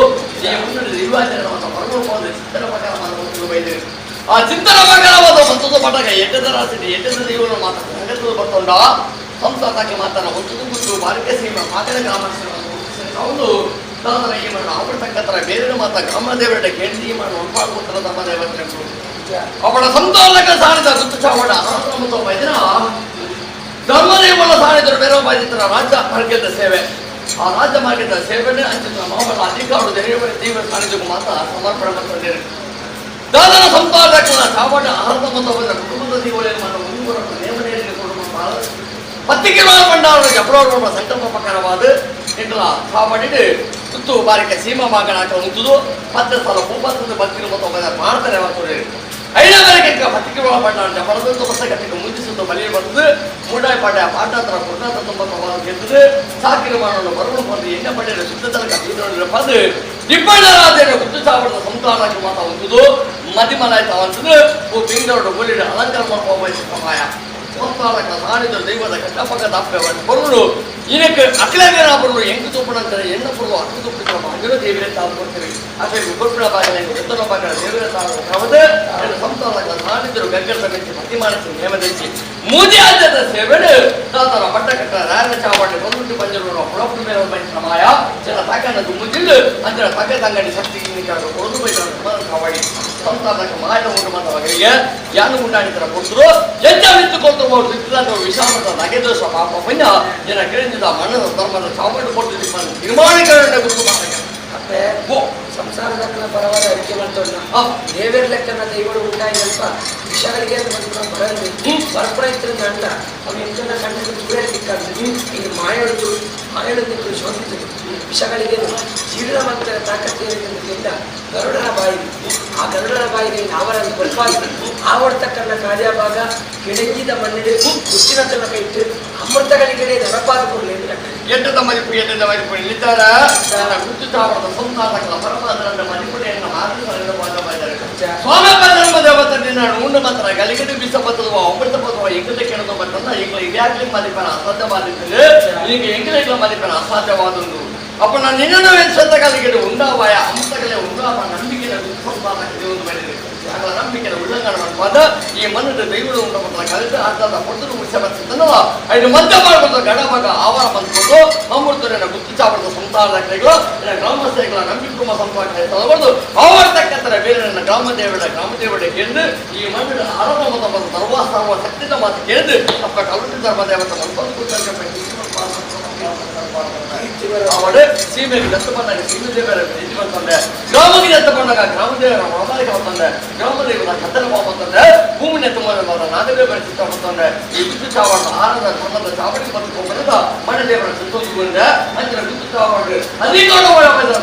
ಈ ಮುನ್ನಡೆ ನಿರ್ವಾಚನವನ್ನು ಹೊರಗೋಗುವುದು ಚಿಂತನ ಪ್ರಕಾರವನ್ನು ಹೊಂದುದು ಬೈದಿರಿ. ಆ ಚಿಂತನ ಪ್ರಕಾರವಾದ ಹೊಂದುದು ಪಟಕ ಎಡ್ಡದ ರಾಶಿ ಎಡ್ಡದ ದೇವರು ಮಾತ್ರ ಸಂಗತದ ಬರ್ತೊಂಡ ಸಂಸಾರಕ್ಕೆ ಮಾತ್ರ ಹೊಂದುದು ಗುತ್ತು ಬಾರಿಕೆ ಸೀಮ ಮಾಗದ ಗ್ರಾಮಸ್ಥರನ್ನು ದಾದರ ಈ ಮಣ್ಣು ಆವರ್ತಕ್ಕಂತರ ಬೇರೆ ಮಾತ್ರ ಗ್ರಾಮ ದೇವರ ಕೇಂದ್ರೀಯ ಮಣ್ಣು ಒಳಪಾಡುತ್ತರ ತಮ್ಮ ದೇವತೆಗಳು ಅವಳ ಸಂತಾನಕ್ಕೆ ಸಾರಿದ ಗುತ್ತು ಚಾವಡ ಅನಾಥ ವೈದ್ಯನ ಧರ್ಮದೇವನ ಸಾರಿದರು ಬೇರೆ ಬಾಧಿತರ ರಾಜ್ಯ ಮಾರ್ಗದ ಸೇವೆ ಆ ರಾಜ್ಯ ಮಾರ್ಗದ ಸೇವೆನೇ ಅಂಚಿನ ಮಾಮೂಲ ಅಧಿಕಾರ ದೇವರ ಸಾನ್ನಿಧ್ಯಕ್ಕೂ ಮಾತ್ರ ಸಮರ್ಪಣೆ ಮಾಡ್ಕೊಂಡಿರಿ. ದಾದರ ಸಂಪಾದಕನ ಚಾವಡ ಆಹಾರದ ಮೊತ್ತವನ್ನು ಕುಟುಂಬದ ಜೀವನ ಮಾತ್ರ ಮುಂದುವರೆದ ನೇಮನೆಯಲ್ಲಿ ಪತ್ತಿಗೆ ಬಂಡಾರ ಜಬರೋರ್ವ ಸಂಕಲ್ಪ ಪ್ರಕಾರವಾದ ಇಂಟ್ಲ ಚಾವಡಿಗೆ ಸುತ್ತು ಬಾರಿಕೆ ಸೀಮಾ ಮಾಗನಾಟ ಮುತ್ತುದು ಮತ್ತೆ ಸ್ಥಳ ಭೂಪತ್ರದ ಬತ್ತಿನ ಮೊತ್ತ ಮಾಡ್ತಾರೆ ಮಾಡ್ತಾರೆ. ಐದವರೆಗೆ ಪತ್ತಿಗೆ ಬಂಡಾರ ಜಬರದೊಂದು ಹೊಸಗಟ್ಟಿಗೆ ಮುಂದಿಸುತ್ತ ಬಲಿಯ ಬಂದು ಮೂಡಾಯಿ ಪಾಡ್ಯ ಪಾಠಾಂತರ ಕೊಟ್ಟಾತ ತೊಂಬತ್ತೊಂಬತ್ತು ಗೆದ್ದು ಸಾಕಿನ ಮಾಡಲು ಬರಲು ಬಂದು ಎಣ್ಣೆ ಪಡೆಯ ಶುದ್ಧತನ ಪದ ದಿಬ್ಬಣ್ಣರಾಜನ ಗುತ್ತು ಚಾವಡದ ಸಂತಾನಕ್ಕೆ ಮಾತ್ರ ಹೊಂದುದು ಮದಿಮಲಾಯ್ತ ಹೊಂದುದು ತಿಂಗಳು ಗೋಲಿಡ ಅಲಂಕಾರ ಮಾಡುವ ಸಮಯ ಸಂತಾನಕ ಸಾಣಿದ ದೈವದ ಕಟ್ಟಪಕ್ಕ ದಾಪ್ಯವನ್ನು ಬರುವುದು ಇದಕ್ಕೆ ಅಖಿಲೇಂದ್ರ ಬರುವುದು ಎಂಟು ತುಪ್ಪಣಂತಾರೆ ಎಣ್ಣೆ ಬರುವುದು ಹತ್ತು ತುಪ್ಪಿನ ಭಾಗ್ಯದ ದೇವರೇ ತಾವು ಕೊಡ್ತೀವಿ ಅದೇ ಉಪರ್ಪಿನ ಭಾಗದ ಉತ್ತರ ಭಾಗದ ದೇವರೇ ತಾವು ಕ್ರಮದ ಸಂತಾನಕ ಸಾಣಿದರು ಗಗ್ಗರ ಸಮಿತಿ ಮತಿ ಮಾಡಿಸಿ ನೇಮದಿಸಿ ಮೂಜಿ ಆದ್ಯದ ಸೇವೆಡು ತಾತರ ಬಟ್ಟ ಕಟ್ಟ ರಾಯನ ಚಾವಡಿ ಬಂದು ಬಂಜರು ಹುಳಪು ಮೇಲೆ ಬಂದ ಸಮಯ ಚಿಲ ತಾಕನ್ನದು ಮುಜಿಲು ಅಂದ್ರೆ ತಗ್ಗದ ಅಂಗಡಿ ಶಕ್ತಿ ಕೊಡದು ಬೈದ ಚಾವಡಿ ಸಂತಾನಕ ಮಾಯ ಉಂಟು ಬಂದವರಿಗೆ ಯಾನು ಉಂಟಾಡಿತರ ಕೊಟ್ಟರು ಎಜ್ಜ ಮಿತ್ತುಕೊಂಡು ವಿಷಾಮದ ನಗೆದೋಷ ಪಾಪ ಪಂಜ ಜನ ಕೇಳಿದ ಮಣ್ಣದ ಧರ್ಮದ ಚಾವಡಿ ಕೊಟ್ಟು ನಿರ್ಮಾಣೀಕರಣ ಗುರುತು ಮತ್ತೆ ಸಂಸಾರದ ಪರವಾದ ಅರಿಕೆ ಮಾಡ್ತೋಣ ದೇವರ ಲೆಕ್ಕನ ದೈವರು ಉಂಟಾಯಿನಲ್ಪ ವಿಷಯಗಳಿಗೆ ಬರಲಿ ಬರ್ಪ್ರಯತ್ನ ಅಂಡ ಅವನು ಎಂಟನ ಕಣ್ಣಿಗೆ ದೂರ ಸಿಕ್ಕಾದ್ರು ಇದು ಮಾಯೊಳದಿತ್ತು ಶೋಧಿಸಿದ್ರು ವಿಷಗಳಿಗೆ ಜೀರ್ಣ ಮಂತ್ರ ತಾಕತ್ತೇನಿಂದ ಗರುಡರ ಬಾಯಿ ಆ ಗರುಡರ ಬಾಯಿಗೆ ಅವರನ್ನು ಗೊತ್ತಾಗಿ ಆವಡ್ತಕ್ಕನ್ನ ಕಾರ್ಯಭಾಗ ಕೆಣಗಿದ ಮಣ್ಣಿಗೆ ಹುಟ್ಟಿನ ತನಕ ಇಟ್ಟು ಅಮೃತಗಳಿಗೆ ನೆನಪಾದ ಕೊಡಲಿ ಎಟ್ಟದ ಮರಿಪು ಇಲ್ಲಿದ್ದಾರ ಗುತ್ತು ಚಾವಡದ ಸಂತಾನಗಳ ಪರಮಾದರ ಮರಿಪುಡೆಯನ್ನು ಸ್ವಾಮಿ ಧರ್ಮ ದೇವತೆ ಉಂಡು ಮಾತ್ರ ಗಲಿಗಡೆ ಬಿಸ ಬತ್ತದ ಅಮೃತ ಬತ್ತವ ಎಂಗದ ಕೆಣದ ಬರ್ತದ ಈಗ ಇದ್ಯಾಗ್ಲಿ ಮರಿಪನ ಅಸಾಧ್ಯವಾದಿತ್ತು ಈಗ ಎಂಗಲ ಮರಿಪನ ಅಸಾಧ್ಯವಾದೊಂದು ಅಪ್ಪ ನಾನು ನಿನ್ನನ್ನು ವೆಚ್ಚದ ಗಲಿಗಡೆ ಉಂಡಾವಾಯ ಅಮೃತಗಳೇ ಉಂಡಾವ ನಂಬಿಕೆಯ ಸಂತಾನಕ್ಕೆ ಒಂದು ಮಾಡಿದೆ ಆಗಲ ನಂಬಿಕೆಯ ಉಲ್ಲಂಘನ ಮಾಡುವಾಗ ಈ ಮನದ ದೈವರು ಉಂಟು ಕಲಿತು ಅರ್ಥದ ಕೊಟ್ಟರು ಮುಚ್ಚ ಬರ್ತದಲ್ಲ ಐದು ಮಧ್ಯ ಮಾಡ್ಬೋದು ಗಡಭಾಗ ಆವಾರ ಬಂದ್ಕೊಂಡು ಅಮೃತನ ಗುತ್ತು ಚಾವಡದ ಸಂತಾನಗಳು ಗ್ರಾಮಸ್ಥಗಳ ನಂಬಿಕುಮ ಸಂಪಾದನೆ ತಗೊಳ್ದು ಆವರ್ತಕ್ಕಂತರ ಬೇರೆ ನನ್ನ ಗ್ರಾಮದೇವಡೆ ಕೇಳಿದು ಈ ಮಣ್ಣಿನ ಆರಂಭ ಬಂದು ಸರ್ವ ಶಕ್ತಿನ ಮಾತು ಕೇಳಿದು ಅಪ್ಪ ಕವಟಿ ಧರ್ಮದೇವತೆ ಅವಡೆ ಸೀಮೆಗೆ ದತ್ತ ಬಂದಾಗ ಸೀಮೆ ದೇವರ ಇದು ಬಂತಂದೆ ಗ್ರಾಮಕ್ಕೆ ದತ್ತ ಬಂದಾಗ ಗ್ರಾಮದೇವರ ಹೊರಮಾಲಿಗೆ ಬಂತಂದೆ ಗ್ರಾಮದೇವರ ಕತ್ತಲ ಬಂತಂದೆ ಭೂಮಿನ ತುಂಬ ನಾಗದೇವರ ಚಿತ್ರ ಬಂತಂದೆ ಈ ಗುತ್ತು ಚಾವಡ ಆರದ ಸಂಬಂಧ ಚಾವಡಿ ಬಂದು ಬರೆದ ಮನೆ ದೇವರ ಸಂತೋಷ ಬಂದೆ ಅಂಚಿನ ಗುತ್ತು ಚಾವಡ ಅಧಿಕಾರ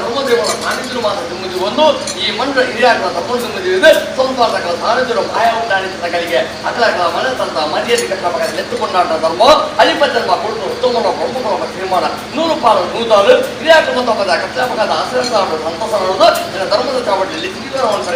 ಬ್ರಹ್ಮದೇವರ ಸಾನ್ನಿಧ್ಯ ಮಾತ್ರ ತುಂಬಿ ಒಂದು ಈ ಮಂಡ ಹಿರಿಯಾಗಳ ತಮ್ಮ ತುಂಬಿದೆ ಸಂಸ್ಕಾರಗಳ ಸಾನ್ನಿಧ್ಯ ಮಾಯ ಉಂಟಾಣಿಸಿದಗಳಿಗೆ ಅಕಲಗಳ ಮನೆ ತಂದ ಮರ್ಯಾದೆ ಕಟ್ಟಬೇಕಾದ ಎತ್ತುಕೊಂಡಾಟ ಧರ್ಮ ಅಲಿಪಧರ್ಮ ಕೊಟ್ಟು ಉತ್ತಮ ಪ್ರಮುಖ ತೀರ್ಮಾನ 100 ಪಾಲು 100 ಹಿರಿಯಾಕ ಮೊತ್ತದ ಕಟ್ಟಬೇಕಾದ ಆಶ್ರಯ ಸಂತಸನೋದು ಧರ್ಮದ ಚಾವಡಿಯಲ್ಲಿ ತೀವ್ರವನ್ನು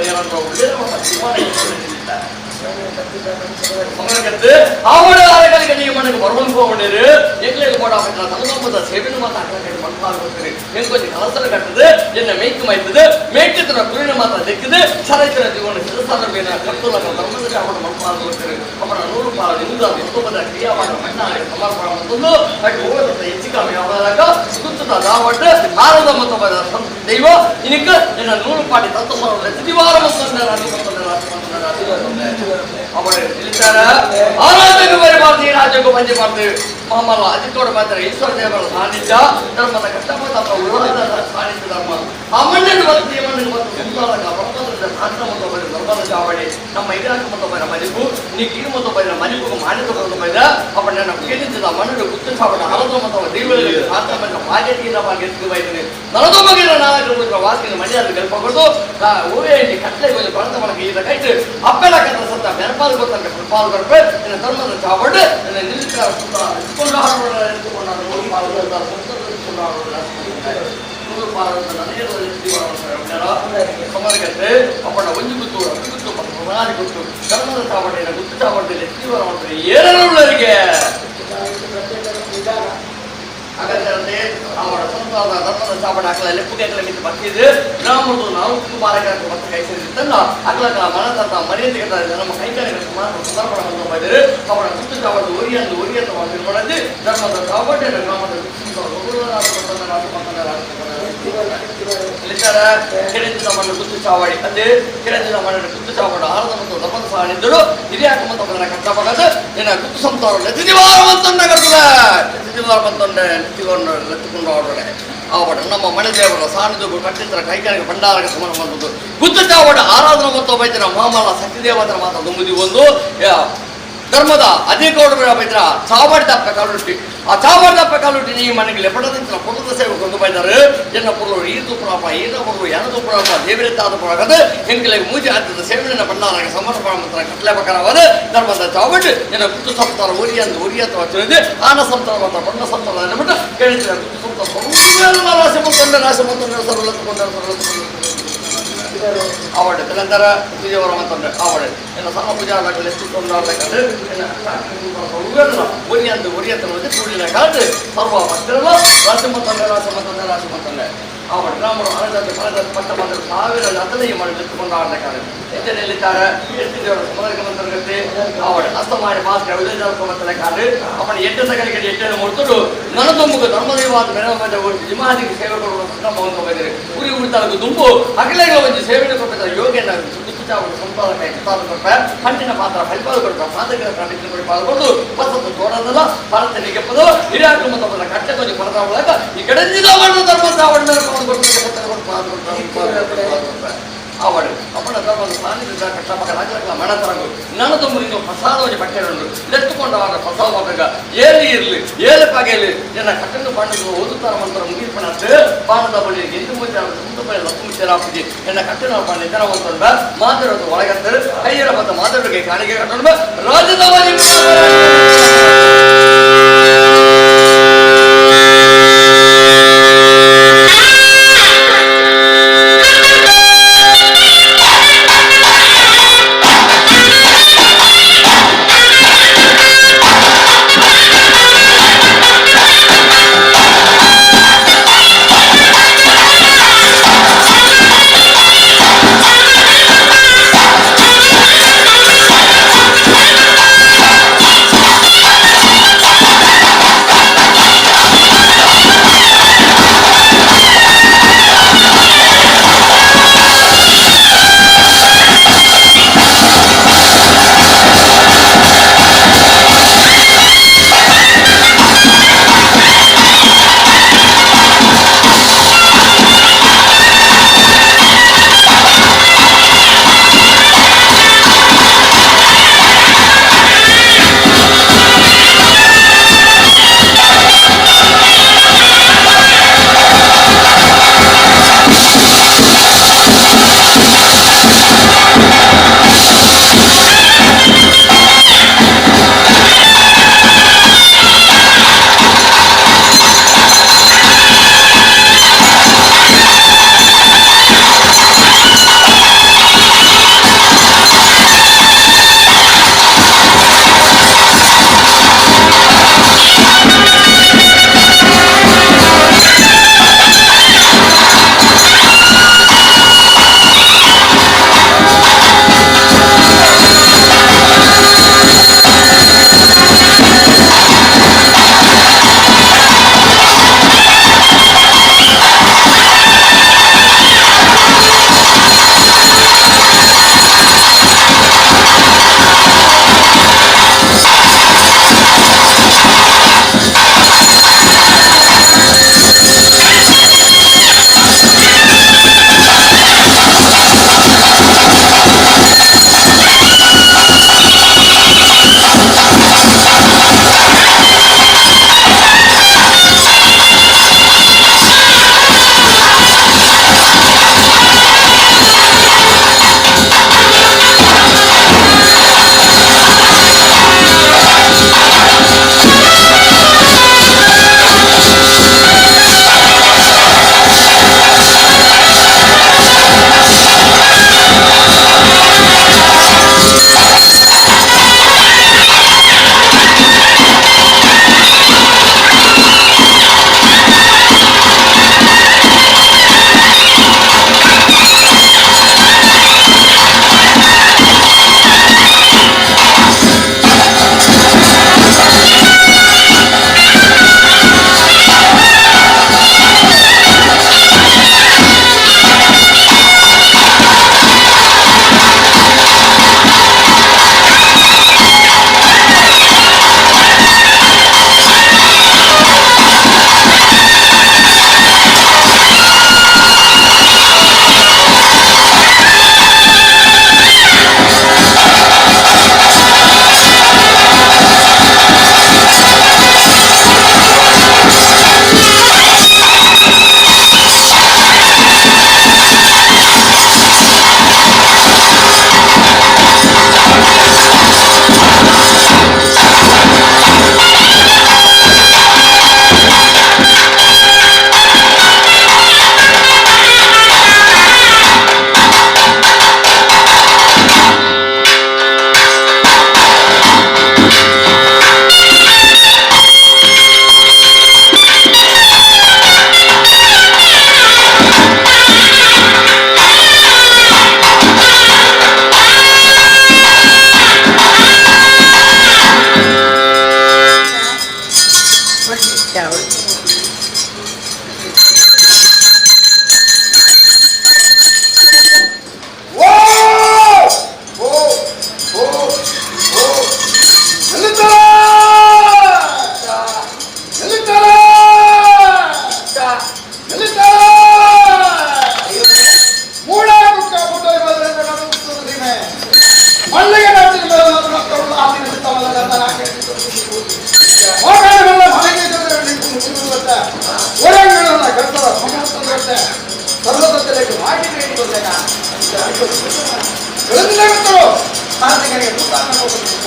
ಏನಂದ್ರೆ ಅವಳ ಅರಗಳಿಗೆ ನೀವು ಮನೆಗೆ ಬರುವಂತ ಹೋಗ್ಬಿಟ್ಟಿರಿ ಎಗ್ಲಿಗೆ ಮಾಡಬೇಕಲ್ಲ ಸಂಗಮದ ಸೇವೆಯನ್ನು ಮಾತ್ರ ಅಕಲಗಳಿಗೆ ಮನಸ್ಸಾಗುತ್ತೀರಿ ಹೆಂಗೊಂದು ಕಲಸಲ ಕಟ್ಟದೆ ಎನ್ನ ಮೇಯ್ತು ಮೈತದೆ ಮೇಯ್ತಿದ್ರ ಗುರಿನ ಮಾತ್ರ ತೆಗೆದು ಸರೈತರ ಜೀವನ ಶಿರಸಾದ ಮೇಲೆ ಕರ್ತುಲ ಧರ್ಮದ ಚಾವಡ ಮನಸ್ಸಾಗುತ್ತೀರಿ ಅವರ 100 ಪಾಲು ಇಂದ ಕುಟುಂಬದ ಕ್ರಿಯಾವಾದ ಮಣ್ಣಾಗಿ ಸಮರ್ಪಣೆ ಮತ್ತೊಂದು ಅಟ್ಟು ಹೋಗೋದಂತ ಹೆಚ್ಚು ಕಮ್ಮಿ ಆದಾಗ ಸುತ್ತದ ದಾವಟ್ಟು ಆರದ ಮತ್ತು ದೈವ ಇನಿಕ ನಿನ್ನ 100 ಪಾಟಿ ತತ್ವ ಪ್ರತಿವಾರ ಅವರೇ ತಿಳಿತಾರೆ ಆರಾಧನೆ ಬರಬಾರ್ದು ಈ ರಾಜ್ಯಕ್ಕೂ ಬಂದಿ ಮಾಡ್ತೇವೆ ಮಾಮಲ್ಲ ಅಜಿತೋಡ ಮಾತ್ರ ಈಶ್ವರ ದೇವರ ಸಾನ್ನಿಧ್ಯ ಧರ್ಮದ ಕಷ್ಟಪಟ್ಟ ಸಾನ್ನಿಧ್ಯ ಧರ್ಮ ಆ ಮಣ್ಣಿನ ಮತ್ತು ಈ ಮಣ್ಣಿನ ಮತ್ತು ಸಂಸಾರಕ ಪ್ರಪಂಚದ ಶಾಸ್ತ್ರ ಮತ್ತು ಬರ ಧರ್ಮದ ಚಾವಡಿ ನಮ್ಮ ಇತಿಹಾಸ ಮತ್ತು ಬರ ಮಲಿಪು ನೀ ಕೀರು ಮತ್ತು ಬರ ಮಲಿಪು ಮಾನ್ಯತೆ ಬರೋದು ಬೈದ ಅವನ ನಮ್ಮ ಕೇಳಿದ ಮಣ್ಣು ಗುತ್ತು ಸಾವಡ ಹಲದ ಮತ್ತು ದೇವರಿಗೆ ಶಾಸ್ತ್ರ ಮತ್ತು ಮಾಜೀನವಾಗಿ ಎತ್ತು ಬೈದರೆ ನಲದ ಮಗಿನ ನಾಲ್ಕು ವಾಸಿನ ಮನೆಯಲ್ಲಿ ಗಲ್ಪಗೊಳ್ದು ಓವೇ ಕಟ್ಲೆ ಕೊಂಚ ಬಳತ ಮನಗೆ ಈಗ ಕೈಟ್ ಅಪ್ಪೆಲ ಕಥ ಸತ್ತ ಬೆರಪಾಲು ಗೊತ್ತಂತೆ ಪಾಲು ಬರ್ಬೇ ನಿನ್ನ ಧರ್ಮದ ಚಾವಡು ನಿನ್ನ ನಿಲ್ಲಿಸ್ತಾರ ಸುತ್ತ ಸಮರ್ಗತೆ ಅಪ್ಪಣ ಒಂದು ಗುತ್ತು ಗುತ್ತು ಪ್ರಧಾನಿ ಗುತ್ತು ಧರ್ಮದ ಚಾವಡಿನ ಗುತ್ತು ಚಾವಡಿಯಲ್ಲಿ ಎತ್ತಿವರ ಏರವರಿಗೆ ಹಾಗಾದ್ರೆ ಅವರ ಸಂಸಾರದ ಧರ್ಮದ ಚಾವಡ ಹಾಕಲ ಲೆಪ್ಪುಗೆ ಮಿತ್ತು ಬರ್ತಿದ್ದು ಬ್ರಾಹ್ಮಣರು ನಾವು ಬಾಲಕರ ಮತ್ತು ಕೈ ಸೇರಿದ್ದಲ್ಲ ಅಗ್ಲಕ ಮನತಂತ ಮರ್ಯಾದೆ ನಮ್ಮ ಕೈಕಾರಿಗಳ ಸಮರ್ಪಣ ಮಾಡಿದರೆ ಅವರ ಗುತ್ತು ಚಾವಡ ಒರಿಯಂದು ಮಾಡಿದ್ದು ಧರ್ಮದ ಚಾವಡ ಗ್ರಾಮದ ಕೆರೆಂಜಿನ ಮಣ್ಣು ಗುತ್ತು ಚಾವಡಿ ಅದೇ ಕೆರೆಂಜಿನ ಮಣ್ಣಿನ ಗುತ್ತು ಚಾವಡ ಆರದ ಮತ್ತು ಧರ್ಮದ ಸಾಣಿದ್ದರು ಹಿರಿಯ ಕುಟುಂಬದ ಕಷ್ಟಪಡದು ನಿನ್ನ ಗುತ್ತು ಸಂಸಾರ ನೆತ್ತಿವಾರ ಬಂತೊಂಡೆ ಕರ್ತದೆ ನೆತ್ತಿವಾರ ಬಂತೊಂಡೆ ನೆತ್ತಿಕೊಂಡು ನೆತ್ತಿಕೊಂಡು ಆಡೋಡೆ ಆವಡ ನಮ್ಮ ಮನೆ ದೇವರ ಸಾನಿಧ್ಯ ಕಟ್ಟಿತರ ಕೈಕಾರಿಕೆ ಭಂಡಾರಕ್ಕೆ ಸಮರ್ಪಣೆ ಗುತ್ತು ಚಾವಡ ಆರಾಧನಾ ಮತ್ತು ಬೈತರ ಮಾಮಲ್ಲ ಶಕ್ತಿ ದೇವತರ ಮಾತ್ರ ದುಂಬುದಿ ಒಂದು ಧರ್ಮದ ಅಧಿಕೌಡ ಬೈದ್ರ ಚಾವಡಿ ದಪ್ಪ ಕಾಲುಟ್ಟಿ ಆ ಚಾವಡಿ ದಪ್ಪ ಕಾಲುಟ್ಟಿ ಈ ಮನೆಗೆ ಲೆಪಡದಿಂತ ಪುರದ ಸೇವೆ ಕೊಂಡು ಬೈದಾರೆ ಎನ್ನ ಪುರರು ಈದು ಪುರಾಪ ಈದ ಪುರು ಏನದು ಪುರಾಪ ದೇವರಿದ್ದಾದ ಪುರಾಗದ ಹೆಂಗಿಲೆ ಮೂಜಿ ಆದ್ಯದ ಸೇವನೆಯ ಭಂಡಾರಕ್ಕೆ ಸಮರ್ಪಣ ಮಂತ್ರ ಕಟ್ಲೆ ಪ್ರಕಾರವಾದ ಧರ್ಮದ ಚಾವಡಿ ಎನ್ನ ಗುತ್ತು ಸಂತಾರ ಉರಿ ಅಥವಾ ತಿಳಿದು ಆನ ಸಂತಾರ ಮಾತ್ರ ಬಣ್ಣ ಸಂತಾರ ಬಿಟ್ಟು ಕೇಳಿದ್ರೆ ಗುತ್ತು ಸಂತಾರ ರಾಶಿ ಮಂತಂದ್ರೆ ಅವಡ ತಲಂತರ ಪೂಜೆವರ ಮಂತಂದ್ರೆ ಅವಡ ಎಲ್ಲ ಸಮ ಪೂಜಾ ಆಗಲಿ ಎಷ್ಟು ತೊಂದರೆ ಒರಿಯಂತ ಕೂಡಿನ ಕಾದು ಸರ್ವ ಭಕ್ತರೆಲ್ಲ ರಾಶಿ ಮಂತಂದ್ರೆ ಅವರ ಬ್ರಾಹ್ಮಣರು ಹಣದ ಪಟ್ಟ ಬಂದ ಸಾವಿರ ಅದನ್ನೇ ಮಾಡಿ ಎತ್ತುಕೊಂಡು ಆಡಬೇಕಾದ್ರೆ ಎತ್ತನೆಲ್ಲಿದ್ದಾರೆ ಎಷ್ಟು ದೇವರ ಸಮರ್ಗ ಮಂತ್ರಗತ್ತೆ ಅವರ ಹಸ್ತ ಮಾಡಿ ಮಾಸ್ಕ ವಿಜಯಕಾದ್ರೆ ಅವನ ಎಟ್ಟ ತಗಲಿಗೆ ಎಟ್ಟನ್ನು ಮುಡ್ತುಡು ನನದೊಂಬುಗ ಧರ್ಮದೇವಾದ ಮೆರವ ಜಿಮಾದಿಗೆ ಸೇವೆ ಕೊಡುವ ಸಂದರ್ಭವನ್ನು ಬಂದಿದೆ ಉರಿ ಉಳಿತಾಗ ದುಂಬು ಅಗಲೆಗ ಒಂದು ಸೇವೆಯನ್ನು ಕೊಟ್ಟಿದ್ದಾರೆ ಯೋಗ್ಯನ ಸಂಪಾದಕ ಕೊಡ್ತಾರೆ ಹಣ್ಣಿನ ಪಾತ್ರ ಫಲಿಪಾಲು ಕೊಡ್ತಾರೆ ಸಾಧಕರ ಪ್ರಮಿತಿ ಕೊಡಿ ಪಾಲ್ಗೊಂಡು ಹೊಸತು ತೋಡದಲ್ಲ ಭಾರತನಿಗೆ ಪದ ಹಿರಿಯಾಕ ಮತ್ತು ಕಟ್ಟೆ ಕೊಂಚ ಪರದ ಒಳಗ ಈ ಕಡೆ ಧರ್ಮದ ಅವಳು ಅವನ ಧರ್ಮದ ಸಾನ್ನಿಧ್ಯ ಕಷ್ಟಪಕ್ಕ ರಾಜಕಲ ಮಣ ತರಂಗು ನನ್ನ ತಮ್ಮನಿಗೆ ಪ್ರಸಾದವಾಗಿ ಬಟ್ಟೆಗಳನ್ನು ಎತ್ತುಕೊಂಡವಾಗ ಪ್ರಸಾದವಾಗ ಏಲಿ ಇರಲಿ ಏಲೆ ಪಗೆಯಲ್ಲಿ ಜನ ಕಟ್ಟನ್ನು ಪಾಂಡವರು ಓದುತ್ತಾರ ಮಂತ್ರ ಮುಗಿಸ್ಕೊಂಡಂತೆ ಪಾನದ ಬಳಿ ಎಂದು ಮುಂಚೆ ಮುಂದೆ ಲಕ್ಷ್ಮೀ ಸೇರಾಪಿಗೆ ಎನ್ನ ಕಟ್ಟನ ಪಾಂಡ ನಿಧಾನವಂತ ಮಾತಾಡೋದು ಒಳಗಂತಾರೆ ಕೈಯರ ಮತ್ತು ಮಾತಾಡೋಕೆ ಕಾಣಿಕೆ ಕಟ್ಟಣ ರಾಜ್ಯದ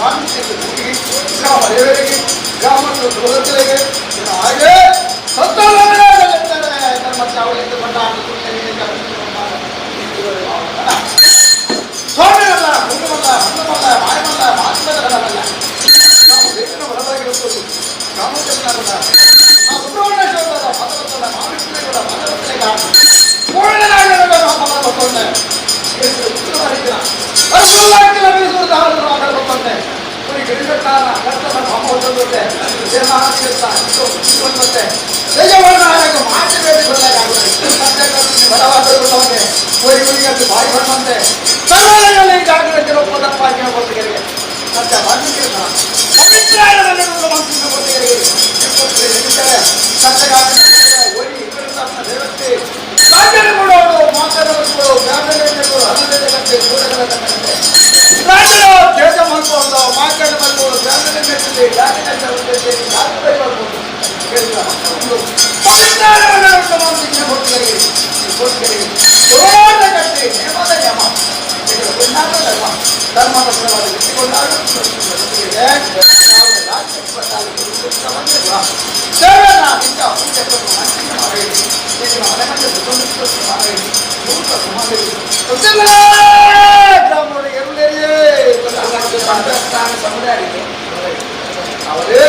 ಶಾಂತಿಗೆ ಕೂಡಿ ಗ್ರಾಮ ದೇವರಿಗೆ ಗ್ರಾಮದ ಗೃಹಗಳಿಗೆ ಹಾಗೆ ಸತ್ತೋಲೆಂದರೆ ಧರ್ಮಕ್ಕೆ ಅವಳಿಂದ ಬಂದ ಸ್ವಾಮಿಯಲ್ಲ ಕುಟುಂಬಲ್ಲ ಹಣ್ಣಮಲ್ಲ ಮಾಯಮಲ್ಲ ಮಾತುಕತೆಗಳಲ್ಲ ನಾವು ದೇಶದ ಹೊರಬಾಗಿರುತ್ತದೆ ರಾಮಚಂದ್ರನಲ್ಲ ಆ ಸುಬ್ರಹ್ಮಣ್ಯೇಶ್ವರದ ಪದವತ್ತಲ್ಲ ಮಹಾವಿಷ್ಣುಗಳ ಪದವತ್ತಲೆಗ ಪೂರ್ಣನಾಗದ ಪದ ಗೊತ್ತೊಂಡೆ ಉತ್ತರವಾಗಿದ್ದ ಅರ್ಧಲಾಕಿನ ಬೀಸುವುದು ಹಾಲನ್ನು ಆಗಲು ಗೊತ್ತೊಂಡೆ ಪುರಿ ಗಿರಿಜಟ್ಟಾರ ಕರ್ತನ ಭಾಮ ಹೊಂದೊಂದೆ ದೇಹಾಂತ ಮತ್ತೆ ತೇಜವರ್ಣ ಆಗ ಮಾತಿ ಬೇಡಿ ಬದಲಾಗುತ್ತೆ ಸತ್ಯಕರ್ತಿ ಬಲವಾದರೂ ಗೊತ್ತವಂತೆ ಪುರಿ ಗುರಿಗಟ್ಟು ಬಾಯಿ ಬಣ್ಣಂತೆ ತಲೆಯಲ್ಲಿ ಜಾಗೃತಿ ಒಪ್ಪದಪ್ಪಾಗಿನ ಕೊಟ್ಟಿಗೆರಿಗೆ ಸತ್ಯ ಬರ್ಲಿಕ್ಕಿಲ್ಲ ಪವಿತ್ರಾಯಣದಲ್ಲಿ ಮಂತ್ರಿನ ಕೊಟ್ಟಿಗೆರಿಗೆ ಸತ್ಯಗಾತ್ರ ಒರಿ ವಿರುದ್ಧನ ದೇವತೆ ರಾಜ್ಯದಲ್ಲಿ ಕೊಡೋದು ಮಾತಾಡೋದು ವ್ಯಾಪಾರಗಳು ಹಣದಲ್ಲಂತೆ ಕೂಡಗಳ ತಕ್ಕಂತೆ ರಾಜ್ಯ ದೇಶ ಮಾಡ್ಕೊಂಡು ಮಾತಾಡ ಮಾಡ್ಬೋದು ವ್ಯಾಪಾರ ನಡೆಸಿದೆ ಯಾಕೆ ಮಾಡ್ಬೋದು ಹೇಳಿಲ್ಲ ಒಂದು ಪವಿತ್ರಾಯಣವನ್ನು ಮಂತ್ರಿನ ಕೊಟ್ಟಿಗೆರಿಗೆ ದೊಡ್ಡ ಕಟ್ಟಿ ನೇಮದ ಯಮ ಧರ್ಮದ ಫಲವಾಗಿ ಬಿಟ್ಟುಕೊಂಡಾಗ ಅವರೇ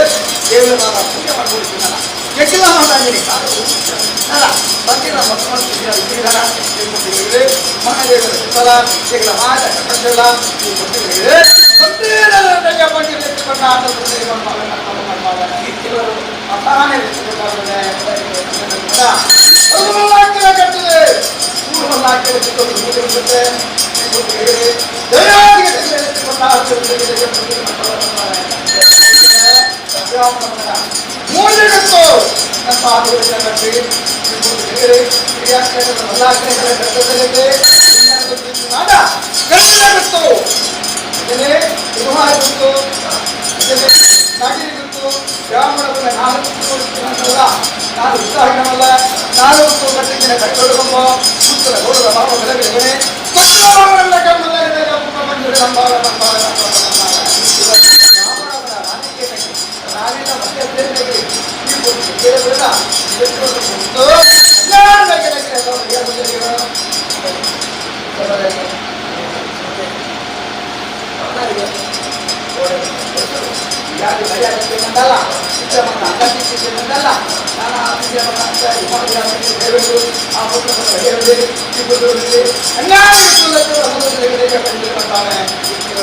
ದೇವರ ಪೂಜೆ ಮಾಡ್ಕೊಳ್ತಿದ್ದಾರ ಎಕ್ಕಿಲ್ಲ ಮಾತಾಡಿರಿ ಅಲ್ಲ ಬಂದಿರ ಮಕ್ಕಳು ಮಹಾದೇವರ ಸುತ್ತಲ ಈಗ ಮಾತ ಕಟ್ಟಲ್ಲ ಮೂಲೆಗತ್ತು ನಮ್ಮ ಆಧುನಿಕ ಕಟ್ಟಿ ಬ್ರಾಹ್ಮಣಗಳ 4 ಉತ್ಸಾಹನವಲ್ಲ 4 ಕಟ್ಟಿನ ಕಟ್ಟೊಡಗಂಬ ಉತ್ತರ ಗೌಡದ ಭಾವ ಬೆಳಗ್ಗೆ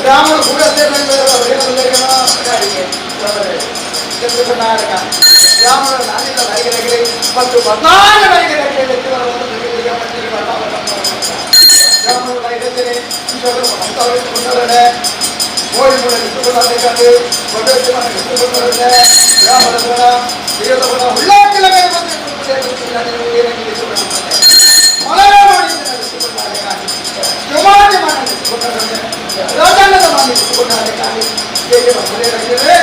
ಬ್ರಾಹ್ಮಣ ಕೂಡ ಬ್ರಾಹ್ಮಣ ನಾನಿಲ್ಲ ನೈಗರಗಲಿ ಮತ್ತು 14 ನೈಗರಗಲಿ ಬ್ರಾಹ್ಮಣರು ನೈಗರೇ ಕೊಂಡರೆ ಕೋಳಿ ಕೂಡ ಇಟ್ಟುಕೊಳ್ಳಬೇಕಾದ್ರೆ ಇಟ್ಟುಕೊಂಡರೆ ಬ್ರಾಹ್ಮಣರ ದೇವರ ಉಳ್ಳಾಕಿಲ ಮೇಲೆ ಬಂದು ಮಲಯ ಮಾಡಿ ಸಮಾಜ ಮಾಡಿ ರಾಜಾಂಗದ ಮಾಡಿ ಹೇಗೆ ಮನೆಯಾಗಿದ್ದರೆ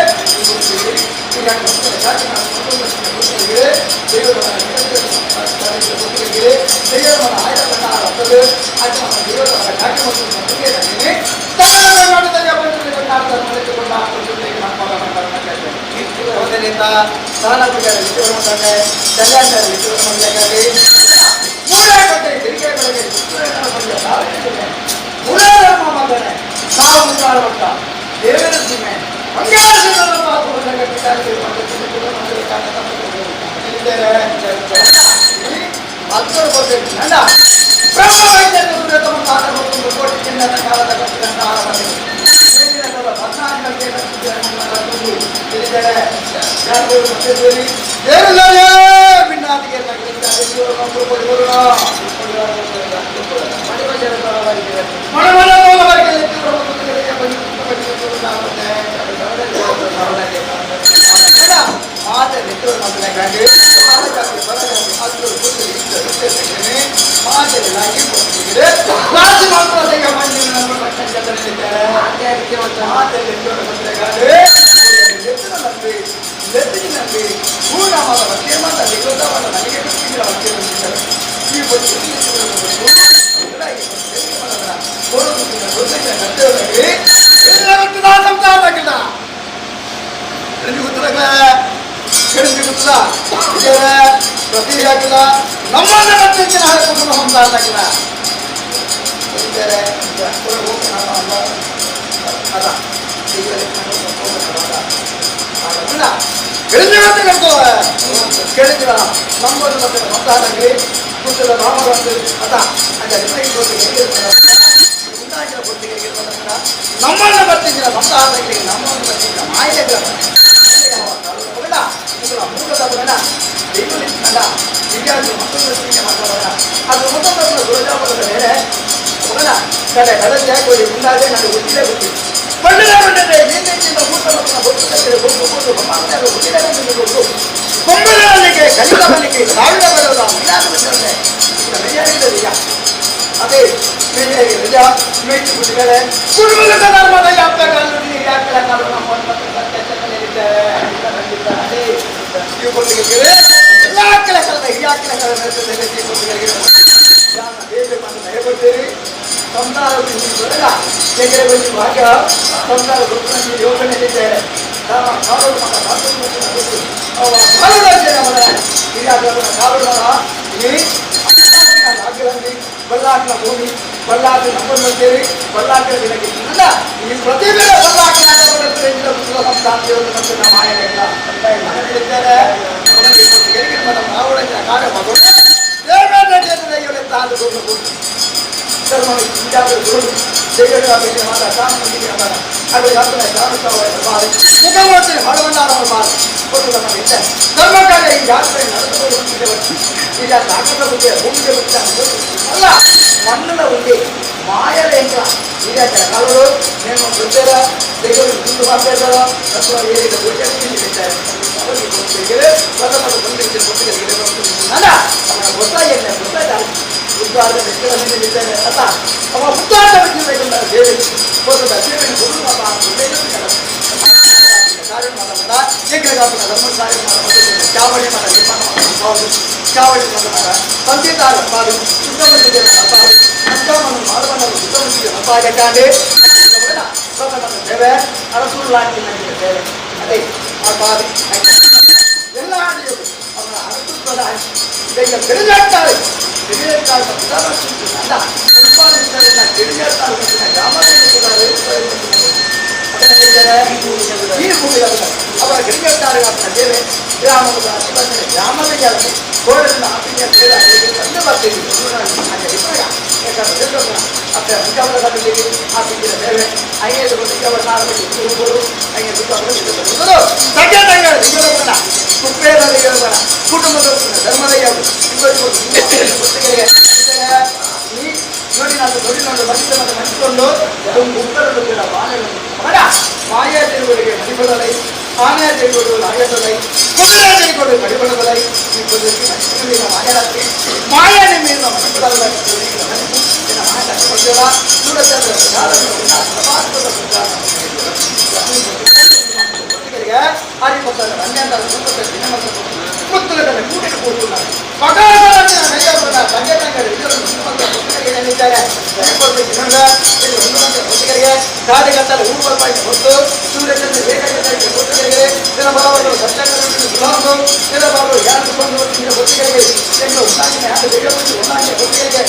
ದೇವರ ಸೀಮೆ ಹತ್ತರು ಬರ್ತೇನೆ ಅಲ್ಲ ಬ್ರಹ್ಮ ವೈದ್ಯರು ತಮ್ಮ ಕಾಲವನ್ನು ಕೋಟಿ ಚಿನ್ನದ ಕಾಲದ ಕಟ್ಟಿದಂತ ಭಿನ್ನಾದಿಗೆ ಮಾತೆ ನೆಟ್ಟರು ಮಕ್ಕಳಿಗಾಗಿ ಮಾತೆಗಳಾಗಿ ರಾಜಿ ಮಾತ್ರ ದೇಹ ಮಾಡಿ ಲೆತ್ತಿನಲ್ಲಿ ಪೂರ್ಣವಾದ ಬಗ್ಗೆ ಮಾತ್ರ ನಿಗದವಾದ ನನಗೆ ಬಿಟ್ಟಿಲ್ಲ ಬಗ್ಗೆ ಬಂದಿದ್ದಾರೆ ಈ ಬಗ್ಗೆ ಸಂಸಾರದಲ್ಲಿ ಅಲ್ಲ ಇದ್ದೇವೆ ಪ್ರತಿ ಹಾಕಿಲ್ಲ ನಮ್ಮನ್ನ ಮತ್ತಿನ ಹಾಕಿಕೊಂಡು ಹೊಂದಾಗಿಲ್ಲ ಇದ್ದೇವೆ ಅಲ್ಲ ಕೇಳಿದ್ರೆ ಕೇಳಿದ್ರ ನಮ್ಮದು ಮತ್ತೆ ಮತದಾರರಿಗೆ ಕುಟುಂಬದ ನಾಮಗಳು ಅದ ಉಂಟಾಗಿರೋ ಗೊತ್ತಿಗೆ ನಮ್ಮನ್ನ ಬರ್ತಿದ್ದೀರ ಮತದಾರರಿಗೆ ನಮ್ಮನ್ನು ಬರ್ತಿದ್ದೀರ ಮಾಯೆಗಳ ಮೂಲದ ಬಣ್ಣ ಬೆಂಗಳೂರಿನ ಕಂಡ ವಿದ್ಯಾರ್ಥಿ ಮತ್ತೊಂದು ದೃಷ್ಟಿಗೆ ಮಾತಾಡೋಣ ಅದು ಮತ್ತೊಂದು ಗುರುಜಾಪದ ಮೇಲೆ ಮಗನ ಕಡೆ ಕಡಲೆ ಹಾಕಿ ಮುಂದಾದೆ ನನಗೆ ಗೊತ್ತಿದೆ ಗೊತ್ತಿದೆ ಬಂಡಲೇ ನಿನ್ನೆಯಿಂದ ಊಟ ಮಕ್ಕಳ ಗೊತ್ತಿದ್ದರೆ ಕೊಂಬಲಲ್ಲಿಗೆ ಕಲಿತ ಮಲ್ಲಿಗೆ ಸಾವಿರ ಬರೋದ ಮೀನಾದ ನಿಜ ಅದೇ ನಿಜ ಮೇಟಿ ಬಿಟ್ಟಿದ್ದಾರೆ ಕುಟುಂಬದ ಧರ್ಮದ ಯಾತ್ರೆಗಳನ್ನು ಯಾತ್ರೆ ಎಲ್ಲ ಕೆಲಸದ ಹಿರಿಯ ಕೆಲಸದ ಹೇಳ್ಕೊಡ್ತೀರಿ ಸಂಸಾರ ಹೇಗೆ ಬಂದು ಭಾಗ್ಯ ಸಂಸಾರ ಯೋಜನೆಯಲ್ಲಿದ್ದೇವೆ ಬಲ್ಲಾಟಿನ ಭೂಮಿ ಬಲ್ಲಾಟಿ ನಮ್ಮನ್ನು ಸೇರಿ ಬಲ್ಲಾಟಿನ ದಿನಕ್ಕೆ ಈ ಪ್ರತಿದಿನ ಬಲ್ಲಾಟಿನ ಸಂಸ್ಥಾನ ಮಾಯಗಳಿಲ್ಲ ಹೇಳಿದ್ದೇನೆ ನಾವೊಳಗಿನ ಕಾರ್ಯ ಮಗಳು ಧರ್ಮ ಧರ್ಮ ಕಾರ್ಯ ಈ ಯಾತ್ರೆ ಈಗ ನಾಟಕ ಬಗ್ಗೆ ಭೂಮಿಗೆ ಅಲ್ಲ ಮಣ್ಣನ ಉಂಡೆ ಮಾಯಲೆ ಅಂತ ಈಗ ಕಲರು ನೇಮ ಗೊತ್ತಿರ ತೆಗೆದು ಮುಂದೆ ಮಾಡ್ತಾ ಅಥವಾ ಏರಿದ ಗೊತ್ತಿದ್ದಾರೆ ಗೊತ್ತಾಗಿಲ್ಲ ಗೊತ್ತಾಯ್ತು ಉದ್ದಾರ ವ್ಯಕ್ತಿಗಳಿದ್ದೇನೆ ಅಲ್ಲ ಅವ ಉದ್ದಾರ ವ್ಯಕ್ತಿಗಳಿಂದ ದೇವಿ ಹೋದ ದೇವಿನ ಗುರು ಕಾರ್ಯ ಮಾಡಬಲ್ಲ ಏಕಗಾಪನ ಧರ್ಮ ಕಾರ್ಯ ಮಾಡಬಹುದು ಚಾವಡಿ ಮರ ನಿರ್ಮಾಣ ಮಾಡಬಹುದು ಚಾವಡಿ ಮರ ಸಂಗೀತಾಗ ಮಾಡು ಸುತ್ತಮುತ್ತಿಗೆ ಮಾಡು ಸಂಗಮವನ್ನು ಮಾಡುವವರು ಸುತ್ತಮುತ್ತಿಗೆ ಮಾತಾಡಕಾಂಡೆ ದೇವೆ ಅರಸುಲಾಟಿ ದೇವೆ ಅದೇ ಆ ಬಾರಿ ಎಲ್ಲ ಅವರ ಅರಸುತ್ವದ ಈಗ ಬೆಳೆದಾಡ್ತಾರೆ ಈ ಭೂಮಿಯಲ್ಲಿ ಅವರ ಗಿರಿಜಾರೆ ದೇವೆ ಗ್ರಾಮದ ಗ್ರಾಮದ ಗೋಡಲಿನ ಆಫೀಸಿಯ ತಂದು ಬರ್ತೀವಿ ಆಫೀಸಿನ ದೇವೆ ಐದು ನಿಜವರು ಕುಪ್ಪೇರಲ್ಲಿ ಕುಟುಂಬದ ಧರ್ಮದ ನೋಡಿ ನಾನು ನೋಡಿ ಮನುಷ್ಯನನ್ನು ಮಣಿಸಿಕೊಂಡು ಉತ್ತರಲು ಕೂಡ ಮಾಯಾ ತಿರುಗಳಿಗೆ ಮಣಿಬಡಲೈ ಆನೆಯ ತಿರುಗಳು ನಾಯಕಲೈ ಕುದುರೆ ತಿರುಗಳು ಕಡಿಬಡಲೈ ಈ ಪದ್ಧತಿ ಮಾಯರಾತ್ರಿ ಮಾಯಾ ನಿಮ್ಮೆಯಿಂದ ಮಣಿಬಡಲ ಹರಿಪತ್ತರ ಹನ್ನೆರಡರ ಮುತ್ತಲದಲ್ಲಿ ಕೂಟಿಗೆ ಕೂಡುತ್ತಾರೆ ಗಾಡಿಗಂತಲ್ಲಿ ಹೂಪಾಯಿ ಹೊತ್ತು ಸೂರ್ಯಚಂದ್ರ ಬೇಕಾಗಿ ಹೊತ್ತಿಗೆ ದಿನಬಾರವರು ಸತ್ಯಗಳು ದಿನಬಾರರು ಯಾರು ಹೊತ್ತಿಗೆ ಎಂದು ಉನ್ನಾಗಿನ ಯಾರು ಬೇಗಬಹುದು ಉನ್ನಾಗಿನ ಹೊತ್ತಿಗೆ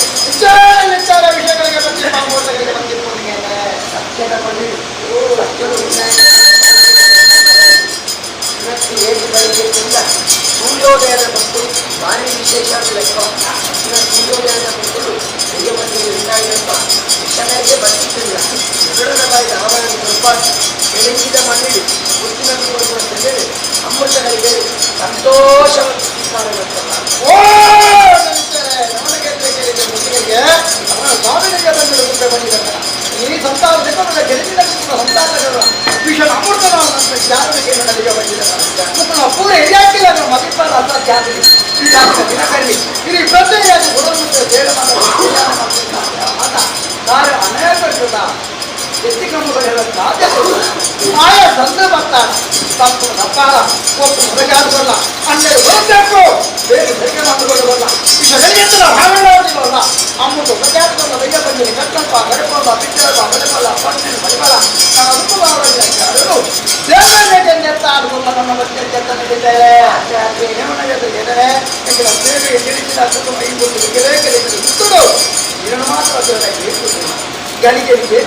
ವಿಚಾರ ವಿಷಯಗಳಿಗೆ ಬಂದು ಮಾಮೂಲಿಗೆ ಬಂದಿರ್ಕೊಂಡಿದ್ದೇನೆ ಸತ್ಯದ ಬಳಿ ಹೇಗೆ ಬರೀಬೇಕಿಲ್ಲ ಸೂರ್ಯೋದಯದ ಮತ್ತು ಭಾರಿ ವಿಶೇಷ ಲೆಕ್ಕ ಸೂರ್ಯೋದಯದ ಮತ್ತು ದೈವಮಂದಿಗೆ ವಿನಾಯಕ ಶಿಕ್ಷಣಕ್ಕೆ ಬರ್ತಿದ್ದಿಲ್ಲ ಉಗ್ರದ ಬಾಯಿ ಆವರಣ ಸ್ವಲ್ಪ ಬೆಳಗಿದ ಮಣ್ಣಿಡಿ ಮುತ್ತಿನನ್ನು ಬರುವಂತೆ ಅಮೃತಗಳಿಗೆ ಸಂತೋಷವನ್ನು ಸ್ವೀಕಾರ ಮುತ್ತಿಗೆ ಅವನ ಸಾವಿರಿಗೆ ಬಂದು ಮುಂದೆ ಬಂದಿದ್ದಾರೆ ಈ ಸಂತಾನದಿಂದ ಗೆಲ್ಲಿನ ಸಂತಾನಗಳು ವಿಷಯ ಅಮೃತ ಜಾಗಕ್ಕೆ ನನಗೆ ಬಂದಿದ್ದಾರೆ ಪೂರ ಹಿರಿಯಾಕಿಲ್ಲ ಮಗಿಪಾಲ ಅಂತ ಜಾತಿ ಈ ಜಾಗದ ದಿನಕರಿ ಇಲ್ಲಿ ಪ್ರತ್ಯೇಕ ಗುಣಮುತ್ತೆ ಸೇವೆ ಮಾತ ಕಾರ್ಯ ಅನೇಕ ಕೃತ ಎತ್ತಿಕೊಂಬುಗಳ ಸಾಧ್ಯತೆ ಮಾಯ ತಂದೆ ಬರ್ತಾನೆ ತಪ್ಪು ತಪ್ಪಾಲ ಒಪ್ಪು ಹೊರಗಾಡುವಲ್ಲ ಹನ್ನೆರಡು ಬರಬೇಕು ಬೇರೆ ಬೆಳಗ್ಗೆ ಮಾಡಿಕೊಳ್ಳುವಲ್ಲ ಇಷ್ಟೆಲ್ಲ ಹಾಳಾಡುವಲ್ಲ ಅಮ್ಮದು ಹೊರಗಾಡುವಲ್ಲ ಬೆಯ್ಯ ಬಂದಿದೆ ಕಟ್ಟಪ್ಪ ಗಡಪಲ್ಲ ಬಿಟ್ಟರಲ್ಲ ಬಡಪಲ್ಲ ಪಣ್ಣು ಬಡಬಲ್ಲ ನಾನು ಅನುಕೂಲ ದೇವರಿಗೆ ನೆತ್ತ ಆಡುವಲ್ಲ ನಮ್ಮ ಬಗ್ಗೆ ಕೆತ್ತ ನಡೀತೇವೆ ಶಾಸಕ ಮೈಗೊಂಡು ಸುತ್ತುಡು ಇದನ್ನು ಮಾತ್ರ ಗಳಿಗೆರಿಗೆ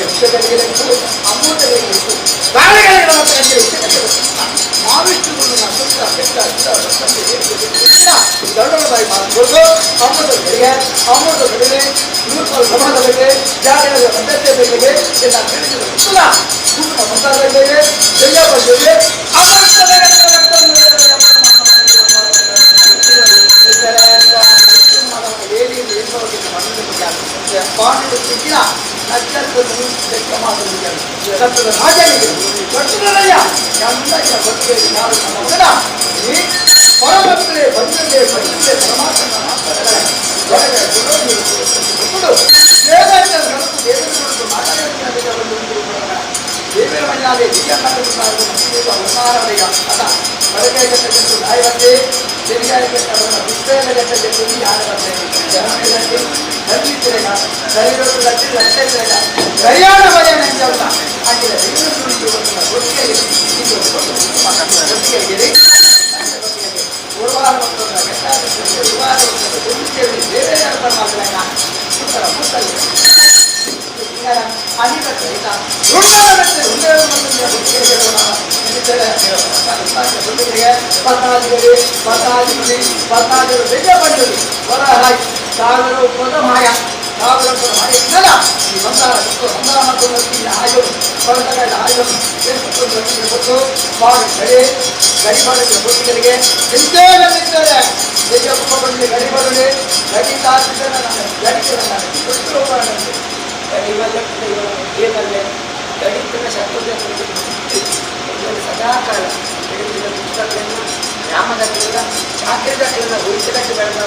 ವಿಷಗಳಿಗೆ ಅಮೃತಗಳಿಗೆ ಗಾಳಿಗಳಿಗೆ ಮಾವಿಷ್ಟುಗಳು ದೊಡ್ಡದಾಗಿ ಮಾಡಿಕೊಂಡು ಅಮೃತಗಳಿಗೆ ಅಮೃತಗಳಿಗೆ ನೂರು ಸಮಾಜಗಳಿಗೆ ಜಾಗದ ಅಧ್ಯಕ್ಷತೆಗಳಿಗೆ ಎಲ್ಲ ತಿಳಿಸಿದ ಕುಟುಂಬ ಸಂಸಾರಗಳಿಗೆ ಜಯ ಬಂದಿದೆ ಪರಮಕ್ಕಳೇ ಬಂದಿದೆ ದೇವರ ಮನೆಯಾದ ಅವತಾರವಯ್ಯ ಅಲ್ಲ ಬಡಗೈ ಗಟ್ಟೆಟ್ಟು ಗಾಯವತ್ತೆ ಸರಿಯಾಗಿ ಬಿಸ್ಬೇಲೆ ಗಟ್ಟೆಟ್ಟು ಯಾರ ಗಟ್ಟೆ ಹರಿತಿರೆಗ ಸರಿರೋದು ಗಟ್ಟಿ ಲಕ್ಷ ಗರಿಯಾಣ ಭಯ ನೆಂಜಲ್ಲ ಹಾಗೆ ಒಟ್ಟಿಗೆ ಗುರುವಾರ ಗುರುವಾರ ಬೇರೆ ಮಾಯ ಈ ಸಂಸಾರ ಸಂಸಾರ ಮತ್ತು ಆಯು ಕೊರತಗಳ ಆಯು ಮಾಡಿ ಗಡಿ ಮಾಡಿದ ಬುದ್ಧಿಗಳಿಗೆ ನಿಂತೇನಿದ್ದಾರೆ ನಿಜಪ್ಪ ಬಂದು ಗಡಿ ಬರಲಿ ಗಡಿ ತಾಸಿದ ಏನಲ್ಲೇ ಗಣಿತದ ಶತ್ರುದ ಸದಾಕಾಲ ಬೆಳೆದಿದ್ದ ಪುಸ್ತಕಗಳನ್ನು ಗ್ರಾಮದಲ್ಲೆಲ್ಲ ಚಾಕ್ರಿದಲ್ಲೆಲ್ಲ ಉಳಿಸಿದಕ್ಕೆ ಬೆಳೆದ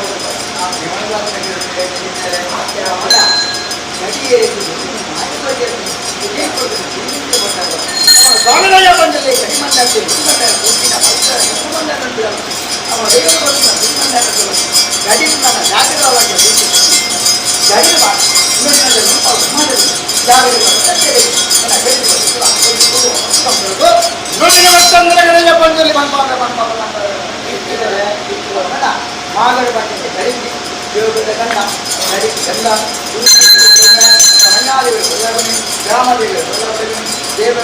ಅವರ ಸ್ವಾಮಿಗಳೇ ಬಂದಲ್ಲಿ ಗಡಿಮಂಡಕ್ಕೆ ಅವರ ಗಡಿ ನನ್ನ ಜಾಗೃತವಾಗಿ ಗಡಿ ಮಾಗಡಿ ಬಟ್ಟೆ ಗಡಿಗೆ ದೇವರ ಗಂಡ ಗಡಿ ಗಂಡ ಮಣ್ಣಾದಿಗಳು ಗ್ರಾಮದೇವಿ ದೇವರ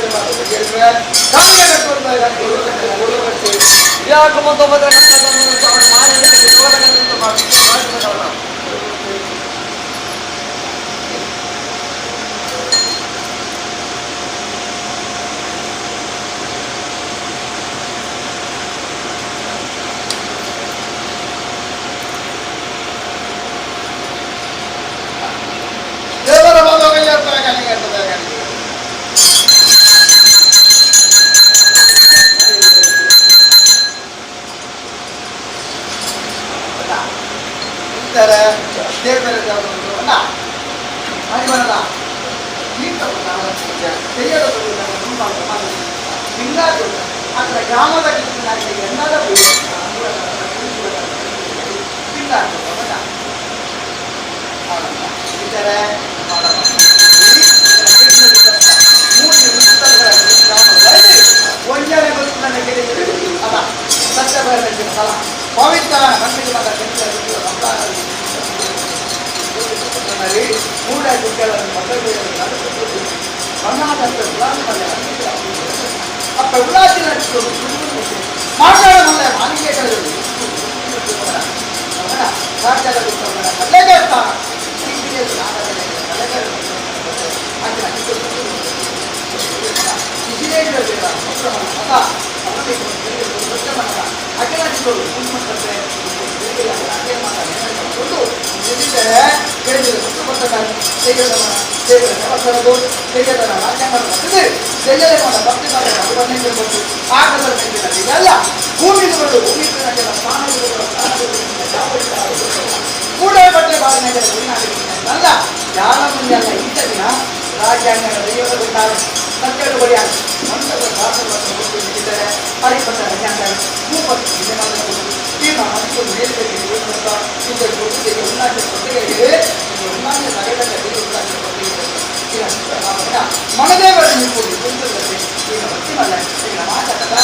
ದೇವರ ಬಂದವರಿಗೆ ಗ್ರಾಮದ ಒಂಜನೆ ಗೊತ್ತು ನನಗೆ ಅಲ್ಲ ಸತ್ಯ ಸ್ಥಳ ಪವಿತ್ರ ಮೂಢ ಗುಡ್ಡಗಳನ್ನು ಅಪ್ಪ ಉಲ್ಲಾಸಿನ ಮಾತಾಡಮಲ್ಲ ಮಾಲಿಕೆ ಕೂಡ ಬಟ್ಟೆ ಬಾರಿನಲ್ಲ ಯಾರ ಮುಂದೆ ಅಲ್ಲ ಇಂಥ ದಿನ ರಾಜ್ಯಾಂಗ ದೈವಗೊತ್ತಾರೆ ಸತ್ಯಗಳು ಬರೆಯಾಗ ಮಂತ್ರಗಳು ಭಾಷೆಗಳನ್ನು ಹರಿಪಟ್ಟ ರಾಜ್ಯಾಂಗ ಭೂಪತಿ ತೀರ್ಮ ಮತ್ತು ಮೇಲ್ಪೇಟೆ ಮನದೇ ಬರಲಿ ಮಾತಾಡ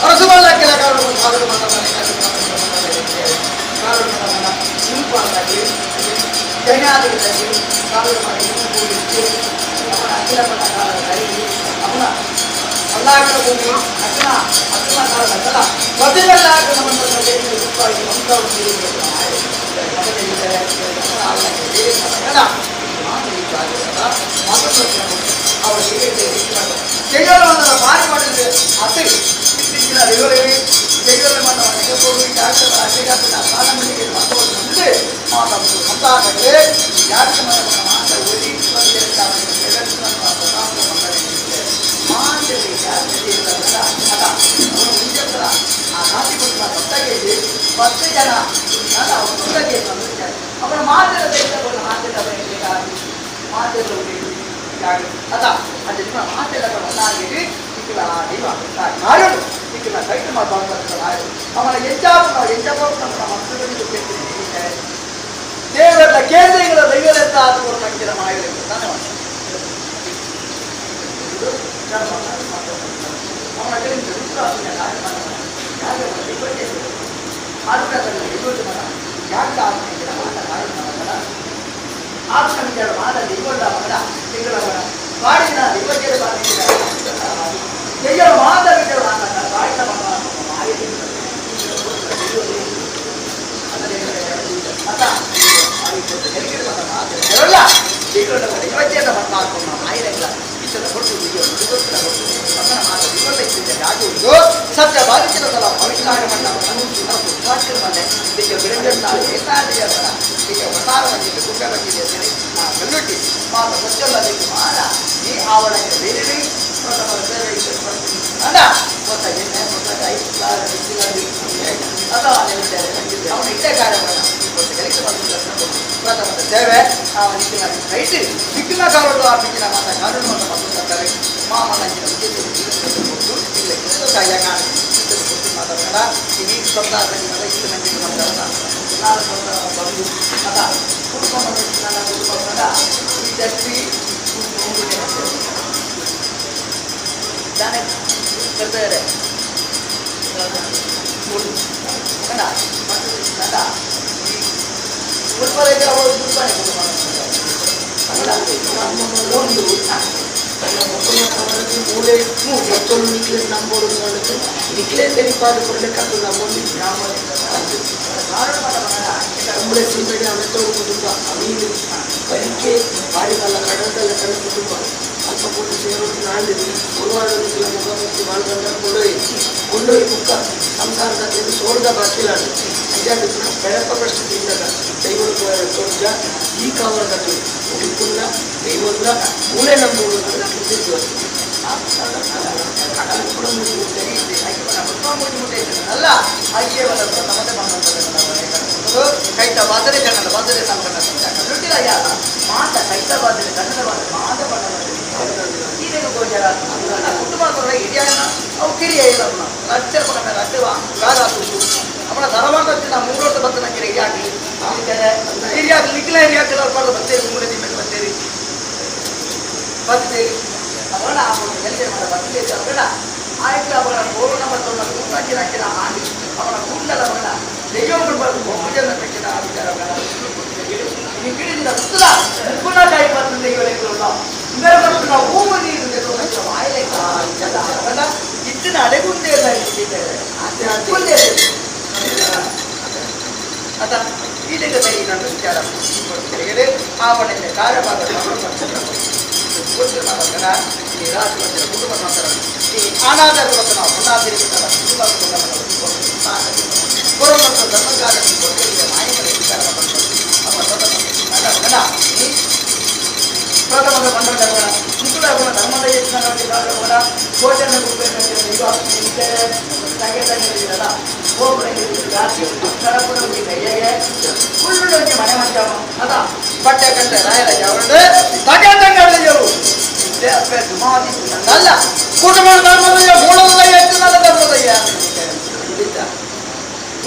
ಅರಸುಬಲ್ಲ ಕೆಲ ಕಾರಣ ಜೈನಾದಿಗಳಲ್ಲಿ ಕಾಲು ಮಾಡಿ ಅವನ ಅಖಿಲ ಕಾಲದ ಕೈಗೆ ಅವನ ಅಲ್ಲಾಗದ ಭೂಮಿ ಅಕ್ಕನ ಅಕ್ಕನ ಕಾಲದ ಕಲ ಮೊದಲೆಲ್ಲ ರೂಪಾಯಿ ತೆಗೆಯುವಂತಹ ಭಾರಿ ಮಾಡಿದ್ರೆ ಅತಿ ಇತ್ತೀಚಿನ ರಿವರಿಗೆ ತೆಗೆಯಲು ಮಾತಾಡೋದು ಯಾಕಂದ್ರೆ ಅತಿಗಾಪಿನ ಸಾಲ ಮನೆಗೆ ಮಾತಾಡೋದು ಮಾತಾಡೋದು ಮತ್ತಾಗಲೇ ಯಾಕೆ ಮಾತ ಓದಿ ಆ ನಾಟಿ ಕೊಟ್ಟ ಭಕ್ತಗೆ 10 ಜನ ಅವರ ಮಾತೆಲ್ಲ ತೆಗೆದುಕೊಂಡು ಮಾತೆಲ್ಲ ಬೇಕಾಗಿ ಮಾತೆಲ್ಲ ಅದ ಅದು ನಿಮ್ಮ ಮಾತೆಲ್ಲ ಒಂದಾಗಿ ಇಕ್ಕಿಲ ದೈವ ಕಾರಣ ಇಕ್ಕಿಲ ಕೈಟ್ ಮಾತಾಡ್ತಾರೆ ಅವನ ಎಂಜಾಪು ನಮ್ಮ ಮಕ್ಕಳಿಗೆ ದೇವರ ಕೇಂದ್ರಗಳ ದೈವಲೆಂತ ಆತವರು ನಂಬಿನ ಮಾಡಿರಬೇಕು ತಾನೇ ಅವನ ಕಡೆಯಿಂದ ರುದ್ರಾಸನ ಆಡುಗಳಲ್ಲಿ ಇರುವುದು ಮನ ಯಾಕೆ ಆತ್ಮೀಯ ಮಾತನಾಡ ಆತ್ಮೀಯರ ಮಾದಲ್ಲಿ ಇವುಗಳ ಮನ ತಿಂಗಳ ಮನ ಬಾಡಿನ ಯುವತಿಯರ ತೆಗೆಯ ಮಾತವಿದ್ದ ಬಾಡಿನ ಮನ ಮಾತೆಲ್ಲ ಯುವತಿಯರ ಮನ ಆಯ್ದ ಸತ್ಯ ಬಾಧಿಸಿದ ಸಲ ಪವಿತ್ರ ಇದಕ್ಕೆ ವಸಾರ ಬಂದಿದೆ ಗುಡ್ಡ ಬಂದಿದೆ ಬೆಳ್ಳುಟ್ಟಿ ಮಾತ ಸ್ವಚ್ಛಲ್ಲದಕ್ಕೆ ಮಾಡ ಈ ಆವರಣಕ್ಕೆ ಬೇರೆ ಅಲ್ಲ ಹೊಸ ಎಣ್ಣೆ ಹೊಸ ಅವನ ಇಟ್ಟೆ ಕಾರ್ಯವನ್ನು ಕೆಲಸ ಪ್ರಥಮದ ಸೇವೆ ಆ ನಿಟ್ಟಿನಲ್ಲಿ ಕೈಟಿ ದಿಕ್ಕಿನ ಕಾಲಗಳು ಆ ಬಿಟ್ಟಿನ ಮಾತ ಕಾನೂನು ಅಂತ ಮಾತಾಡ್ತಾರೆ ಮಾಮನಂಚಿನ ಇಲ್ಲ ಮಾತಾಡೋಣ ಈ ಸ್ವಂತ ಇಷ್ಟು ನಂಗೆ ಮಾತಾಡೋಣ ಬಂದು ಅದ ಕುಡ್ಕೊಂಡು ಈ ಜಾಸ್ತಿ ಜಾನೆ ಬರ್ತಾರೆ ಉತ್ಪಾದಕ ಒಂದು ಮೂಲೆ ಮತ್ತೊಂದು ನಿಕ್ಲೇಸ್ ನಂಬೋದು ನೋಡುತ್ತೆ ನಿಕ್ಲೇಸ್ ಎನಿಪಾದ ಕೊಡಲಿಕ್ಕಂತ ನಮ್ಮೊಂದು ಮೂಳೆ ಸಿಂಪಡಿ ಅಮೆತ್ತೋಡು ಕುಟುಂಬ ಮೀನು ಕಲಿಕೆ ಬಾಡಿಗಲ್ಲ ಕಡಲದಲ್ಲ ಕಡೆ ಕುಟುಂಬ ಅಲ್ಪ ಕೊಟ್ಟು ಸೇರೋದು ನಾಳಿದ್ವಿ ಉರುವಾಡೋದಿಲ್ಲ ಮುಖಮುಖಿ ಮಾಡ್ಕೊಂಡ್ರೆ ಕೊಂಡೊಯ್ಯಿ ಮುಖ ಸಂಸಾರದ ಸೋರ್ದ ಬಾಕಿಲಾಡು ನಿಜಾದ ಬೆಳಪ ಪರಿಸ್ಥಿತಿ ಇದ್ದಾಗ ದೈವದ ತೋರ್ಜ ಈ ಕಾವಲ ಕಟ್ಟು ಉಡುಪುಲ್ಲ ದೈವದ ಮೂಳೆ ನಂಬೋದು ಅಲ್ಲ ಹಾಗೆ ಕೈತ ಬಾದರೆ ಕನ್ನಡ ಬಾದರೆ ಸಂಕಟ ಯಾರ ಮಾತ ಕೈತ ಬಾದರೆ ಕನ್ನಡ ಬಾದರೆ ಮಾತ ಬಣ್ಣ ಗೋಚರ ಕುಟುಂಬ ಹಿರಿಯ ಅವು ಕಿರಿಯ ಇಲ್ಲ ಅಕ್ಷರ ಪಡ ಅಷ್ಟೇವ ಗಾದ ಅವನ ಧರ್ಮಕ್ಕೆ ನಾವು 3 ವರ್ಷ ಬತ್ತ ನಂಗೆ ಹಿರಿಯಾಗಲಿ ಹಿರಿಯಾಗಲಿ ನಿಖಿಲ ಹಿರಿಯಾಗಲಿ ಅವ್ರು ಬರೋದು ಬರ್ತೇರಿ ಮೂಲೆ ತಿಂಗಳು ಬರ್ತೇರಿ ಬರ್ತೀರಿ ಅವನ ಎಲ್ಲಿ ಬರ್ತೀರಿ ಅವನ ಆಯ್ತು ಅವನ ಕೋರೋನಾ ಮತ್ತು ಮೂರ್ನಾಕಿನ ಹಾನಿ ಅವನ ಕೂಡಲ ಅವನ ದೈವಗಳು ಬರೋದು ಭೋಜನ ಬೆಟ್ಟಿನ ವಿಚಾರಗಳ ಗಿಡದಿಂದ ಸುತ್ತಲ ಪುನಃ ಕಾಯಿ ಬರ್ತದೆ ಇವರೆಲ್ಲ ಇವರ ಬರ್ತದೆ ನಾವು ಹೂವು ನೀರು ಅವನ ಇಟ್ಟಿನ ಅಡೆಗುಂದೇ ಅದ ಈಡೆಗೆ ದೈ ನನ್ನ ವಿಚಾರ ತೆಗೆದೆ ಆವಣೆಯ ಕಾರ್ಯಭಾಗ ಈ ರಾಜ್ಯ ಕುಟುಂಬ ಸಂತರ ಈ ಅನಾಥ ಕುಲಕ್ಕೆ ನಾವು ಹೊಂದಾದಿರಿ ಕೊರೋನಾ ಧರ್ಮಕಾರ ಮಾಹಿತಿ ವಿಚಾರ ಪ್ರಥಮದ ಮಂಡಲಗಳ ಮುಸುಳಗುಣ ಧರ್ಮದ ಯತ್ನಗಳ ಭೋಜನ ತಗೆದಲ್ಲ ಉಳ್ಳುಂಜಿ ಮನೆ ಮಂಚ ಅದ ಬಟ್ಟೆ ಕಂಡ ರಾಯರ ಅವರದ್ದು ತಗೆದಂಗಡೆಯವರು ಅಲ್ಲ ಕುಟುಂಬ ಧರ್ಮದಯ್ಯ ಮೂಳದಯ್ಯ ಎತ್ತಿನಲ್ಲ ಧರ್ಮದಯ್ಯ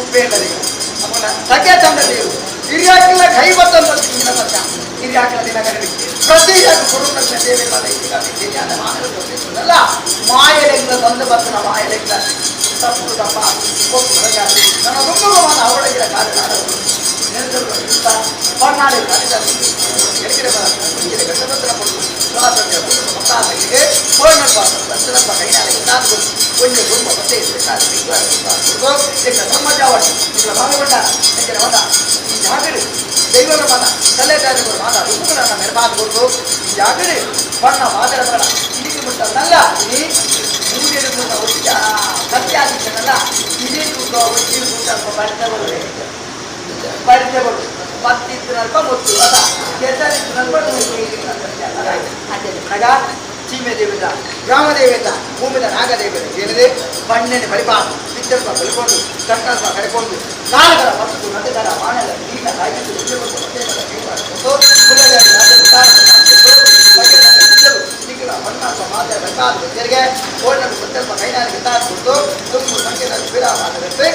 ಉಪ್ಪೇಂದರಿಗೆ ಅವನ ತಗೆ ತಂದೆಯವರು ಹಿರಿಯಾಕಿಲ್ಲ ಕೈ ಬತ್ತಲ್ಲ ಸತ್ಯ ಹಿರಿಯಾಕಿನ ದಿನಗಳಲ್ಲಿ ಪ್ರತಿ ಕುಟುಂಬ ಸೇವೆಗಳ ಅಲ್ಲ ಮಾಯಲೆಂದ ತಂದು ಬರ್ತನ ಮಾಯಲೆಂದ ತಪ್ಪುದಪ್ಪ ನನ್ನ ದುಃಖವಾದ ಅವಳಿಗೆ ಕಾರಣ ಬಣ್ಣಾಡಿ ಎಲ್ಲಿಗೆ ಗಟ್ಟಬಂಧನ ಕೊಟ್ಟು ಸ್ವಾತಂತ್ರ್ಯ ಮತ್ತಾಗಿಗೆ ದರ್ಶನಪ್ಪ ಕೈನಾಡಿಗೆ ನಾನು ಒಂದು ಕುಟುಂಬ ಮತ್ತೆ ಸಮಾಜವಾಡಿ ఇక్కడ భాగపడ్డ దగ్గర వద ఈ జాగడి దైవల వద తల్లేదారి మాత రుక్కున మెరపాదు కొడుకు ఈ జాగడి పన్న మాదర వద ఇంటికి ముట్ట నల్ల ఇది మూడు ఎడుకున్న వచ్చి సత్యాదినల్ల ఇది కూడా వచ్చి ఉంటారు బడితేబడు పత్తిస్తున్నారు మొత్తు వద చేతరిస్తున్నారు అంటే అనగా ಸೀಮೆ ದೇವತ ಗ್ರಾಮ ದೇವತ ಭೂಮಿದ ನಾಗ ದೇವತೆ ಏನಿದೆ ಮಣ್ಣಿನ ಪರಿಪಾಲ ಪಿಚ್ಚರ್ಪ ಬೆಳ್ಕೊಂಡು ಕಟ್ಟರ್ಪ ಕಡ್ಕೊಂಡು ನಾಲ್ಕರ ಮತ್ತು ನದಿಗಳ ಮಾನದ ನೀಟ ಕಾಯ್ದು ಮಣ್ಣಾಪ ಮಾತೆ ಬೇಕಾದ ತೆರಿಗೆ ಕೋಣರು ಸತ್ಯಲ್ಪ ಕೈನಾರಿಗೆ ತಾಡ್ಬಿಟ್ಟು ತುಂಬ ಸಂಖ್ಯೆಯ ಬಿಡ ಮಾತದಂತೆ